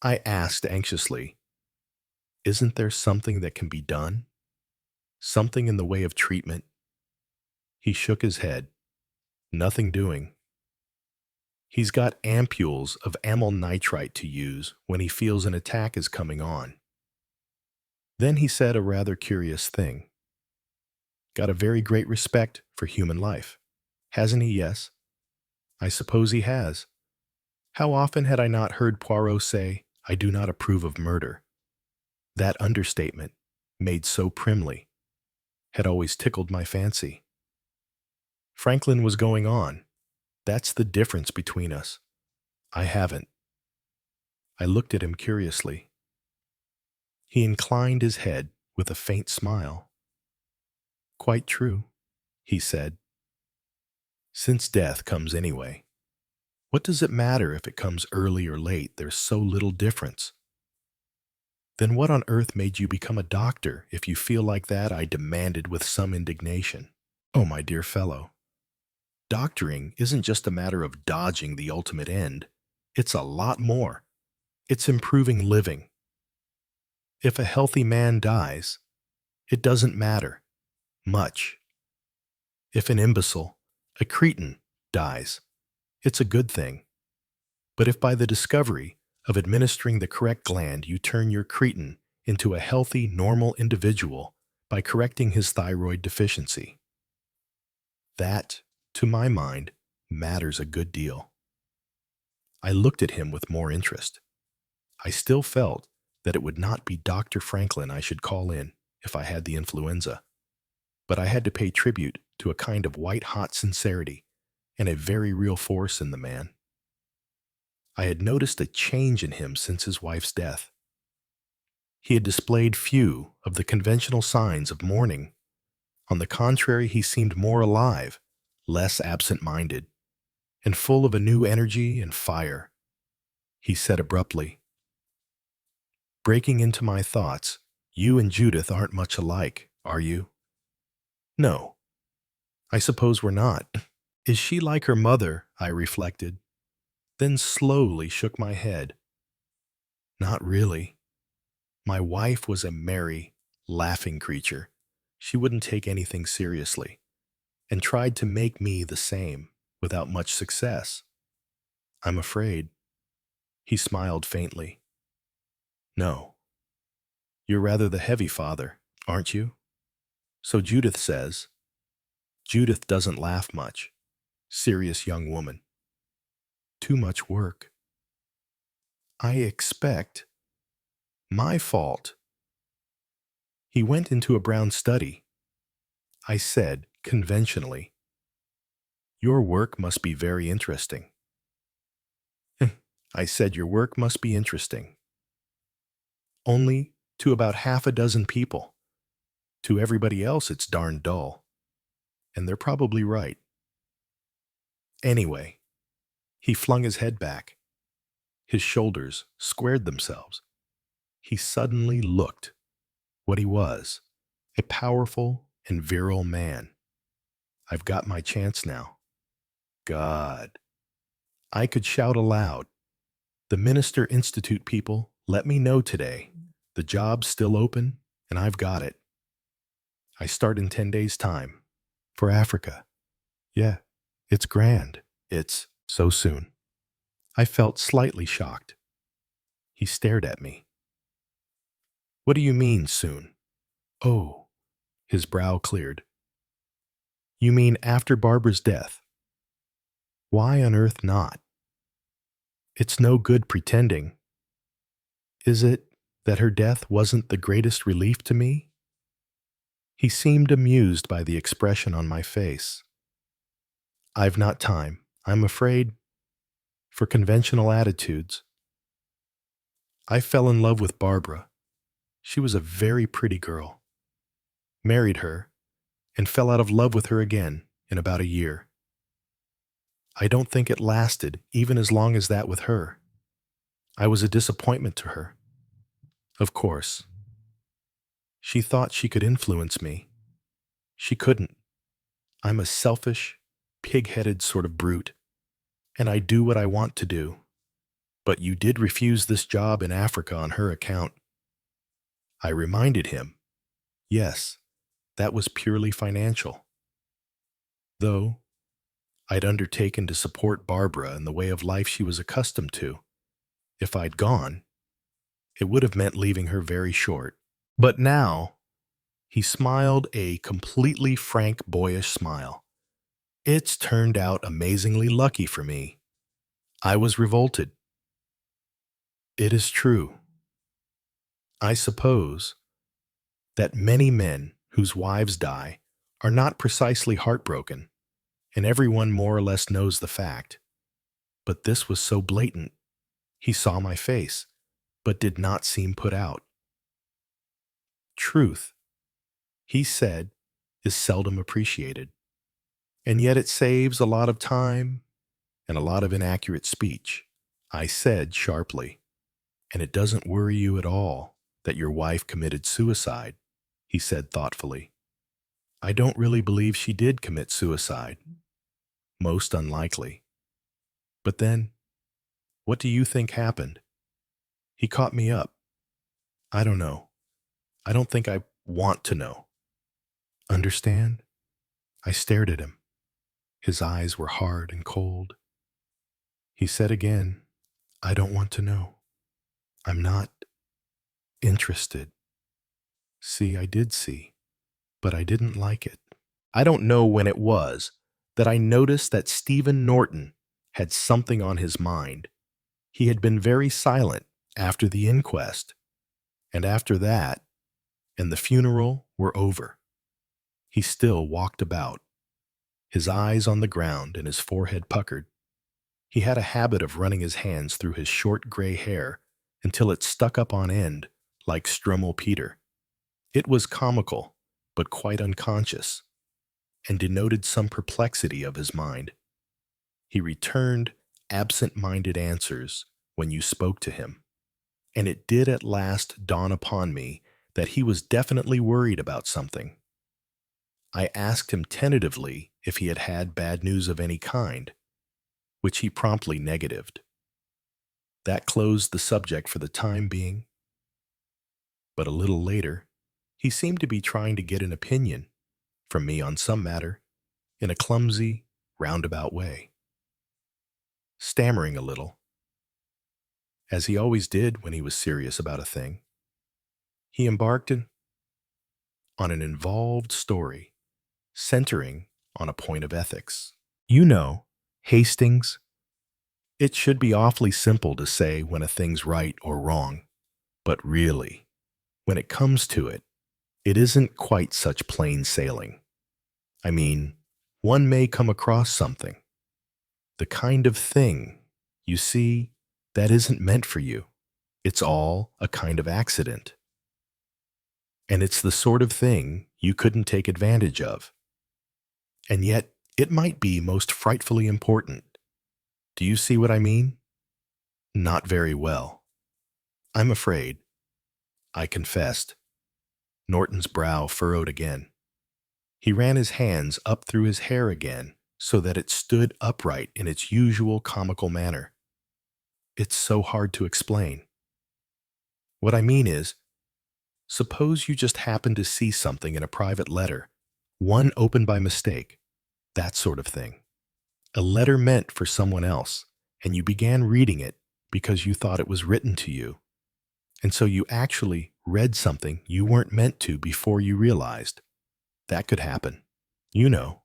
I asked anxiously, "Isn't there something that can be done? Something in the way of treatment?" He shook his head. "Nothing doing. He's got ampules of amyl nitrite to use when he feels an attack is coming on." Then he said a rather curious thing. "Got a very great respect for human life. Hasn't he?" "Yes." "I suppose he has." How often had I not heard Poirot say, "I do not approve of murder"? That understatement, made so primly, had always tickled my fancy. Franklin was going on. "That's the difference between us. I haven't." I looked at him curiously. He inclined his head with a faint smile. "Quite true," he said. "Since death comes anyway. What does it matter if it comes early or late? There's so little difference." "Then what on earth made you become a doctor, if you feel like that?" I demanded with some indignation. "Oh, my dear fellow, doctoring isn't just a matter of dodging the ultimate end. It's a lot more. It's improving living. If a healthy man dies, it doesn't matter much. If an imbecile, a cretin, dies, it's a good thing. But if by the discovery of administering the correct gland you turn your cretin into a healthy, normal individual by correcting his thyroid deficiency, that, to my mind, matters a good deal." I looked at him with more interest. I still felt that it would not be Dr. Franklin I should call in if I had the influenza, but I had to pay tribute to a kind of white-hot sincerity and a very real force in the man. I had noticed a change in him since his wife's death. He had displayed few of the conventional signs of mourning. On the contrary, he seemed more alive, less absent-minded, and full of a new energy and fire. He said abruptly, breaking into my thoughts, "You and Judith aren't much alike, are you?" "No, I suppose we're not." "Is she like her mother?" I reflected, then slowly shook my head. "Not really. My wife was a merry, laughing creature. She wouldn't take anything seriously, and tried to make me the same, without much success. I'm afraid." He smiled faintly. "No. You're rather the heavy father, aren't you? So Judith says." "Judith doesn't laugh much. Serious young woman. Too much work." "I expect. My fault." He went into a brown study. I said, conventionally, "Your work must be very interesting." I said, "Your work must be interesting. Only to about half a dozen people. To everybody else, it's darn dull. And they're probably right." Anyway, he flung his head back. His shoulders squared themselves. He suddenly looked what he was, a powerful and virile man. I've got my chance now. God. I could shout aloud. "The Minister Institute people let me know today. The job's still open, and I've got it. I start in 10 days' time. For Africa. Yeah, it's grand. It's so soon." I felt slightly shocked. He stared at me. "What do you mean, soon?" "Oh." His brow cleared. "You mean after Barbara's death?" "Why on earth not?" "It's no good pretending." "Is it that her death wasn't the greatest relief to me?" He seemed amused by the expression on my face. "I've not time, I'm afraid, for conventional attitudes. I fell in love with Barbara. She was a very pretty girl. Married her, and fell out of love with her again in about a year. I don't think it lasted even as long as that with her. I was a disappointment to her. Of course. She thought she could influence me. She couldn't. I'm a selfish, pig-headed sort of brute, and I do what I want to do. But you did refuse this job in Africa on her account." I reminded him, yes, that was purely financial. Though I'd undertaken to support Barbara in the way of life she was accustomed to. If I'd gone, it would have meant leaving her very short. But now, he smiled a completely frank, boyish smile. "It's turned out amazingly lucky for me." I was revolted. "It is true. I suppose that many men whose wives die are not precisely heartbroken, and everyone more or less knows the fact. But this was so blatant. He saw my face, but did not seem put out. Truth, he said, is seldom appreciated, and yet it saves a lot of time and a lot of inaccurate speech." I said sharply, "And it doesn't worry you at all that your wife committed suicide," he said thoughtfully. "I don't really believe she did commit suicide. Most unlikely. But then, what do you think happened?" He caught me up. "I don't know. I don't think I want to know." "Understand?" I stared at him. His eyes were hard and cold. He said again, "I don't want to know. I'm not interested." See, I did see, but I didn't like it. I don't know when it was that I noticed that Stephen Norton had something on his mind. He had been very silent after the inquest, And after that, and the funeral were over, he still walked about, his eyes on the ground and his forehead puckered. He had a habit of running his hands through his short gray hair until it stuck up on end like Strommel Peter. It was comical, but quite unconscious, and denoted some perplexity of his mind. He returned absent-minded answers when you spoke to him, and it did at last dawn upon me that he was definitely worried about something. I asked him tentatively if he had had bad news of any kind, which he promptly negatived. That closed the subject for the time being. But a little later, he seemed to be trying to get an opinion from me on some matter in a clumsy, roundabout way, stammering a little, as he always did when he was serious about a thing. He embarked on an involved story centering on a point of ethics. You know, Hastings, it should be awfully simple to say when a thing's right or wrong, but really, when it comes to it, it isn't quite such plain sailing. I mean, one may come across something, the kind of thing, you see, that isn't meant for you. It's all a kind of accident. And it's the sort of thing you couldn't take advantage of. And yet, it might be most frightfully important. Do you see what I mean? Not very well. I'm afraid. I confessed. Norton's brow furrowed again. He ran his hands up through his hair again so that it stood upright in its usual comical manner. It's so hard to explain. What I mean is, suppose you just happen to see something in a private letter, one opened by mistake, that sort of thing. A letter meant for someone else, and you began reading it because you thought it was written to you. And so you actually read something you weren't meant to before you realized. That could happen. You know.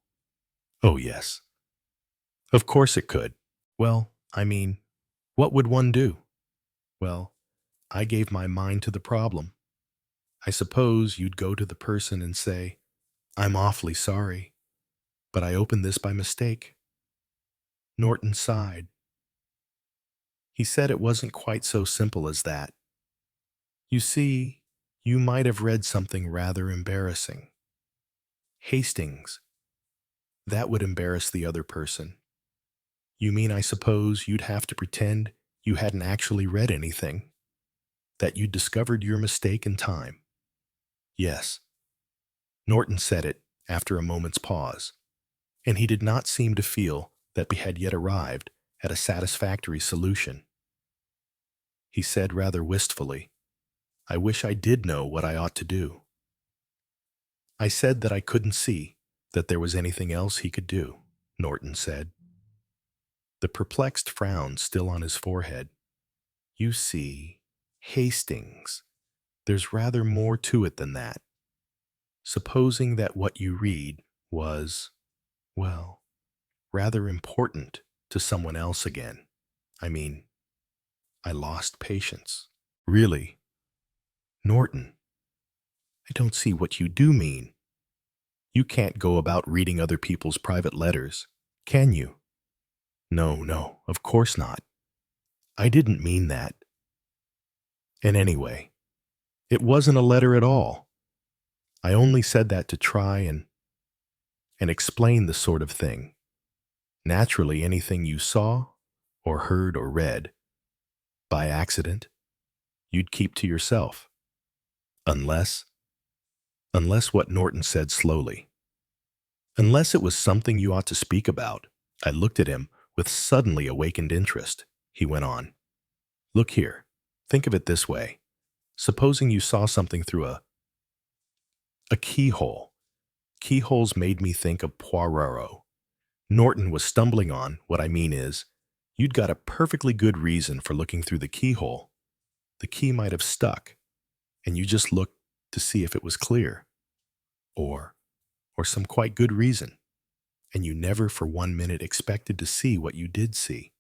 Oh, yes. Of course it could. Well, I mean, what would one do? Well, I gave my mind to the problem. I suppose you'd go to the person and say, "I'm awfully sorry, but I opened this by mistake." Norton sighed. He said it wasn't quite so simple as that. You see, you might have read something rather embarrassing. Hastings. That would embarrass the other person. You mean, I suppose, you'd have to pretend you hadn't actually read anything, that you'd discovered your mistake in time. Yes. Norton said it after a moment's pause, and he did not seem to feel that we had yet arrived at a satisfactory solution. He said rather wistfully, "I wish I did know what I ought to do." I said that I couldn't see that there was anything else he could do, Norton said, the perplexed frown still on his forehead. You see, Hastings, there's rather more to it than that. Supposing that what you read was, well, rather important to someone else again. I mean, I lost patience. Really? Norton, I don't see what you do mean. You can't go about reading other people's private letters, can you? No, of course not. I didn't mean that. And anyway, it wasn't a letter at all. I only said that to try and explain the sort of thing. Naturally, anything you saw or heard or read, by accident, you'd keep to yourself. Unless what Norton said slowly. Unless it was something you ought to speak about. I looked at him with suddenly awakened interest. He went on. Look here, think of it this way. Supposing you saw something through a keyhole. Keyholes made me think of Poirot. Norton was stumbling on, what I mean is, you'd got a perfectly good reason for looking through the keyhole. The key might have stuck, and you just looked to see if it was clear. Or some quite good reason, and you never for 1 minute expected to see what you did see.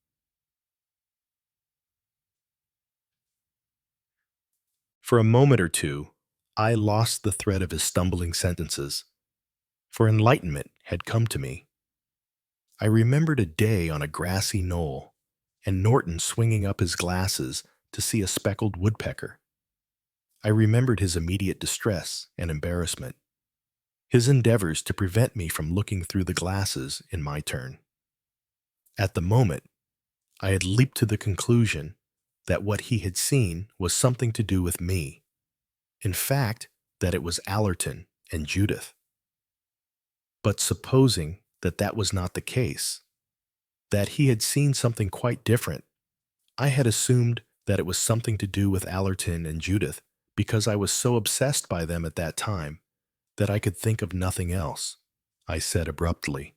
For a moment or two, I lost the thread of his stumbling sentences, for enlightenment had come to me. I remembered a day on a grassy knoll, and Norton swinging up his glasses to see a speckled woodpecker. I remembered his immediate distress and embarrassment, his endeavors to prevent me from looking through the glasses in my turn. At the moment, I had leaped to the conclusion that what he had seen was something to do with me. In fact, that it was Allerton and Judith. But supposing that that was not the case, that he had seen something quite different, I had assumed that it was something to do with Allerton and Judith because I was so obsessed by them at that time that I could think of nothing else. I said abruptly,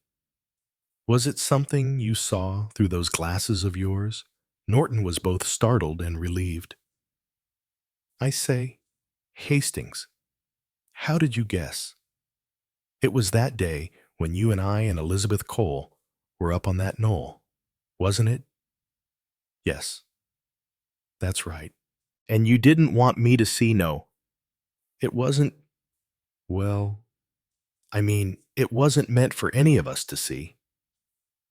"Was it something you saw through those glasses of yours?" Norton was both startled and relieved. "I say, Hastings, how did you guess? It was that day when you and I and Elizabeth Cole were up on that knoll, wasn't it?" "Yes, that's right." "And you didn't want me to see no. It wasn't, well, I mean, it wasn't meant for any of us to see."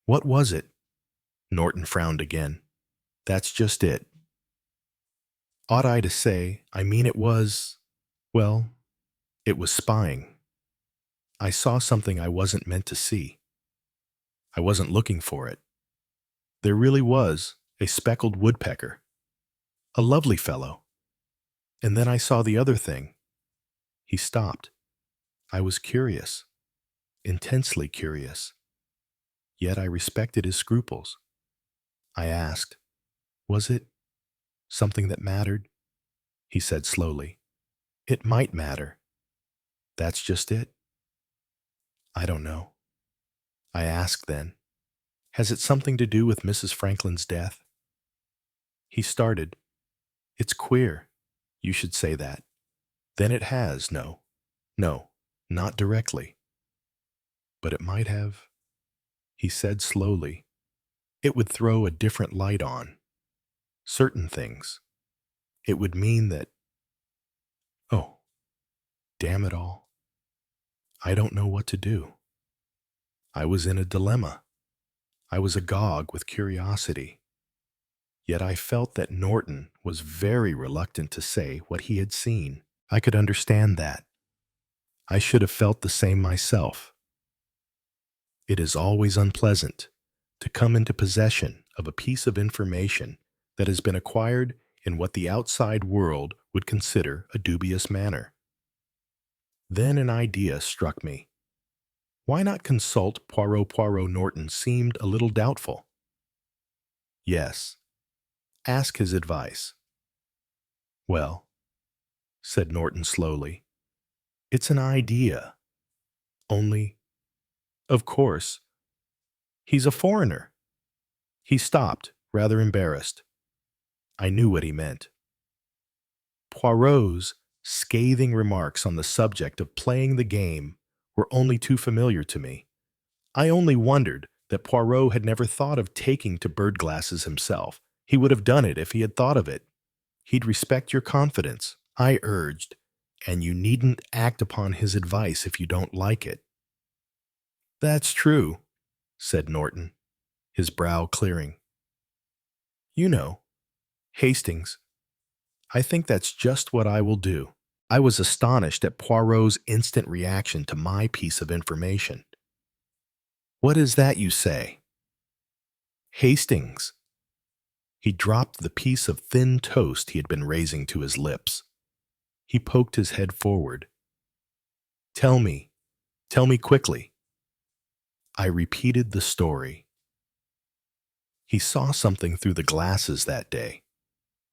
"What was it?" Norton frowned again. "That's just it. Ought I to say, I mean it was, well, it was spying. I saw something I wasn't meant to see. I wasn't looking for it. There really was a speckled woodpecker, a lovely fellow. And then I saw the other thing." He stopped. I was curious, intensely curious. Yet I respected his scruples. I asked, "Was it something that mattered?" He said slowly, "It might matter. That's just it." "I don't know." I asked then, "Has it something to do with Mrs. Franklin's death?" He started. "It's queer. You should say that. Then it has, no. No, not directly. But it might have." He said slowly, "It would throw a different light on certain things. It would mean that, oh, damn it all. I don't know what to do." I was in a dilemma. I was agog with curiosity. Yet I felt that Norton was very reluctant to say what he had seen. I could understand that. I should have felt the same myself. It is always unpleasant to come into possession of a piece of information that has been acquired in what the outside world would consider a dubious manner. Then an idea struck me. Why not consult Poirot? Poirot Norton seemed a little doubtful. Yes, ask his advice. "Well," said Norton slowly, "it's an idea. Only, of course, he's a foreigner." He stopped, rather embarrassed. I knew what he meant. Poirot's scathing remarks on the subject of playing the game were only too familiar to me. I only wondered that Poirot had never thought of taking to bird glasses himself. He would have done it if he had thought of it. "He'd respect your confidence," I urged, "and you needn't act upon his advice if you don't like it." "That's true," said Norton, his brow clearing. "You know, Hastings, I think that's just what I will do." I was astonished at Poirot's instant reaction to my piece of information. "What is that you say?" "Hastings." He dropped the piece of thin toast he had been raising to his lips. He poked his head forward. Tell me quickly." I repeated the story. "He saw something through the glasses that day,"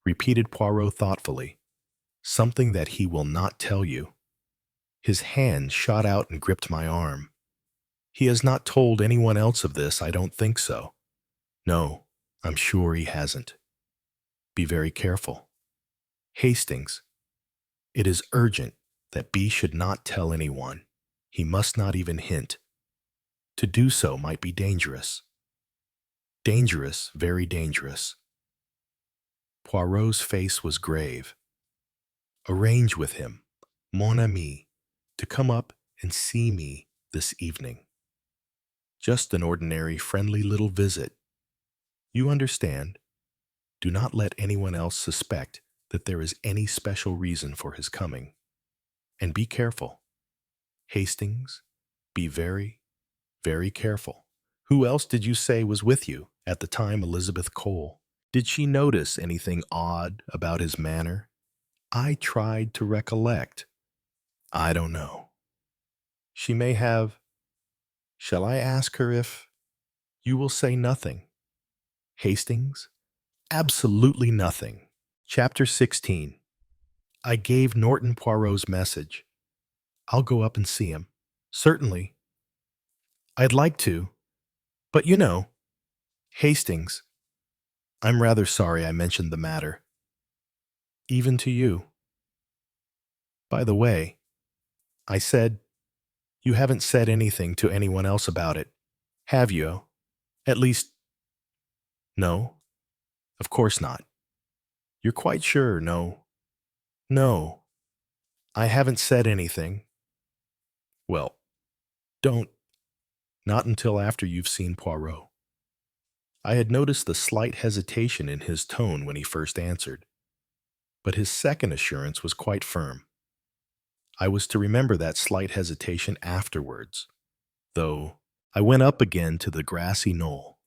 repeated Poirot thoughtfully. "Something that he will not tell you." His hand shot out and gripped my arm. "He has not told anyone else of this, I don't think so. No, I'm sure he hasn't. Be very careful. Hastings, it is urgent that B should not tell anyone. He must not even hint. To do so might be dangerous. Dangerous, very dangerous." Poirot's face was grave. Arrange with him, mon ami, to come up and see me this evening. Just an ordinary friendly little visit. You understand? Do not let anyone else suspect that there is any special reason for his coming. And be careful. Hastings, be very, very careful. Who else did you say was with you at the time, Elizabeth Cole? Did she notice anything odd about his manner? I tried to recollect. I don't know. She may have. Shall I ask her if you will say nothing? Hastings? Absolutely nothing. Chapter 16. I gave Norton Poirot's message. I'll go up and see him. Certainly. I'd like to, but you know, Hastings, I'm rather sorry I mentioned the matter. Even to you. By the way, I said, you haven't said anything to anyone else about it, have you? At least, no, of course not. You're quite sure, no? No, I haven't said anything. Well, don't. Not until after you've seen Poirot. I had noticed the slight hesitation in his tone when he first answered, but his second assurance was quite firm. I was to remember that slight hesitation afterwards, though I went up again to the grassy knoll,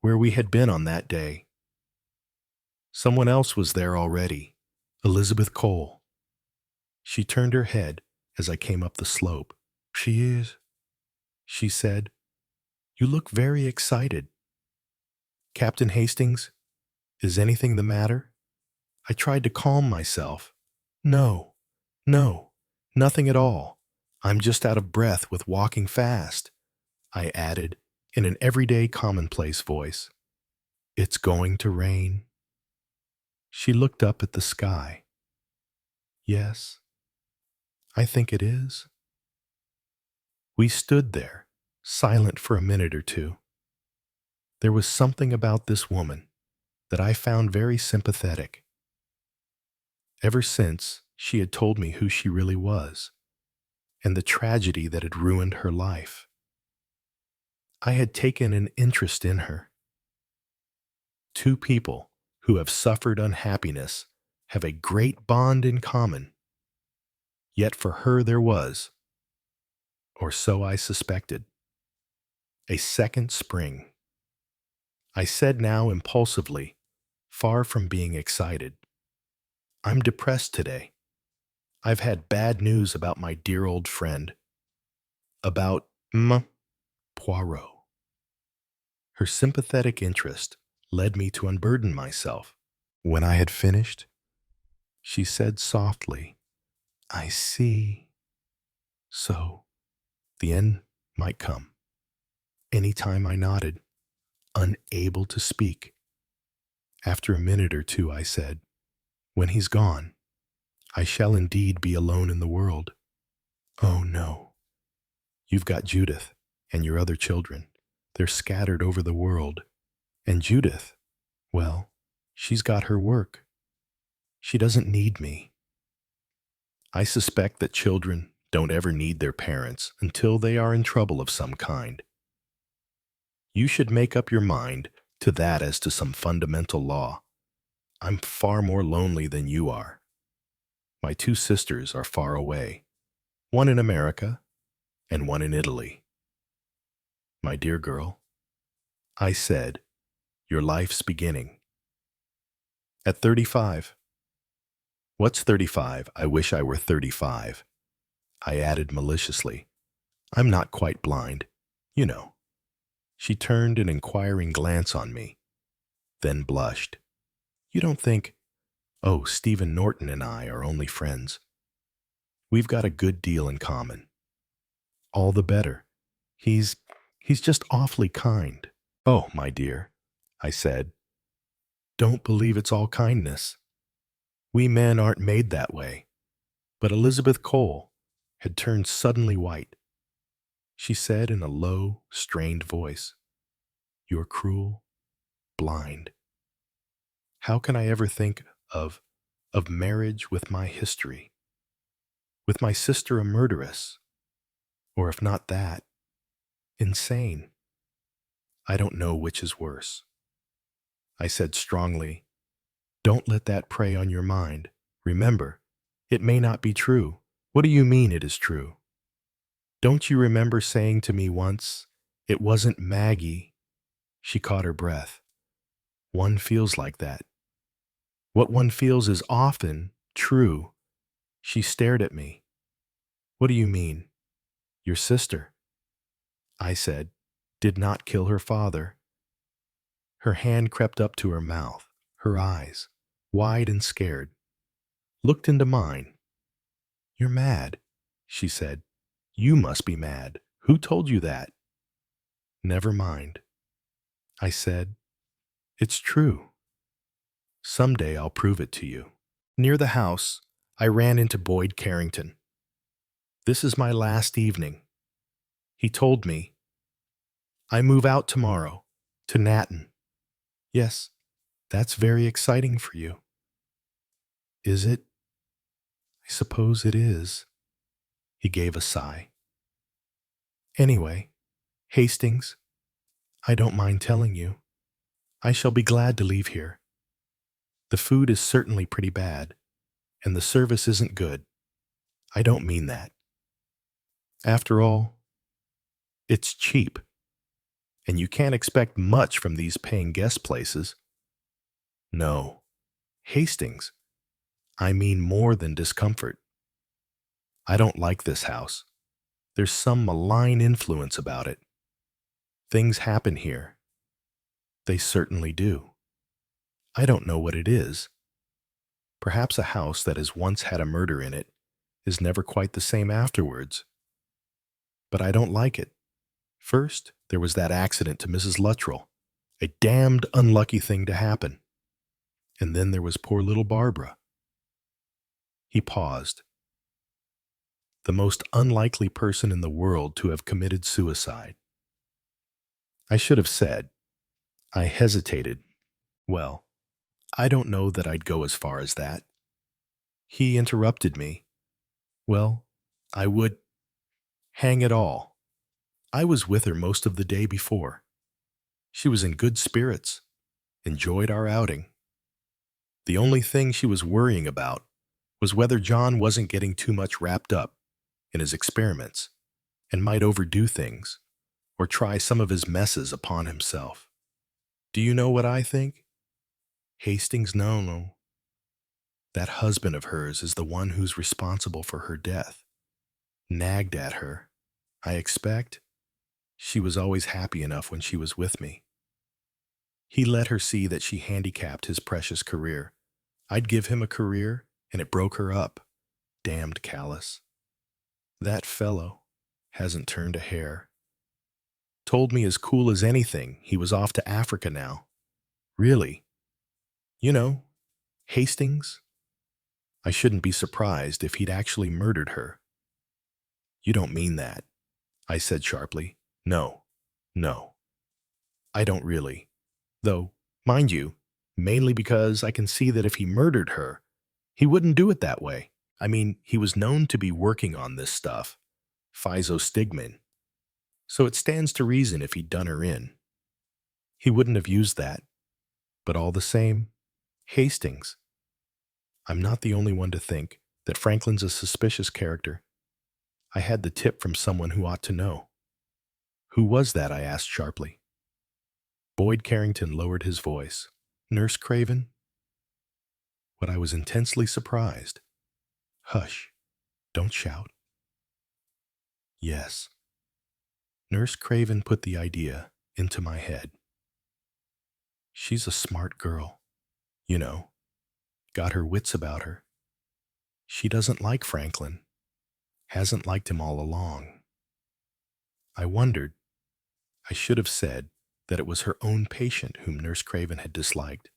where we had been on that day. Someone else was there already, Elizabeth Cole. She turned her head as I came up the slope. She is, she said. You look very excited. Captain Hastings, is anything the matter? I tried to calm myself. No, nothing at all. I'm just out of breath with walking fast, I added in an everyday commonplace voice. It's going to rain. She looked up at the sky. Yes, I think it is. We stood there, silent for a minute or two. There was something about this woman that I found very sympathetic. Ever since she had told me who she really was, and the tragedy that had ruined her life, I had taken an interest in her. Two people who have suffered unhappiness have a great bond in common. Yet for her there was, or so I suspected, a second spring. I said now impulsively, far from being excited, I'm depressed today. I've had bad news about my dear old friend, about Poirot. Her sympathetic interest led me to unburden myself. When I had finished, she said softly, I see. So, the end might come. Any time I nodded, unable to speak. After a minute or two, I said, when he's gone, I shall indeed be alone in the world. Oh, no. You've got Judith and your other children. They're scattered over the world. And Judith, well, she's got her work. She doesn't need me. I suspect that children don't ever need their parents until they are in trouble of some kind. You should make up your mind to that as to some fundamental law. I'm far more lonely than you are. My two sisters are far away, one in America and one in Italy. My dear girl, I said, your life's beginning. At 35. What's 35? I wish I were 35. I added maliciously. I'm not quite blind, you know. She turned an inquiring glance on me, then blushed. You don't think, oh, Stephen Norton and I are only friends. We've got a good deal in common. All the better. He's just awfully kind. Oh, my dear, I said, don't believe it's all kindness. We men aren't made that way. But Elizabeth Cole had turned suddenly white. She said in a low, strained voice, you're cruel, blind. How can I ever think of of marriage with my history, with my sister a murderess, or if not that, insane. I don't know which is worse. I said strongly, don't let that prey on your mind. Remember, it may not be true. What do you mean it is true? Don't you remember saying to me once, it wasn't Maggie? She caught her breath. One feels like that. What one feels is often true. She stared at me. What do you mean? Your sister, I said, did not kill her father. Her hand crept up to her mouth. Her eyes, wide and scared, looked into mine. You're mad, she said. You must be mad. Who told you that? Never mind. I said, it's true. Someday I'll prove it to you. Near the house, I ran into Boyd Carrington. This is my last evening. He told me, I move out tomorrow, to Natton. Yes, that's very exciting for you. Is it? I suppose it is. He gave a sigh. Anyway, Hastings, I don't mind telling you, I shall be glad to leave here. The food is certainly pretty bad, and the service isn't good. I don't mean that. After all, it's cheap, and you can't expect much from these paying guest places. No, Hastings, I mean more than discomfort. I don't like this house. There's some malign influence about it. Things happen here. They certainly do. I don't know what it is. Perhaps a house that has once had a murder in it is never quite the same afterwards. But I don't like it. First, there was that accident to Mrs. Luttrell, a damned unlucky thing to happen. And then there was poor little Barbara. He paused. The most unlikely person in the world to have committed suicide. I should have said. I hesitated. Well, I don't know that I'd go as far as that. He interrupted me. Well, I would. Hang it all. I was with her most of the day before. She was in good spirits, enjoyed our outing. The only thing she was worrying about was whether John wasn't getting too much wrapped up in his experiments and might overdo things or try some of his messes upon himself. Do you know what I think? Hastings, no. That husband of hers is the one who's responsible for her death. Nagged at her, I expect. She was always happy enough when she was with me. He let her see that she handicapped his precious career. I'd give him a career, and it broke her up. Damned callous. That fellow hasn't turned a hair. Told me as cool as anything he was off to Africa now. Really. You know, Hastings? I shouldn't be surprised if he'd actually murdered her. You don't mean that, I said sharply. No. I don't really. Though, mind you, mainly because I can see that if he murdered her, he wouldn't do it that way. I mean, he was known to be working on this stuff, physostigmine. So it stands to reason if he'd done her in. He wouldn't have used that. But all the same, Hastings. I'm not the only one to think that Franklin's a suspicious character. I had the tip from someone who ought to know. Who was that? I asked sharply. Boyd Carrington lowered his voice. Nurse Craven? But I was intensely surprised. Hush. Don't shout. Yes. Nurse Craven put the idea into my head. She's a smart girl. You know, got her wits about her. She doesn't like Franklin. Hasn't liked him all along. I wondered. I should have said that it was her own patient whom Nurse Craven had disliked.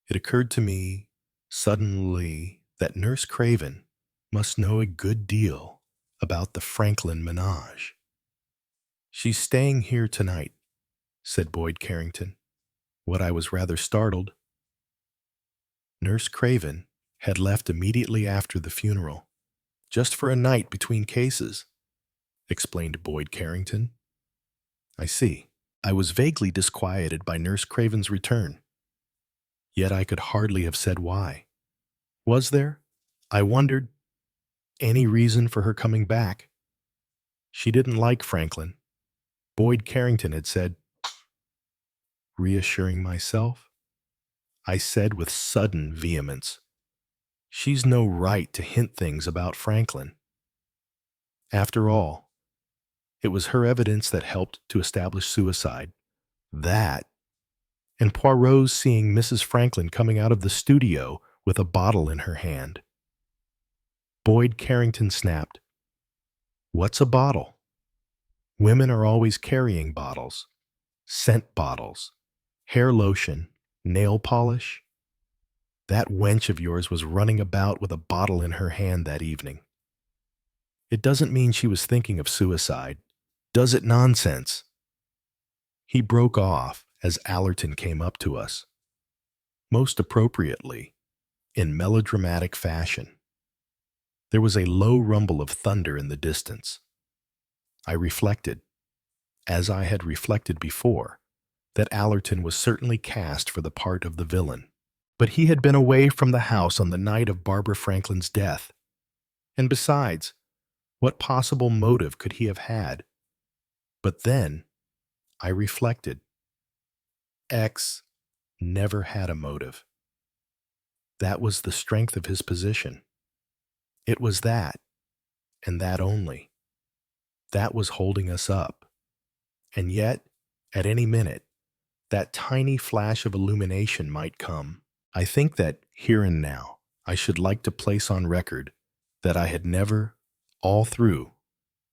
It occurred to me suddenly that Nurse Craven must know a good deal about the Franklin menage. She's staying here tonight, said Boyd Carrington. What I was rather startled. Nurse Craven had left immediately after the funeral, just for a night between cases, explained Boyd Carrington. I see. I was vaguely disquieted by Nurse Craven's return, yet I could hardly have said why. Was there, I wondered, any reason for her coming back? She didn't like Franklin. Boyd Carrington had said. Reassuring myself, I said with sudden vehemence, she's no right to hint things about Franklin. After all, it was her evidence that helped to establish suicide. That, and Poirot's seeing Mrs. Franklin coming out of the studio with a bottle in her hand. Boyd Carrington snapped, "What's a bottle?" Women are always carrying bottles. Scent bottles, hair lotion, nail polish. That wench of yours was running about with a bottle in her hand that evening. It doesn't mean she was thinking of suicide. Does it? Nonsense. He broke off as Allerton came up to us, most appropriately, in melodramatic fashion. There was a low rumble of thunder in the distance. I reflected, as I had reflected before, that Allerton was certainly cast for the part of the villain. But he had been away from the house on the night of Barbara Franklin's death. And besides, what possible motive could he have had? But then, I reflected. X never had a motive. That was the strength of his position. It was that, and that only. That was holding us up. And yet, at any minute, that tiny flash of illumination might come. I think that, here and now, I should like to place on record that I had never, all through,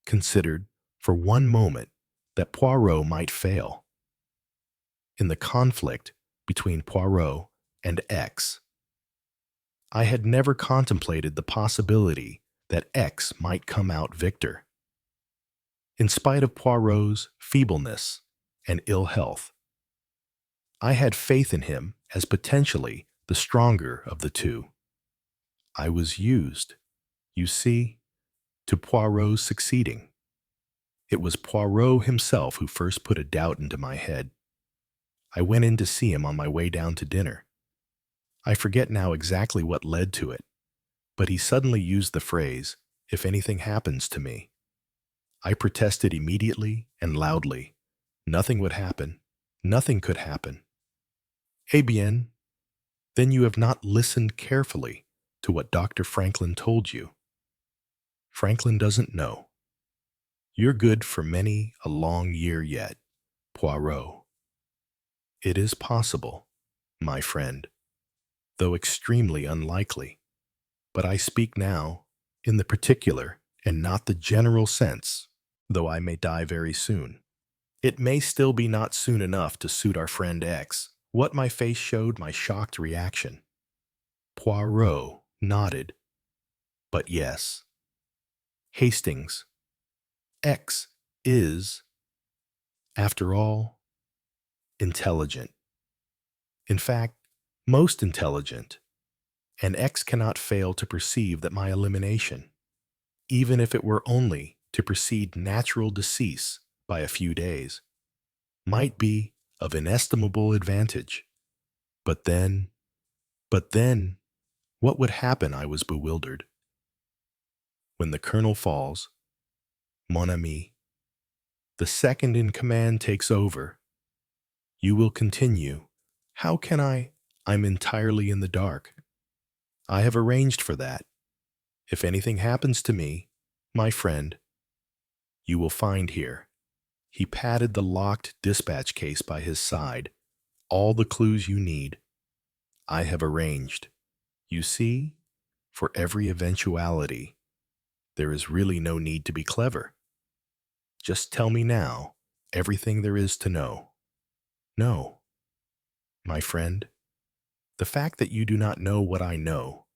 considered for one moment that Poirot might fail. In the conflict between Poirot and X, I had never contemplated the possibility that X might come out victor. In spite of Poirot's feebleness and ill health, I had faith in him as potentially the stronger of the two. I was used, you see, to Poirot's succeeding. It was Poirot himself who first put a doubt into my head. I went in to see him on my way down to dinner. I forget now exactly what led to it, but he suddenly used the phrase, "if anything happens to me." I protested immediately and loudly. Nothing would happen. Nothing could happen. Eh bien, then you have not listened carefully to what Dr. Franklin told you. Franklin doesn't know. You're good for many a long year yet, Poirot. It is possible, my friend, though extremely unlikely. But I speak now in the particular and not the general sense, though I may die very soon. It may still be not soon enough to suit our friend X. What my face showed my shocked reaction. Poirot nodded. But yes. Hastings. X is, after all, intelligent. In fact, most intelligent. And X cannot fail to perceive that my elimination, even if it were only to precede natural decease by a few days, might be of inestimable advantage. But then, what would happen? I was bewildered. When the colonel falls, mon ami, the second in command takes over. You will continue. How can I? I'm entirely in the dark. I have arranged for that. If anything happens to me, my friend, you will find here. He patted the locked dispatch case by his side. All the clues you need. I have arranged. You see, for every eventuality, there is really no need to be clever. Just tell me now everything there is to know. No, my friend, the fact that you do not know what I know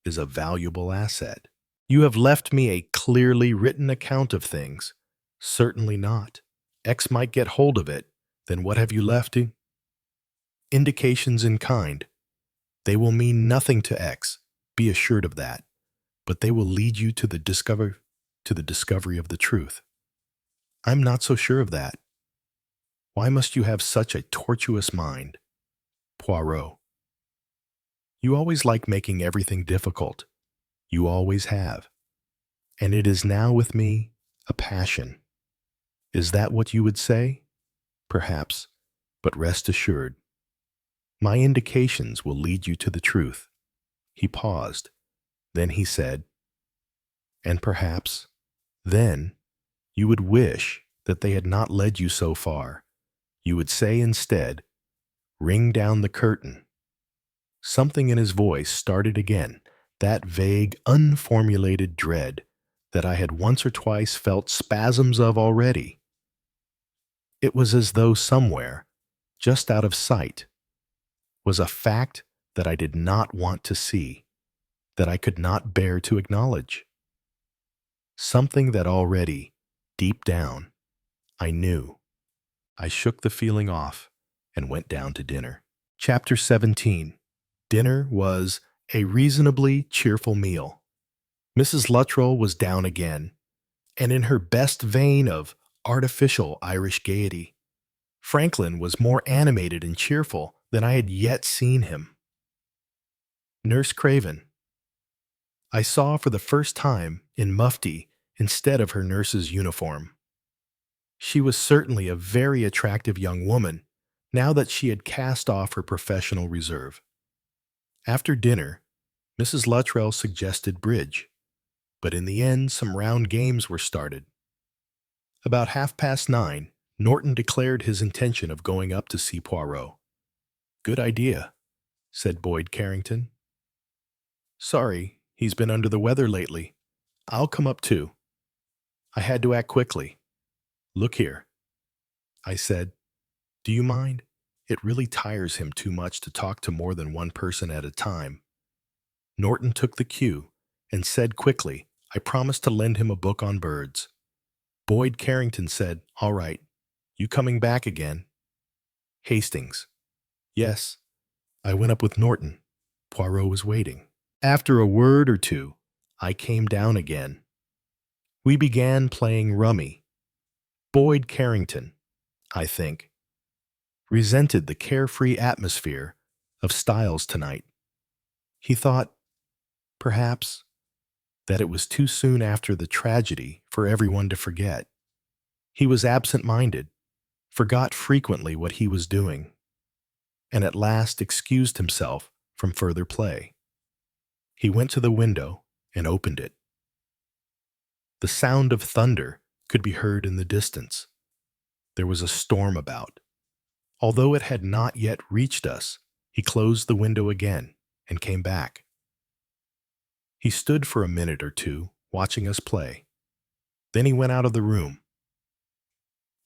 is a valuable asset. You have left me a clearly written account of things. Certainly not. X might get hold of it. Then what have you left to? Indications in kind. They will mean nothing to X, be assured of that, but they will lead you to the discovery of the truth. I'm not so sure of that. Why must you have such a tortuous mind? Poirot. You always like making everything difficult. You always have. And it is now with me a passion. Is that what you would say? Perhaps, but rest assured, my indications will lead you to the truth. He paused. Then he said, and perhaps, then, you would wish that they had not led you so far. You would say instead, ring down the curtain. Something in his voice started again, that vague, unformulated dread that I had once or twice felt spasms of already. It was as though somewhere, just out of sight, was a fact that I did not want to see, that I could not bear to acknowledge. Something that already, deep down, I knew. I shook the feeling off and went down to dinner. Chapter 17. Dinner was a reasonably cheerful meal. Mrs. Luttrell was down again, and in her best vein of artificial Irish gaiety. Franklin was more animated and cheerful than I had yet seen him. Nurse Craven, I saw for the first time in mufti instead of her nurse's uniform. She was certainly a very attractive young woman, now that she had cast off her professional reserve. After dinner, Mrs. Luttrell suggested bridge, but in the end some round games were started. About 9:30, Norton declared his intention of going up to see Poirot. Good idea, said Boyd Carrington. Sorry, he's been under the weather lately. I'll come up too. I had to act quickly. Look here, I said. Do you mind? It really tires him too much to talk to more than one person at a time. Norton took the cue and said quickly, I promised to lend him a book on birds. Boyd Carrington said, all right, you coming back again? Hastings. Yes. I went up with Norton. Poirot was waiting. After a word or two, I came down again. We began playing rummy. Boyd Carrington, I think, resented the carefree atmosphere of Styles tonight. He thought, perhaps, that it was too soon after the tragedy for everyone to forget. He was absent-minded, forgot frequently what he was doing, and at last excused himself from further play. He went to the window and opened it. The sound of thunder could be heard in the distance. There was a storm about. Although it had not yet reached us, he closed the window again and came back. He stood for a minute or two, watching us play. Then he went out of the room.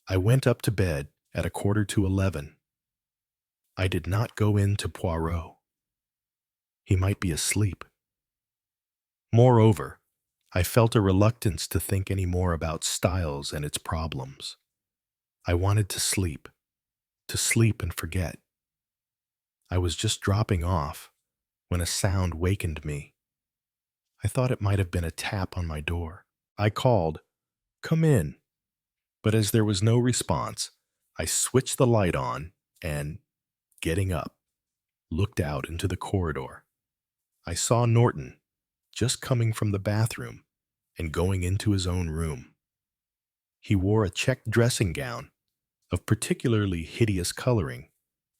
I went up to bed at 11:15. I did not go in to Poirot. He might be asleep. Moreover, I felt a reluctance to think any more about Styles and its problems. I wanted to sleep and forget. I was just dropping off when a sound wakened me. I thought it might have been a tap on my door. I called, "Come in." But as there was no response, I switched the light on and, getting up, looked out into the corridor. I saw Norton just coming from the bathroom and going into his own room. He wore a checked dressing gown of particularly hideous coloring,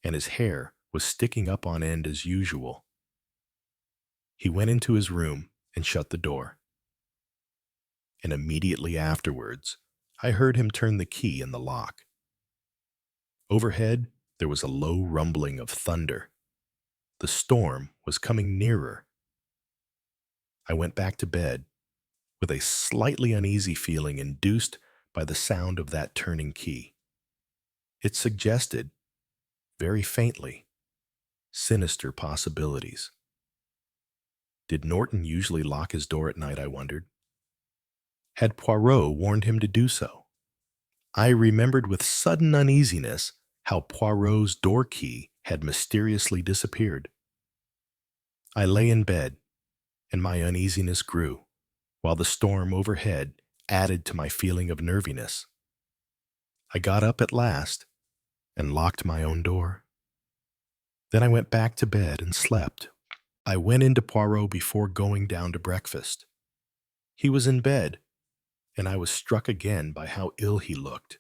and his hair was sticking up on end as usual. He went into his room and shut the door. And immediately afterwards, I heard him turn the key in the lock. Overhead, there was a low rumbling of thunder. The storm was coming nearer. I went back to bed with a slightly uneasy feeling induced by the sound of that turning key. It suggested, very faintly, sinister possibilities. Did Norton usually lock his door at night, I wondered? Had Poirot warned him to do so? I remembered with sudden uneasiness how Poirot's door key had mysteriously disappeared. I lay in bed, and my uneasiness grew, while the storm overhead added to my feeling of nerviness. I got up at last and locked my own door. Then I went back to bed and slept. I went into Poirot before going down to breakfast. He was in bed, and I was struck again by how ill he looked.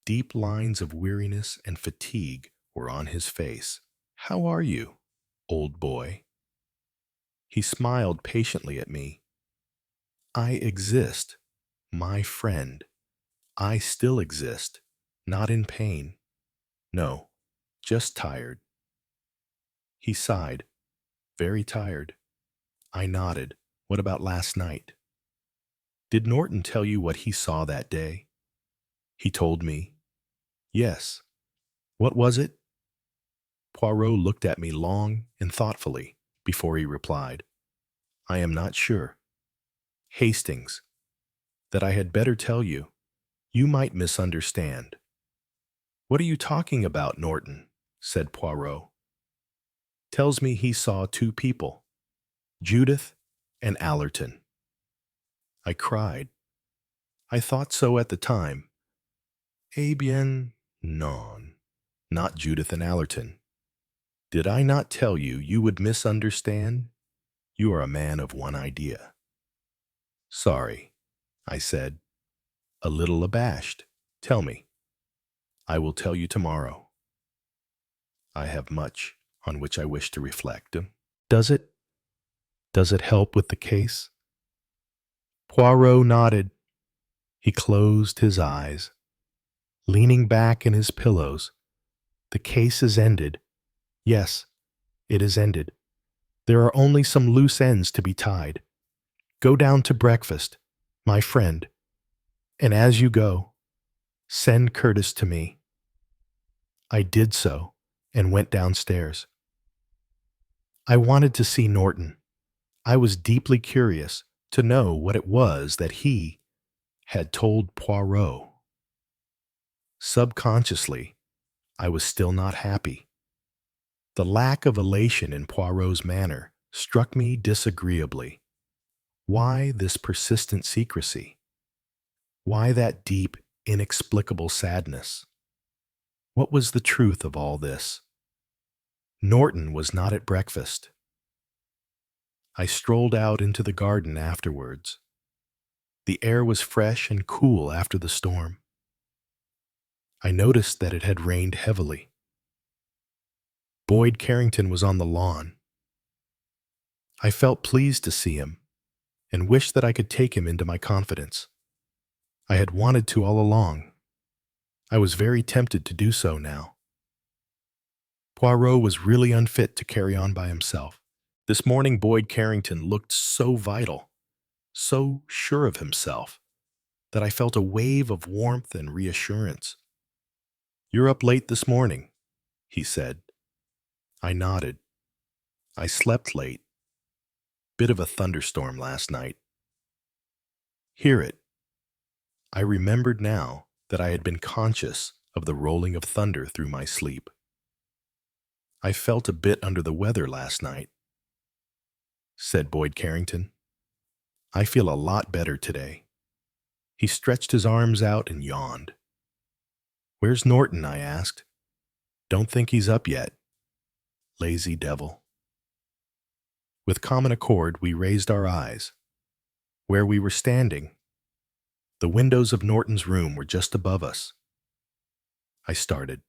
Deep lines of weariness and fatigue were on his face. "How are you, old boy?" He smiled patiently at me. "I exist, my friend. I still exist, not in pain. No, just tired." He sighed. "Very tired." I nodded. "What about last night?" "Did Norton tell you what he saw that day?" He told me. "Yes." "What was it?" Poirot looked at me long and thoughtfully before he replied. "I am not sure." "Hastings. That I had better tell you. You might misunderstand." "What are you talking about, Norton?" said Poirot. "Tells me he saw two people, Judith and Allerton." I cried. "I thought so at the time." "Eh bien, non. Not Judith and Allerton. Did I not tell you you would misunderstand? You are a man of one idea." "Sorry," I said, a little abashed. "Tell me." "I will tell you tomorrow. I have much on which I wish to reflect." Does it? Does it help with the case?" Poirot nodded. He closed his eyes. Leaning back in his pillows, "The case is ended. Yes, it is ended. There are only some loose ends to be tied. Go down to breakfast, my friend, and as you go, send Curtis to me." I did so and went downstairs. I wanted to see Norton. I was deeply curious to know what it was that he had told Poirot. Subconsciously, I was still not happy. The lack of elation in Poirot's manner struck me disagreeably. Why this persistent secrecy? Why that deep, inexplicable sadness? What was the truth of all this? Norton was not at breakfast. I strolled out into the garden afterwards. The air was fresh and cool after the storm. I noticed that it had rained heavily. Boyd Carrington was on the lawn. I felt pleased to see him and wished that I could take him into my confidence. I had wanted to all along. I was very tempted to do so now. Poirot was really unfit to carry on by himself. This morning Boyd Carrington looked so vital, so sure of himself, that I felt a wave of warmth and reassurance. "You're up late this morning," he said. I nodded. "I slept late. Bit of a thunderstorm last night." "Hear it." I remembered now that I had been conscious of the rolling of thunder through my sleep. "I felt a bit under the weather last night," said Boyd Carrington. "I feel a lot better today." He stretched his arms out and yawned. "Where's Norton?" I asked. "Don't think he's up yet." Lazy devil. With common accord, we raised our eyes. Where we were standing, the windows of Norton's room were just above us. I started.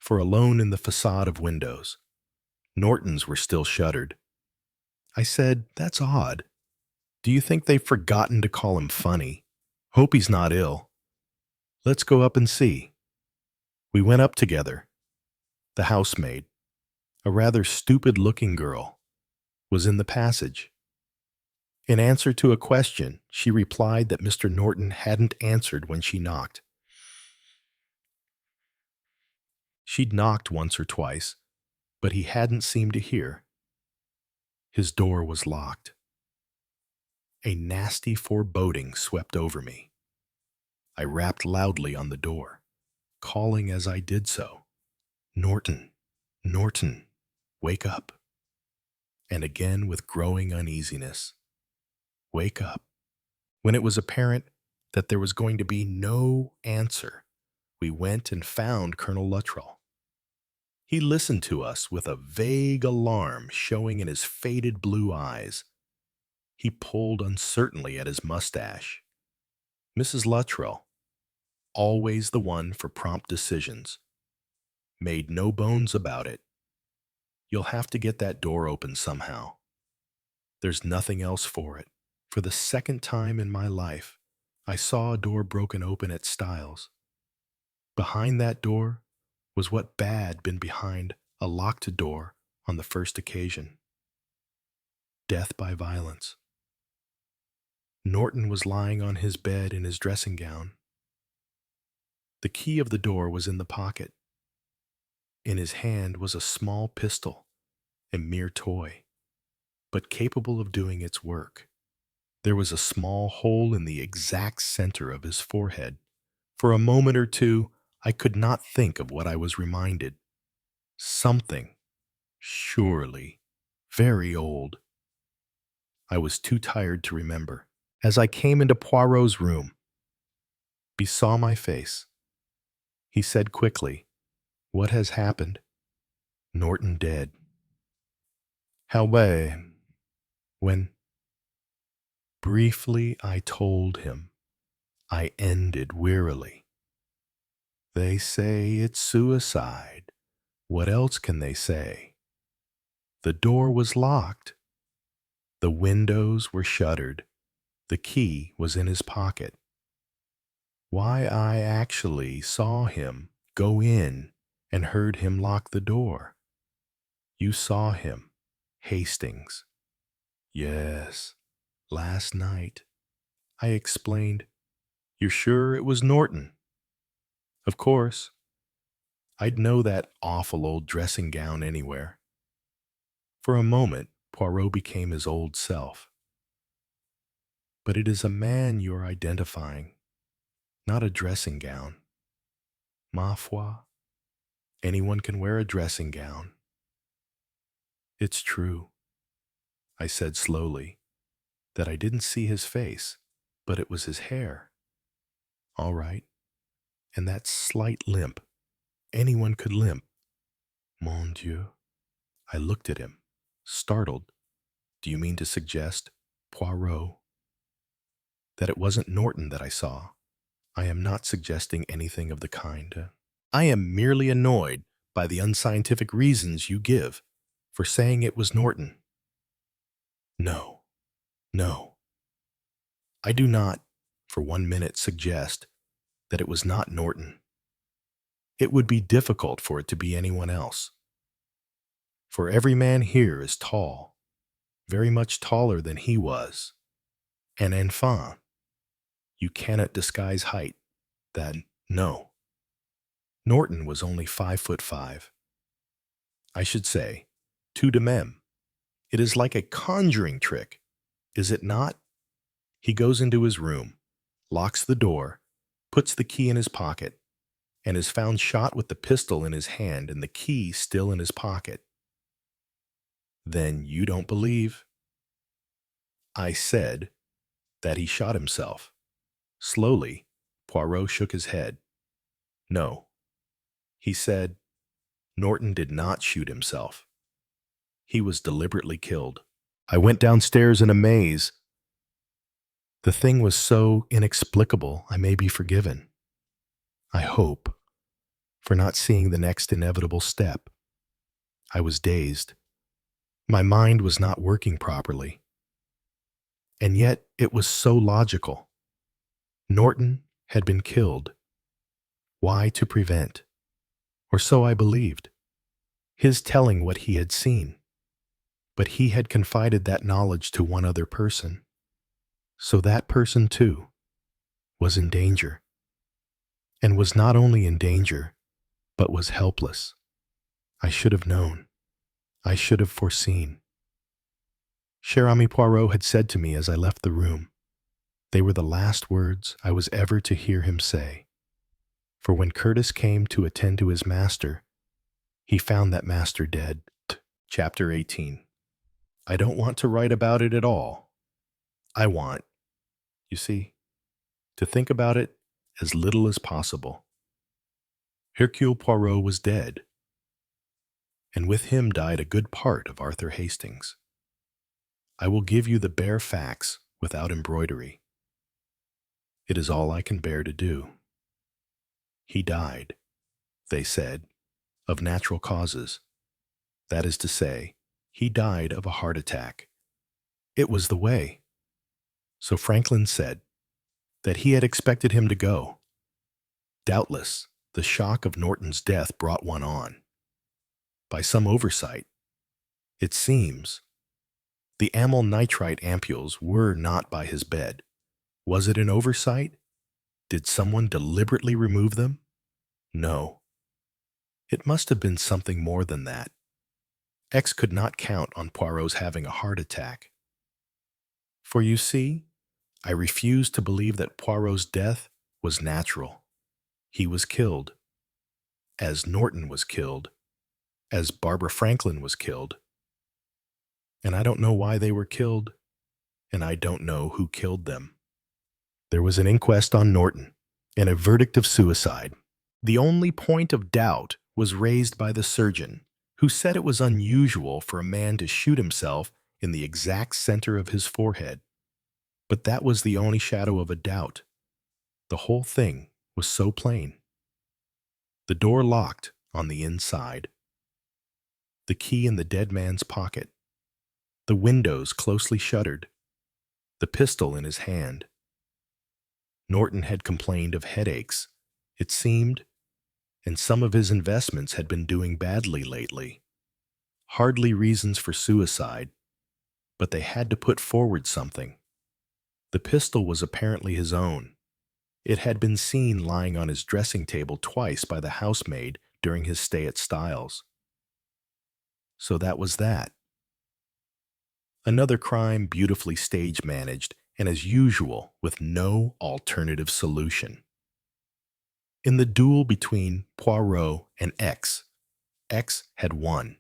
For alone in the facade of windows, Norton's were still shuttered. I said, "That's odd. Do you think they've forgotten to call him funny? Hope he's not ill. Let's go up and see." We went up together. The housemaid, a rather stupid-looking girl, was in the passage. In answer to a question, she replied that Mr. Norton hadn't answered when she knocked. She'd knocked once or twice, but he hadn't seemed to hear. His door was locked. A nasty foreboding swept over me. I rapped loudly on the door, calling as I did so, "Norton, Norton, wake up." and again with growing uneasiness. Wake up. When it was apparent that there was going to be no answer, we went and found Colonel Luttrell. He listened to us with a vague alarm showing in his faded blue eyes. He pulled uncertainly at his mustache. Mrs. Luttrell, always the one for prompt decisions, made no bones about it. You'll have to get that door open somehow. There's nothing else for it. For the second time in my life, I saw a door broken open at Styles. Behind that door was what had been behind a locked door on the first occasion. Death by violence. Norton was lying on his bed in his dressing gown. The key of the door was in the pocket. In his hand was a small pistol, a mere toy, but capable of doing its work. There was a small hole in the exact center of his forehead. For a moment or two, I could not think of what I was reminded. Something, surely, very old. I was too tired to remember. As I came into Poirot's room, he saw my face. He said quickly, "What has happened?" "Norton dead." "How when?" Briefly I told him. I ended wearily. "They say it's suicide. What else can they say? The door was locked. The windows were shuttered. The key was in his pocket. Why, I actually saw him go in and heard him lock the door. You saw him, Hastings." "Yes, last night." I explained. "You're sure it was Norton?" "Of course. I'd know that awful old dressing gown anywhere." For a moment, Poirot became his old self. "But it is a man you're identifying, not a dressing gown." "Ma foi, anyone can wear a dressing gown." "It's true," I said slowly, "that I didn't see his face, but it was his hair. All right. And that slight limp. Anyone could limp." "Mon Dieu." I looked at him, startled. "Do you mean to suggest, Poirot, that it wasn't Norton that I saw?" "I am not suggesting anything of the kind. I am merely annoyed by the unscientific reasons you give for saying it was Norton." No, no. I do not, for 1 minute, suggest that it was not Norton. It would be difficult for it to be anyone else. For every man here is tall, very much taller than he was. An enfant. You cannot disguise height. No. Norton was only 5'5". I should say, tout de même. It is like a conjuring trick, is it not? He goes into his room, locks the door, puts the key in his pocket, and is found shot with the pistol in his hand and the key still in his pocket. Then you don't believe? I said that he shot himself. Slowly, Poirot shook his head. No. He said, Norton did not shoot himself. He was deliberately killed. I went downstairs in a maze. The thing was so inexplicable I may be forgiven, I hope, for not seeing the next inevitable step. I was dazed. My mind was not working properly. And yet it was so logical. Norton had been killed. Why to prevent? Or so I believed. His telling what he had seen. But he had confided that knowledge to one other person. So that person, too, was in danger. And was not only in danger, but was helpless. I should have known. I should have foreseen. Cher ami Poirot had said to me as I left the room. They were the last words I was ever to hear him say. For when Curtis came to attend to his master, he found that master dead. Chapter 18. I don't want to write about it at all. I want, you see, to think about it as little as possible. Hercule Poirot was dead, and with him died a good part of Arthur Hastings. I will give you the bare facts without embroidery. It is all I can bear to do. He died, they said, of natural causes. That is to say, he died of a heart attack. It was the way. So Franklin said that he had expected him to go. Doubtless, the shock of Norton's death brought one on. By some oversight, it seems, the amyl nitrite ampules were not by his bed. Was it an oversight? Did someone deliberately remove them? No. It must have been something more than that. X could not count on Poirot's having a heart attack. For you see, I refuse to believe that Poirot's death was natural. He was killed, as Norton was killed, as Barbara Franklin was killed. And I don't know why they were killed, and I don't know who killed them. There was an inquest on Norton, and a verdict of suicide. The only point of doubt was raised by the surgeon, who said it was unusual for a man to shoot himself in the exact center of his forehead. But that was the only shadow of a doubt. The whole thing was so plain. The door locked on the inside. The key in the dead man's pocket. The windows closely shuttered. The pistol in his hand. Norton had complained of headaches, it seemed, and some of his investments had been doing badly lately. Hardly reasons for suicide, but they had to put forward something. The pistol was apparently his own. It had been seen lying on his dressing table twice by the housemaid during his stay at Styles. So that was that. Another crime beautifully stage-managed, and as usual, with no alternative solution. In the duel between Poirot and X had won.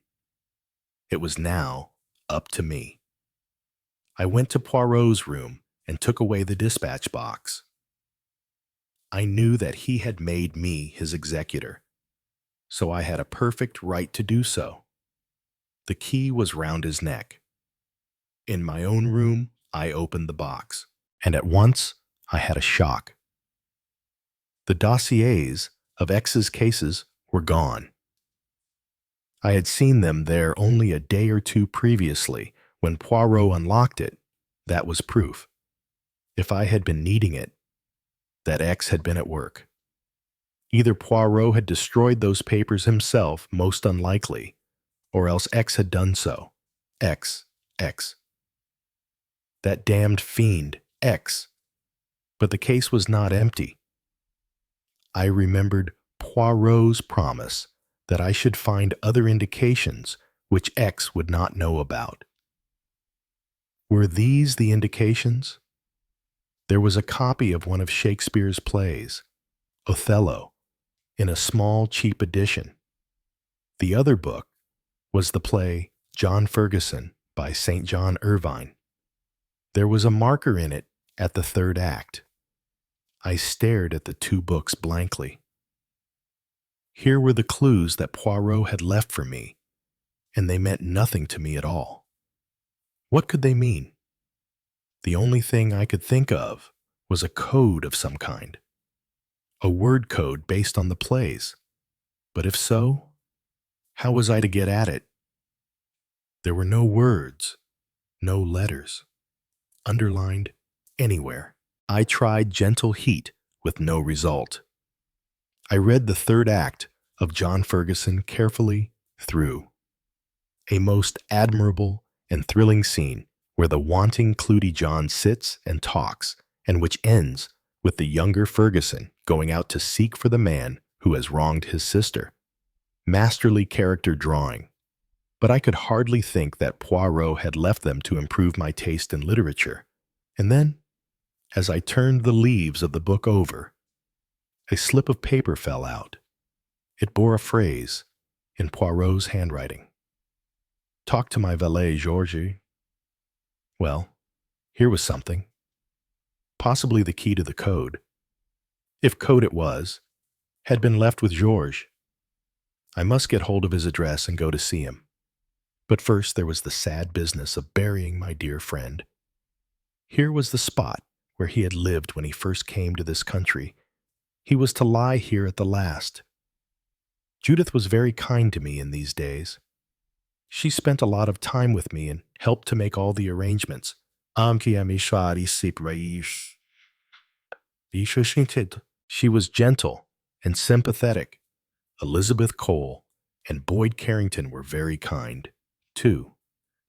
It was now up to me. I went to Poirot's room and took away the dispatch box. I knew that he had made me his executor, so I had a perfect right to do so. The key was round his neck. In my own room, I opened the box, and at once I had a shock. The dossiers of X's cases were gone. I had seen them there only a day or two previously when Poirot unlocked it. That was proof. If I had been needing it, that X had been at work. Either Poirot had destroyed those papers himself, most unlikely, or else X had done so. X. That damned fiend, X. But the case was not empty. I remembered Poirot's promise that I should find other indications which X would not know about. Were these the indications? There was a copy of one of Shakespeare's plays, Othello, in a small, cheap edition. The other book was the play John Ferguson by St. John Ervine. There was a marker in it at the third act. I stared at the two books blankly. Here were the clues that Poirot had left for me, and they meant nothing to me at all. What could they mean? The only thing I could think of was a code of some kind. A word code based on the plays. But if so, how was I to get at it? There were no words, no letters, underlined anywhere. I tried gentle heat with no result. I read the third act of John Ferguson carefully through. A most admirable and thrilling scene where the wanting Clutie John sits and talks, and which ends with the younger Ferguson going out to seek for the man who has wronged his sister. Masterly character drawing. But I could hardly think that Poirot had left them to improve my taste in literature. And then, as I turned the leaves of the book over, a slip of paper fell out. It bore a phrase in Poirot's handwriting. Talk to my valet, Georges. Well, here was something, possibly the key to the code. If code it was, had been left with Georges. I must get hold of his address and go to see him. But first there was the sad business of burying my dear friend. Here was the spot where he had lived when he first came to this country. He was to lie here at the last. Judith was very kind to me in these days. She spent a lot of time with me and helped to make all the arrangements. She was gentle and sympathetic. Elizabeth Cole and Boyd Carrington were very kind, too.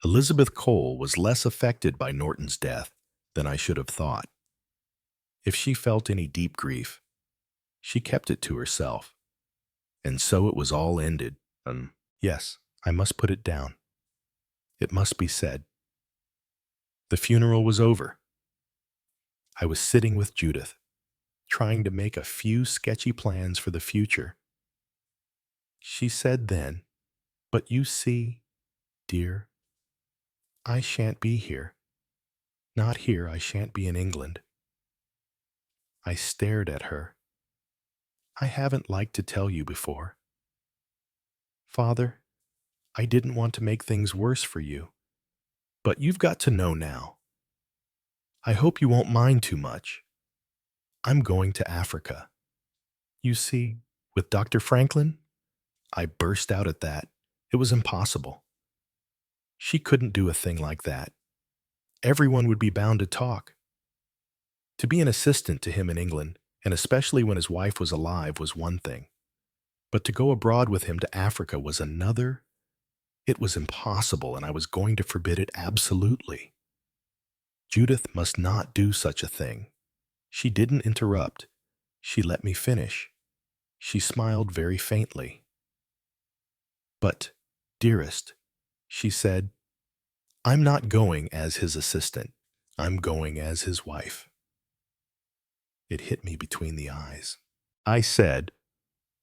Elizabeth Cole was less affected by Norton's death than I should have thought. If she felt any deep grief, she kept it to herself. And so it was all ended. Yes, I must put it down. It must be said. The funeral was over. I was sitting with Judith, trying to make a few sketchy plans for the future. She said then, "But you see, dear, I shan't be here. Not here, I shan't be in England." I stared at her. I haven't liked to tell you before. Father, I didn't want to make things worse for you, but you've got to know now. I hope you won't mind too much. I'm going to Africa. You see, with Dr. Franklin, I burst out at that. It was impossible. She couldn't do a thing like that. Everyone would be bound to talk. To be an assistant to him in England, and especially when his wife was alive, was one thing. But to go abroad with him to Africa was another. It was impossible, and I was going to forbid it absolutely. Judith must not do such a thing. She didn't interrupt. She let me finish. She smiled very faintly. "But, dearest," she said, "I'm not going as his assistant. I'm going as his wife." It hit me between the eyes. I said,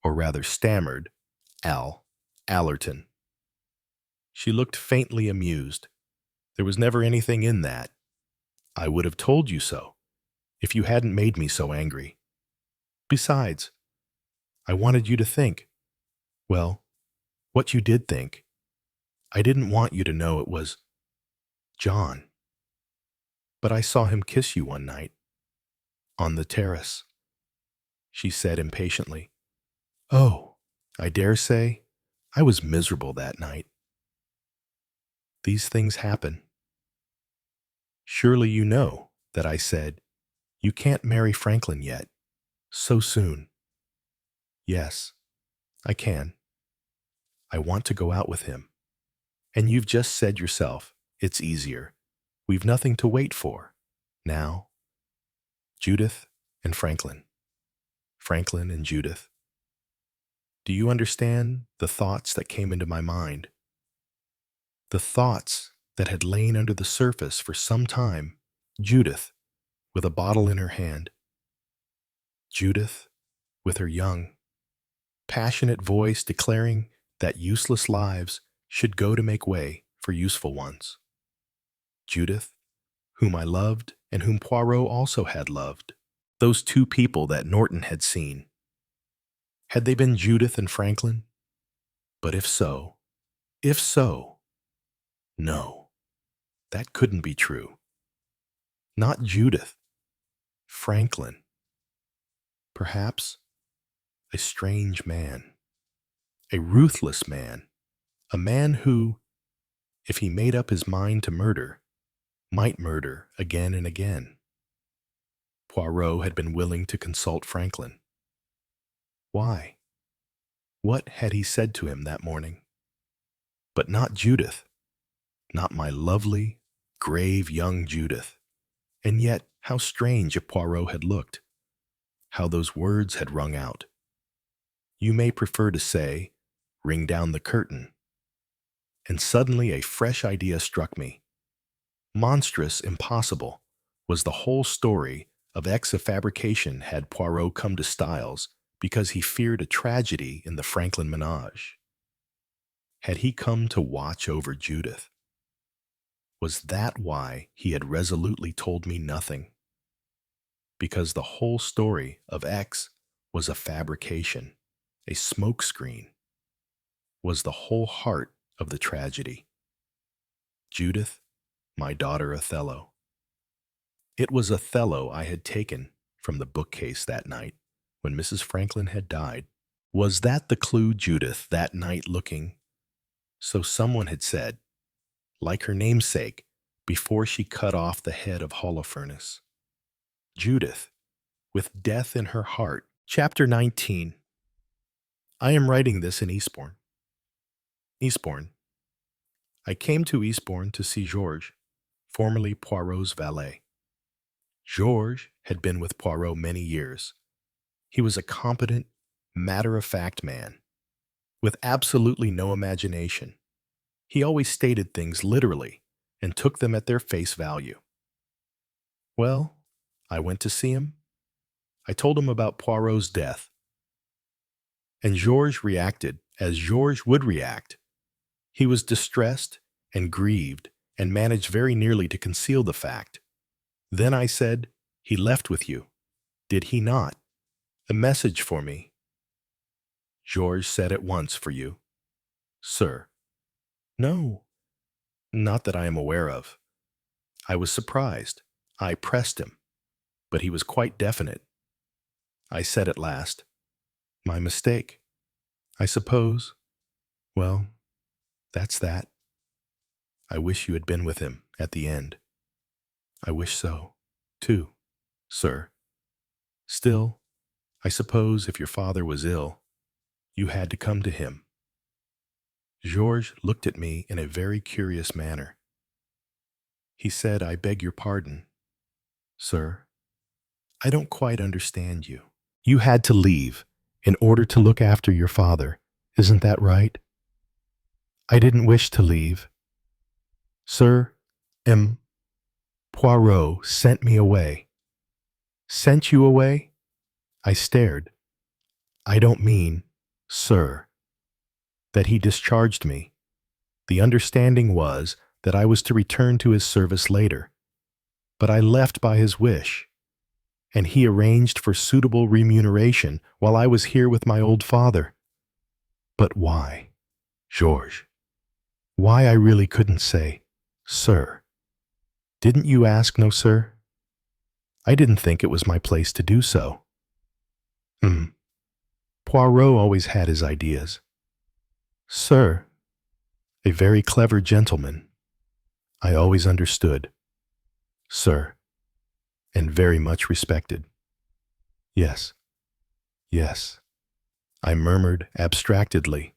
or rather stammered, Allerton." She looked faintly amused. There was never anything in that. I would have told you so, if you hadn't made me so angry. Besides, I wanted you to think, well, what you did think. I didn't want you to know it was John. But I saw him kiss you one night, on the terrace. She said impatiently, "Oh, I dare say I was miserable that night." These things happen. Surely you know that I said, "You can't marry Franklin yet, so soon." Yes, I can. I want to go out with him. And you've just said yourself, it's easier. We've nothing to wait for. Now, Judith and Franklin. Franklin and Judith. Do you understand the thoughts that came into my mind? The thoughts that had lain under the surface for some time. Judith, with a bottle in her hand. Judith, with her young, passionate voice declaring that useless lives should go to make way for useful ones. Judith, whom I loved and whom Poirot also had loved. Those two people that Norton had seen. Had they been Judith and Franklin? But if so, no, that couldn't be true. Not Judith. Franklin. Perhaps a strange man. A ruthless man. A man who, if he made up his mind to murder, might murder again and again. Poirot had been willing to consult Franklin. Why? What had he said to him that morning? But not Judith. Not my lovely, grave young Judith. And yet, how strange if Poirot had looked. How those words had rung out. You may prefer to say, "Ring down the curtain." And suddenly a fresh idea struck me. Monstrous, impossible, was the whole story of exafabrication had Poirot come to Styles because he feared a tragedy in the Franklin menage. Had he come to watch over Judith? Was that why he had resolutely told me nothing? Because the whole story of X was a fabrication, a smokescreen, was the whole heart of the tragedy. Judith, my daughter Othello. It was Othello I had taken from the bookcase that night when Mrs. Franklin had died. Was that the clue, Judith, that night looking? So someone had said, like her namesake, before she cut off the head of Holofernes. Judith, with death in her heart. Chapter 19. I am writing this in Eastbourne. Eastbourne. I came to Eastbourne to see Georges, formerly Poirot's valet. Georges had been with Poirot many years. He was a competent, matter-of-fact man, with absolutely no imagination. He always stated things literally and took them at their face value. Well, I went to see him. I told him about Poirot's death. And Georges reacted as Georges would react. He was distressed and grieved and managed very nearly to conceal the fact. Then I said, "He left with you, did he not? A message for me." Georges said at once, "For you." "Sir." "No, not that I am aware of." I was surprised. I pressed him, but he was quite definite. I said at last, "My mistake. I suppose. Well, that's that. I wish you had been with him at the end." "I wish so, too, sir. Still, I suppose if your father was ill, you had to come to him." Georges looked at me in a very curious manner. He said, "I beg your pardon, sir. I don't quite understand you. You had to leave in order to look after your father, isn't that right?" "I didn't wish to leave. Sir, Poirot sent me away." "Sent you away?" I stared. "I don't mean, sir, that he discharged me. The understanding was that I was to return to his service later, but I left by his wish, and he arranged for suitable remuneration while I was here with my old father." "But why, Georges? Why I really couldn't say, sir. Didn't you ask, no, sir? I didn't think it was my place to do so." Poirot always had his ideas. "Sir, a very clever gentleman. I always understood, sir, and very much respected." "Yes, yes," I murmured abstractedly.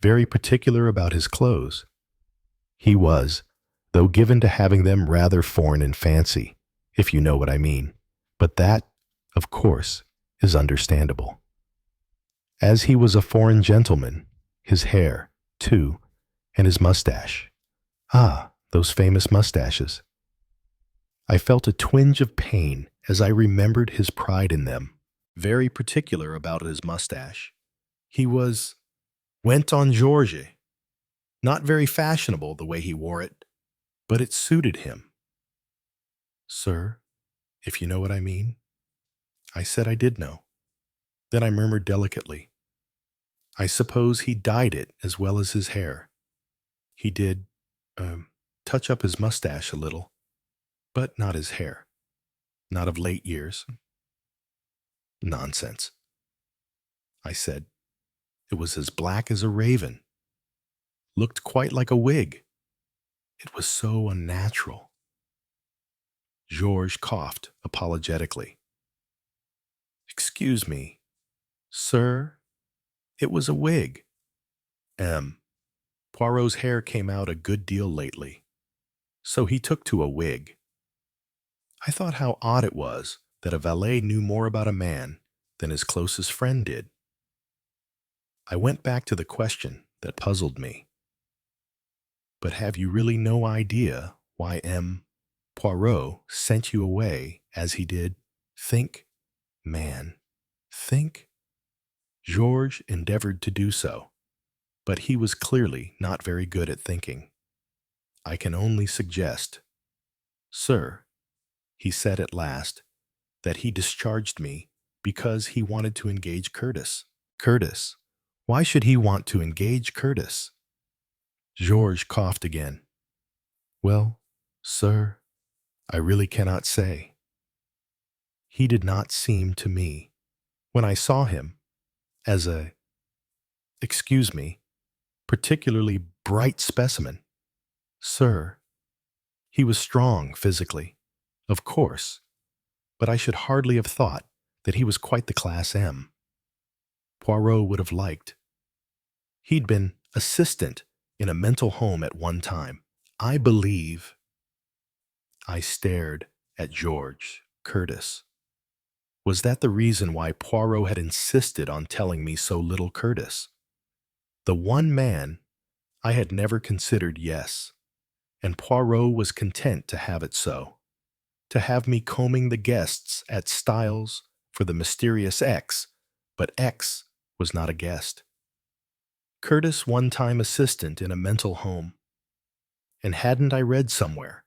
"Very particular about his clothes. He was, though given to having them rather foreign in fancy, if you know what I mean. But that, of course, is understandable. As he was a foreign gentleman, his hair, too, and his mustache. Ah, those famous mustaches. I felt a twinge of pain as I remembered his pride in them. Very particular about his mustache. He went on Georges. Not very fashionable the way he wore it, but it suited him. Sir, if you know what I mean." I said I did know. Then I murmured delicately, "I suppose he dyed it as well as his hair. He did, touch up his mustache a little, but not his hair. Not of late years." "Nonsense," I said. "It was as black as a raven. Looked quite like a wig. It was so unnatural." Georges coughed apologetically. "Excuse me, sir, it was a wig. Poirot's hair came out a good deal lately, so he took to a wig." I thought how odd it was that a valet knew more about a man than his closest friend did. I went back to the question that puzzled me. "But have you really no idea why Poirot sent you away as he did? Think, man, think." Georges endeavored to do so, but he was clearly not very good at thinking. I can only suggest, sir, he said at last, that he discharged me because he wanted to engage Curtis. Curtis? Why should he want to engage Curtis? Georges coughed again. Well, sir, I really cannot say. He did not seem to me, when I saw him, as excuse me, particularly bright specimen. Sir, he was strong physically, of course, but I should hardly have thought that he was quite the class M. Poirot would have liked. He'd been assistant in a mental home at one time. I believe. I stared at George Curtis. Was that the reason why Poirot had insisted on telling me so little Curtis? The one man I had never considered, yes, and Poirot was content to have it so, to have me combing the guests at Styles for the mysterious X, but X was not a guest. Curtis one-time assistant in a mental home. And hadn't I read somewhere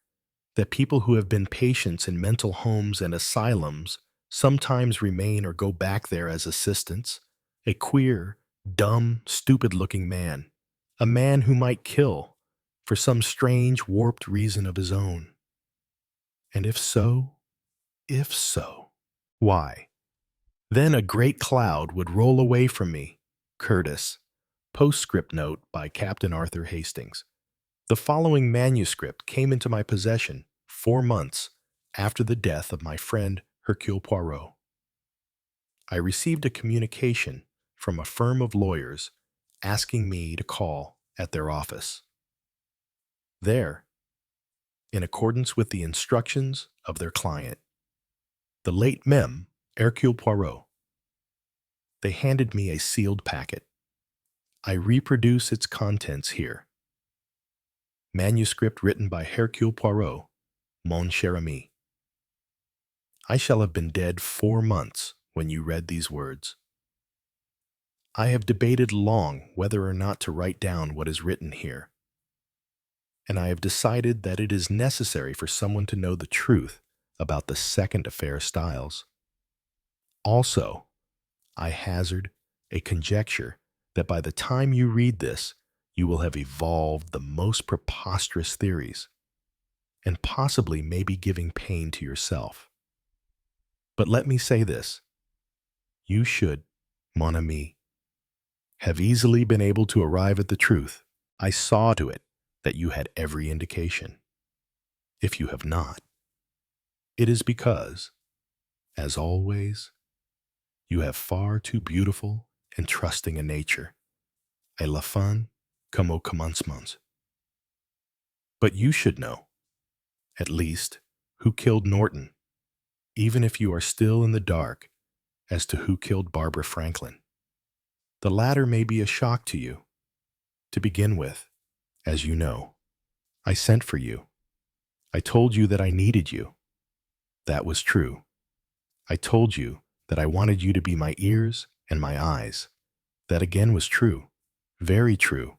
that people who have been patients in mental homes and asylums sometimes remain or go back there as assistants? A queer, dumb, stupid-looking man. A man who might kill for some strange, warped reason of his own. And if so, why? Then a great cloud would roll away from me. Curtis. Postscript note by Captain Arthur Hastings. The following manuscript came into my possession 4 months after the death of my friend Hercule Poirot. I received a communication from a firm of lawyers asking me to call at their office. There, in accordance with the instructions of their client, the late Mem. Hercule Poirot, they handed me a sealed packet. I reproduce its contents here. Manuscript written by Hercule Poirot, mon cher ami. I shall have been dead 4 months when you read these words. I have debated long whether or not to write down what is written here, and I have decided that it is necessary for someone to know the truth about the second affair Styles. Also, I hazard a conjecture that by the time you read this, you will have evolved the most preposterous theories, and possibly may be giving pain to yourself. But let me say this. You should, mon ami, have easily been able to arrive at the truth. I saw to it that you had every indication. If you have not, it is because, as always, you have far too beautiful and trusting a nature, et la fin comme au commencement. But you should know, at least, who killed Norton, even if you are still in the dark as to who killed Barbara Franklin. The latter may be a shock to you. To begin with, as you know, I sent for you. I told you that I needed you. That was true. I told you that I wanted you to be my ears and my eyes. That again was true, very true.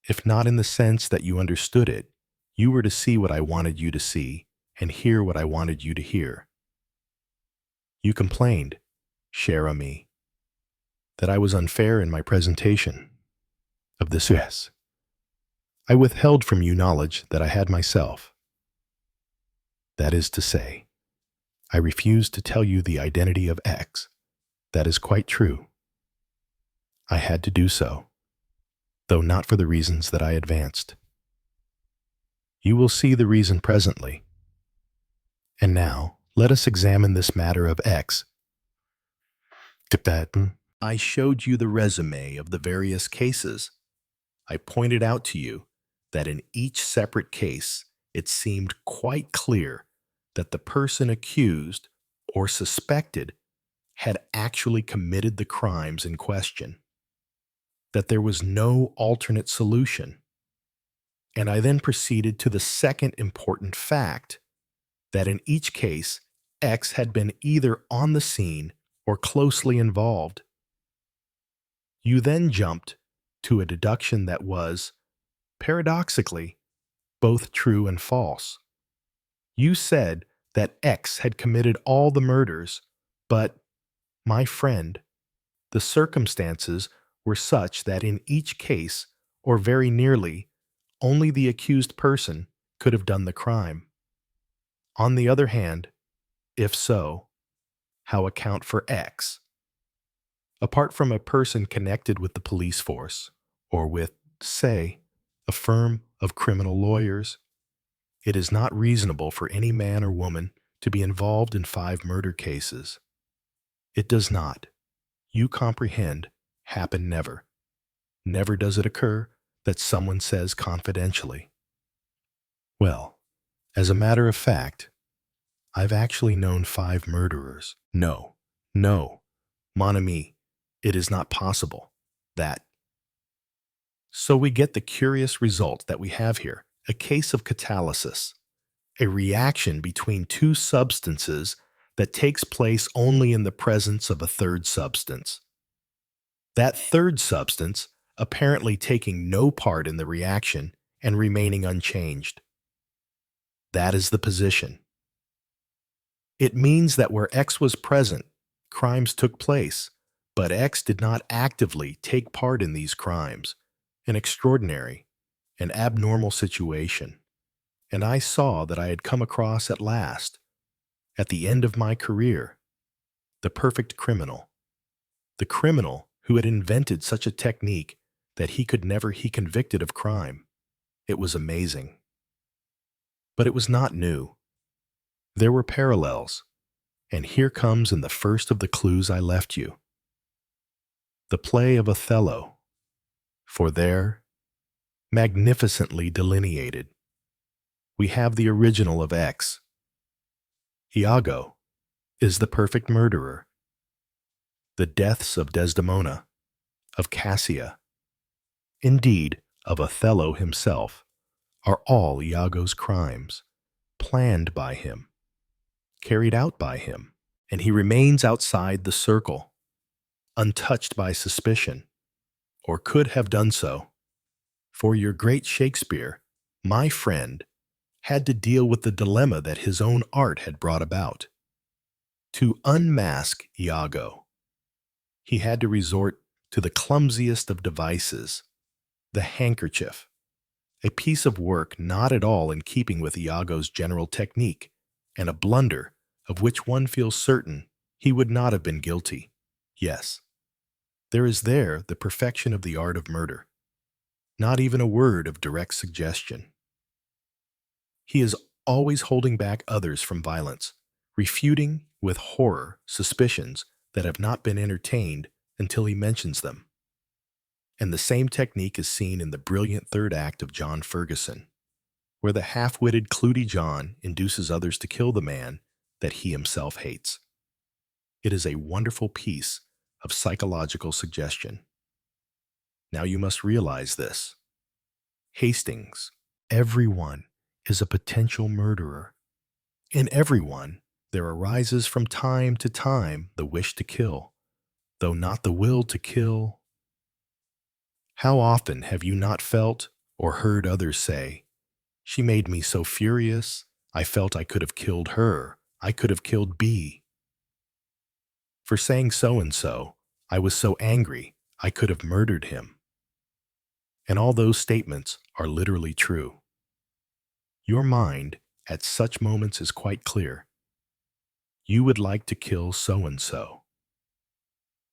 If not in the sense that you understood it, you were to see what I wanted you to see and hear what I wanted you to hear. You complained, cher ami, that I was unfair in my presentation of the Suez. I withheld from you knowledge that I had myself. That is to say, I refused to tell you the identity of X. That is quite true. I had to do so, though not for the reasons that I advanced. You will see the reason presently. And now, let us examine this matter of X. I showed you the resume of the various cases. I pointed out to you that in each separate case, it seemed quite clear that the person accused or suspected had actually committed the crimes in question, that there was no alternate solution. And I then proceeded to the second important fact, that in each case, X had been either on the scene or closely involved. You then jumped to a deduction that was, paradoxically, both true and false. You said that X had committed all the murders, but, my friend, the circumstances were such that in each case, or very nearly, only the accused person could have done the crime. On the other hand, if so, how account for X? Apart from a person connected with the police force, or with, say, a firm of criminal lawyers, it is not reasonable for any man or woman to be involved in 5 murder cases. It does not, you comprehend, happen never. Never does it occur that someone says confidentially, "Well, as a matter of fact, I've actually known 5 murderers." No, no, mon ami, it is not possible. That. So we get the curious result that we have here, a case of catalysis, a reaction between two substances that takes place only in the presence of a third substance. That third substance apparently taking no part in the reaction and remaining unchanged. That is the position. It means that where X was present, crimes took place, but X did not actively take part in these crimes. An extraordinary, an abnormal situation. And I saw that I had come across at last, at the end of my career, the perfect criminal. The criminal who had invented such a technique that he could never be convicted of crime. It was amazing. But it was not new. There were parallels, and here comes in the first of the clues I left you. The play of Othello, for there, magnificently delineated, we have the original of X. Iago is the perfect murderer. The deaths of Desdemona, of Cassia, indeed of Othello himself, are all Iago's crimes, planned by him, carried out by him, and he remains outside the circle, untouched by suspicion, or could have done so. For your great Shakespeare, my friend, had to deal with the dilemma that his own art had brought about. To unmask Iago, he had to resort to the clumsiest of devices, the handkerchief, a piece of work not at all in keeping with Iago's general technique, and a blunder of which one feels certain he would not have been guilty. Yes, there is there the perfection of the art of murder, not even a word of direct suggestion. He is always holding back others from violence, refuting with horror suspicions that have not been entertained until he mentions them. And the same technique is seen in the brilliant third act of John Ferguson, where the half-witted Clutie John induces others to kill the man that he himself hates. It is a wonderful piece of psychological suggestion. Now you must realize this. Hastings, everyone is a potential murderer. In everyone, there arises from time to time the wish to kill, though not the will to kill. How often have you not felt or heard others say, "She made me so furious, I felt I could have killed her, I could have killed B. For saying so-and-so, I was so angry, I could have murdered him." And all those statements are literally true. Your mind at such moments is quite clear. You would like to kill so-and-so,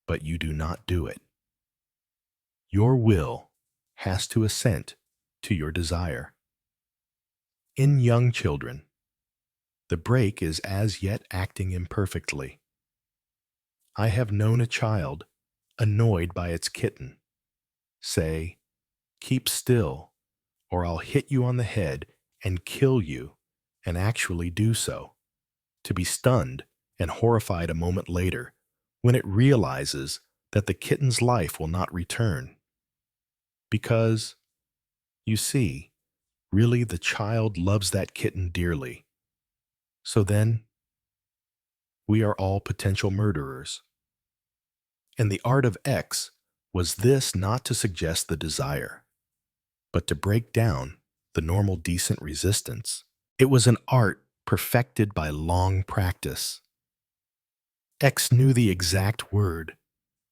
but you do not do it. Your will has to assent to your desire. In young children, the brake is as yet acting imperfectly. I have known a child, annoyed by its kitten, say, "Keep still, or I'll hit you on the head and kill you," and actually do so, to be stunned and horrified a moment later when it realizes that the kitten's life will not return. Because, you see, really the child loves that kitten dearly. So then, we are all potential murderers. And the art of X was this not to suggest the desire, but to break down the normal decent resistance. It was an art perfected by long practice. X knew the exact word,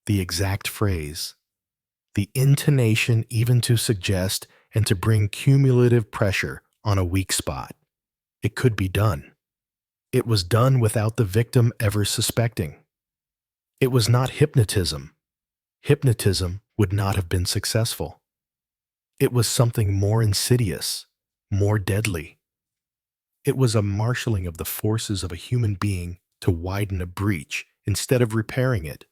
the exact phrase, the intonation even to suggest and to bring cumulative pressure on a weak spot. It could be done. It was done without the victim ever suspecting. It was not hypnotism. Hypnotism would not have been successful. It was something more insidious, more deadly. It was a marshaling of the forces of a human being to widen a breach instead of repairing it.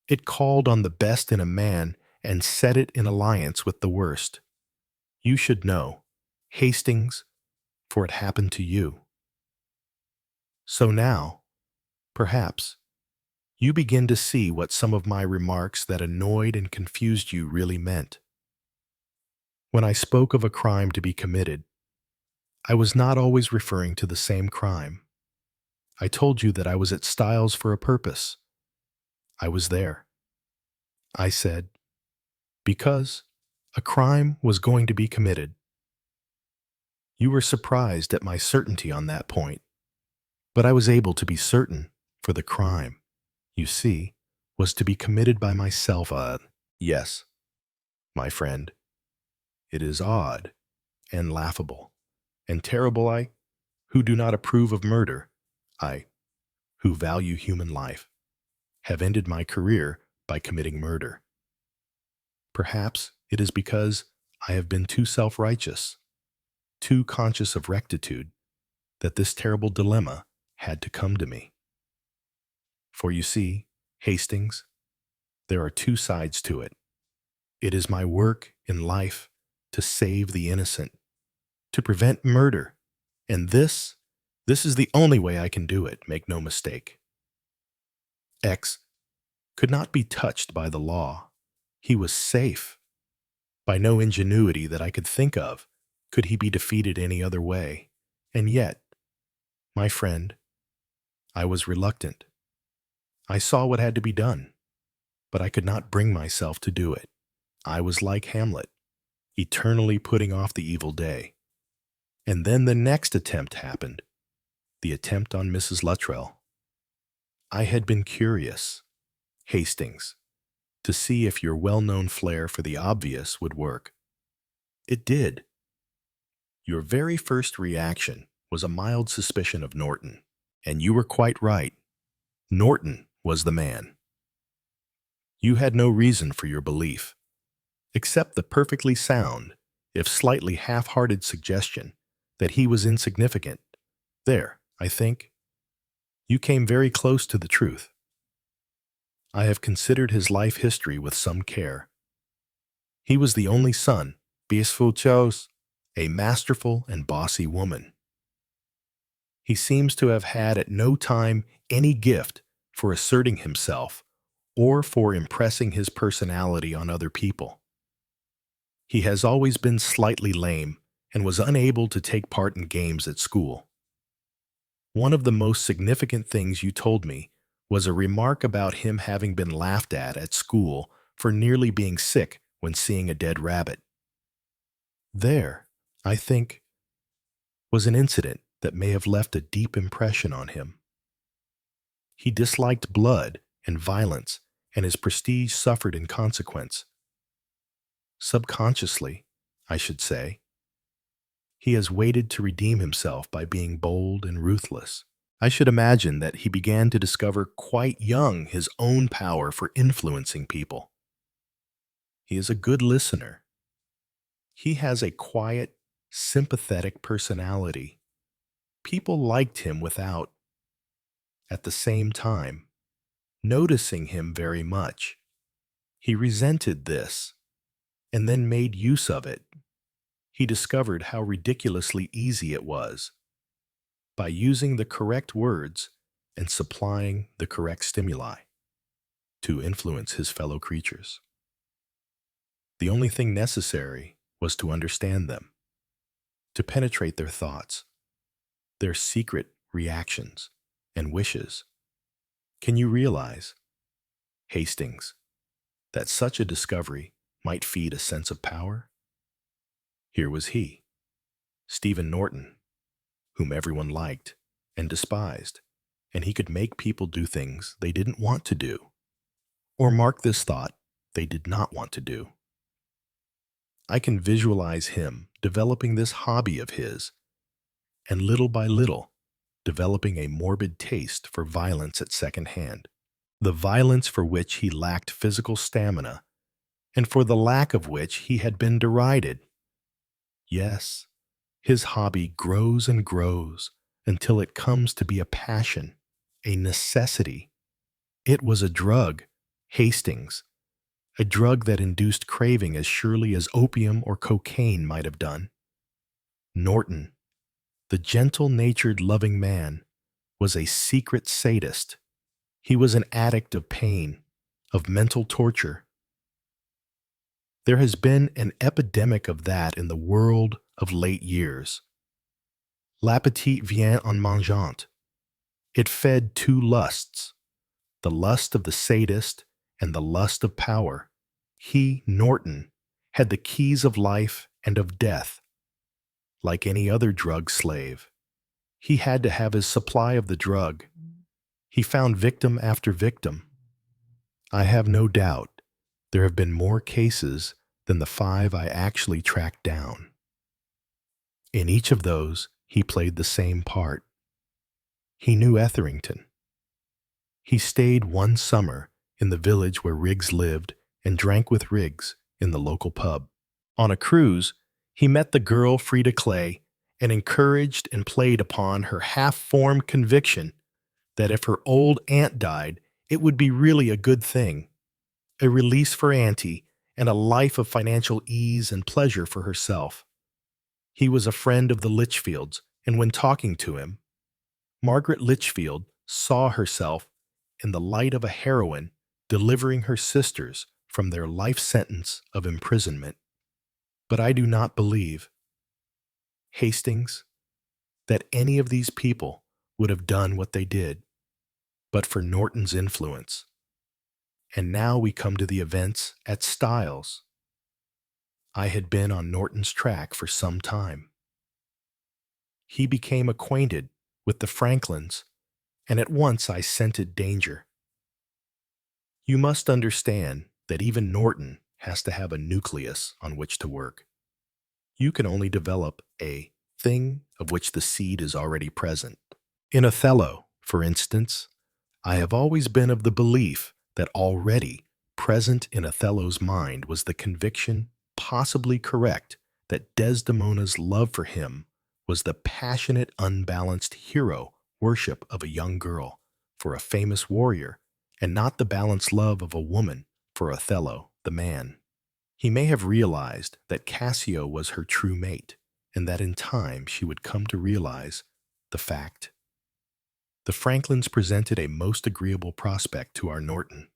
It called on the best in a man and set it in alliance with the worst. You should know, Hastings, for it happened to you. So now, perhaps, you begin to see what some of my remarks that annoyed and confused you really meant. When I spoke of a crime to be committed, I was not always referring to the same crime. I told you that I was at Styles for a purpose. I was there. I said, because a crime was going to be committed. You were surprised at my certainty on that point, but I was able to be certain, for the crime, you see, was to be committed by myself. Yes, my friend, it is odd and laughable and terrible, I, who do not approve of murder, I, who value human life, have ended my career by committing murder. Perhaps it is because I have been too self-righteous, too conscious of rectitude, that this terrible dilemma had to come to me. For you see, Hastings, there are two sides to it. It is my work in life to save the innocent, to prevent murder, and this is the only way I can do it, make no mistake. X could not be touched by the law. He was safe. By no ingenuity that I could think of could he be defeated any other way. And yet, my friend, I was reluctant. I saw what had to be done, but I could not bring myself to do it. I was like Hamlet, eternally putting off the evil day. And then the next attempt happened, the attempt on Mrs. Luttrell. I had been curious, Hastings, to see if your well-known flair for the obvious would work. It did. Your very first reaction was a mild suspicion of Norton, and you were quite right. Norton was the man. You had no reason for your belief, except the perfectly sound, if slightly half-hearted suggestion that he was insignificant. There, I think, you came very close to the truth. I have considered his life history with some care. He was the only son, peaceful chose, a masterful and bossy woman. He seems to have had at no time any gift for asserting himself or for impressing his personality on other people. He has always been slightly lame and was unable to take part in games at school. One of the most significant things you told me was a remark about him having been laughed at school for nearly being sick when seeing a dead rabbit. There, I think, was an incident that may have left a deep impression on him. He disliked blood and violence, and his prestige suffered in consequence. Subconsciously, I should say, he has waited to redeem himself by being bold and ruthless. I should imagine that he began to discover quite young his own power for influencing people. He is a good listener. He has a quiet, sympathetic personality. People liked him without, at the same time, noticing him very much. He resented this, and then made use of it. He discovered how ridiculously easy it was. By using the correct words and supplying the correct stimuli to influence his fellow creatures. The only thing necessary was to understand them, to penetrate their thoughts, their secret reactions and wishes. Can you realize, Hastings, that such a discovery might feed a sense of power? Here was he, Stephen Norton, whom everyone liked and despised, and he could make people do things they didn't want to do, or mark this thought they did not want to do. I can visualize him developing this hobby of his, and little by little, developing a morbid taste for violence at second hand, the violence for which he lacked physical stamina, and for the lack of which he had been derided. Yes, his hobby grows and grows until it comes to be a passion, a necessity. It was a drug, Hastings, a drug that induced craving as surely as opium or cocaine might have done. Norton, the gentle-natured, loving man, was a secret sadist. He was an addict of pain, of mental torture. There has been an epidemic of that in the world of late years. L'appétit vient en mangeant. It fed two lusts, the lust of the sadist and the lust of power. He, Norton, had the keys of life and of death. Like any other drug slave, he had to have his supply of the drug. He found victim after victim. I have no doubt there have been more cases than the 5 I actually tracked down. In each of those, he played the same part. He knew Etherington. He stayed one summer in the village where Riggs lived and drank with Riggs in the local pub. On a cruise, he met the girl Frida Clay and encouraged and played upon her half-formed conviction that if her old aunt died, it would be really a good thing, a release for Auntie and a life of financial ease and pleasure for herself. He was a friend of the Litchfields, and when talking to him, Margaret Litchfield saw herself in the light of a heroine delivering her sisters from their life sentence of imprisonment. But I do not believe, Hastings, that any of these people would have done what they did, but for Norton's influence. And now we come to the events at Styles. I had been on Norton's track for some time. He became acquainted with the Franklins, and at once I scented danger. You must understand that even Norton has to have a nucleus on which to work. You can only develop a thing of which the seed is already present. In Othello, for instance, I have always been of the belief that already present in Othello's mind was the conviction, possibly correct, that Desdemona's love for him was the passionate, unbalanced hero worship of a young girl for a famous warrior, and not the balanced love of a woman for Othello, the man. He may have realized that Cassio was her true mate, and that in time she would come to realize the fact. The Franklins presented a most agreeable prospect to our Norton.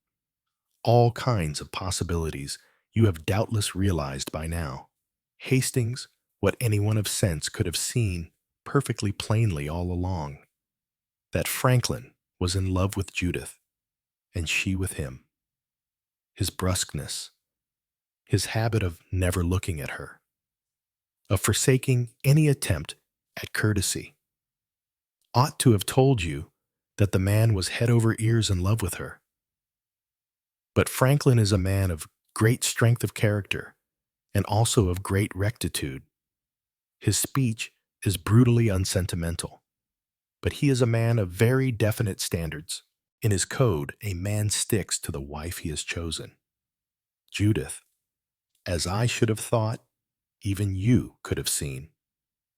All kinds of possibilities you have doubtless realized by now. Hastings, what anyone of sense could have seen perfectly plainly all along, that Franklin was in love with Judith, and she with him. His brusqueness, his habit of never looking at her, of forsaking any attempt at courtesy, ought to have told you that the man was head over ears in love with her. But Franklin is a man of great strength of character and also of great rectitude. His speech is brutally unsentimental, but he is a man of very definite standards. In his code, a man sticks to the wife he has chosen. Judith, as I should have thought, even you could have seen,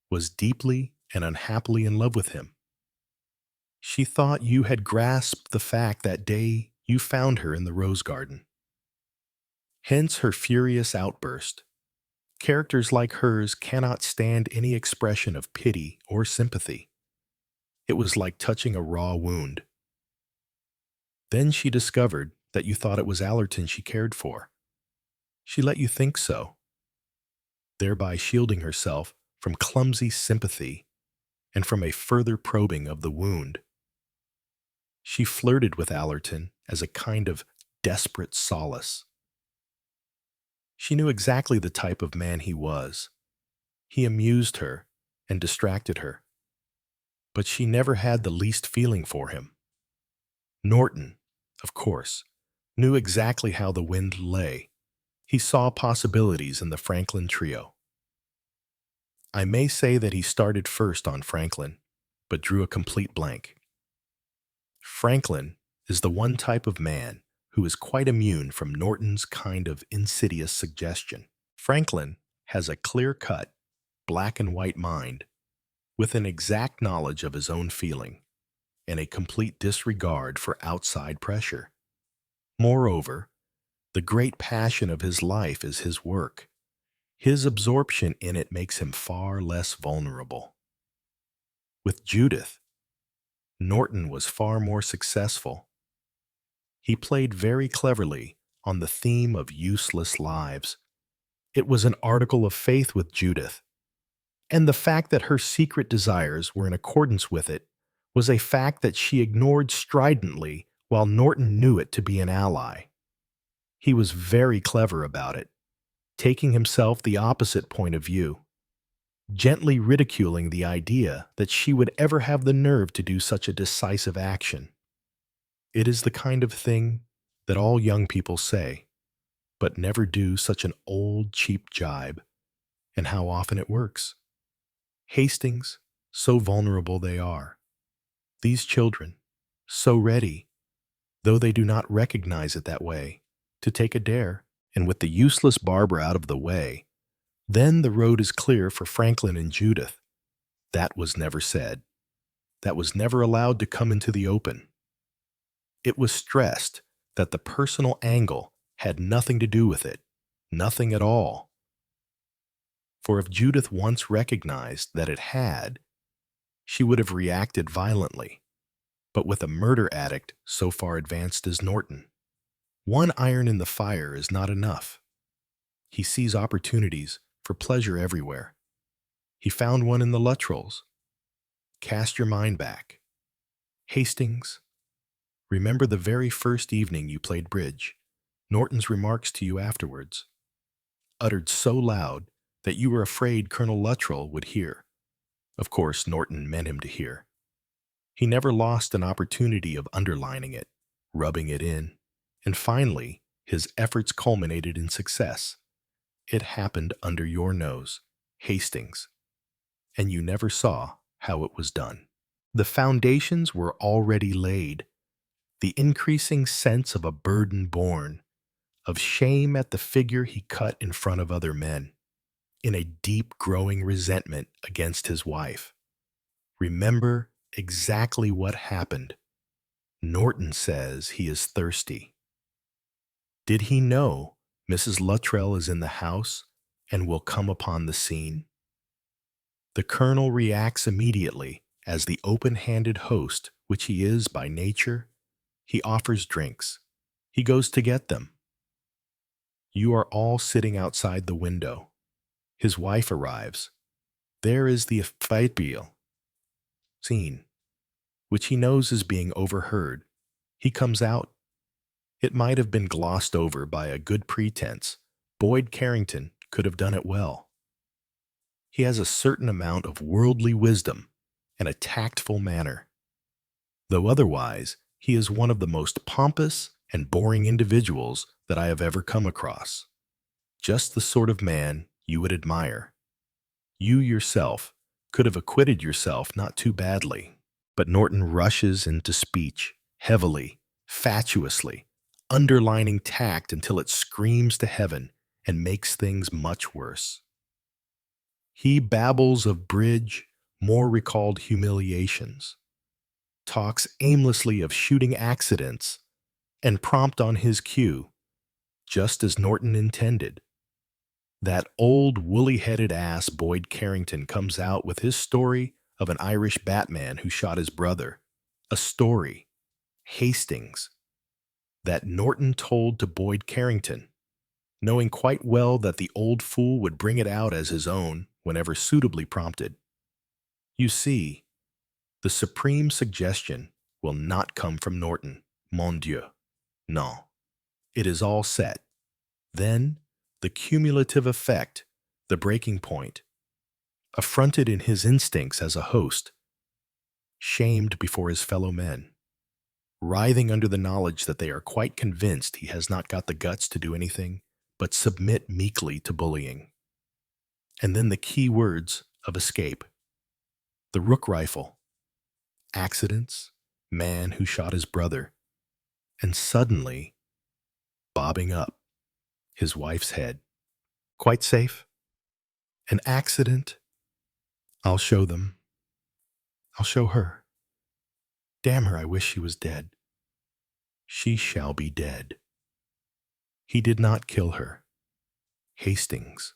was deeply and unhappily in love with him. She thought you had grasped the fact that day you found her in the rose garden. Hence her furious outburst. Characters like hers cannot stand any expression of pity or sympathy. It was like touching a raw wound. Then she discovered that you thought it was Allerton she cared for. She let you think so, thereby shielding herself from clumsy sympathy and from a further probing of the wound. She flirted with Allerton as a kind of desperate solace. She knew exactly the type of man he was. He amused her, and distracted her. But she never had the least feeling for him. Norton, of course, knew exactly how the wind lay. He saw possibilities in the Franklin trio. I may say that he started first on Franklin, but drew a complete blank. Franklin is the one type of man who is quite immune from Norton's kind of insidious suggestion. Franklin has a clear-cut, black and white mind with an exact knowledge of his own feeling and a complete disregard for outside pressure. Moreover, the great passion of his life is his work. His absorption in it makes him far less vulnerable. With Judith, Norton was far more successful. He played very cleverly on the theme of useless lives. It was an article of faith with Judith, and the fact that her secret desires were in accordance with it was a fact that she ignored stridently while Norton knew it to be an ally. He was very clever about it, taking himself the opposite point of view, gently ridiculing the idea that she would ever have the nerve to do such a decisive action. It is the kind of thing that all young people say, but never do such an old, cheap jibe, and how often it works. Hastings, so vulnerable they are. These children, so ready, though they do not recognize it that way, to take a dare, and with the useless Barbara out of the way, then the road is clear for Franklin and Judith. That was never said. That was never allowed to come into the open. It was stressed that the personal angle had nothing to do with it, nothing at all. For if Judith once recognized that it had, she would have reacted violently. But with a murder addict so far advanced as Norton, one iron in the fire is not enough. He sees opportunities for pleasure everywhere. He found one in the Luttrells. Cast your mind back. Hastings, remember the very first evening you played bridge, Norton's remarks to you afterwards, uttered so loud that you were afraid Colonel Luttrell would hear. Of course, Norton meant him to hear. He never lost an opportunity of underlining it, rubbing it in, and finally, his efforts culminated in success. It happened under your nose, Hastings, and you never saw how it was done. The foundations were already laid. The increasing sense of a burden borne, of shame at the figure he cut in front of other men, in a deep growing resentment against his wife. Remember exactly what happened. Norton says he is thirsty. Did he know Mrs. Luttrell is in the house and will come upon the scene? The colonel reacts immediately as the open-handed host, which he is by nature. He offers drinks. He goes to get them. You are all sitting outside the window. His wife arrives. There is the Frail scene, which he knows is being overheard. He comes out. It might have been glossed over by a good pretense. Boyd Carrington could have done it well. He has a certain amount of worldly wisdom and a tactful manner. Though otherwise, he is one of the most pompous and boring individuals that I have ever come across. Just the sort of man you would admire. You yourself could have acquitted yourself not too badly. But Norton rushes into speech, heavily, fatuously, underlining tact until it screams to heaven and makes things much worse. He babbles of bridge, more recalled humiliations, talks aimlessly of shooting accidents, and prompt on his cue, just as Norton intended. That old woolly-headed ass Boyd Carrington comes out with his story of an Irish Batman who shot his brother. A story, Hastings, that Norton told to Boyd Carrington, knowing quite well that the old fool would bring it out as his own whenever suitably prompted. You see, the supreme suggestion will not come from Norton, mon Dieu. No, it is all set. Then, the cumulative effect, the breaking point. affronted in his instincts as a host, shamed before his fellow men, writhing under the knowledge that they are quite convinced he has not got the guts to do anything but submit meekly to bullying. And then the key words of escape: the rook rifle, accidents, man who shot his brother, and suddenly bobbing up, his wife's head. Quite safe? An accident? I'll show them. I'll show her. Damn her, I wish she was dead. She shall be dead. He did not kill her. Hastings.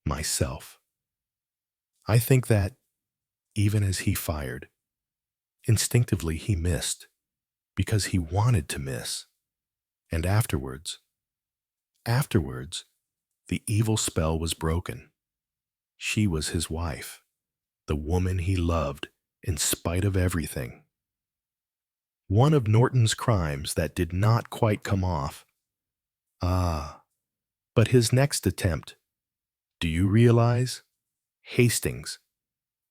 Myself. I think that, even as he fired, instinctively he missed, because he wanted to miss. And afterwards, the evil spell was broken. She was his wife, the woman he loved in spite of everything. One of Norton's crimes that did not quite come off. Ah, but his next attempt. Do you realize, Hastings,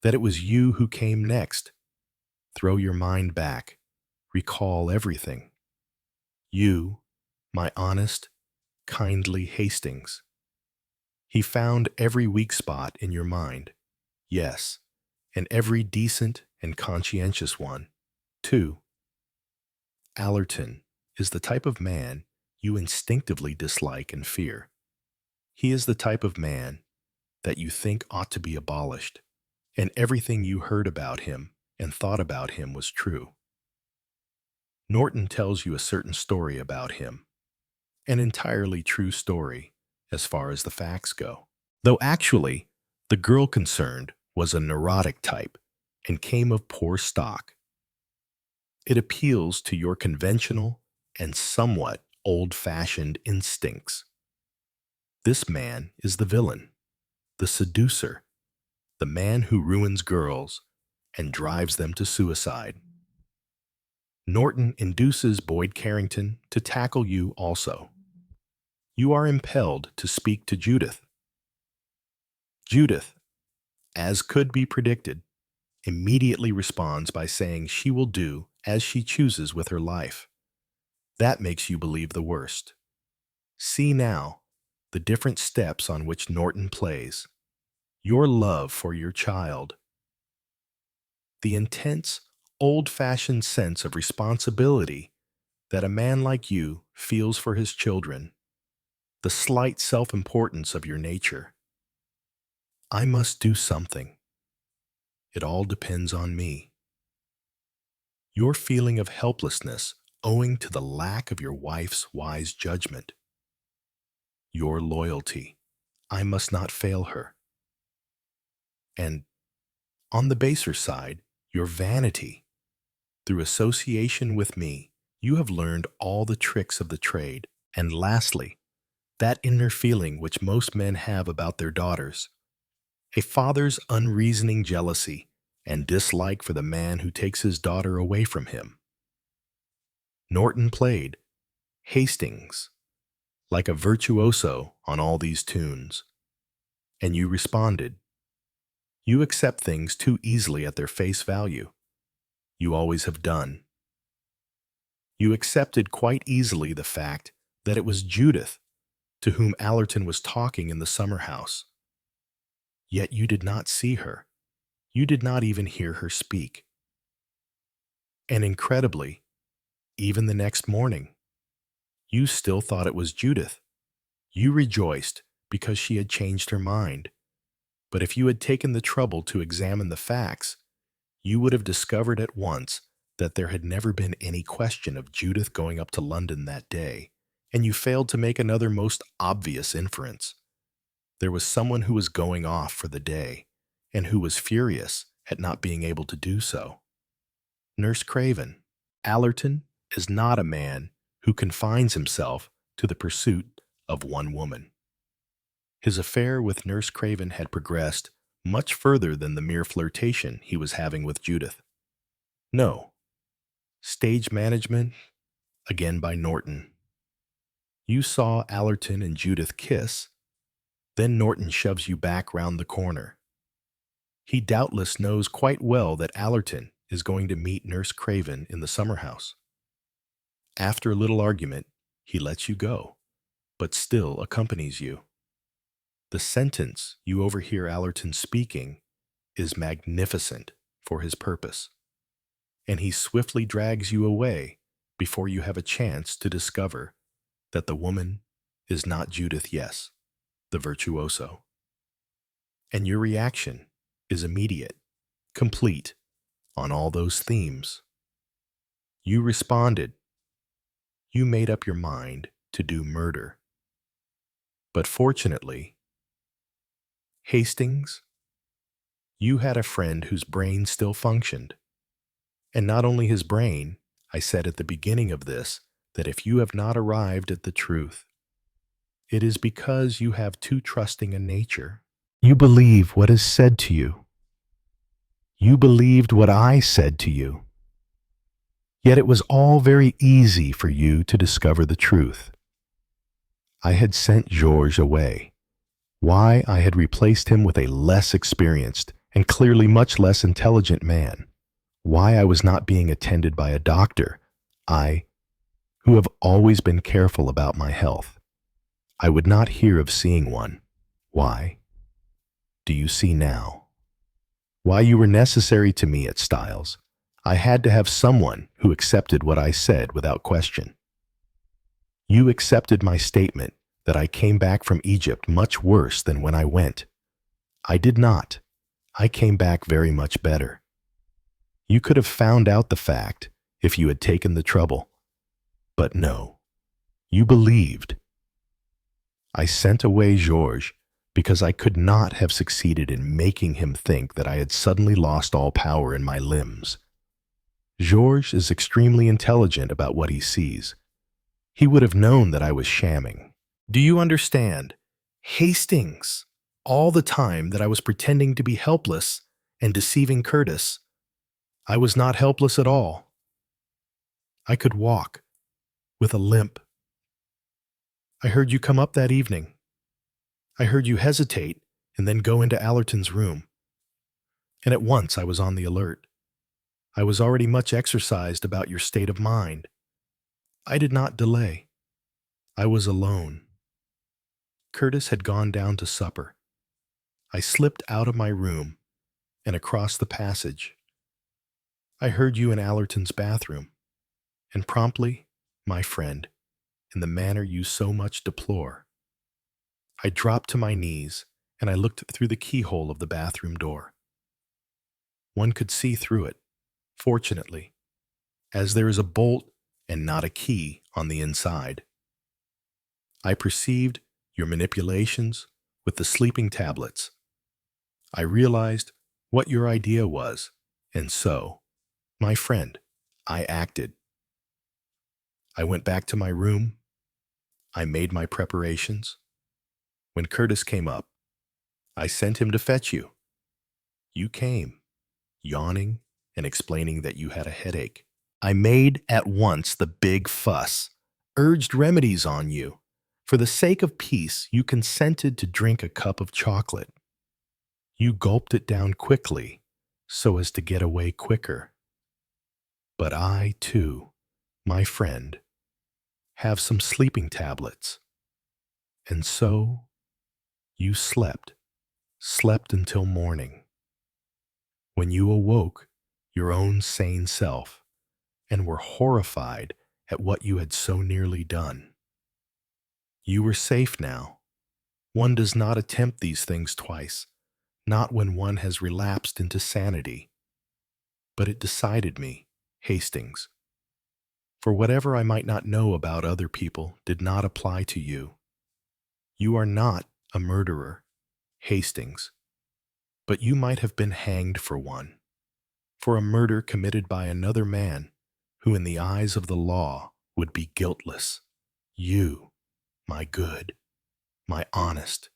that it was you who came next? Throw your mind back. Recall everything. You, my honest, kindly Hastings. He found every weak spot in your mind. Yes, and every decent and conscientious one, too. Allerton is the type of man you instinctively dislike and fear. He is the type of man that you think ought to be abolished, and everything you heard about him and thought about him was true. Norton tells you a certain story about him, an entirely true story as far as the facts go, though actually the girl concerned was a neurotic type and came of poor stock. It appeals to your conventional and somewhat old-fashioned instincts. This man is the villain, the seducer, the man who ruins girls and drives them to suicide. Norton induces Boyd Carrington to tackle you also. You are impelled to speak to Judith. Judith, as could be predicted, immediately responds by saying she will do as she chooses with her life. That makes you believe the worst. See now the different steps on which Norton plays. Your love for your child. The intense, old-fashioned sense of responsibility that a man like you feels for his children. The slight self-importance of your nature. I must do something. It all depends on me. Your feeling of helplessness owing to the lack of your wife's wise judgment. Your loyalty. I must not fail her. And on the baser side, your vanity. Through association with me, you have learned all the tricks of the trade. And lastly, that inner feeling which most men have about their daughters. A father's unreasoning jealousy and dislike for the man who takes his daughter away from him. Norton played Hastings like a virtuoso on all these tunes, and you responded. You accept things too easily at their face value. You always have done. You accepted quite easily the fact that it was Judith to whom Allerton was talking in the summer house. Yet you did not see her. You did not even hear her speak. And incredibly, even the next morning, you still thought it was Judith. You rejoiced because she had changed her mind. But if you had taken the trouble to examine the facts, you would have discovered at once that there had never been any question of Judith going up to London that day, and you failed to make another most obvious inference. There was someone who was going off for the day, and who was furious at not being able to do so. Nurse Craven. Allerton is not a man who confines himself to the pursuit of one woman. His affair with Nurse Craven had progressed much further than the mere flirtation he was having with Judith. No. Stage management, again by Norton. You saw Allerton and Judith kiss, then Norton shoves you back round the corner. He doubtless knows quite well that Allerton is going to meet Nurse Craven in the summer house. After a little argument, he lets you go, but still accompanies you. The sentence you overhear Allerton speaking is magnificent for his purpose, and he swiftly drags you away before you have a chance to discover that the woman is not Judith Yes, the virtuoso. And your reaction is immediate, complete, on all those themes. You responded. You made up your mind to do murder. But fortunately, Hastings, you had a friend whose brain still functioned. And not only his brain, I said at the beginning of this, that if you have not arrived at the truth, it is because you have too trusting a nature. You believe what is said to you. You believed what I said to you. Yet it was all very easy for you to discover the truth. I had sent Georges away. Why I had replaced him with a less experienced and clearly much less intelligent man. Why I was not being attended by a doctor. I, who have always been careful about my health, I would not hear of seeing one. Why? Do you see now? Why you were necessary to me at Styles. I had to have someone who accepted what I said without question. You accepted my statement that I came back from Egypt much worse than when I went. I did not. I came back very much better. You could have found out the fact if you had taken the trouble. But no, you believed. I sent away Georges because I could not have succeeded in making him think that I had suddenly lost all power in my limbs. Georges is extremely intelligent about what he sees. He would have known that I was shamming. Do you understand? Hastings, all the time that I was pretending to be helpless and deceiving Curtis, I was not helpless at all. I could walk with a limp. I heard you come up that evening. I heard you hesitate and then go into Allerton's room. And at once I was on the alert. I was already much exercised about your state of mind. I did not delay. I was alone. Curtis had gone down to supper. I slipped out of my room and across the passage. I heard you in Allerton's bathroom, and promptly, my friend, in the manner you so much deplore, I dropped to my knees and I looked through the keyhole of the bathroom door. One could see through it, fortunately, as there is a bolt and not a key on the inside. I perceived your manipulations with the sleeping tablets. I realized what your idea was, and so, my friend, I acted. I went back to my room. I made my preparations. When Curtis came up, I sent him to fetch you. You came, yawning and explaining that you had a headache. I made at once the big fuss, urged remedies on you. For the sake of peace, you consented to drink a cup of chocolate. You gulped it down quickly so as to get away quicker. But I, too, my friend, have some sleeping tablets. And so you slept until morning, when you awoke your own sane self and were horrified at what you had so nearly done. You were safe now. One does not attempt these things twice, not when one has relapsed into sanity. But it decided me, Hastings. For whatever I might not know about other people did not apply to you. You are not a murderer, Hastings, but you might have been hanged for one, for a murder committed by another man who in the eyes of the law would be guiltless. You, my good, my honest,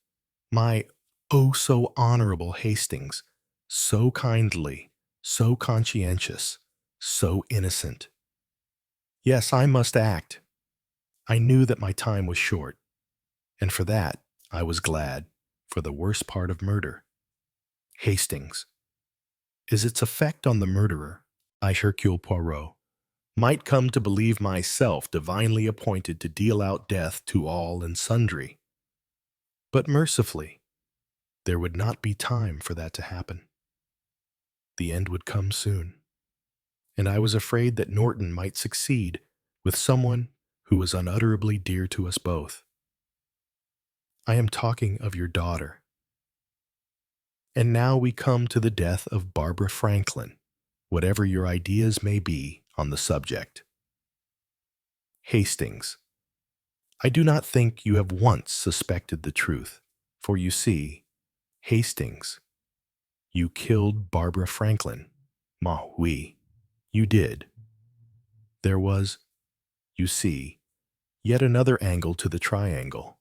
my oh so honorable Hastings, so kindly, so conscientious, so innocent. Yes, I must act. I knew that my time was short, and for that I was glad, for the worst part of murder. Hastings, is its effect on the murderer, I, Hercule Poirot, might come to believe myself divinely appointed to deal out death to all and sundry. But mercifully, there would not be time for that to happen. The end would come soon, and I was afraid that Norton might succeed with someone who was unutterably dear to us both. I am talking of your daughter. And now we come to the death of Barbara Franklin, whatever your ideas may be on the subject. Hastings, I do not think you have once suspected the truth, for you see, Hastings, you killed Barbara Franklin. Oui, you did. There was, you see, yet another angle to the triangle,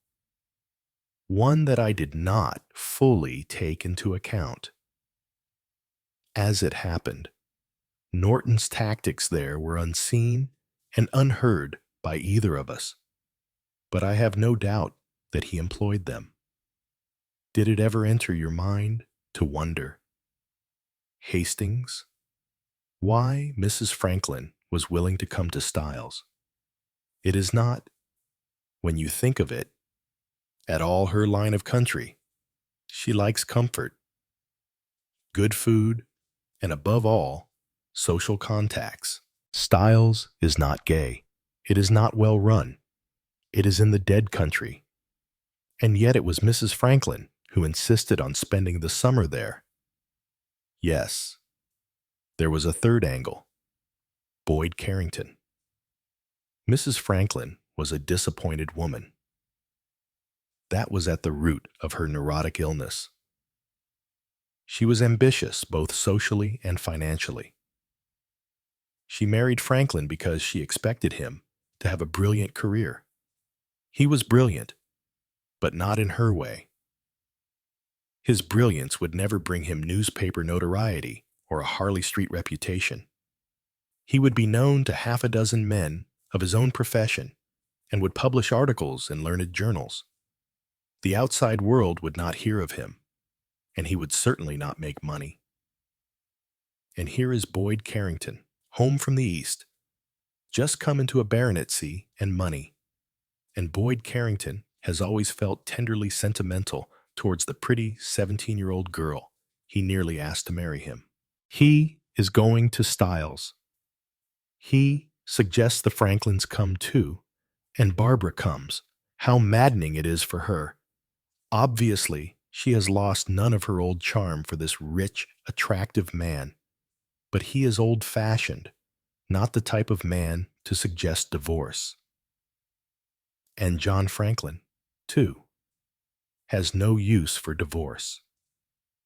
one that I did not fully take into account. As it happened, Norton's tactics there were unseen and unheard by either of us, but I have no doubt that he employed them. Did it ever enter your mind to wonder, Hastings, why Mrs. Franklin was willing to come to Styles? It is not, when you think of it, at all her line of country. She likes comfort, good food, and above all, social contacts. Styles is not gay. It is not well run. It is in the dead country. And yet it was Mrs. Franklin who insisted on spending the summer there. Yes, there was a third angle. Boyd Carrington. Mrs. Franklin was a disappointed woman. That was at the root of her neurotic illness. She was ambitious both socially and financially. She married Franklin because she expected him to have a brilliant career. He was brilliant, but not in her way. His brilliance would never bring him newspaper notoriety or a Harley Street reputation. He would be known to half a dozen men of his own profession and would publish articles in learned journals. The outside world would not hear of him, and he would certainly not make money. And here is Boyd Carrington, home from the East, just come into a baronetcy and money. And Boyd Carrington has always felt tenderly sentimental towards the pretty 17-year-old girl he nearly asked to marry him. He is going to Styles. He suggests the Franklins come too, and Barbara comes. How maddening it is for her. Obviously, she has lost none of her old charm for this rich, attractive man. But he is old-fashioned, not the type of man to suggest divorce. And John Franklin, too, has no use for divorce.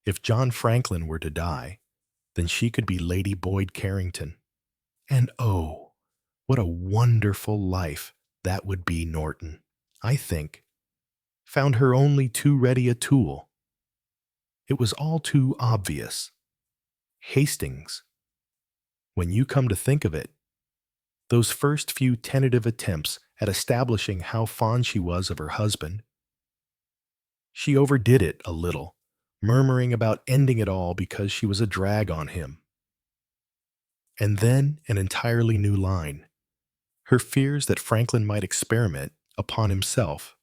If John Franklin were to die, then she could be Lady Boyd Carrington. And oh, what a wonderful life that would be, Norton, I think. Found her only too ready a tool. It was all too obvious. Hastings, when you come to think of it, those first few tentative attempts at establishing how fond she was of her husband, she overdid it a little, murmuring about ending it all because she was a drag on him. And then an entirely new line, her fears that Franklin might experiment upon himself.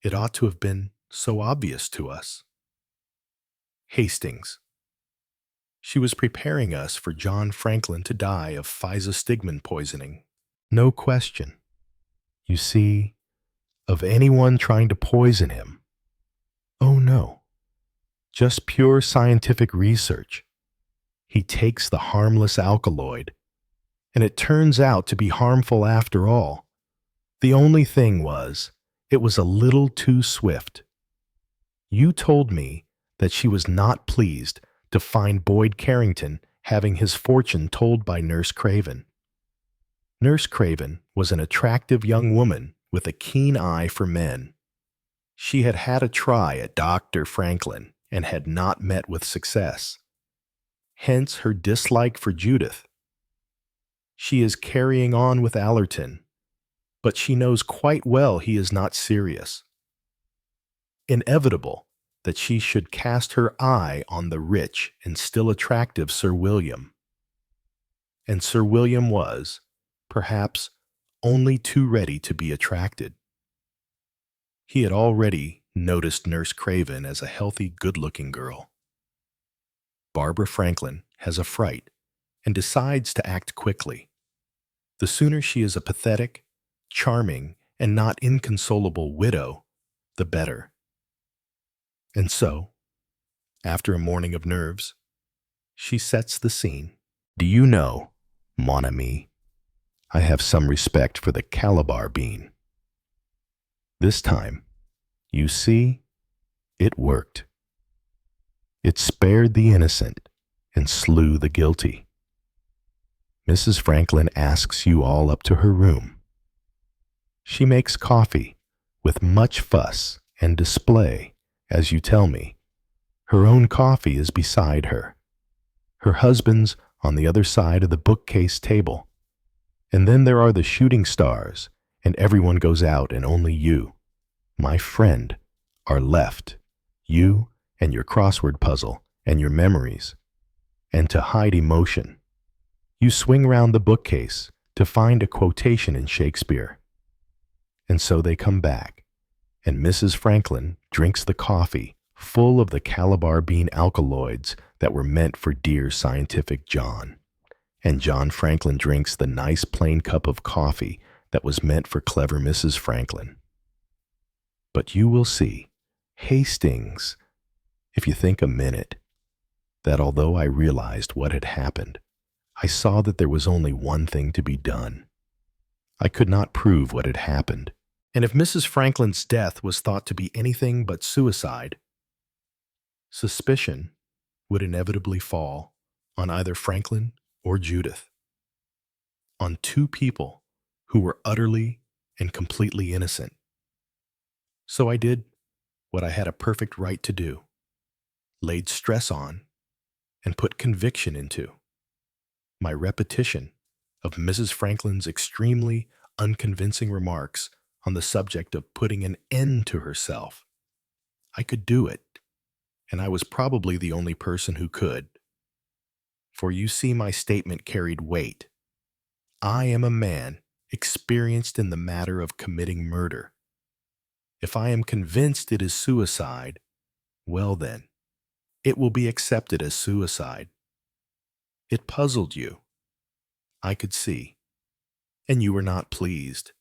It ought to have been so obvious to us. Hastings. She was preparing us for John Franklin to die of physostigmine poisoning. No question. You see, of anyone trying to poison him. Oh no. Just pure scientific research. He takes the harmless alkaloid, and it turns out to be harmful after all. The only thing was, it was a little too swift. You told me that she was not pleased to find Boyd Carrington having his fortune told by Nurse Craven. Nurse Craven was an attractive young woman with a keen eye for men. She had had a try at Dr. Franklin and had not met with success. Hence her dislike for Judith. She is carrying on with Allerton, but she knows quite well he is not serious. Inevitable that she should cast her eye on the rich and still attractive Sir William. And Sir William was, perhaps, only too ready to be attracted. He had already noticed Nurse Craven as a healthy, good-looking girl. Barbara Franklin has a fright and decides to act quickly. The sooner she is a pathetic, charming, and not inconsolable widow, the better. And so, after a morning of nerves, she sets the scene. Do you know, mon ami, I have some respect for the Calabar bean. This time, you see, it worked. It spared the innocent and slew the guilty. Mrs. Franklin asks you all up to her room. She makes coffee with much fuss and display, as you tell me. Her own coffee is beside her. Her husband's on the other side of the bookcase table. And then there are the shooting stars, and everyone goes out, and only you, my friend, are left, you and your crossword puzzle and your memories. And to hide emotion, you swing round the bookcase to find a quotation in Shakespeare. And so they come back, and Mrs. Franklin drinks the coffee full of the Calabar bean alkaloids that were meant for dear scientific John. And John Franklin drinks the nice plain cup of coffee that was meant for clever Mrs. Franklin. But you will see, Hastings, if you think a minute, that although I realized what had happened, I saw that there was only one thing to be done. I could not prove what had happened, and if Mrs. Franklin's death was thought to be anything but suicide, suspicion would inevitably fall on either Franklin or Judith, on two people who were utterly and completely innocent. So I did what I had a perfect right to do, laid stress on, and put conviction into my repetition of Mrs. Franklin's extremely unconvincing remarks on the subject of putting an end to herself. I could do it, and I was probably the only person who could. For you see, my statement carried weight. I am a man experienced in the matter of committing murder. If I am convinced it is suicide, well then, it will be accepted as suicide. It puzzled you, I could see, and you were not pleased.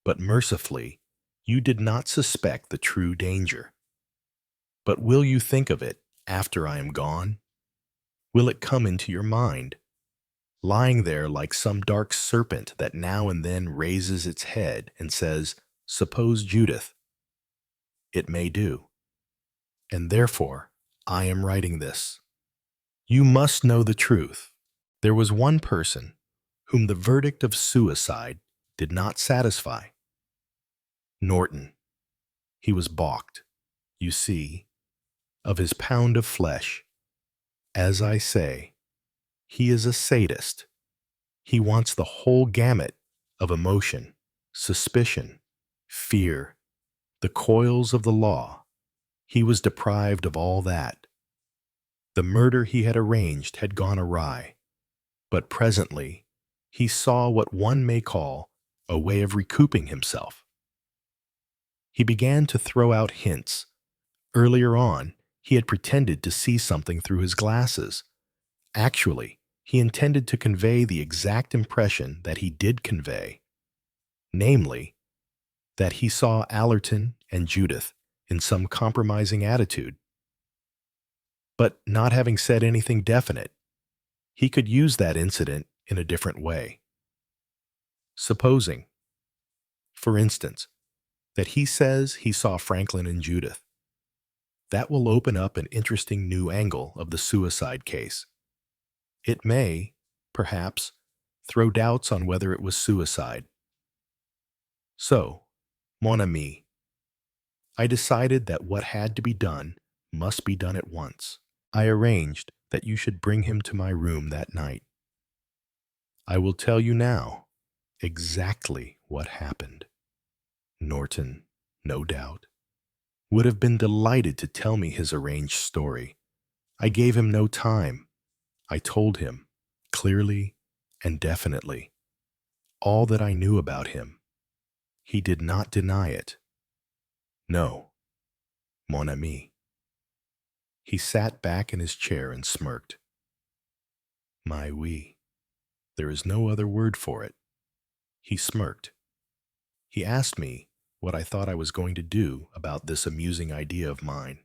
But mercifully, you did not suspect the true danger. But will you think of it after I am gone? Will it come into your mind, lying there like some dark serpent that now and then raises its head and says, "Suppose Judith"? It may do. And therefore, I am writing this. You must know the truth. There was one person whom the verdict of suicide did not satisfy. Norton. He was balked, you see, of his pound of flesh. As I say, he is a sadist. He wants the whole gamut of emotion, suspicion, fear, the coils of the law. He was deprived of all that. The murder he had arranged had gone awry, but presently he saw what one may call a way of recouping himself. He began to throw out hints. Earlier on, he had pretended to see something through his glasses. Actually, he intended to convey the exact impression that he did convey, namely, that he saw Allerton and Judith in some compromising attitude. But not having said anything definite, he could use that incident in a different way. Supposing, for instance, that he says he saw Franklin and Judith. That will open up an interesting new angle of the suicide case. It may, perhaps, throw doubts on whether it was suicide. So, mon ami, I decided that what had to be done must be done at once. I arranged that you should bring him to my room that night. I will tell you now exactly what happened. Norton, no doubt, would have been delighted to tell me his arranged story. I gave him no time. I told him, clearly and definitely, all that I knew about him. He did not deny it. No, mon ami. He sat back in his chair and smirked. My oui. There is no other word for it. He smirked. He asked me what I thought I was going to do about this amusing idea of mine.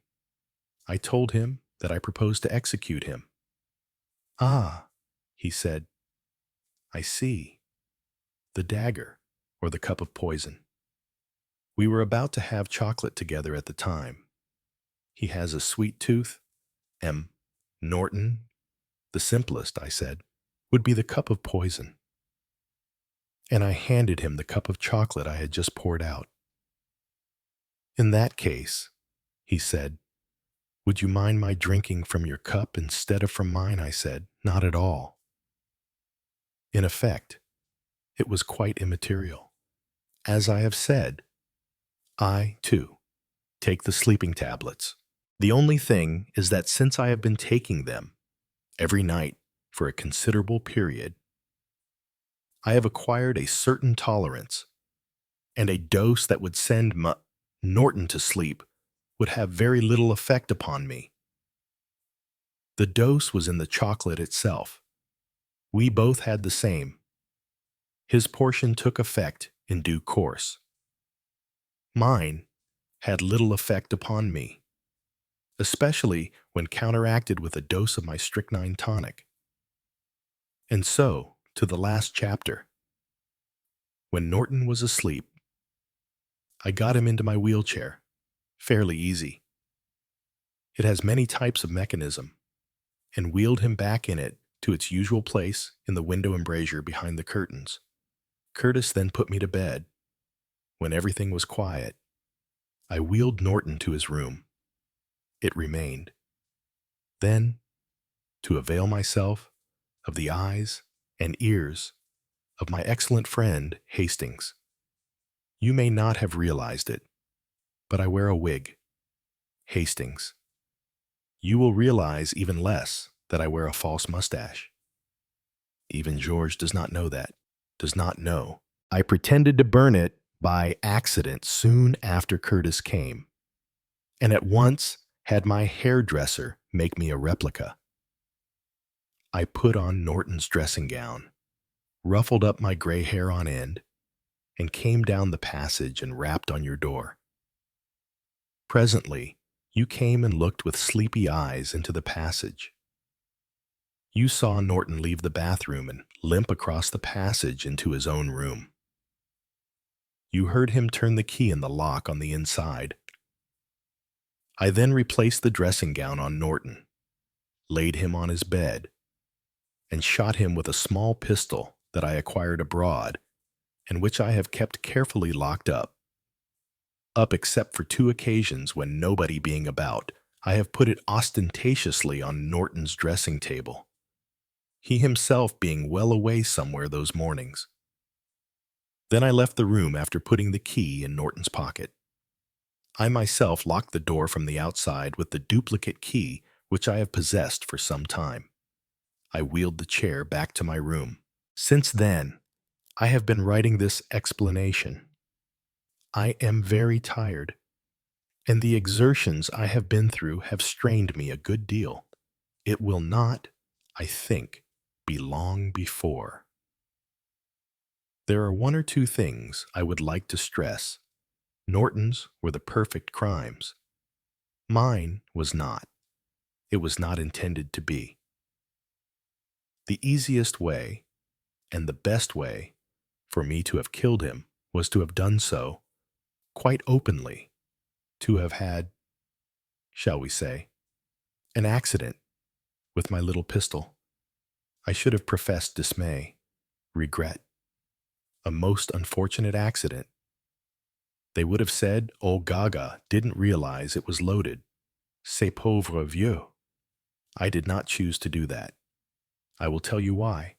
I told him that I proposed to execute him. Ah, he said, I see. The dagger, or the cup of poison. We were about to have chocolate together at the time. He has a sweet tooth. Norton. The simplest, I said, would be the cup of poison. And I handed him the cup of chocolate I had just poured out. In that case, he said, would you mind my drinking from your cup instead of from mine? I said, not at all. In effect, it was quite immaterial. As I have said, I, too, take the sleeping tablets. The only thing is that since I have been taking them every night for a considerable period, I have acquired a certain tolerance, and a dose that would send Norton to sleep would have very little effect upon me. The dose was in the chocolate itself. We both had the same. His portion took effect in due course. Mine had little effect upon me, especially when counteracted with a dose of my strychnine tonic. And so, to the last chapter. When Norton was asleep, I got him into my wheelchair, fairly easy. It has many types of mechanism, and wheeled him back in it to its usual place in the window embrasure behind the curtains. Curtis then put me to bed. When everything was quiet, I wheeled Norton to his room. It remained. Then, to avail myself of the eyes and ears of my excellent friend Hastings. You may not have realized it, but I wear a wig. Hastings. You will realize even less that I wear a false mustache. Even George does not know that, does not know. I pretended to burn it by accident soon after Curtis came, and at once had my hairdresser make me a replica. I put on Norton's dressing gown, ruffled up my gray hair on end, and came down the passage and rapped on your door. Presently, you came and looked with sleepy eyes into the passage. You saw Norton leave the bathroom and limp across the passage into his own room. You heard him turn the key in the lock on the inside. I then replaced the dressing gown on Norton, laid him on his bed, and shot him with a small pistol that I acquired abroad and which I have kept carefully locked up. Up except for 2 occasions when nobody being about, I have put it ostentatiously on Norton's dressing table, he himself being well away somewhere those mornings. Then I left the room after putting the key in Norton's pocket. I myself locked the door from the outside with the duplicate key which I have possessed for some time. I wheeled the chair back to my room. Since then, I have been writing this explanation. I am very tired, and the exertions I have been through have strained me a good deal. It will not, I think, be long before. There are 1 or 2 things I would like to stress. Norton's were the perfect crimes. Mine was not. It was not intended to be. The easiest way, and the best way, for me to have killed him was to have done so quite openly, to have had, shall we say, an accident with my little pistol. I should have professed dismay, regret, a most unfortunate accident. They would have said old Gaga didn't realize it was loaded. C'est pauvre vieux. I did not choose to do that. I will tell you why.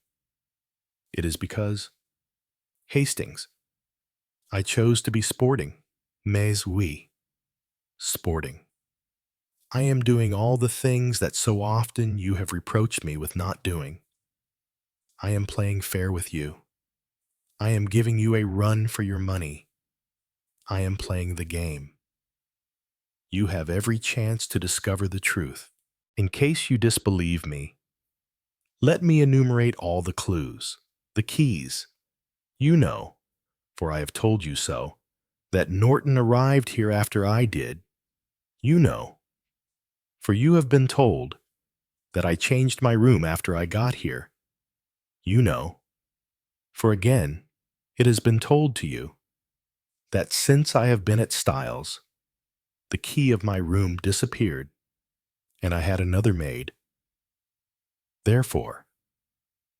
It is because Hastings. I chose to be sporting, mais oui. sporting. I am doing all the things that so often you have reproached me with not doing. I am playing fair with you. I am giving you a run for your money. I am playing the game. You have every chance to discover the truth. In case you disbelieve me, let me enumerate all the clues, the keys. You know, for I have told you so, that Norton arrived here after I did. You know, for you have been told that I changed my room after I got here. You know, for again, it has been told to you that since I have been at Styles, the key of my room disappeared, and I had another made. Therefore,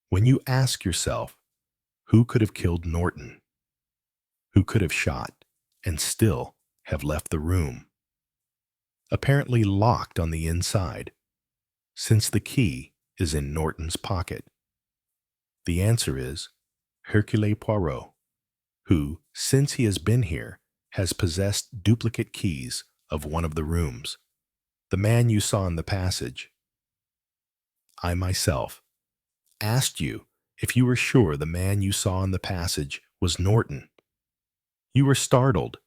when you ask yourself, who could have killed Norton? Who could have shot and still have left the room, apparently locked on the inside, since the key is in Norton's pocket? The answer is Hercule Poirot, who, since he has been here, has possessed duplicate keys of one of the rooms, the man you saw in the passage. I myself asked you if you were sure the man you saw in the passage was Norton. You were startled.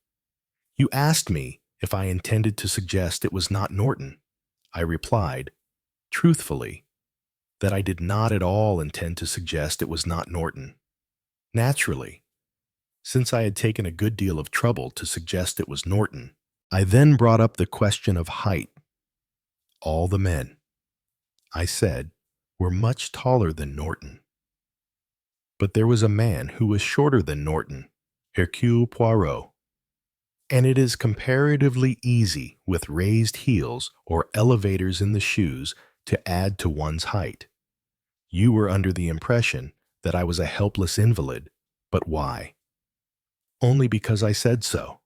You asked me if I intended to suggest it was not Norton. I replied, truthfully, that I did not at all intend to suggest it was not Norton. Naturally, since I had taken a good deal of trouble to suggest it was Norton, I then brought up the question of height. All the men, I said, were much taller than Norton. But there was a man who was shorter than Norton, Hercule Poirot, and it is comparatively easy with raised heels or elevators in the shoes to add to one's height. You were under the impression that I was a helpless invalid, but why? Only because I said so.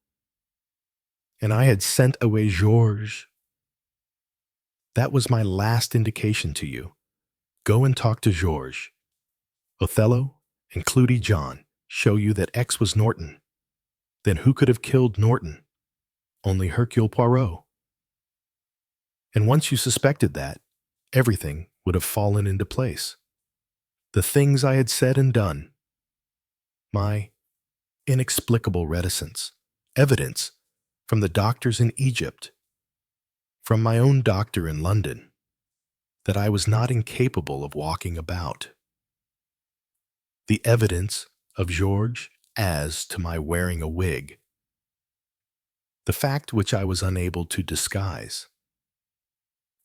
And I had sent away Georges. That was my last indication to you. Go and talk to Georges. Othello and Clutie John show you that X was Norton. Then who could have killed Norton? Only Hercule Poirot. And once you suspected that, everything would have fallen into place. The things I had said and done, my inexplicable reticence, evidence from the doctors in Egypt, from my own doctor in London, that I was not incapable of walking about. The evidence of Georges as to my wearing a wig, the fact which I was unable to disguise,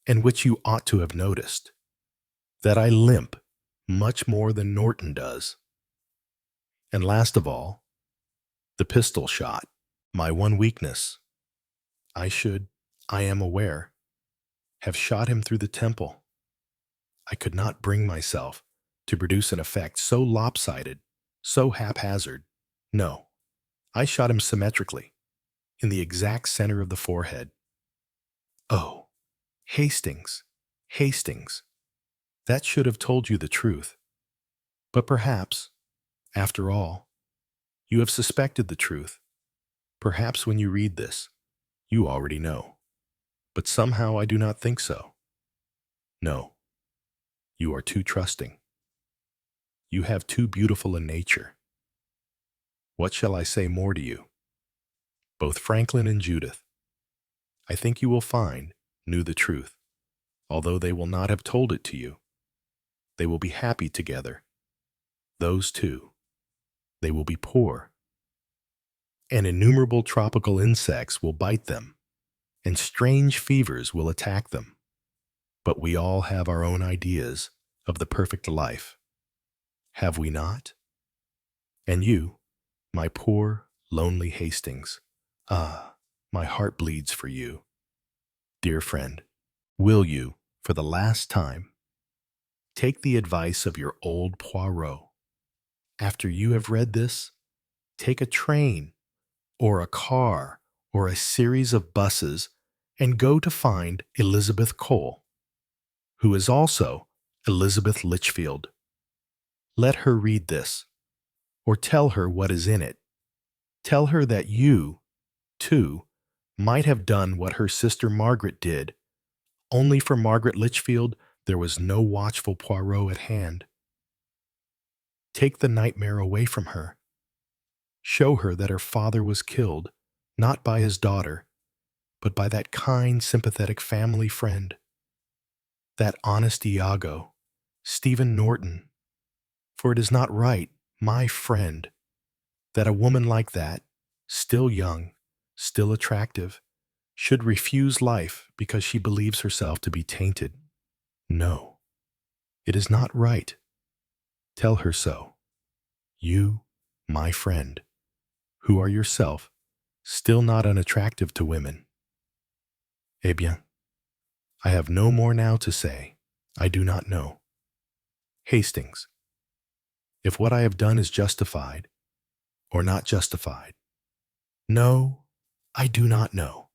and which you ought to have noticed, that I limp much more than Norton does. And last of all, the pistol shot, my one weakness. I should, I am aware, have shot him through the temple. I could not bring myself to produce an effect so lopsided, so haphazard. No, I shot him symmetrically, in the exact center of the forehead. Oh, Hastings, Hastings, that should have told you the truth. But perhaps, after all, you have suspected the truth. Perhaps when you read this, you already know. But somehow I do not think so. No, you are too trusting. You have too beautiful a nature. What shall I say more to you? Both Franklin and Judith, I think you will find, knew the truth, although they will not have told it to you. They will be happy together. Those two. They will be poor. And innumerable tropical insects will bite them, and strange fevers will attack them. But we all have our own ideas of the perfect life. Have we not? And you, my poor, lonely Hastings, ah, my heart bleeds for you. Dear friend, will you, for the last time, take the advice of your old Poirot? After you have read this, take a train or a car or a series of buses and go to find Elizabeth Cole, who is also Elizabeth Litchfield. Let her read this, or tell her what is in it. Tell her that you, too, might have done what her sister Margaret did. Only for Margaret Litchfield, there was no watchful Poirot at hand. Take the nightmare away from her. Show her that her father was killed, not by his daughter, but by that kind, sympathetic family friend. That honest Iago, Stephen Norton. For it is not right, my friend, that a woman like that, still young, still attractive, should refuse life because she believes herself to be tainted. No, it is not right. Tell her so. You, my friend, who are yourself still not unattractive to women. Eh bien, I have no more now to say. I do not know. Hastings, if what I have done is justified or not justified. No, I do not know.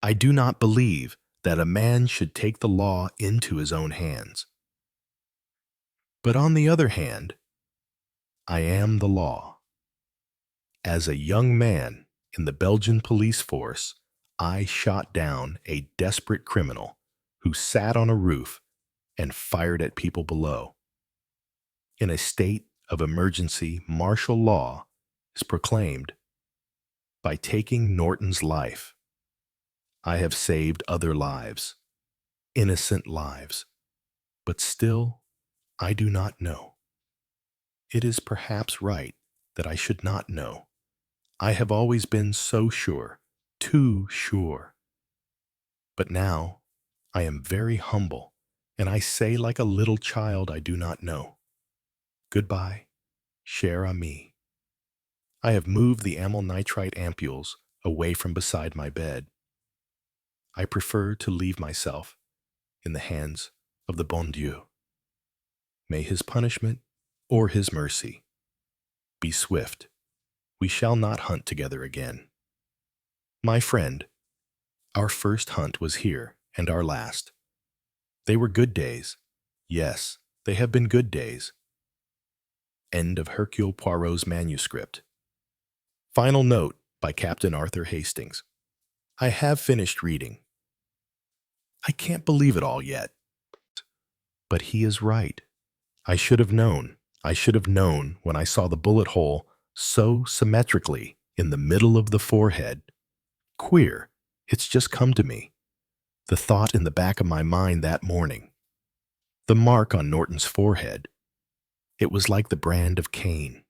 I do not believe that a man should take the law into his own hands. But on the other hand, I am the law. As a young man in the Belgian police force, I shot down a desperate criminal who sat on a roof and fired at people below. In a state of emergency, martial law is proclaimed. By taking Norton's life, I have saved other lives, innocent lives, but still, I do not know. It is perhaps right that I should not know. I have always been so sure, too sure. But now, I am very humble, and I say like a little child I do not know. Goodbye, cher ami. I have moved the amyl nitrite ampules away from beside my bed. I prefer to leave myself in the hands of the bon Dieu. May his punishment or his mercy be swift. We shall not hunt together again. My friend, our first hunt was here, and our last. They were good days. Yes, they have been good days. End of Hercule Poirot's manuscript. Final note by Captain Arthur Hastings. I have finished reading. I can't believe it all yet. But he is right. I should have known. I should have known when I saw the bullet hole so symmetrically in the middle of the forehead. Queer. It's just come to me. The thought in the back of my mind that morning. The mark on Norton's forehead. It was like the brand of Cain.